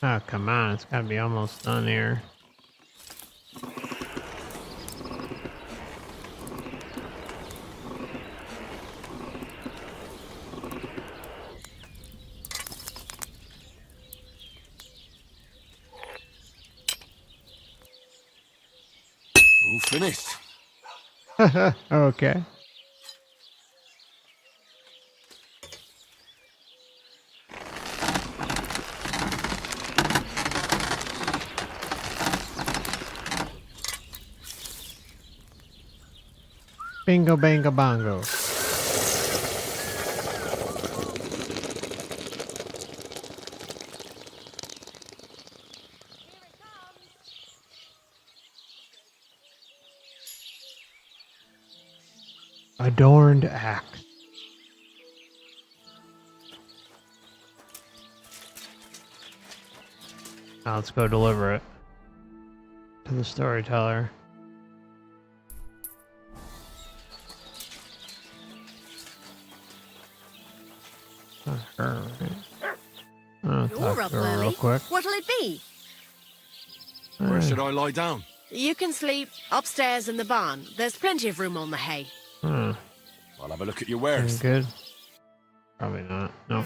Oh, come on. It's got to be almost done here. All finished. Okay. Bingo, bango, bongo. Adorned axe. Now let's go deliver it to the storyteller. Her, right? I'll You're talk up to her real early. quick. What'll it be? Where should I lie down? You can sleep upstairs in the barn. There's plenty of room on the hay. Huh. I'll have a look at your Any wares. good? Probably not. No.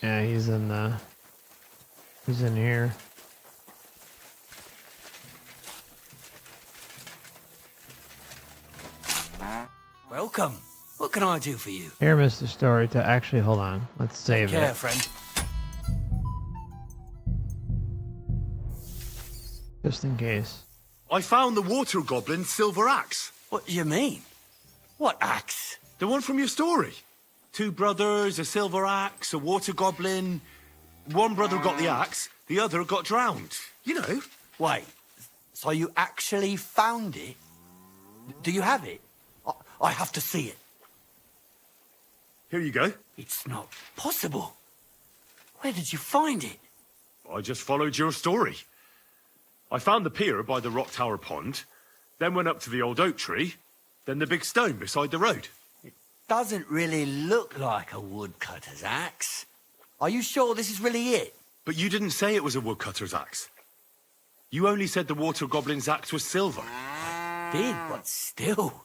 Yeah, he's in here. Welcome. What can I do for you? Here, Mr. Storyteller. Actually, hold on. Let's save Take care, it. friend. Just in case. I found the water goblin's silver axe. What do you mean? What axe? The one from your story. 2 brothers, a silver axe, a water goblin. One brother got the axe, the other got drowned. You know. Wait, so you actually found it? Do you have it? I have to see it. Here you go. It's not possible. Where did you find it? I just followed your story. I found the pier by the rock tower pond, then went up to the old oak tree, then the big stone beside the road. It doesn't really look like a woodcutter's axe. Are you sure this is really it? But you didn't say it was a woodcutter's axe. You only said the water goblin's axe was silver. Did, but still.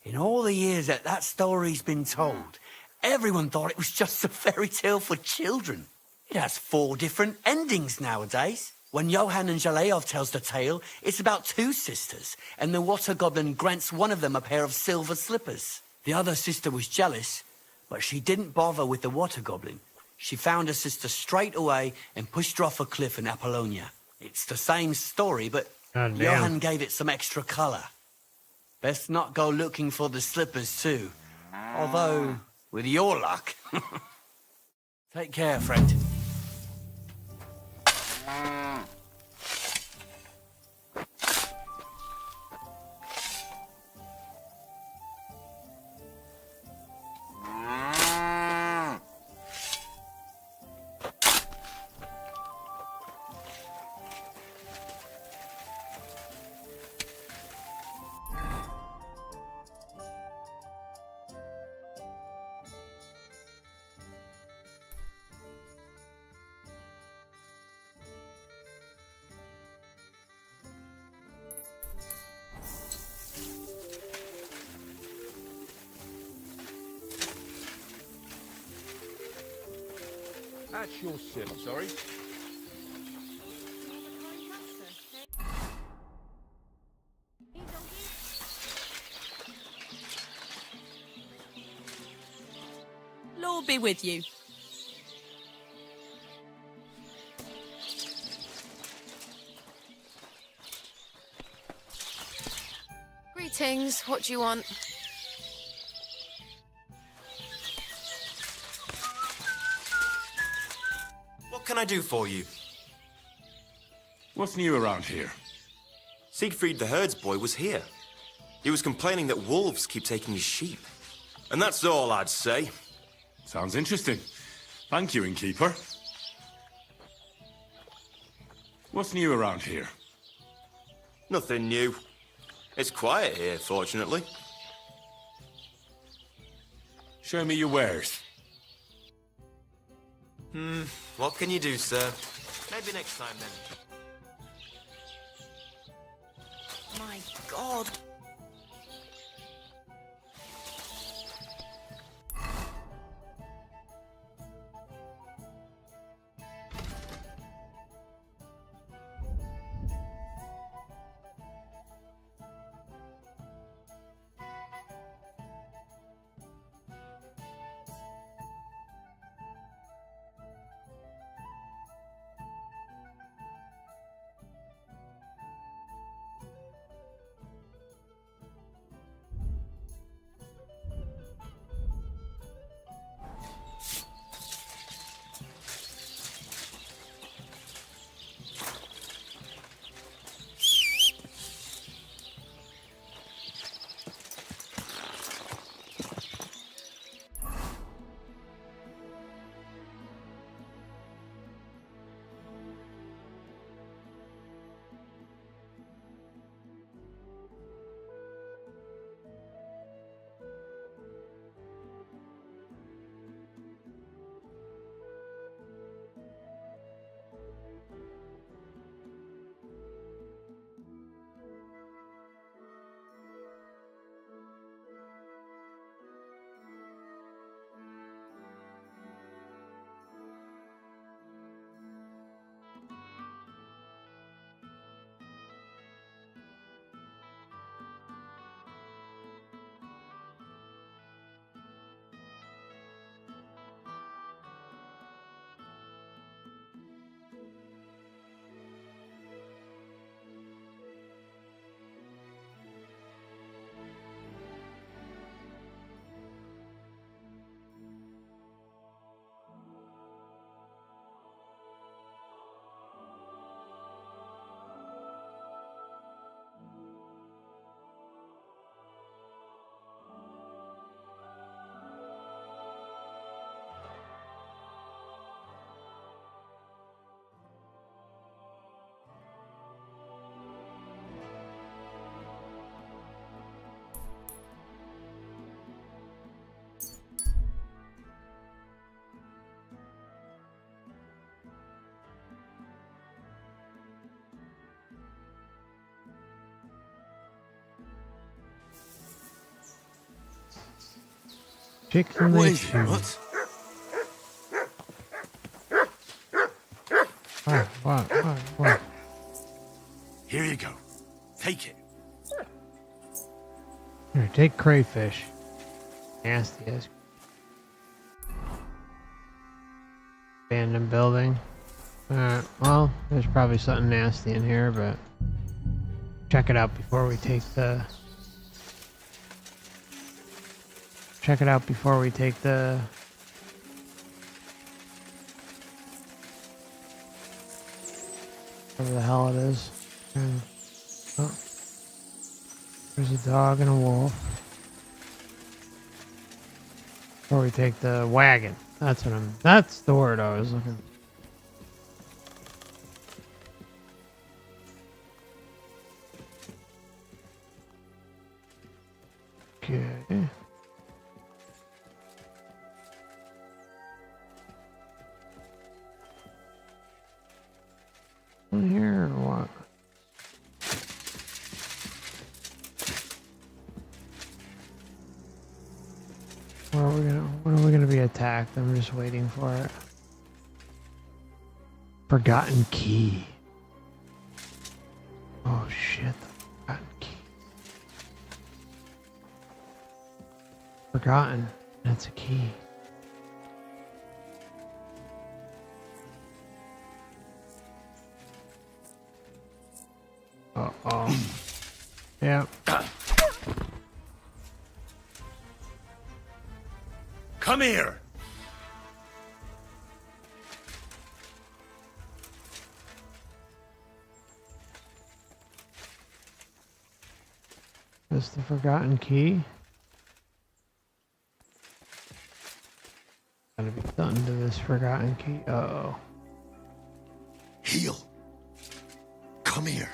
In all the years that story's been told, everyone thought it was just a fairy tale for children. It has 4 different endings nowadays. When Johann and Jaleov tells the tale, it's about 2 sisters, and the water goblin grants one of them a pair of silver slippers. The other sister was jealous, but she didn't bother with the water goblin. She found her sister straight away and pushed her off a cliff in Apollonia. It's the same story, but God damn. Johann gave it some extra colour. Best not go looking for the slippers too. Although, with your luck. Take care, friend. That's your ship, sorry. Lord be with you. Greetings. What do you want? What can I do for you? What's new around here? Siegfried the herdsboy was here. He was complaining that wolves keep taking his sheep. And that's all I'd say. Sounds interesting. Thank you, innkeeper. What's new around here? Nothing new. It's quiet here, fortunately. Show me your wares. What can you do, sir? Maybe next time, then. My God. Chicken What and is it? cheese. What? Here you go. Take it. Here, take crayfish. Nasty as. Abandoned building. Alright, well, there's probably something nasty in here, but check it out before we take the. Check it out before we take the. Whatever the hell it is. Oh. There's a dog and a wolf. Before we take the wagon. That's the word I was looking for. Okay. In here or what? When are we gonna be attacked? I'm just waiting for it. Forgotten key. Oh shit, the forgotten key. Forgotten. That's a key. Uh-oh. Yep. Come here. That's the forgotten key. Gotta be something to this forgotten key. Uh-oh. Heel. Come here.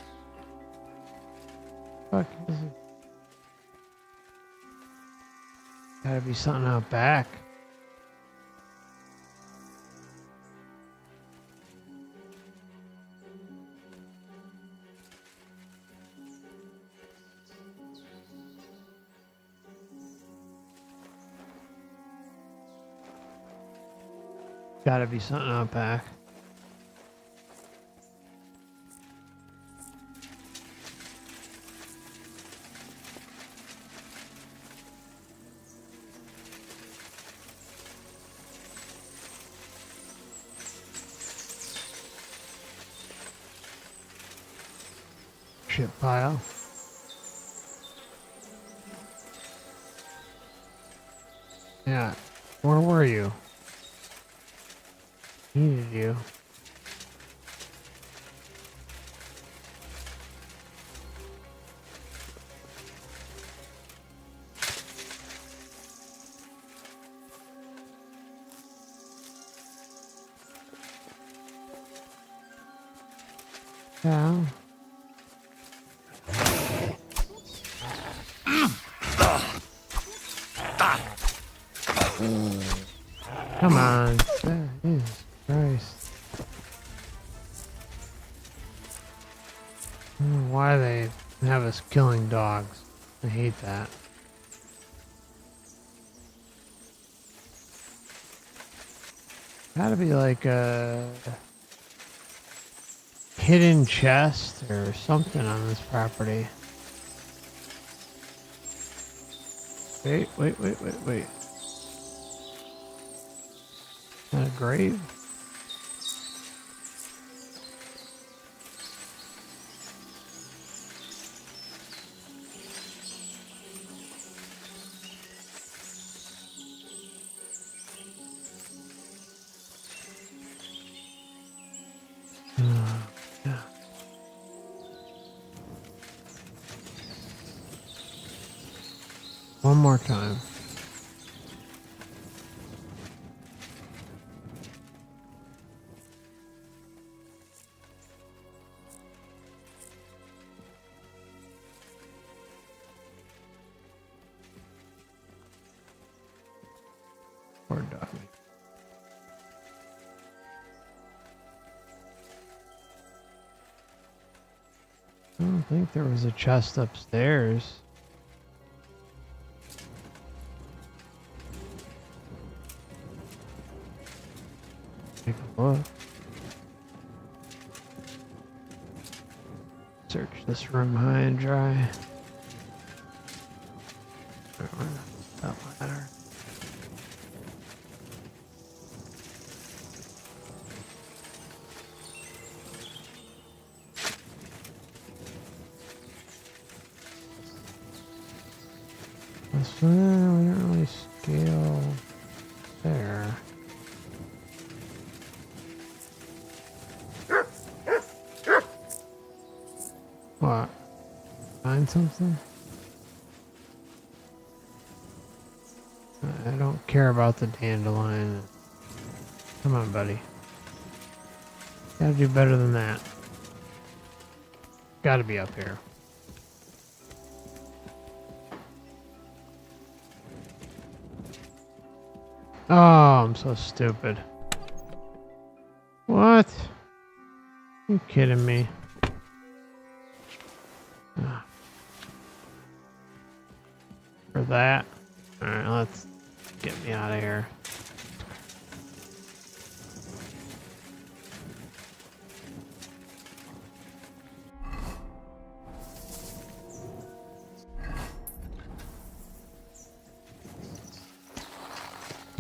Fuck is it? Gotta be something out back. Gotta be something out back. Shit pile. Yeah, where were you? Needed you. Yeah. Come on. Jesus Christ. I don't know why they have us killing dogs. I hate that. Gotta be like a hidden chest or something on this property. Wait. Is that a grave? Yeah. One more time. Poor doggy. I don't think there was a chest upstairs. Take a look. Search this room high and dry. That ladder. We don't really scale there. What? Find something? I don't care about the dandelion. Come on, buddy. Gotta do better than that. Gotta be up here. Oh, I'm so stupid. What? You kidding me? For that? Alright, let's get me out of here.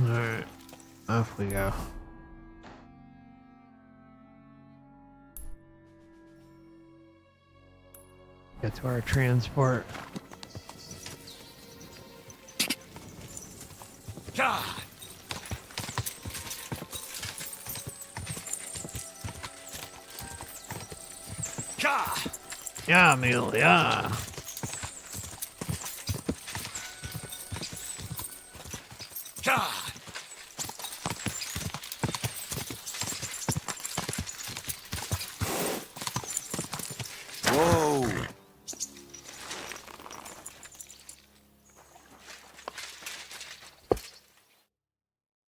Alright, off we go. Get to our transport. God. God. Yeah, Emil, yeah. God. Whoa!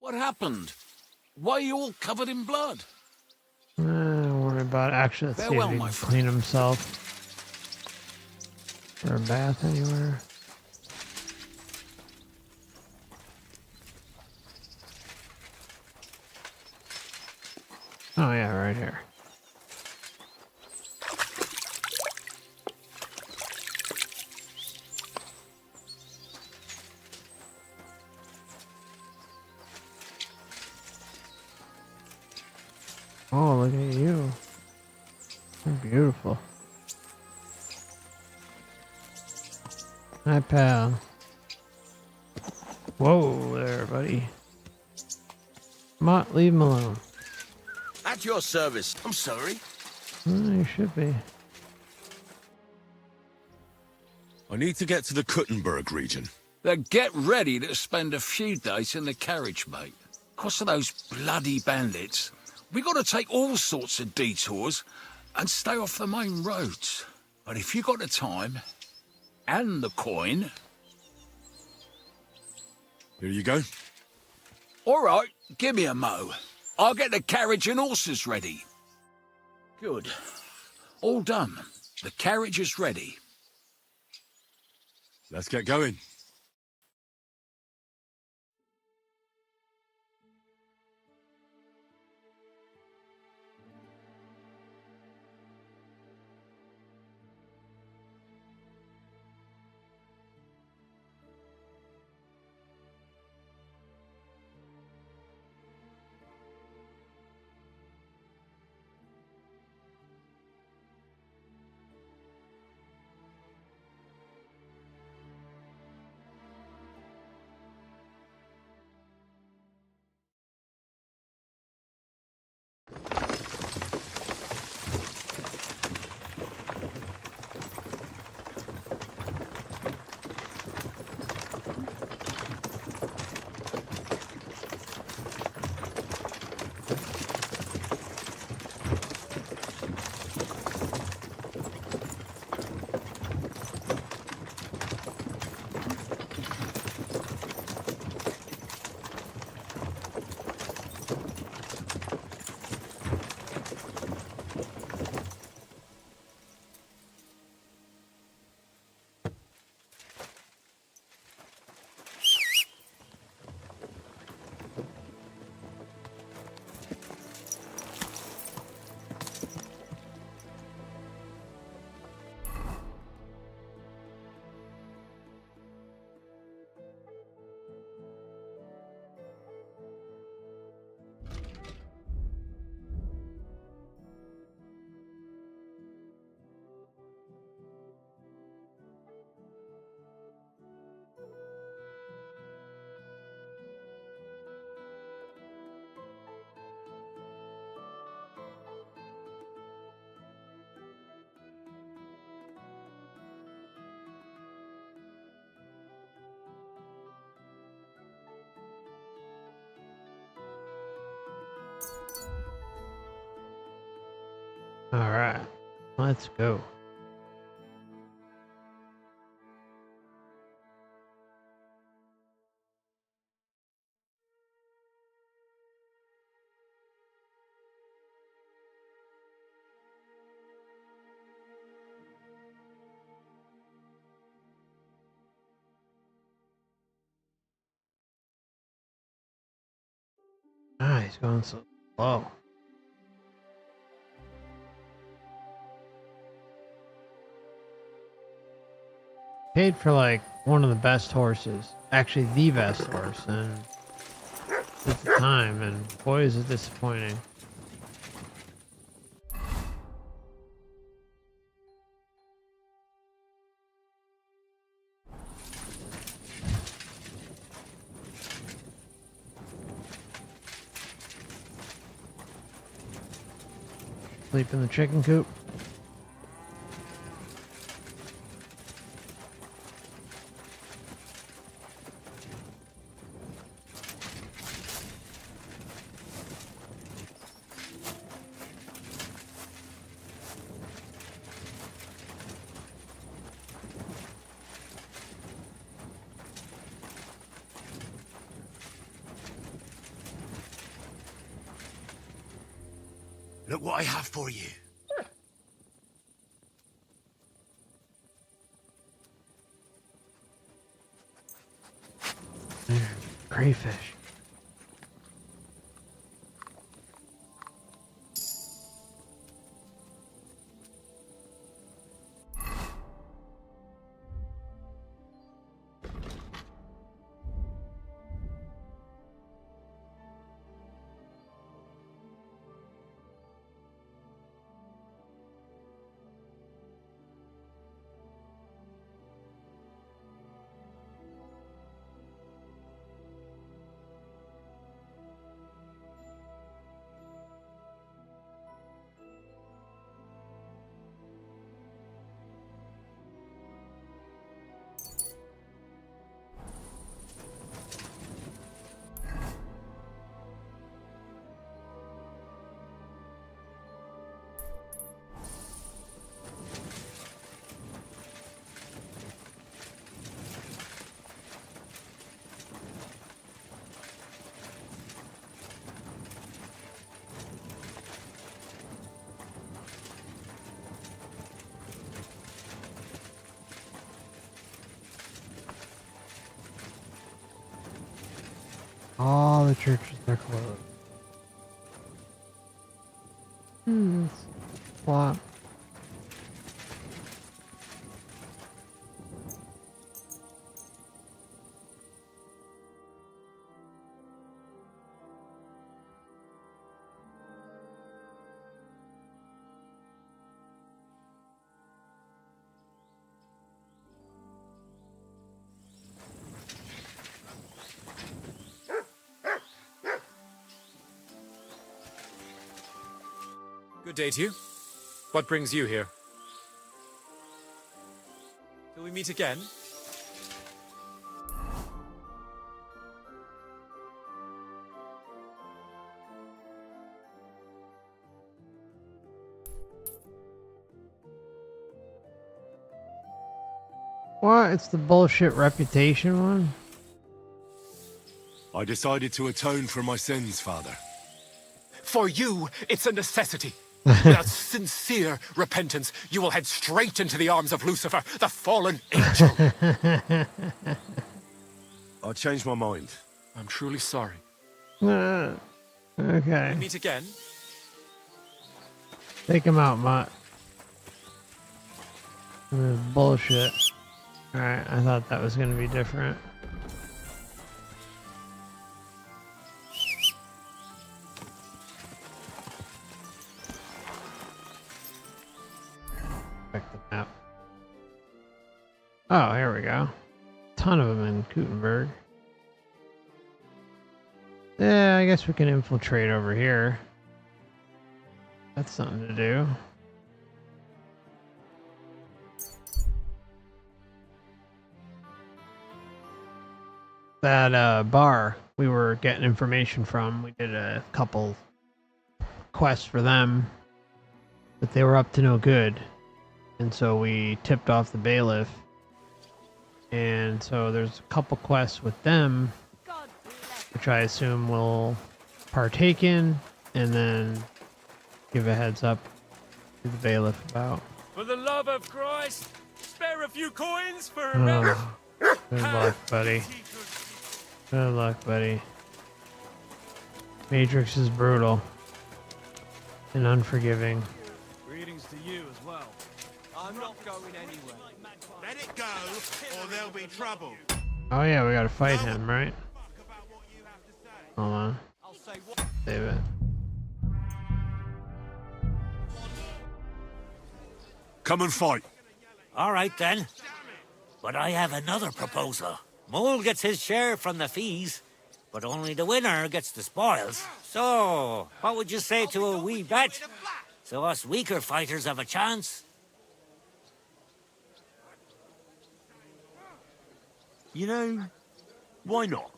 What happened? Why are you all covered in blood? Don't worry about it. Actually, let's see if Farewell, he my can friend. clean himself. Or a bath anywhere. Oh yeah, right here. Oh, look at you. You're beautiful. Hi, pal. Whoa there, buddy. Come on, leave him alone. At your service. I'm sorry. You should be. I need to get to the Kuttenberg region. Then get ready to spend a few days in the carriage, mate. 'Cause of those bloody bandits, we got to take all sorts of detours and stay off the main roads. But if you got the time and the coin... Here you go. All right, give me a mo. I'll get the carriage and horses ready. Good. All done. The carriage is ready. Let's get going. All right, let's go. Ah, he's going so slow. Paid for like one of the best horses, actually the best horse, and at the time, and boy is it disappointing. Sleep in the chicken coop. Look what I have for you. Crayfish. All the churches are closed. Flop. Good day to you. What brings you here? Till we meet again? What? It's the bullshit reputation one? I decided to atone for my sins, Father. For you, it's a necessity. Without sincere repentance, you will head straight into the arms of Lucifer, the fallen angel. I changed my mind. I'm truly sorry. Okay. We meet again? Take him out, Mutt. This is bullshit. Alright, I thought that was gonna be different. Check the map. Oh, here we go. Ton of them in Kuttenberg. Yeah, I guess we can infiltrate over here. That's something to do. That bar we were getting information from, we did a couple quests for them, but they were up to no good. And so we tipped off the bailiff. And so there's a couple quests with them, which I assume we'll partake in, and then give a heads up to the bailiff about. For the love of Christ, spare a few coins for a man. Good luck, buddy. Good luck, buddy. Matrix is brutal and unforgiving. Greetings to you as well. I'm not going anywhere. Let it go, or there'll be trouble. Oh yeah, we gotta fight him, right? Hold on. Save it. Come and fight. All right, then. But I have another proposal. Mole gets his share from the fees, but only the winner gets the spoils. So, what would you say to a wee bet? So us weaker fighters have a chance? You know, why not?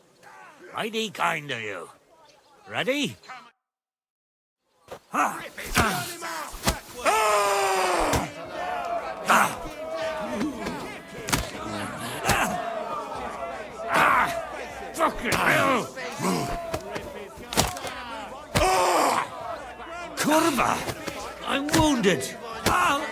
Mighty kind of you. Ready? Ha! Fucking hell! Curva! I'm wounded! Ow!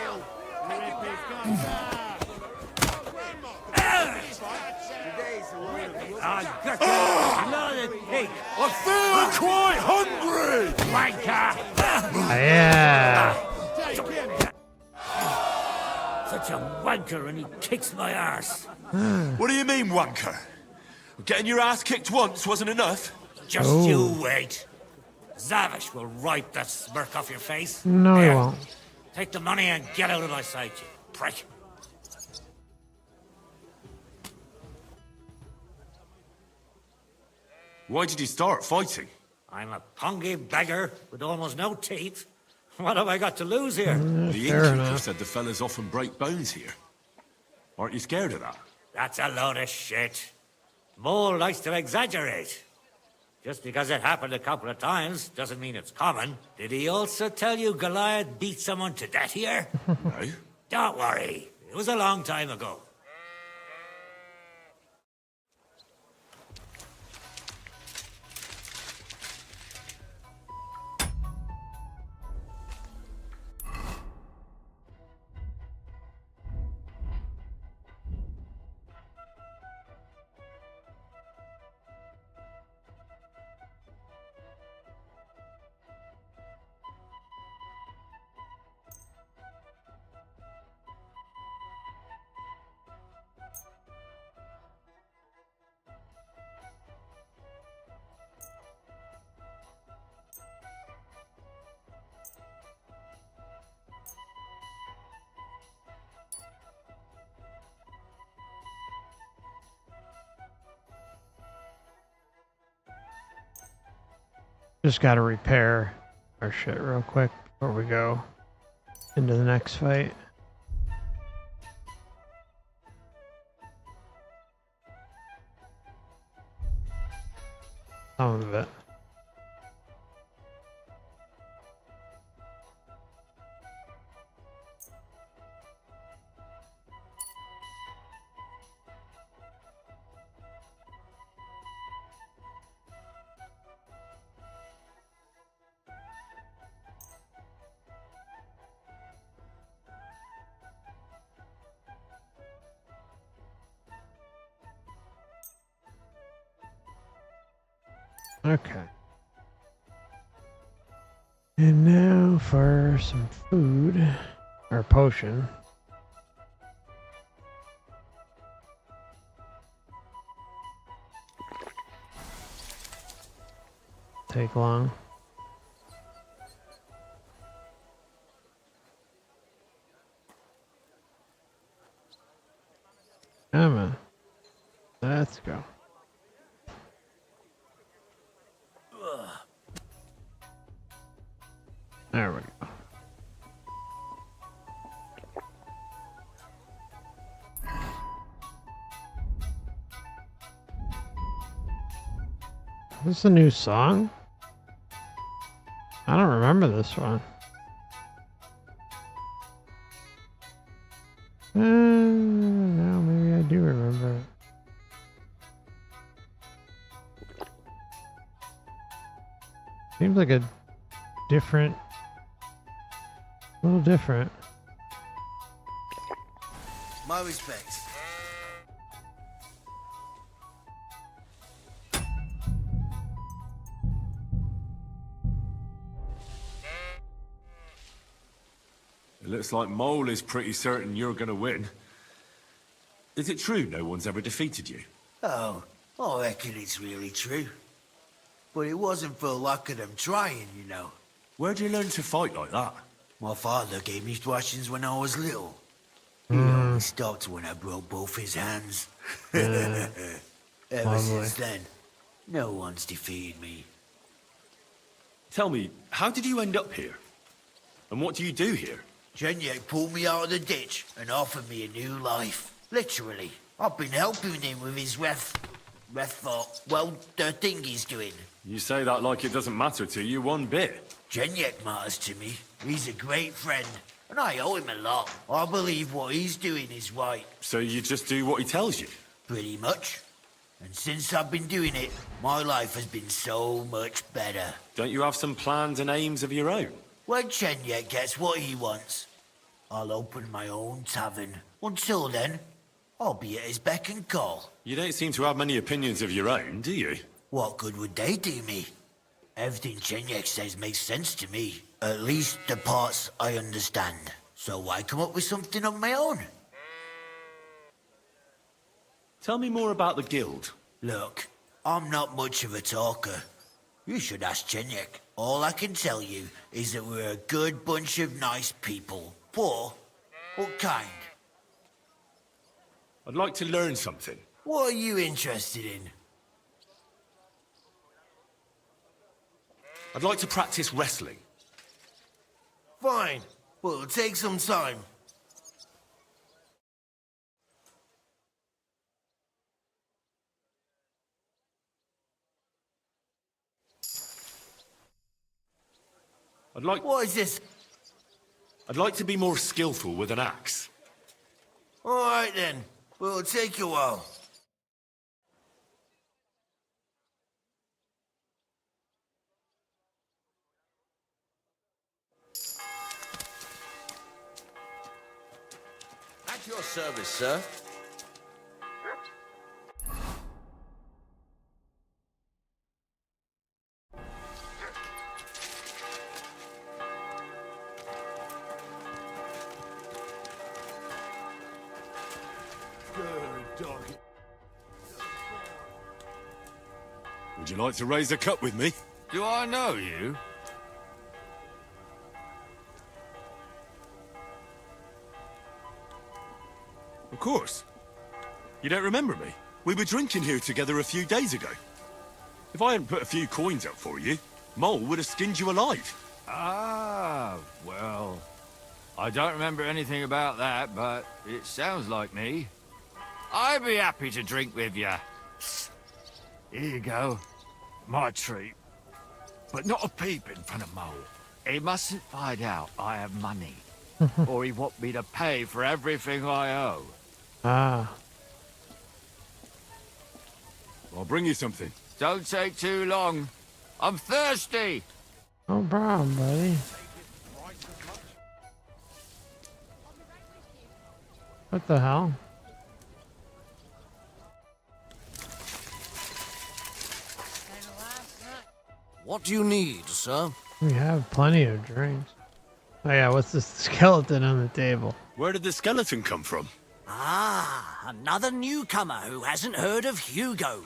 I got you, blooded pig! I feel quite hungry! Wanker! Yeah. Such a wanker and he kicks my arse. What do you mean, wanker? Getting your ass kicked once wasn't enough? Just you wait. Zavish will wipe that smirk off your face. No, he Here, won't. take the money and get out of my sight, you prick. Why did you start fighting? I'm a pungy beggar with almost no teeth. What have I got to lose here? The innkeeper said the fellas often break bones here. Aren't you scared of that? That's a load of shit. Mole likes to exaggerate. Just because it happened a couple of times doesn't mean it's common. Did he also tell you Goliath beat someone to death here? No. Don't worry. It was a long time ago. Just gotta repair our shit real quick before we go into the next fight. Some of it. Okay. And now for some food, or potion. Take long. Come on. Let's go. There we go. Is this a new song? I don't remember this one. No, maybe I do remember it. Seems like a different, a little different. My respects. It looks like Mole is pretty certain you're gonna win. Is it true no one's ever defeated you? Oh, I reckon it's really true. but it wasn't for lack of them trying, you know. Where'd you learn to fight like that? My father gave me thrashings when I was little. He only stopped when I broke both his hands. Ever since then, no one's defeated me. Tell me, how did you end up here? And what do you do here? Chenyek pulled me out of the ditch and offered me a new life. Literally. I've been helping him with his the thing he's doing. You say that like it doesn't matter to you one bit. Chenyek matters to me. He's a great friend, and I owe him a lot. I believe what he's doing is right. So you just do what he tells you? Pretty much. And since I've been doing it, my life has been so much better. Don't you have some plans and aims of your own? When Chenyek gets what he wants, I'll open my own tavern. Until then, I'll be at his beck and call. You don't seem to have many opinions of your own, do you? What good would they do me? Everything Chenyek says makes sense to me. At least the parts I understand. So why come up with something of my own? Tell me more about the guild. Look, I'm not much of a talker. You should ask Chenyek. All I can tell you is that we're a good bunch of nice people. Poor, but kind. I'd like to learn something. What are you interested in? I'd like to practice wrestling. Fine, but it'll take some time. What is this? I'd like to be more skillful with an axe. All right then, but it'll take a while. At your service, sir. Would you like to raise a cup with me? Do I know you? Of course. You don't remember me? We were drinking here together a few days ago. If I hadn't put a few coins up for you, Mole would have skinned you alive. Ah, well, I don't remember anything about that, but it sounds like me. I'd be happy to drink with you. Here you go. My treat. But not a peep in front of Mole. He mustn't find out I have money. Or he want me to pay for everything I owe. Ah. I'll bring you something. Don't take too long. I'm thirsty. No problem, buddy. What the hell? What do you need, sir? We have plenty of drinks. Oh yeah, what's this skeleton on the table? Where did the skeleton come from? Ah, another newcomer who hasn't heard of Hugo.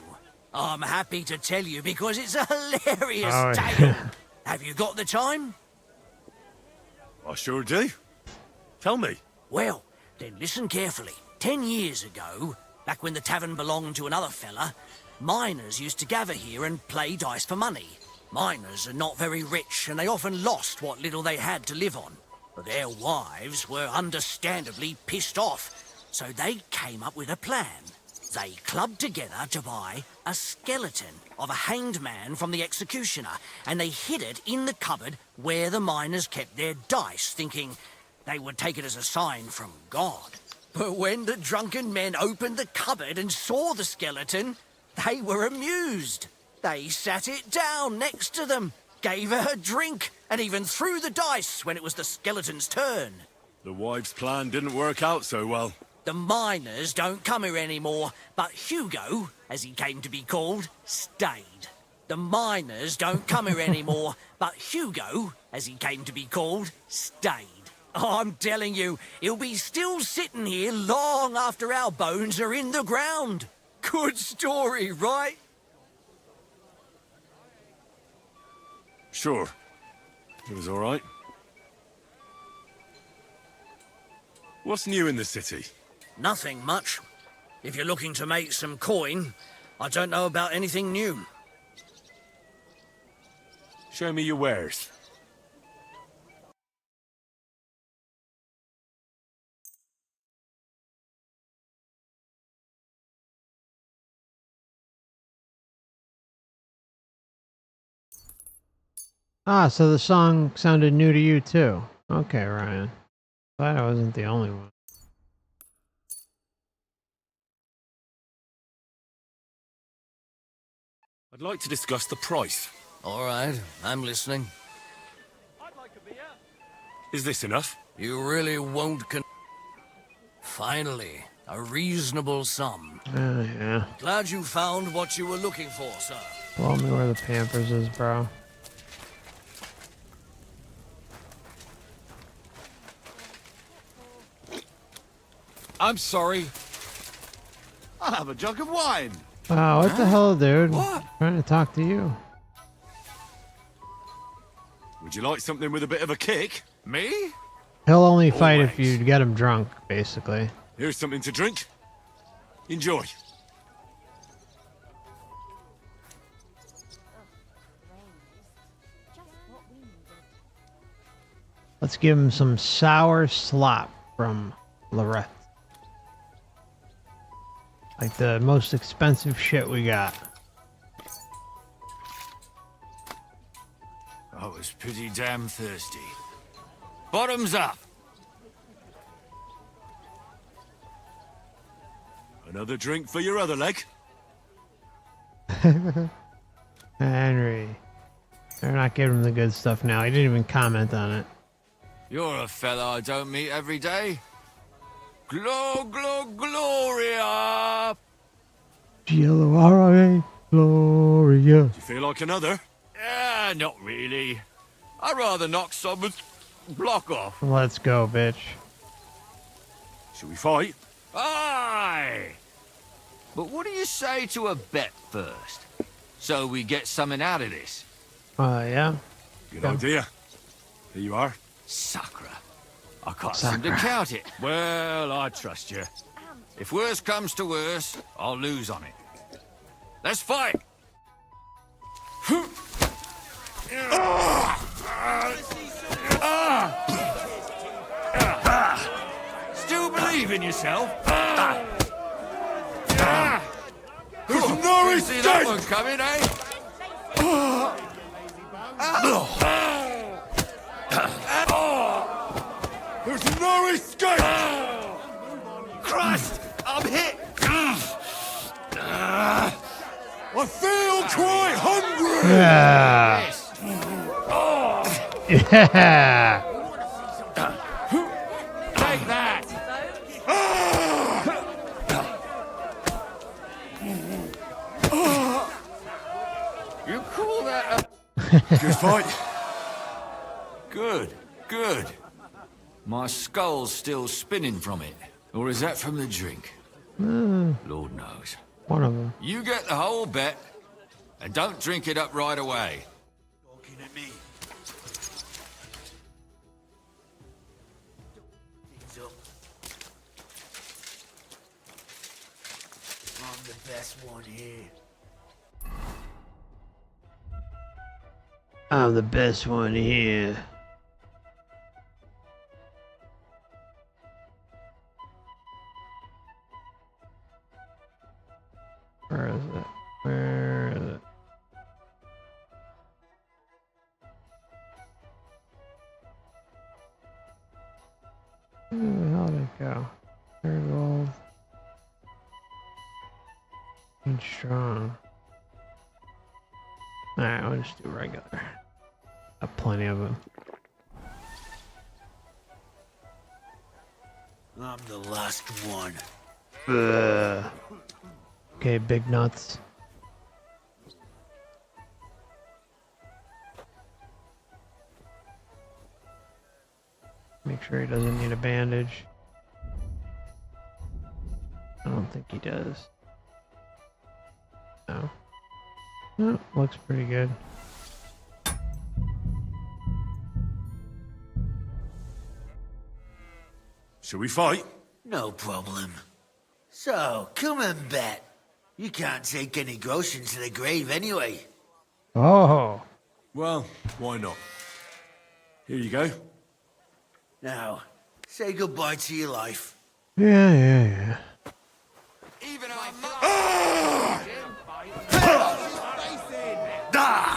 I'm happy to tell you because it's a hilarious Oh, tale. yeah. Have you got the time? I sure do. Tell me. Well, then listen carefully. 10 years ago, back when the tavern belonged to another fella, miners used to gather here and play dice for money. Miners are not very rich, and they often lost what little they had to live on. But their wives were understandably pissed off, so they came up with a plan. They clubbed together to buy a skeleton of a hanged man from the executioner, and they hid it in the cupboard where the miners kept their dice, thinking they would take it as a sign from God. But when the drunken men opened the cupboard and saw the skeleton, they were amused. They sat it down next to them, gave her a drink, and even threw the dice when it was the skeleton's turn. The wives' plan didn't work out so well. The miners don't come here anymore, but Hugo, as he came to be called, stayed. The miners don't come here anymore, but Hugo, as he came to be called, stayed. I'm telling you, he'll be still sitting here long after our bones are in the ground. Good story, right? Sure. It was all right. What's new in the city? Nothing much. If you're looking to make some coin, I don't know about anything new. Show me your wares. Ah, so the song sounded new to you too. Okay, Ryan. Glad I wasn't the only one. I'd like to discuss the price. All right, I'm listening. Is this enough? You really won't Finally, a reasonable sum. Oh, yeah. Glad you found what you were looking for, sir. Tell me where the Pampers is, bro. I'm sorry. I'll have a jug of wine. Wow, what the hell, dude? What? Trying to talk to you. Would you like something with a bit of a kick? Me? He'll only fight if you get him drunk, basically. Here's something to drink. Enjoy. Let's give him some sour slop from Lorette. Like the most expensive shit we got. I was pretty damn thirsty. Bottoms up. Another drink for your other leg. Henry. They're not giving him the good stuff now. He didn't even comment on it. You're a fella I don't meet every day. Gloria! Gloria. Gloria. Do you feel like another? Yeah, not really. I'd rather knock someone's block off. Let's go, bitch. Should we fight? Aye! But what do you say to a bet first? So we get something out of this. Yeah. Good idea. Here you are. Sacra. I can't seem to count it. Well, I trust you. If worse comes to worse, I'll lose on it. Let's fight! Still believe in yourself? There's no escape! See that one coming, eh? There's no escape! Christ! I'm hit! I feel quite hungry! Yeah. Yeah. Take that! You call that a... Good fight. Good, good. My skull's still spinning from it. Or is that from the drink? Lord knows. One of them. You get the whole bet, and don't drink it up right away. Looking at me. Things up. I'm the best one here. I'm the best one here. Where is it? Where is it? Where the hell did it go? Third gold. And strong. Alright, I'll just do regular. Got plenty of them. I'm the last one. Ugh. Okay, big nuts. Make sure he doesn't need a bandage. I don't think he does. No. No, looks pretty good. Shall we fight? No problem. So, come and bet. You can't take any groschen to the grave anyway. Oh. Well, why not? Here you go. Now, say goodbye to your life. Yeah.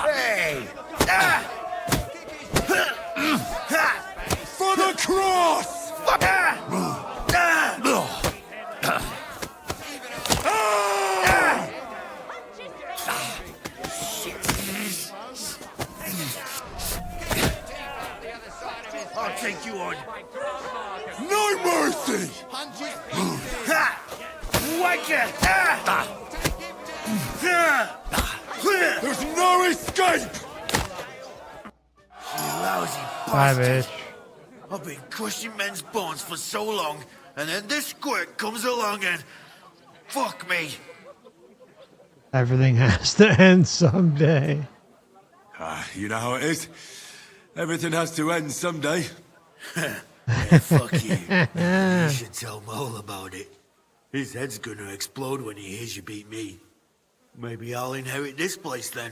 Hey! For the cross! I'll take you on. No mercy! There's no escape! You lousy Bye, bastard. bitch. I've been crushing men's bones for so long, and then this squirt comes along and... Fuck me. Everything has to end someday. You know how it is. Everything has to end someday. Yeah, fuck you. You should tell Mole about it. His head's gonna explode when he hears you beat me. Maybe I'll inherit this place then.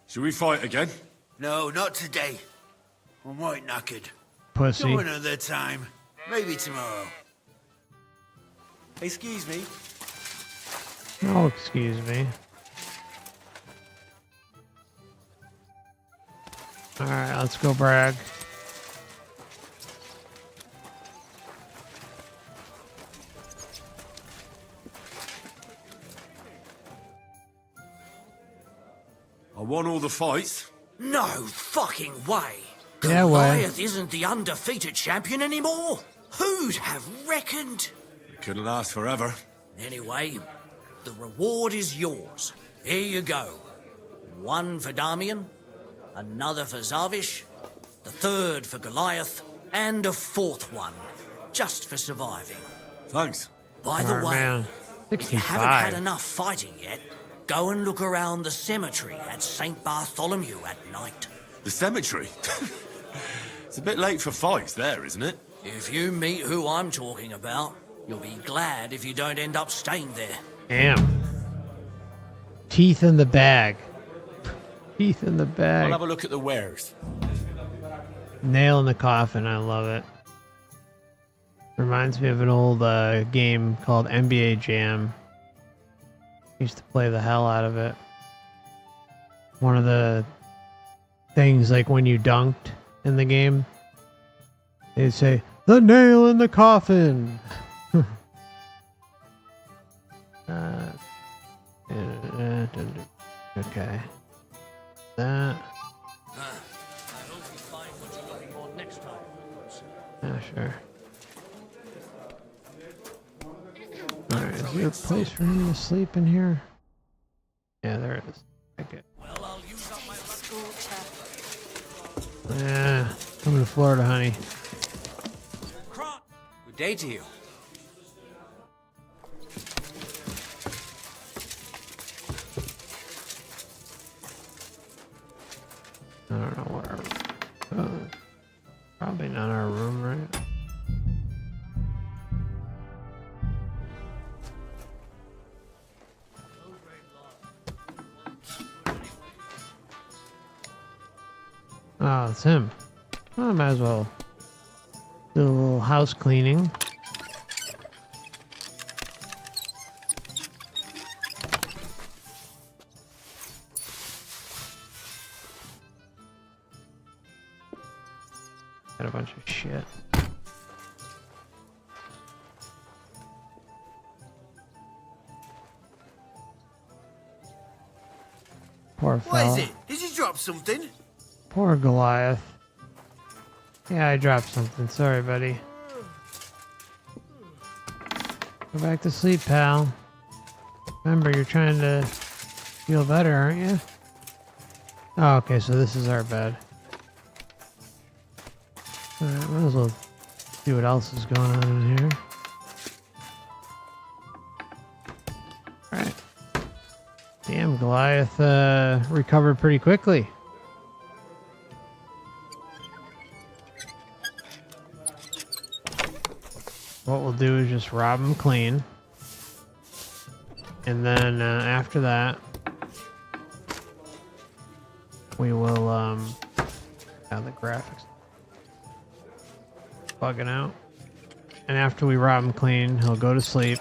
Shall we fight again? No, not today. I'm quite knackered. Pussy. Do another time. Maybe tomorrow. Excuse me. Oh, excuse me. Alright, let's go brag. I won all the fights. No fucking way. Yeah, way. Goliath isn't the undefeated champion anymore. Who'd have reckoned? It couldn't last forever. Anyway, the reward is yours. Here you go. One for Damian, another for Zavish, the third for Goliath, and a fourth one, just for surviving. Thanks. By the way, man. if you haven't 65. had enough fighting yet, go and look around the cemetery at St. Bartholomew at night. The cemetery? It's a bit late for fights there, isn't it? If you meet who I'm talking about, you'll be glad if you don't end up staying there. Damn. Teeth in the bag. Teeth in the bag. I'll have a look at the wares. Nail in the coffin. I love it. Reminds me of an old game called NBA Jam. Used to play the hell out of it. One of the things, like when you dunked in the game, they'd say, "The nail in the coffin." Okay. That. Yeah, sure. Alright, is there a place for him to sleep in here? Yeah, there is. Okay. Yeah, coming to Florida, honey. Good day to you. I don't know where. Probably not our room, right? Oh, it's him. Oh, I might as well do a little house cleaning. Got a bunch of shit. Poor What fella. is it? Did you drop something? Poor Goliath. Yeah, I dropped something. Sorry, buddy. Go back to sleep, pal. Remember, you're trying to feel better, aren't you? Oh, okay, so this is our bed. Alright, might as well see what else is going on in here. Alright. Damn, Goliath recovered pretty quickly. what we'll do is just rob them clean. And then after that, we will, the graphics bugging out. And after we rob him clean, he'll go to sleep.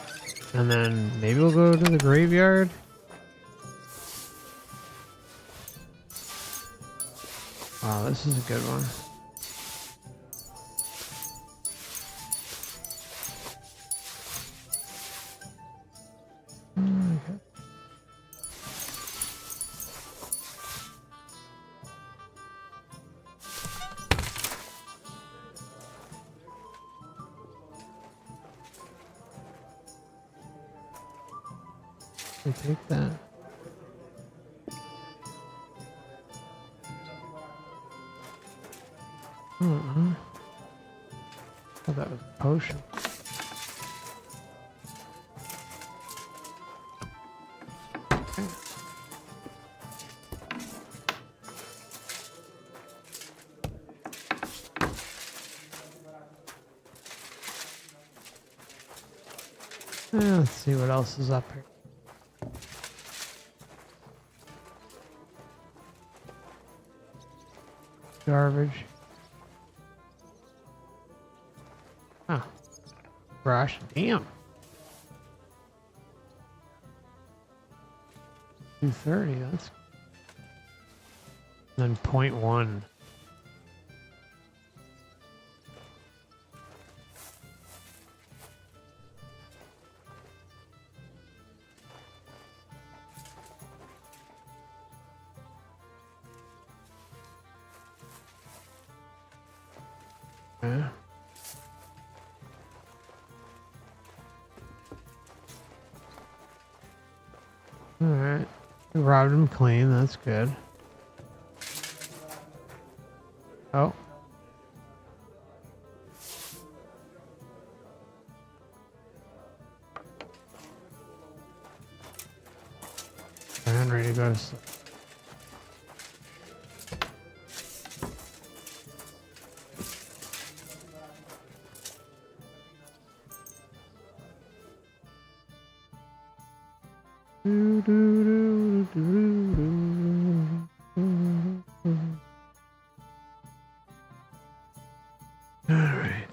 And then maybe we'll go to the graveyard. Wow, this is a good one. Okay. We take that. Oh, that was a potion. Okay. Let's see what else is up here. Garbage. Huh. Brush. Damn. 230. That's. Then 0.1. Okay. Alright. We robbed him clean, that's good. Oh. I'm ready to go to sleep. Alright.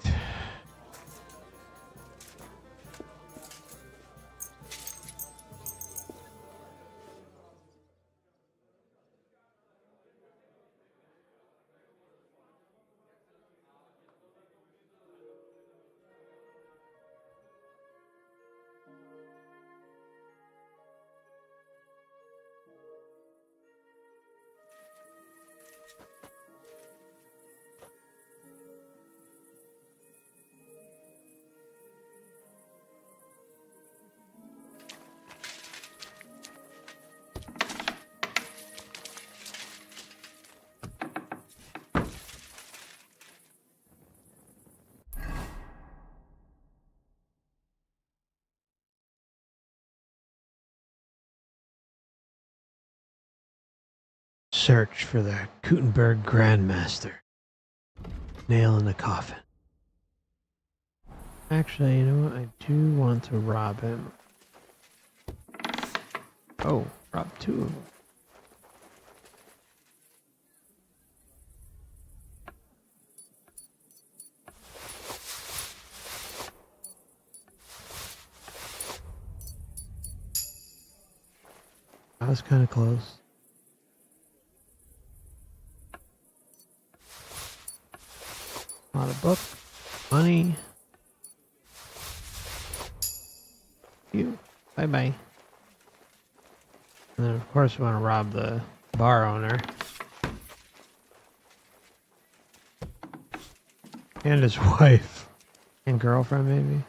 Search for the Kuttenberg Grandmaster. Nail in the coffin. Actually, you know what? I do want to rob him. Oh, rob two of them. That was kind of close. Not a book. Money. You. Bye-bye. And then, of course, we want to rob the bar owner. And his wife. And girlfriend, maybe.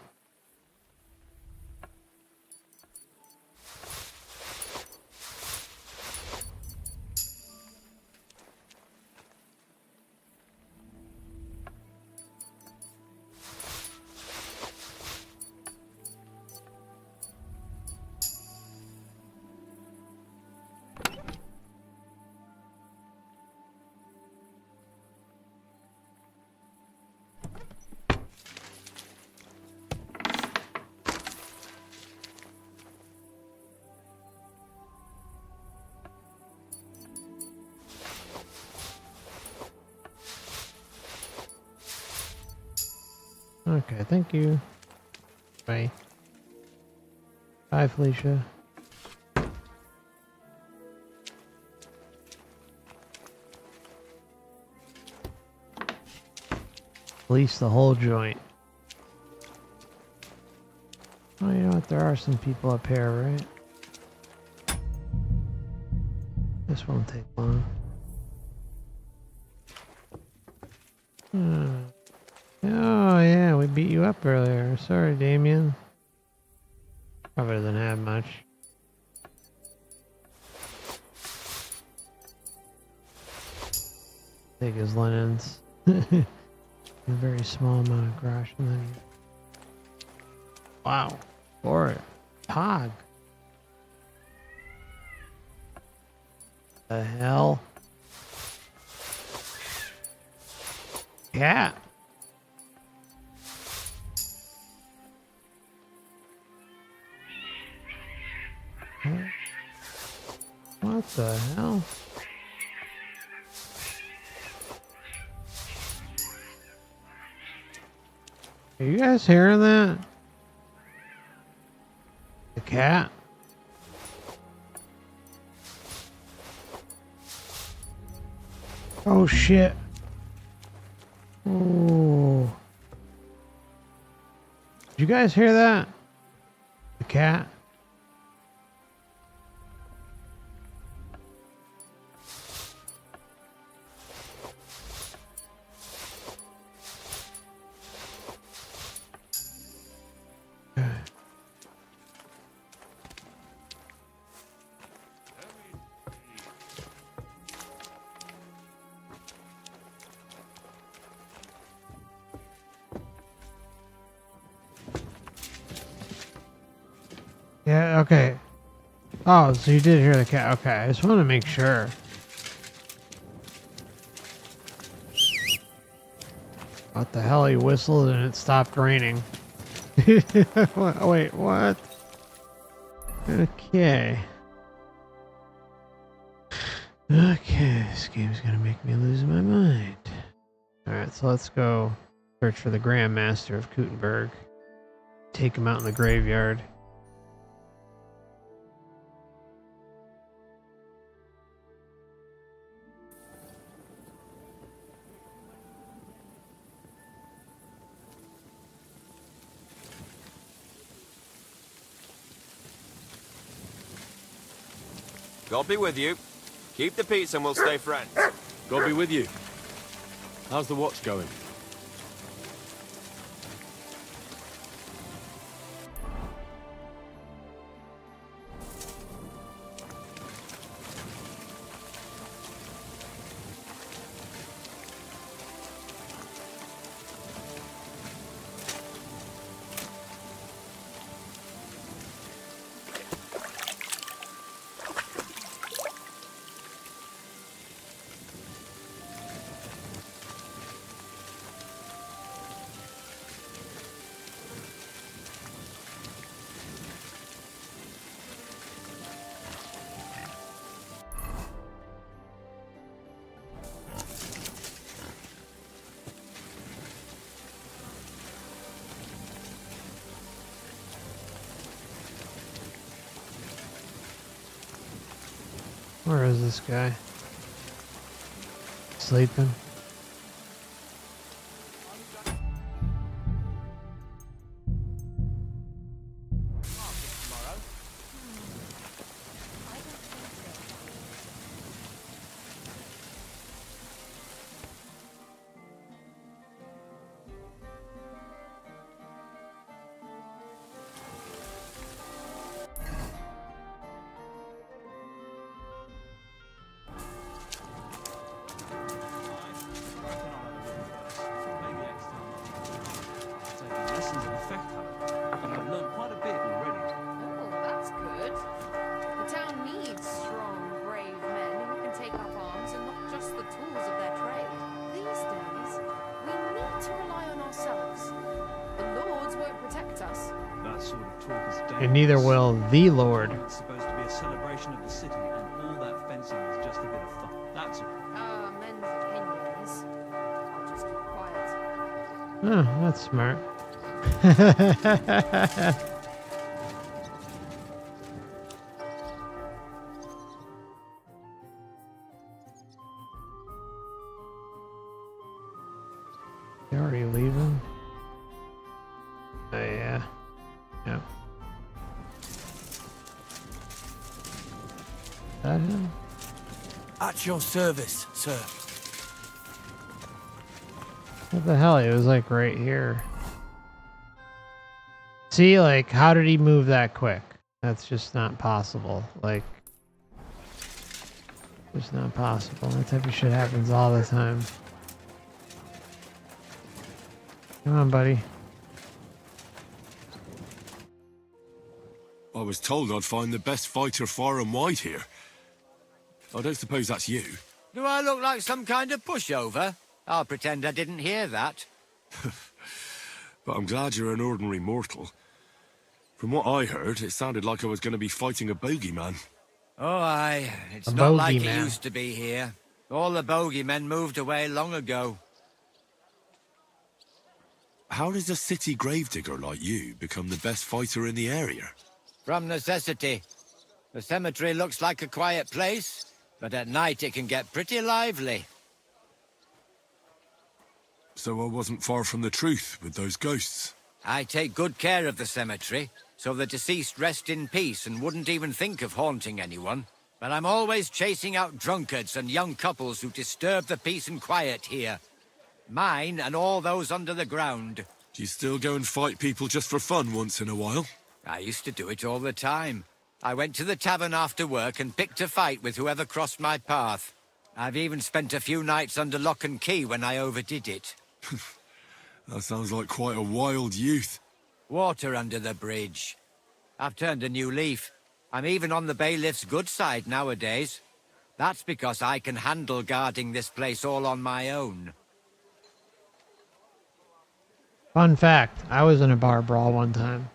Okay, thank you. Bye. Bye, Felicia. Police the whole joint. Oh, you know what? There are some people up here, right? This won't take long. Oh, yeah, we beat you up earlier. Sorry, Damien. Probably doesn't have much. Take his linens. A very small amount of grash and then. Wow. For it. Tog. The hell? Cat. What the hell? Are you guys hearing that? The cat? Oh shit. Oh. Did you guys hear that? The cat? Yeah, okay. Oh, so you did hear the cat. Okay, I just want to make sure. What the hell? He whistled and it stopped raining. Wait, what? Okay. Okay, this game's gonna make me lose my mind. Alright, so let's go search for the Grandmaster of Kuttenberg. Take him out in the graveyard. God be with you. Keep the peace and we'll stay friends. God be with you. How's the watch going? Where is this guy? Sleeping? And neither will the Lord. It's supposed to be a celebration of the city, and all that fencing is just a bit of fun. That's all. Men's opinions. I'll just keep quiet. Oh, that's smart. You already leaving? Oh yeah. Yeah. That him? At your service, sir. What the hell? He was like right here. See, like, how did he move that quick? That's just not possible. Like, just not possible. That type of shit happens all the time. Come on, buddy. I was told I'd find the best fighter far and wide here. I don't suppose that's you. Do I look like some kind of pushover? I'll pretend I didn't hear that. But I'm glad you're an ordinary mortal. From what I heard, it sounded like I was going to be fighting a bogeyman. Oh, aye. It's A not like it bogeyman. used to be here. All the bogeymen moved away long ago. How does a city gravedigger like you become the best fighter in the area? From necessity. The cemetery looks like a quiet place, but at night it can get pretty lively. So I wasn't far from the truth with those ghosts. I take good care of the cemetery, so the deceased rest in peace and wouldn't even think of haunting anyone. But I'm always chasing out drunkards and young couples who disturb the peace and quiet here. Mine and all those under the ground. Do you still go and fight people just for fun once in a while? I used to do it all the time. I went to the tavern after work and picked a fight with whoever crossed my path. I've even spent a few nights under lock and key when I overdid it. That sounds like quite a wild youth. Water under the bridge. I've turned a new leaf. I'm even on the bailiff's good side nowadays. That's because I can handle guarding this place all on my own. Fun fact, I was in a bar brawl one time.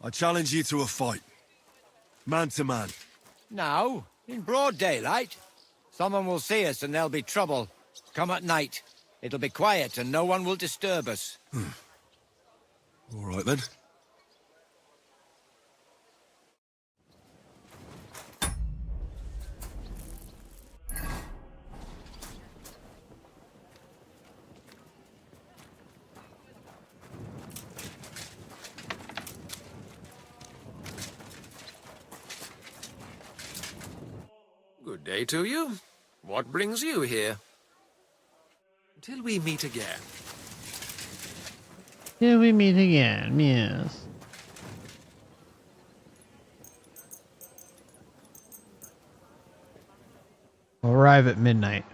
I challenge you to a fight. Man to man. Now, in broad daylight. Someone will see us and there'll be trouble. Come at night. It'll be quiet and no one will disturb us. All right then. Good day to you. What brings you here? Till we meet again. Till we meet again, yes. We'll arrive at midnight.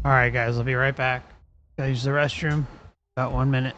Alright guys, I'll be right back. Gotta use the restroom. About 1 minute.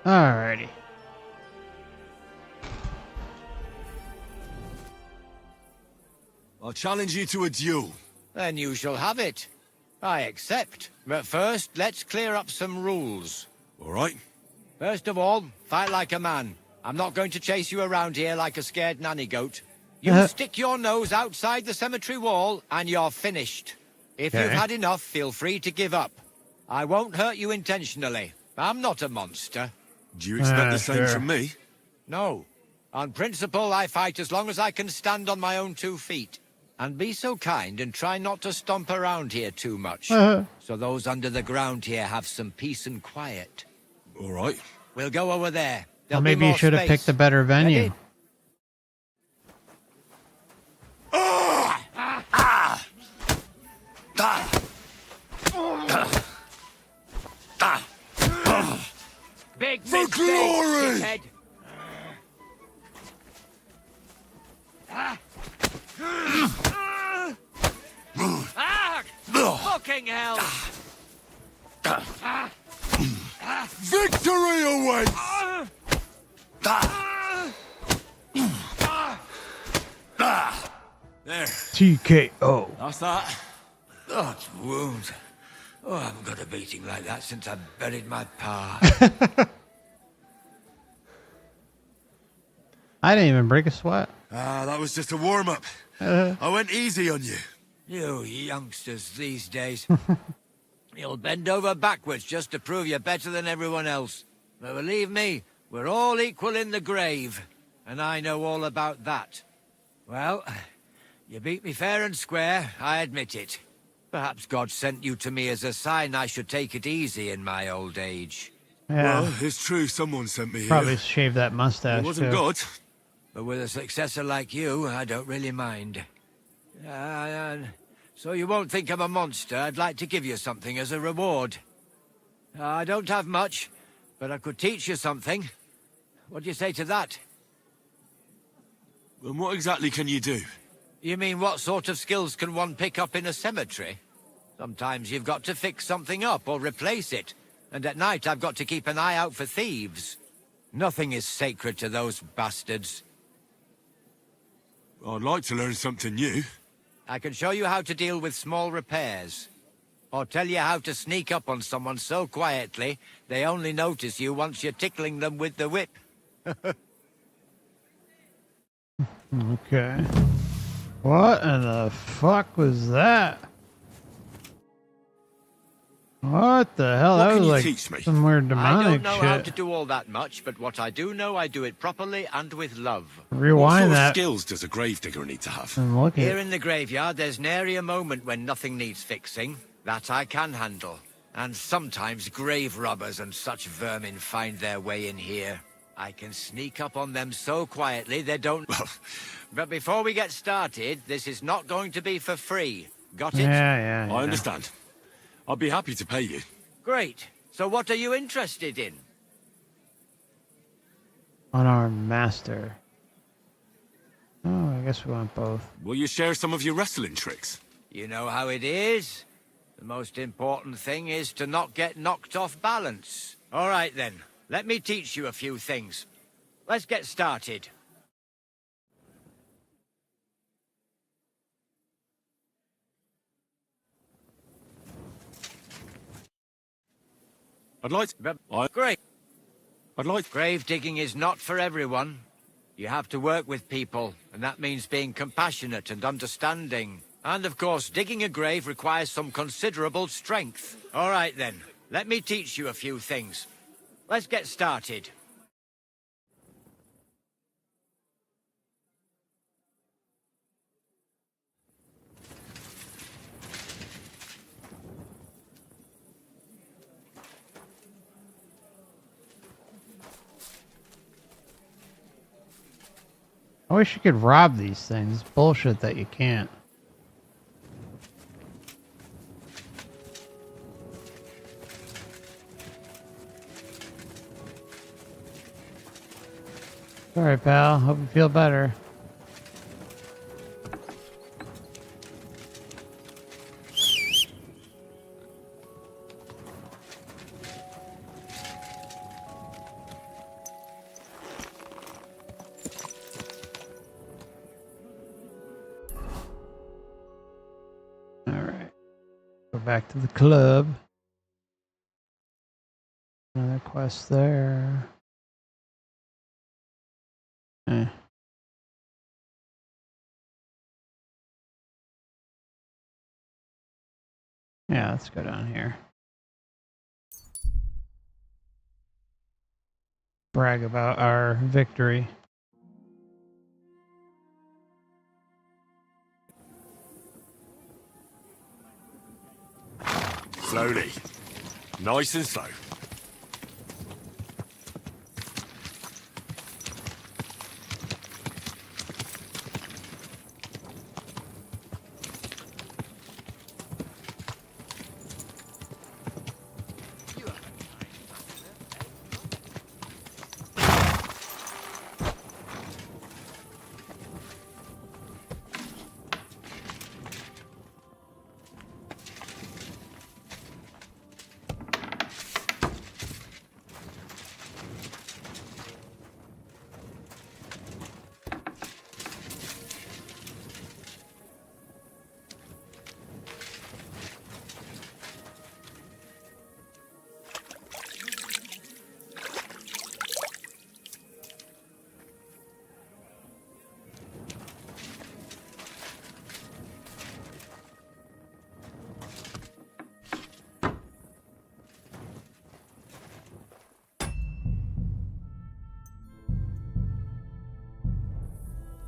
Alrighty. I'll challenge you to a duel. Then you shall have it. I accept. But first, let's clear up some rules. All right. First of all, fight like a man. I'm not going to chase you around here like a scared nanny goat. You stick your nose outside the cemetery wall, and you're finished. If you've had enough, feel free to give up. I won't hurt you intentionally. I'm not a monster. Do you expect the same from me? No. On principle, I fight as long as I can stand on my own 2 feet. And be so kind and try not to stomp around here too much. So those under the ground here have some peace and quiet. All right. We'll go over there. Well, maybe you should have picked a better venue. Big for glory! Fucking hell! Victory awaits! There. TKO. That's that. Oh, it's wounds. Oh, I haven't got a beating like that since I buried my pa. I didn't even break a sweat. That was just a warm-up. I went easy on you. You youngsters these days. You'll bend over backwards just to prove you're better than everyone else. But believe me, we're all equal in the grave. And I know all about that. Well, you beat me fair and square, I admit it. Perhaps God sent you to me as a sign I should take it easy in my old age. Yeah. Well, it's true someone sent me here. Probably shave that mustache. It wasn't too. God. But with a successor like you, I don't really mind. So you won't think I'm a monster. I'd like to give you something as a reward. I don't have much, but I could teach you something. What do you say to that? And what exactly can you do? You mean what sort of skills can one pick up in a cemetery? Sometimes you've got to fix something up or replace it. And at night I've got to keep an eye out for thieves. Nothing is sacred to those bastards. I'd like to learn something new. I can show you how to deal with small repairs. Or tell you how to sneak up on someone so quietly, they only notice you once you're tickling them with the whip. Okay. What in the fuck was that? What the hell? What That can was you like teach me? some weird I demonic don't know how to shit. do all that much, but what I do know it properly and with love. What Rewind sort of that skills does a gravedigger need to have? and look Here at in the graveyard, there's nary a moment when nothing needs fixing. That I can handle. And sometimes grave robbers and such vermin find their way in here. I can sneak up on them so quietly they don't... But before we get started, this is not going to be for free. Got it? Yeah. I understand. I'd be happy to pay you. Great. So what are you interested in? Unarmed master. Oh, I guess we want both. Will you share some of your wrestling tricks? You know how it is. The most important thing is to not get knocked off balance. All right, then. Let me teach you a few things. Let's get started. Great. Grave digging is not for everyone. You have to work with people, and that means being compassionate and understanding. And of course, digging a grave requires some considerable strength. All right then, let me teach you a few things. Let's get started. I wish you could rob these things. Bullshit that you can't. Sorry, pal. Hope you feel better. back to the club. Another quest there. Eh. Yeah, let's go down here. Brag about our victory. Slowly. Nice and slow.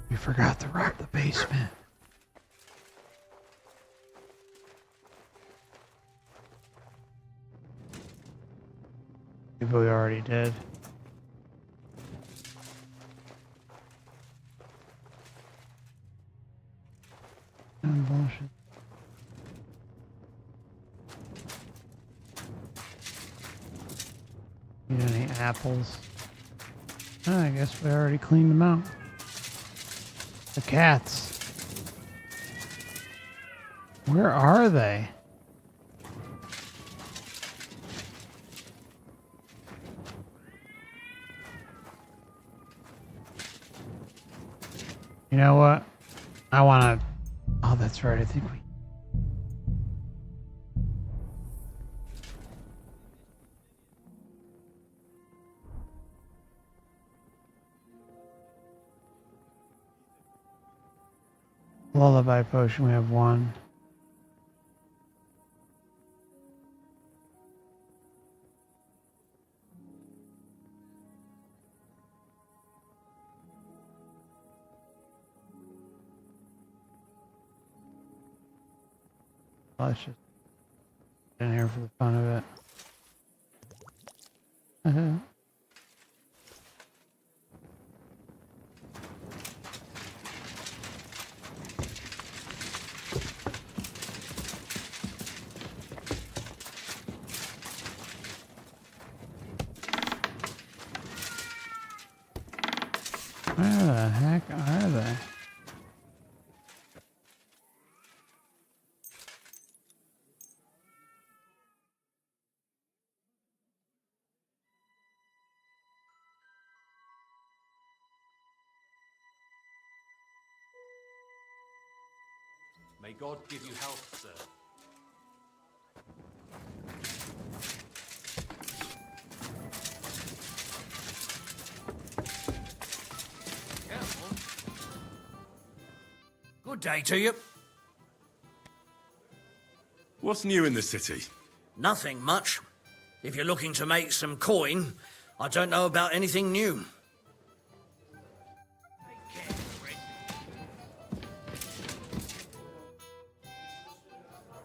We forgot to rob the basement. Maybe we already did. Bullshit. Need any apples? Oh, I guess we already cleaned them out. The cats. Where are they? You know what? I want to... Oh, that's right. I think we... Lullaby potion, we have one. Let's just get in here for the fun of it. Where the heck are they? May God give you health, sir. Good day to you. What's new in the city? Nothing much. If you're looking to make some coin, I don't know about anything new.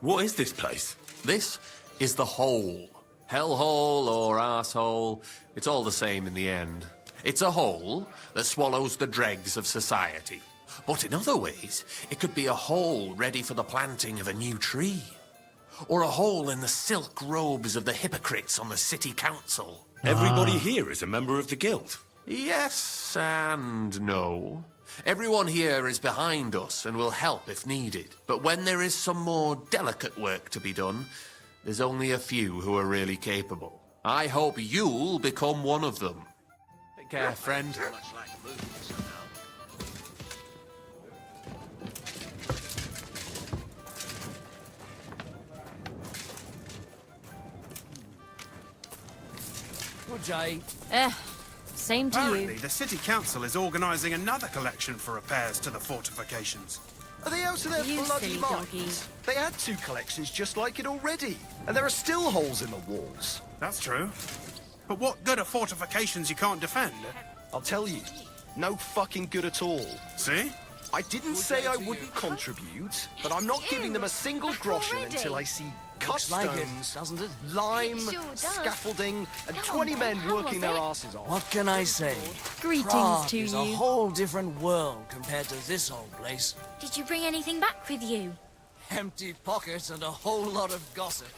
What is this place? This is the hole. Hellhole or arsehole, it's all the same in the end. It's a hole that swallows the dregs of society. But in other ways, it could be a hole ready for the planting of a new tree. Or a hole in the silk robes of the hypocrites on the city council. Everybody here is a member of the guild. Yes and no. Everyone here is behind us and will help if needed. But when there is some more delicate work to be done, there's only a few who are really capable. I hope you'll become one of them. Take care, friend. Jay. Same to Apparently, you. the city council is organising another collection for repairs to the fortifications. Are they out of their You bloody silly minds? donkey. They had 2 collections just like it already, and there are still holes in the walls. That's true. But what good are fortifications you can't defend? I'll tell you, no fucking good at all. See? I didn't say I wouldn't contribute, but I'm not giving them a single groschen until I see cut Looks like it, stones, doesn't it? lime, It sure does. scaffolding, and Come 20 on, men how working was their it? asses off. What can I say? Greetings Prague to is you. a whole different world compared to this old place. Did you bring anything back with you? Empty pockets and a whole lot of gossip.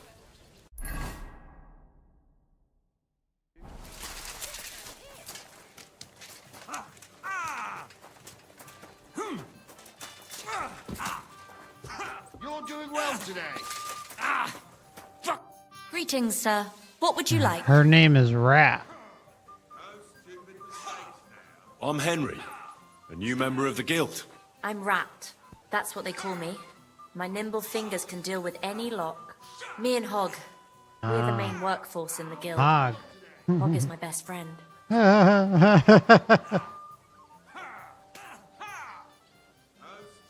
You're doing well today. Greetings, sir. What would you like? Her name is Rat. I'm Henry, a new member of the guild. I'm Rat. That's what they call me. My nimble fingers can deal with any lock. Me and Hog. We're the main workforce in the guild. Hog. Hog is my best friend.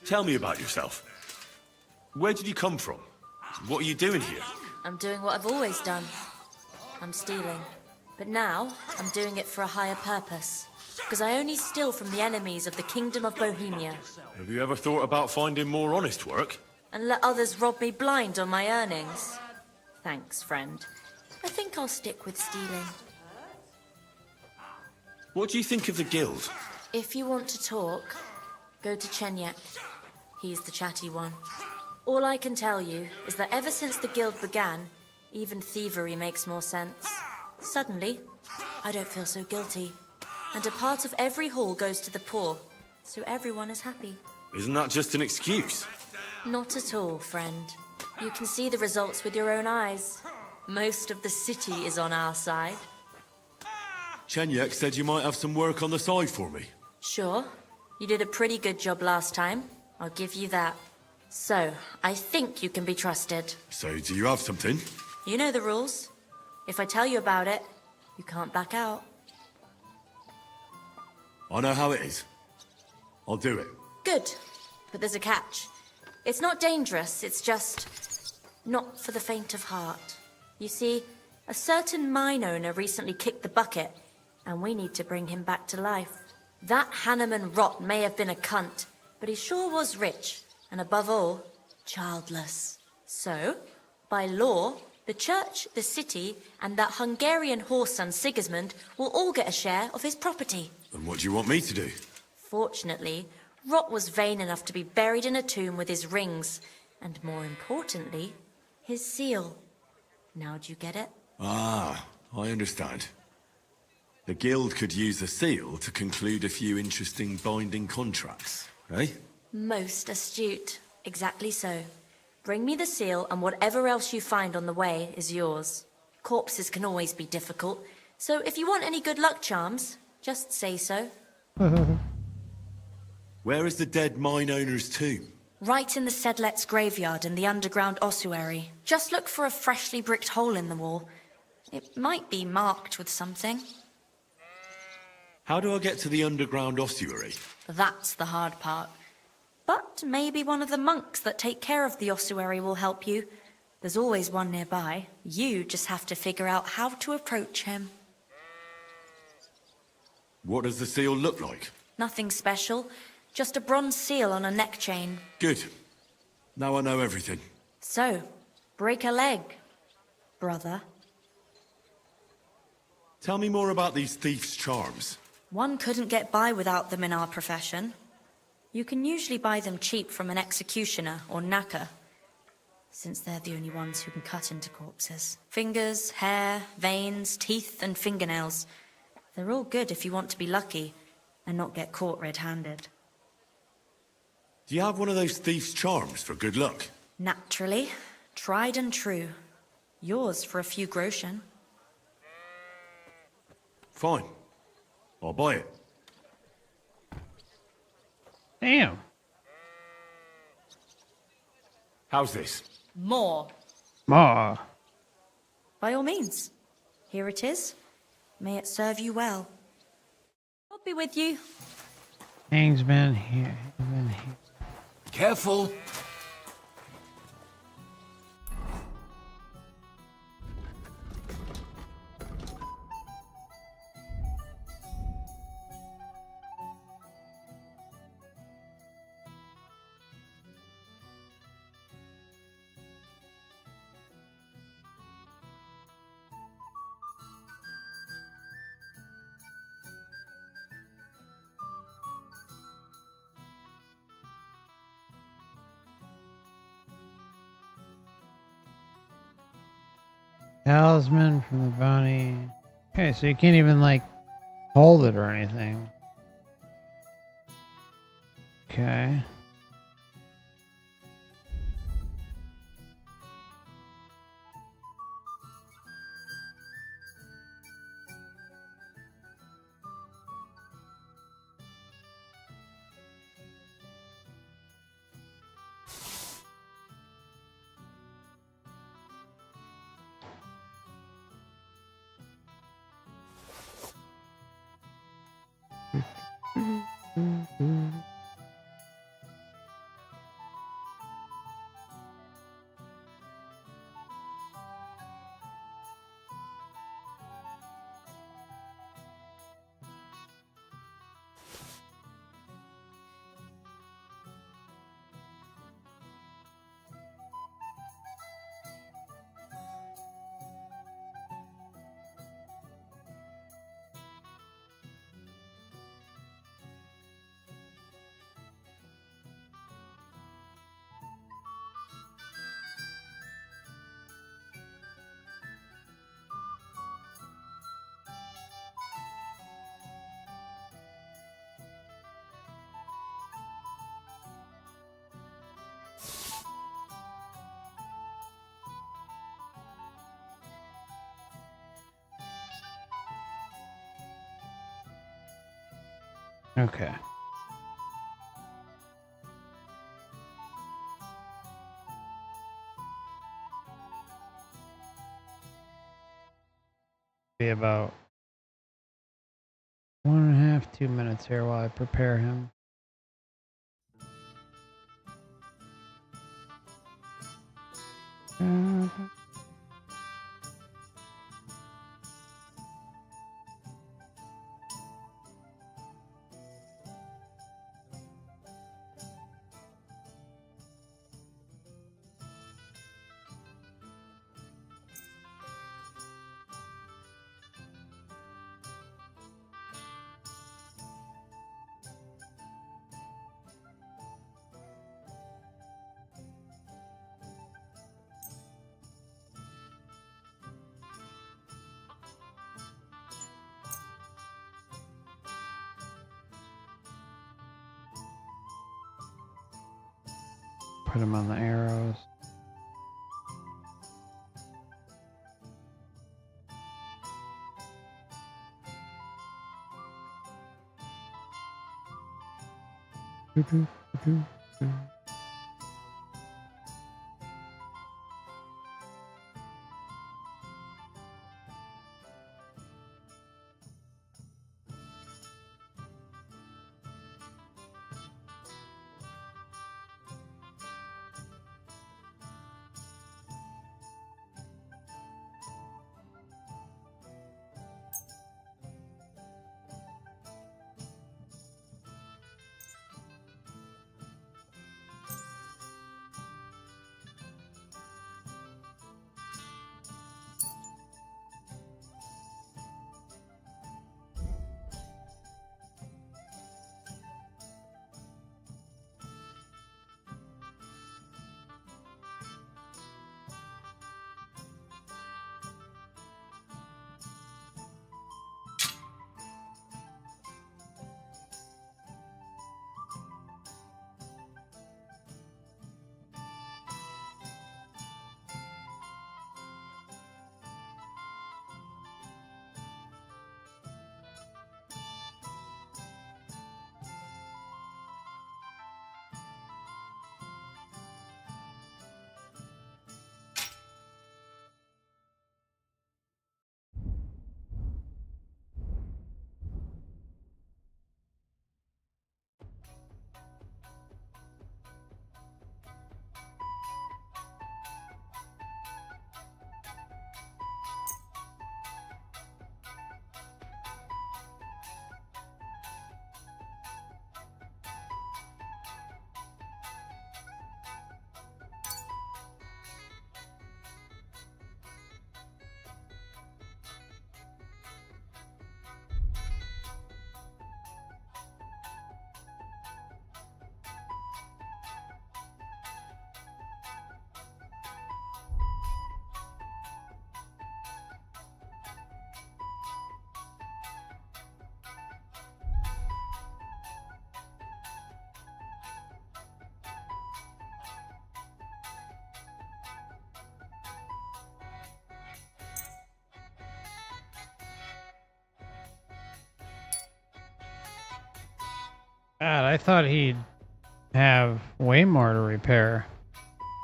Tell me about yourself. Where did you come from? What are you doing here? I'm doing what I've always done. I'm stealing. But now, I'm doing it for a higher purpose. Because I only steal from the enemies of the Kingdom of Bohemia. Have you ever thought about finding more honest work? And let others rob me blind on my earnings. Thanks, friend. I think I'll stick with stealing. What do you think of the guild? If you want to talk, go to Chenyak. He's the chatty one. All I can tell you is that ever since the guild began, even thievery makes more sense. Suddenly, I don't feel so guilty. And a part of every haul goes to the poor, so everyone is happy. Isn't that just an excuse? Not at all, friend. You can see the results with your own eyes. Most of the city is on our side. Chenyak said you might have some work on the side for me. Sure. You did a pretty good job last time. I'll give you that. So, I think you can be trusted. So, do you have something? You know the rules. If I tell you about it, you can't back out. I know how it is. I'll do it. Good. But there's a catch. It's not dangerous, it's just not for the faint of heart. You see, a certain mine owner recently kicked the bucket, and we need to bring him back to life. That Hanneman rot may have been a cunt, but he sure was rich, and above all, childless. So, by law, the church, the city, and that Hungarian horse son Sigismund will all get a share of his property. And what do you want me to do? Fortunately, Rot was vain enough to be buried in a tomb with his rings, and more importantly, his seal. Now do you get it? Ah, I understand. The guild could use the seal to conclude a few interesting binding contracts, eh? Most astute. Exactly so. Bring me the seal, and whatever else you find on the way is yours. Corpses can always be difficult, so if you want any good luck charms, just say so. Where is the dead mine owner's tomb? Right in the Sedlet's graveyard in the underground ossuary. Just look for a freshly bricked hole in the wall. It might be marked with something. How do I get to the underground ossuary? That's the hard part. But maybe one of the monks that take care of the ossuary will help you. There's always one nearby. You just have to figure out how to approach him. What does the seal look like? Nothing special. Just a bronze seal on a neck chain. Good. Now I know everything. So, break a leg, brother. Tell me more about these thieves' charms. One couldn't get by without them in our profession. You can usually buy them cheap from an executioner or knacker, since they're the only ones who can cut into corpses. Fingers, hair, veins, teeth, and fingernails. They're all good if you want to be lucky and not get caught red-handed. Do you have one of those thieves' charms for good luck? Naturally. Tried and true. Yours for a few groschen. Fine. I'll buy it. Damn. How's this? More. More. By all means. Here it is. May it serve you well. I'll be with you. Hang's been here. Been here. Careful. Talisman from the bounty. Okay, so you can't even like hold it or anything. Okay. Okay. Be about 1.5, 2 minutes here while I prepare him. Put him on the arrows. God, I thought he'd have way more to repair.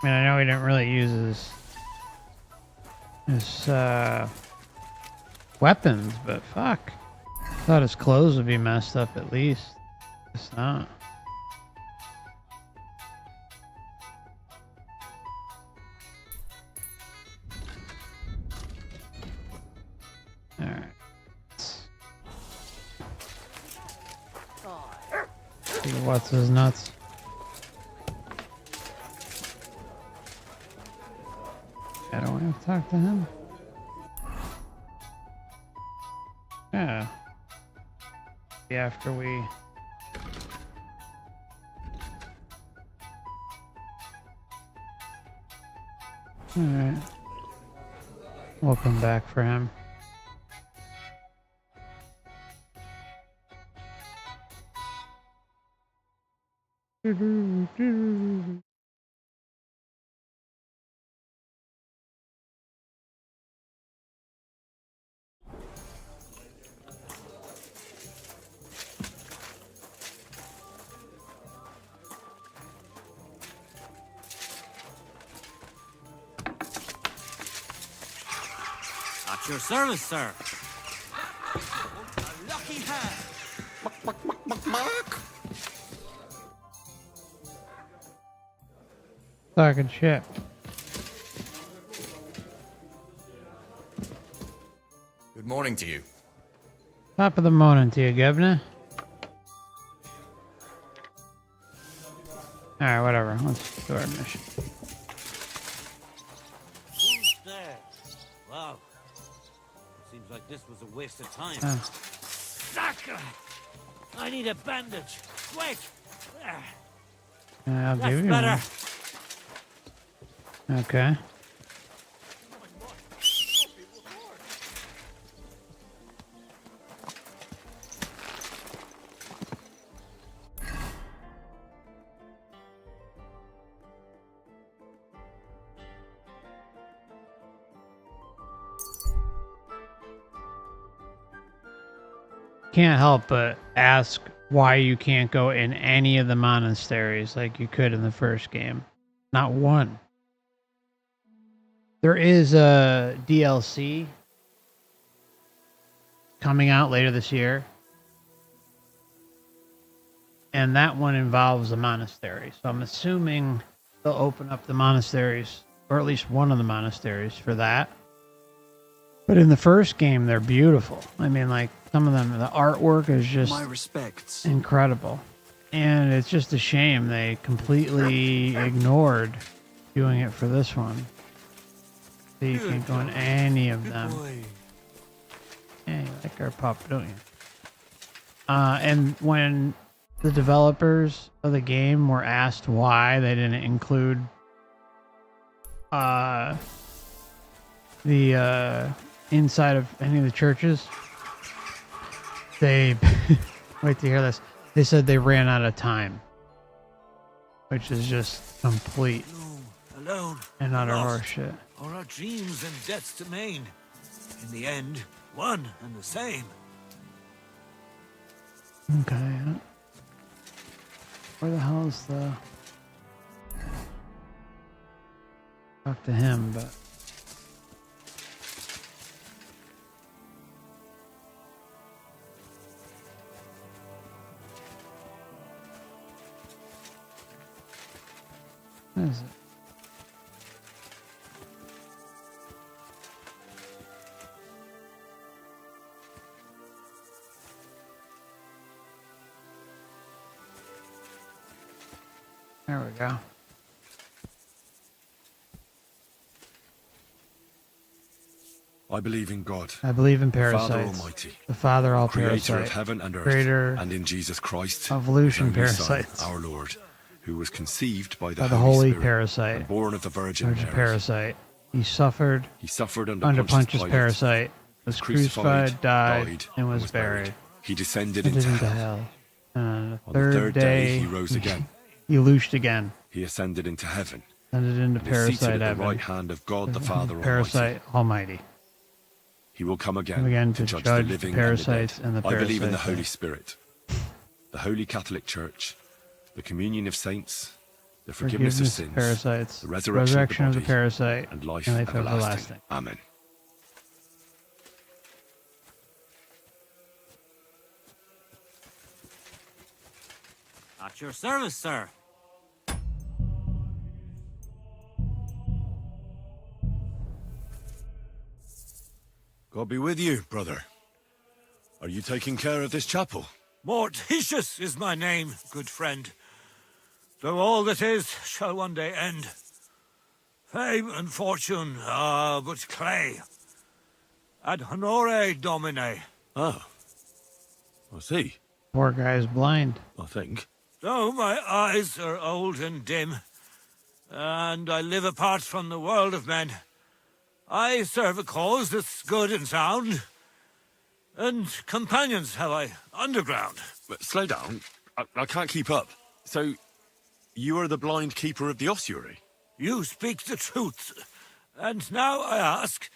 I mean, I know he didn't really use his weapons, but fuck. I thought his clothes would be messed up at least. It's not. Alright. See what's his nuts. I don't have to talk to him. Yeah. After we... Alright. We'll come back for him. At your service, sir. A lucky hand. Talking shit. Good morning to you. Top of the morning to you, Governor. Alright, whatever. Let's do our mission. Who's there? Wow. Seems like this was a waste of time. Sucker! I need a bandage. Quick! I'll That's give you better. one. Okay. Can't help but ask why you can't go in any of the monasteries like you could in the first game. Not one. There is a DLC coming out later this year. And that one involves a monastery. So I'm assuming they'll open up the monasteries, or at least one of the monasteries for that. But in the first game, they're beautiful. I mean, like, some of them, the artwork is just My respects. incredible. And it's just a shame they completely ignored doing it for this one. So you can't go in any of them. Yeah, you like our pup, don't you? And when the developers of the game were asked why they didn't include the inside of any of the churches, they wait to hear this. They said they ran out of time, which is just complete Alone. and utter lost, horseshit. Or our dreams and debts to main. In the end, one and the same. Okay. Where the hell is the... Talk to him, but... What is it? There we go. I believe in God. I believe in Father parasites. Almighty, The Father all Creator parasite. of heaven and earth, Creator and in Jesus Christ, of evolution His only Son, parasites. our Lord, who was conceived by the By the Holy Holy Spirit, Parasite. and born of the Virgin Virgin Mary. parasite. He suffered under Pontius Pilate, Parasite, was crucified, died, and was buried. He descended Entered into hell. And On the the third day, he rose again. He loosed again. He ascended into heaven. Ascended into and is seated parasite at the heaven. right hand of God the Father Parasite Almighty. Almighty. He will come again, Come again to to judge judge the living the parasites and the and the dead. I believe in the parasites. Holy Spirit, the Holy Catholic Church, the communion of saints, the forgiveness of sins, parasites, the resurrection of the body, parasite, and life and everlasting. Amen. At your service, sir. God be with you, brother. Are you taking care of this chapel? Mortitius is my name, good friend. Though all that is shall one day end. Fame and fortune are but clay. Ad honore domine. Oh. I see. Poor guy's blind. I think. Though my eyes are old and dim, and I live apart from the world of men, I serve a cause that's good and sound. And companions have I underground. But slow down. I can't keep up. So, you are the blind keeper of the ossuary? You speak the truth. And now I ask,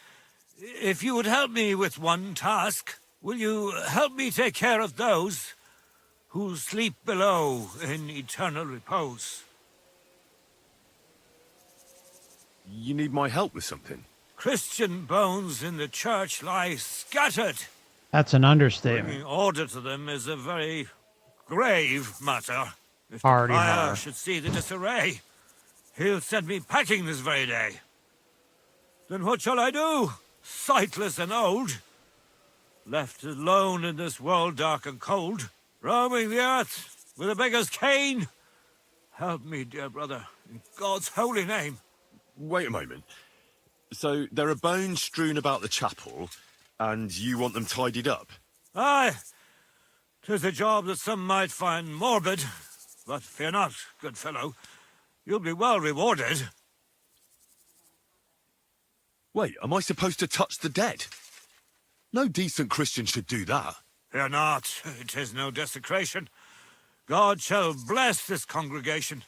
if you would help me with one task, will you help me take care of those who sleep below in eternal repose? You need my help with something? Christian bones in the church lie scattered. That's an understatement. Bringing order to them is a very grave matter. If Hardy the prior har. should see the disarray, he'll send me packing this very day. Then what shall I do, sightless and old? Left alone in this world dark and cold, roaming the earth with a beggar's cane? Help me, dear brother, in God's holy name. Wait a moment. So, there are bones strewn about the chapel, and you want them tidied up? Aye, 'tis a job that some might find morbid, but fear not, good fellow. You'll be well rewarded. Wait, am I supposed to touch the dead? No decent Christian should do that. Fear not, it is no desecration. God shall bless this congregation.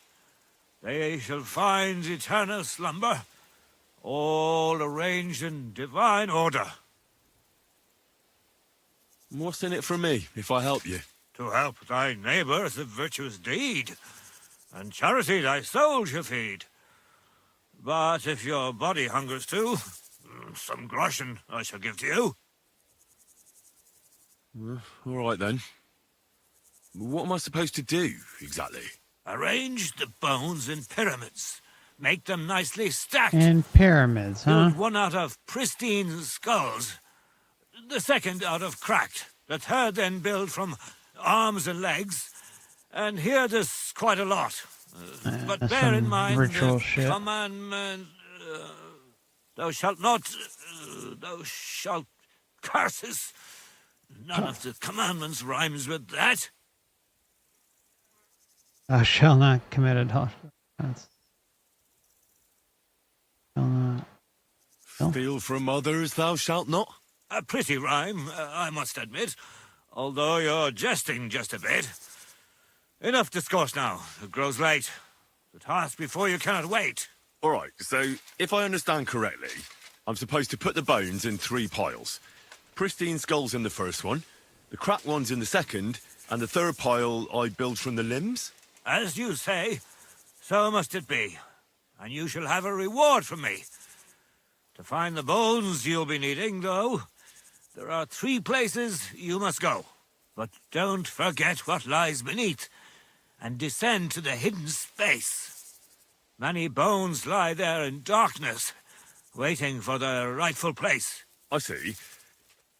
They shall find eternal slumber, all arranged in divine order. What's in it for me, if I help you? To help thy neighbour is a virtuous deed, and charity thy soul shall feed. But if your body hungers too, some groschen I shall give to you. All right, then. What am I supposed to do, exactly? Arrange the bones in pyramids. Make them nicely stacked. In pyramids, huh? Build one out of pristine skulls, the second out of cracked, the third then build from arms and legs, and here there's quite a lot. But bear in mind ritual the shit. commandment, thou shalt not, thou shalt curses. None of the commandments rhymes with that. Thou shalt not commit adultery. That's... Shall not... Steal from others, thou shalt not? A pretty rhyme, I must admit, although you're jesting just a bit. Enough discourse now. It grows late. The task before you cannot wait. All right, so if I understand correctly, I'm supposed to put the bones in 3 piles. Pristine skulls in the first one, the cracked ones in the second, and the third pile I build from the limbs? As you say, so must it be. And you shall have a reward from me. To find the bones you'll be needing, though, there are 3 places you must go. But don't forget what lies beneath, and descend to the hidden space. Many bones lie there in darkness, waiting for their rightful place. I see.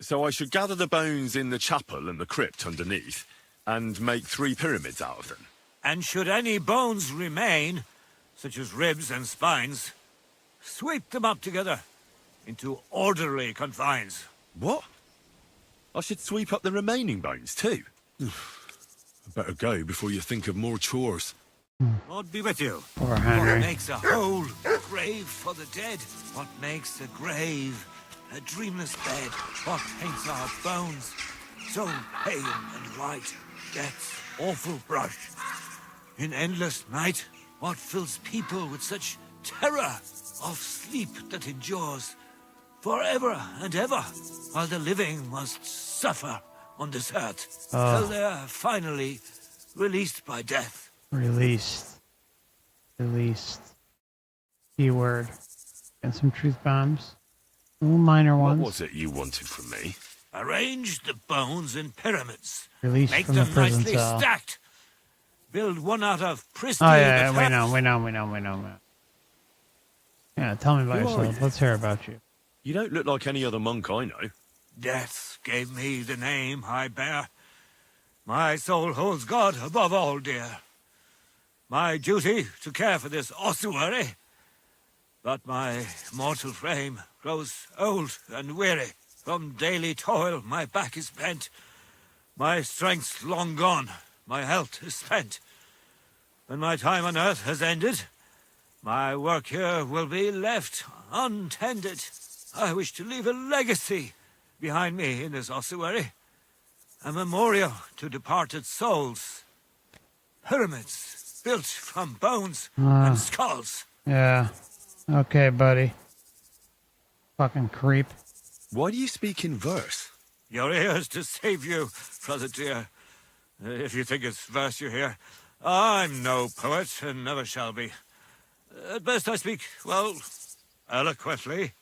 So I should gather the bones in the chapel and the crypt underneath, and make 3 pyramids out of them. And should any bones remain, such as ribs and spines, sweep them up together into orderly confines. What? I should sweep up the remaining bones too? I better go before you think of more chores. Lord be with you. Poor Henry. What makes a hole grave for the dead? What makes a grave a dreamless bed? What paints our bones so pale and white? Death's awful brush. In endless night, what fills people with such terror of sleep that endures forever and ever, while the living must suffer on this earth, till they're finally released by death. Released. Released. Keyword. And some truth bombs. Little minor What ones. was it you wanted from me? Arrange the bones in pyramids. Released Make from the them prison nicely cell. stacked. Build one out of pristine. Oh, yeah, we know. Yeah, tell me about Who are yourself. you? Let's hear about you. You don't look like any other monk I know. Death gave me the name I bear. My soul holds God above all dear. My duty to care for this ossuary. But my mortal frame grows old and weary. From daily toil my back is bent. My strength's long gone, my health is spent. When my time on earth has ended, my work here will be left untended. I wish to leave a legacy behind me in this ossuary. A memorial to departed souls. Pyramids built from bones and skulls. Yeah. Okay, buddy. Fucking creep. Why do you speak in verse? Your ears to save you, brother dear. If you think it's verse you hear. I'm no poet and never shall be. At best I speak, well, eloquently.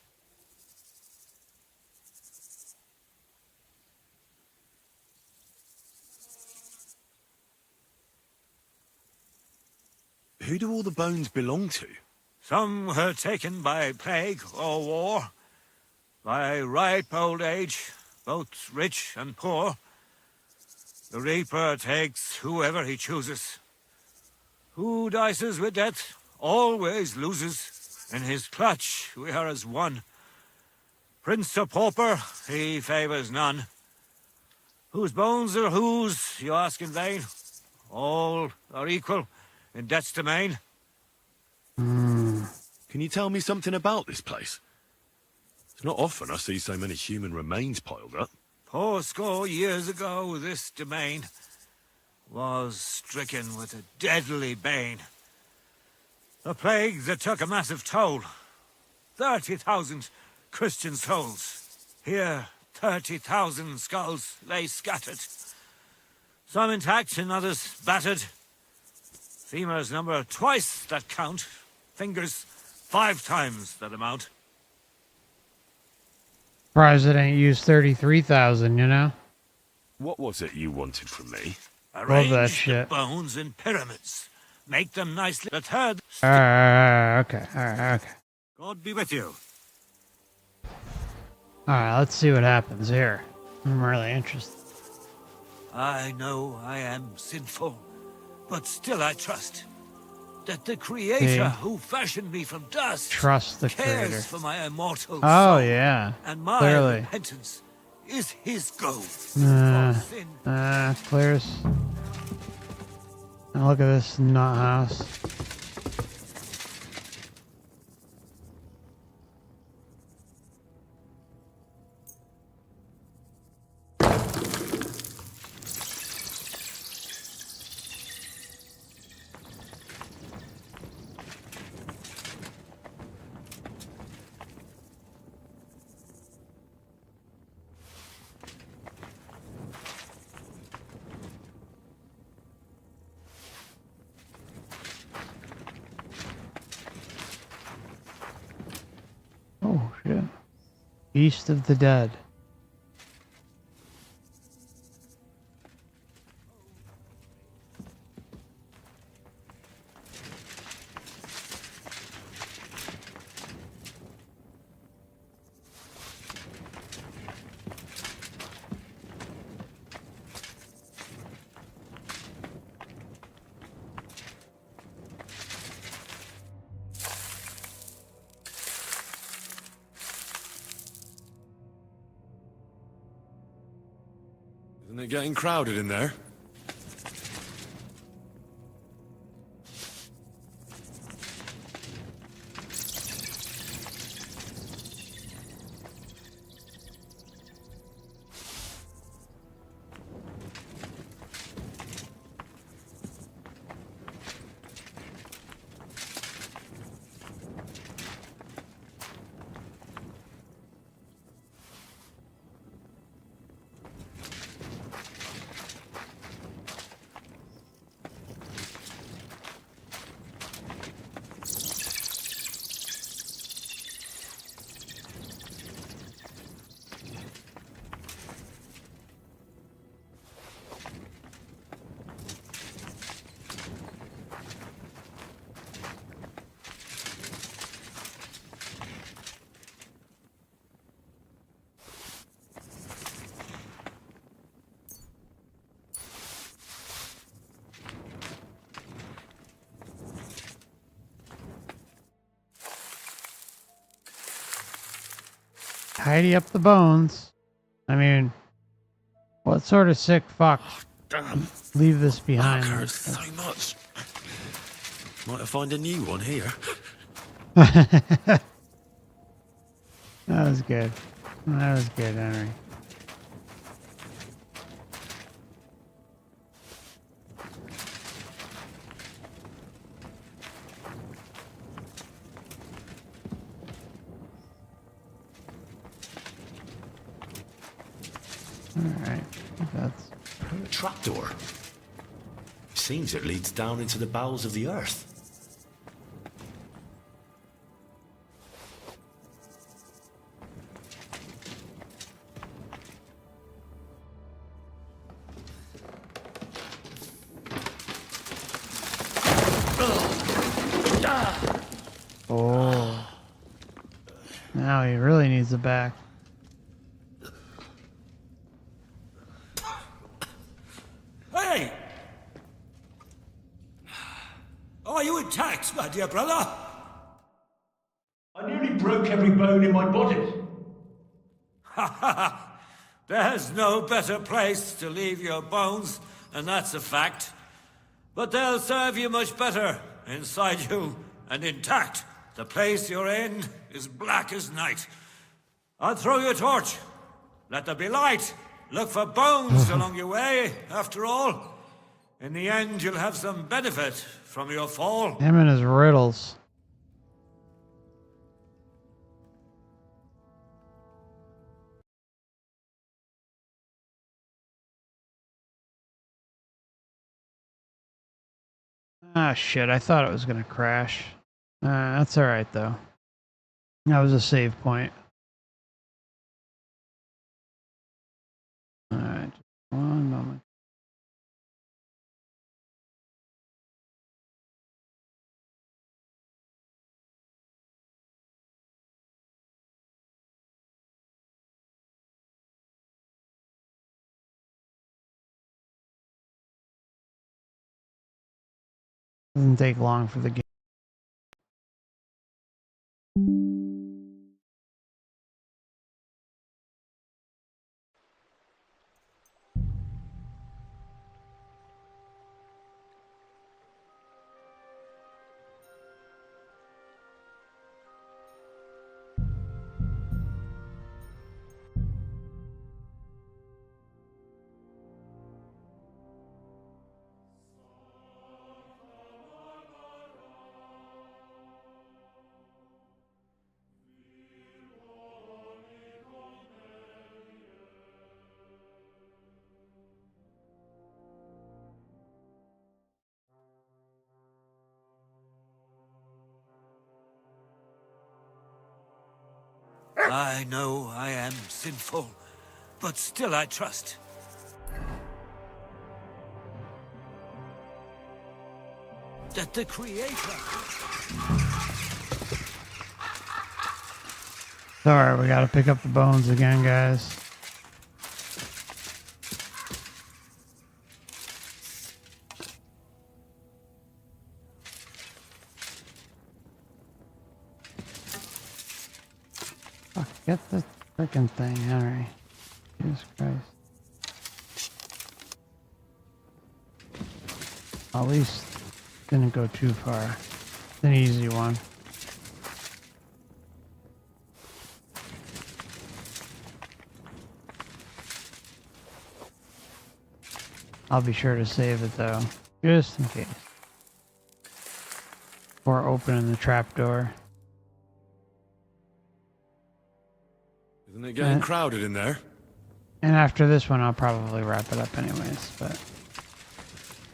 Who do all the bones belong to? Some were taken by plague or war, by ripe old age, both rich and poor. The Reaper takes whoever he chooses. Who dices with death always loses. In his clutch we are as one. Prince or pauper, he favors none. Whose bones are whose, you ask in vain? All are equal in death's domain. Can you tell me something about this place? It's not often I see so many human remains piled up. 80 years ago, this domain was stricken with a deadly bane. A plague that took a massive toll. 30,000 Christian souls. Here, 30,000 skulls lay scattered. Some intact and others battered. Femurs number twice that count. Fingers 5 times that amount. Surprised it ain't used 33,000, you know? What was it you wanted from me? Arrange that the shit. bones in pyramids. Make them nicely. The third. Alright, okay. God be with you. Alright, let's see what happens here. I'm really interested. I know I am sinful, but still I trust that the Creator See? who fashioned me from dust Trust the cares Creator. for my immortal Oh, soul, yeah. and my Clearly. repentance is His goal. Clears. Now look at this nut house. Oh, shit. East of the Dead. Isn't it getting crowded in there? Tidy up the bones. I mean, what sort of sick fuck Damn. leave this behind? That hurts so much. Might have find a new one here. That was good. That was good, Henry. Alright, that's a trapdoor. Seems it leads down into the bowels of the earth. Oh. Now he really needs a back. Hey! Are you intact, my dear brother? I nearly broke every bone in my body. Ha ha ha! There's no better place to leave your bones, and that's a fact. But they'll serve you much better inside you and intact. The place you're in is black as night. I'll throw you a torch. Let there be light. Look for bones along your way, after all. In the end, you'll have some benefit from your fall. Him and his riddles. Ah, shit. I thought it was going to crash. That's alright, though. That was a save point. Alright. One moment. Doesn't take long for the game. I know I am sinful, but still I trust. That the Creator... Sorry, we gotta pick up the bones again, guys. Fuck, get the frickin' thing, Henry. Jesus Christ. At least didn't go too far. It's an easy one. I'll be sure to save it though, just in case. Before opening the trapdoor. Isn't it getting crowded in there? And after this one, I'll probably wrap it up anyways, but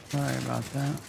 sorry about that.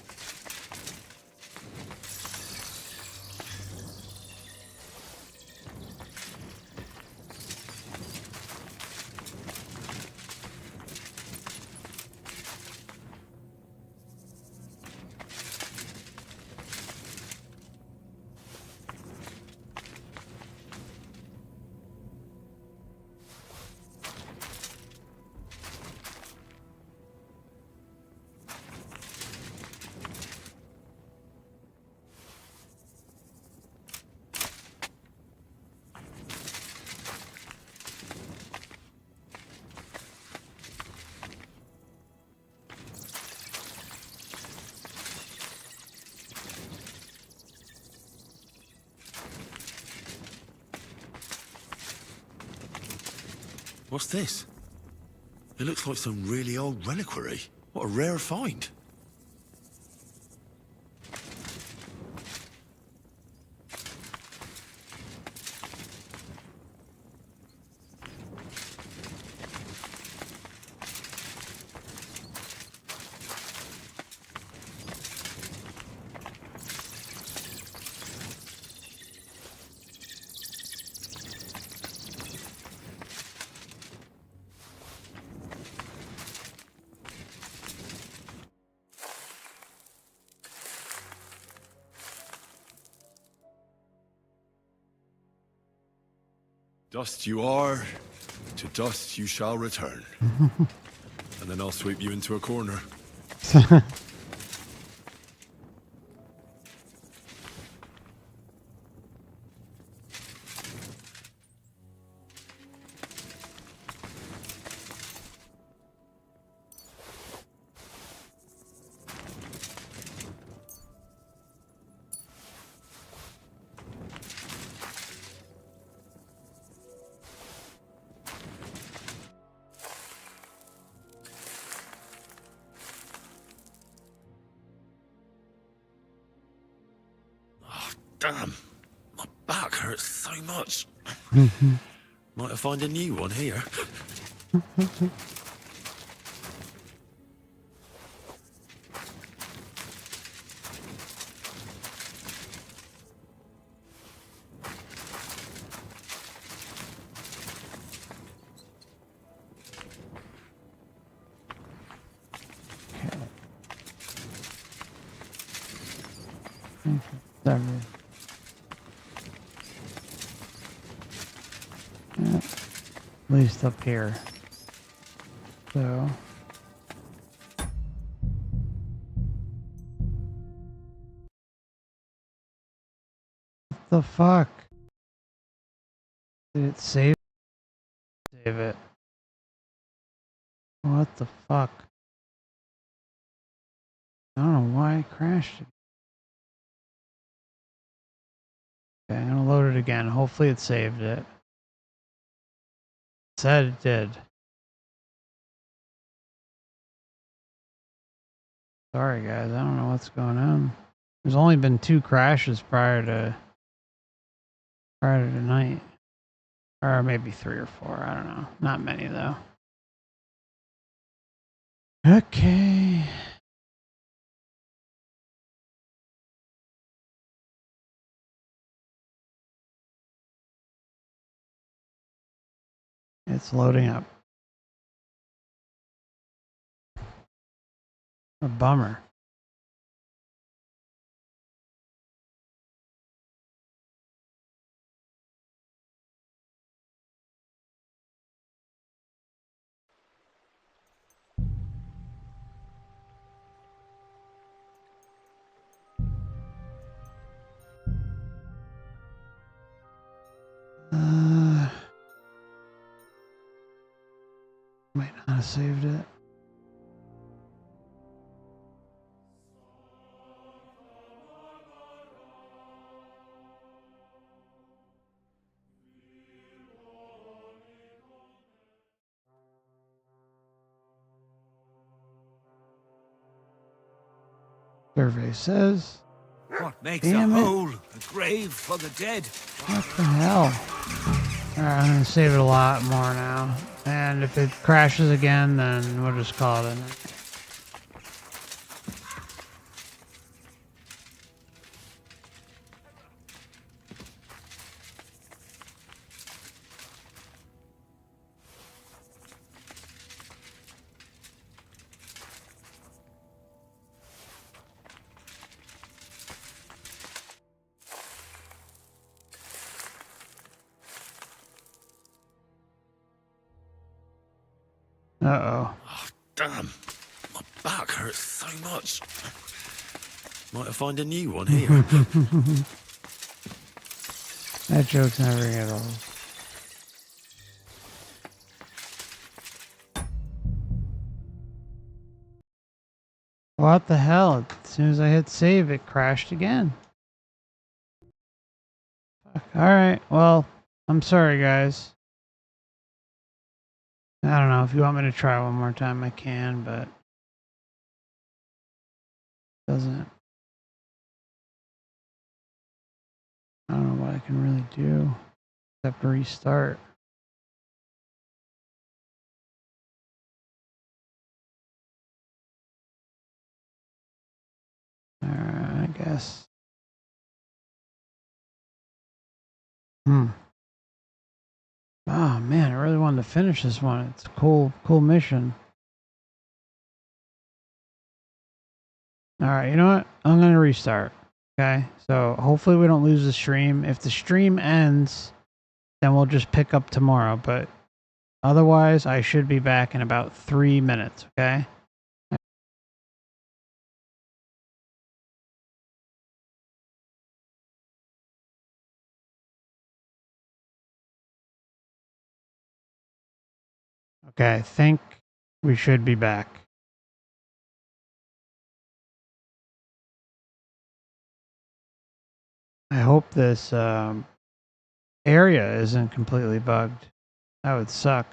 What's this? It looks like some really old reliquary. What a rare find. Dust you are, to dust you shall return. And then I'll sweep you into a corner. Damn, my back hurts so much. Might I find a new one here? Sorry. Yeah, at least up here. So. What the fuck? Did it save? Save it. What the fuck? I don't know why it crashed it. Okay, I'm gonna load it again. Hopefully it saved it. It said it did. Sorry guys, I don't know what's going on. There's only been 2 crashes prior to tonight. Or maybe 3 or 4, I don't know. Not many though. Okay. It's loading up. A bummer. Might not have saved it. Survey says. What makes Damn a it. hole? A grave for the dead. What the hell? Alright, I'm gonna save it a lot more now. And if it crashes again, then we'll just call it a night. Uh-oh. Oh, damn. My back hurts so much. Might I find a new one here? That joke's never gonna get old. What the hell? As soon as I hit save, it crashed again. Fuck. Alright, well, I'm sorry guys. I don't know. If you want me to try one more time, I can, but doesn't. I don't know what I can really do except restart. I guess. Oh man, I really wanted to finish this one. It's a cool mission. All right, you know what? I'm gonna restart. Okay, so hopefully we don't lose the stream. If the stream ends, then we'll just pick up tomorrow. But otherwise, I should be back in about 3 minutes. Okay. Okay, I think we should be back. I hope this area isn't completely bugged. That would suck.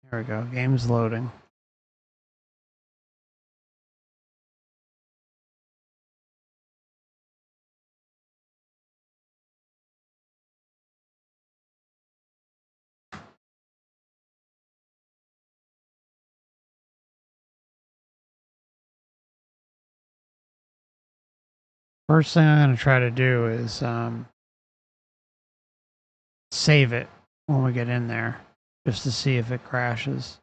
There we go. Game's loading. First thing I'm going to try to do is save it when we get in there, just to see if it crashes.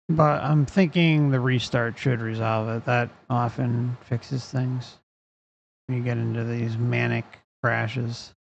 But I'm thinking the restart should resolve it. That often fixes things when you get into these manic crashes.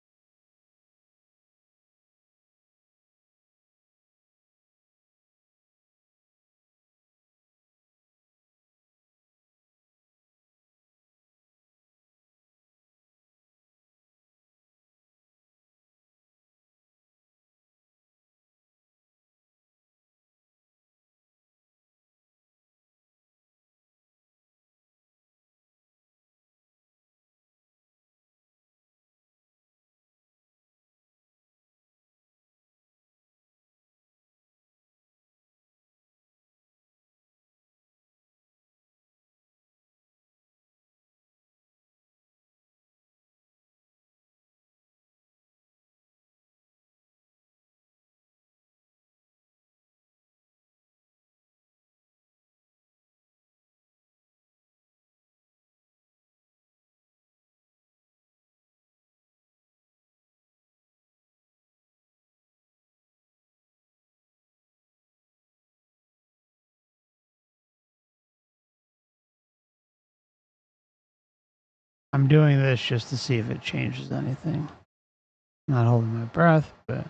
I'm doing this just to see if it changes anything. Not holding my breath, but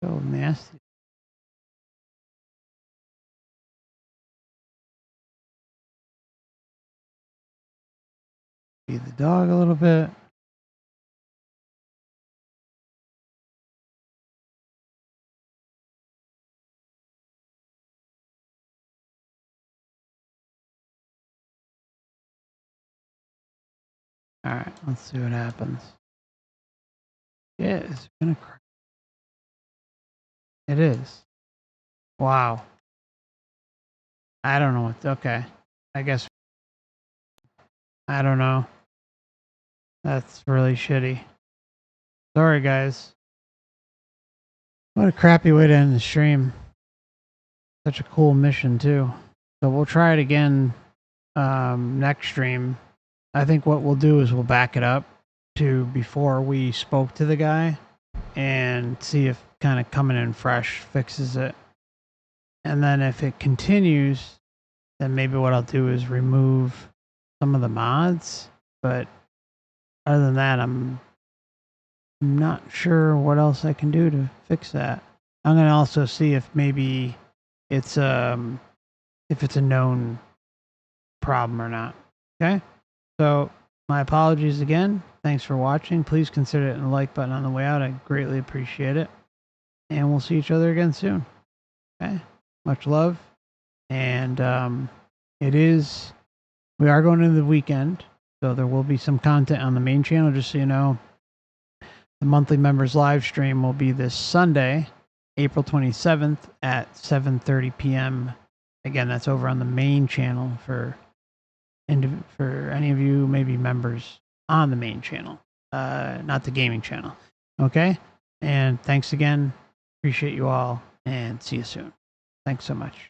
so nasty. Feed the dog a little bit. All right, let's see what happens. Yeah, it's gonna crash. It is. Wow. I don't know what. Okay, I guess. I don't know. That's really shitty. Sorry, guys. What a crappy way to end the stream. Such a cool mission, too. So we'll try it again next stream. I think what we'll do is we'll back it up to before we spoke to the guy and see if kind of coming in fresh fixes it. And then if it continues, then maybe what I'll do is remove some of the mods. But other than that, I'm not sure what else I can do to fix that. I'm going to also see if maybe it's if it's a known problem or not. Okay? So my apologies again. Thanks for watching. Please consider hitting the like button on the way out. I greatly appreciate it. And we'll see each other again soon. Okay? Much love. And we are going into the weekend, so there will be some content on the main channel, just so you know. The monthly members live stream will be this Sunday, April 27th at 7:30 p.m. Again, that's over on the main channel for any of you maybe members on the main channel, not the gaming channel. Okay? And thanks again. Appreciate you all, and see you soon. Thanks so much.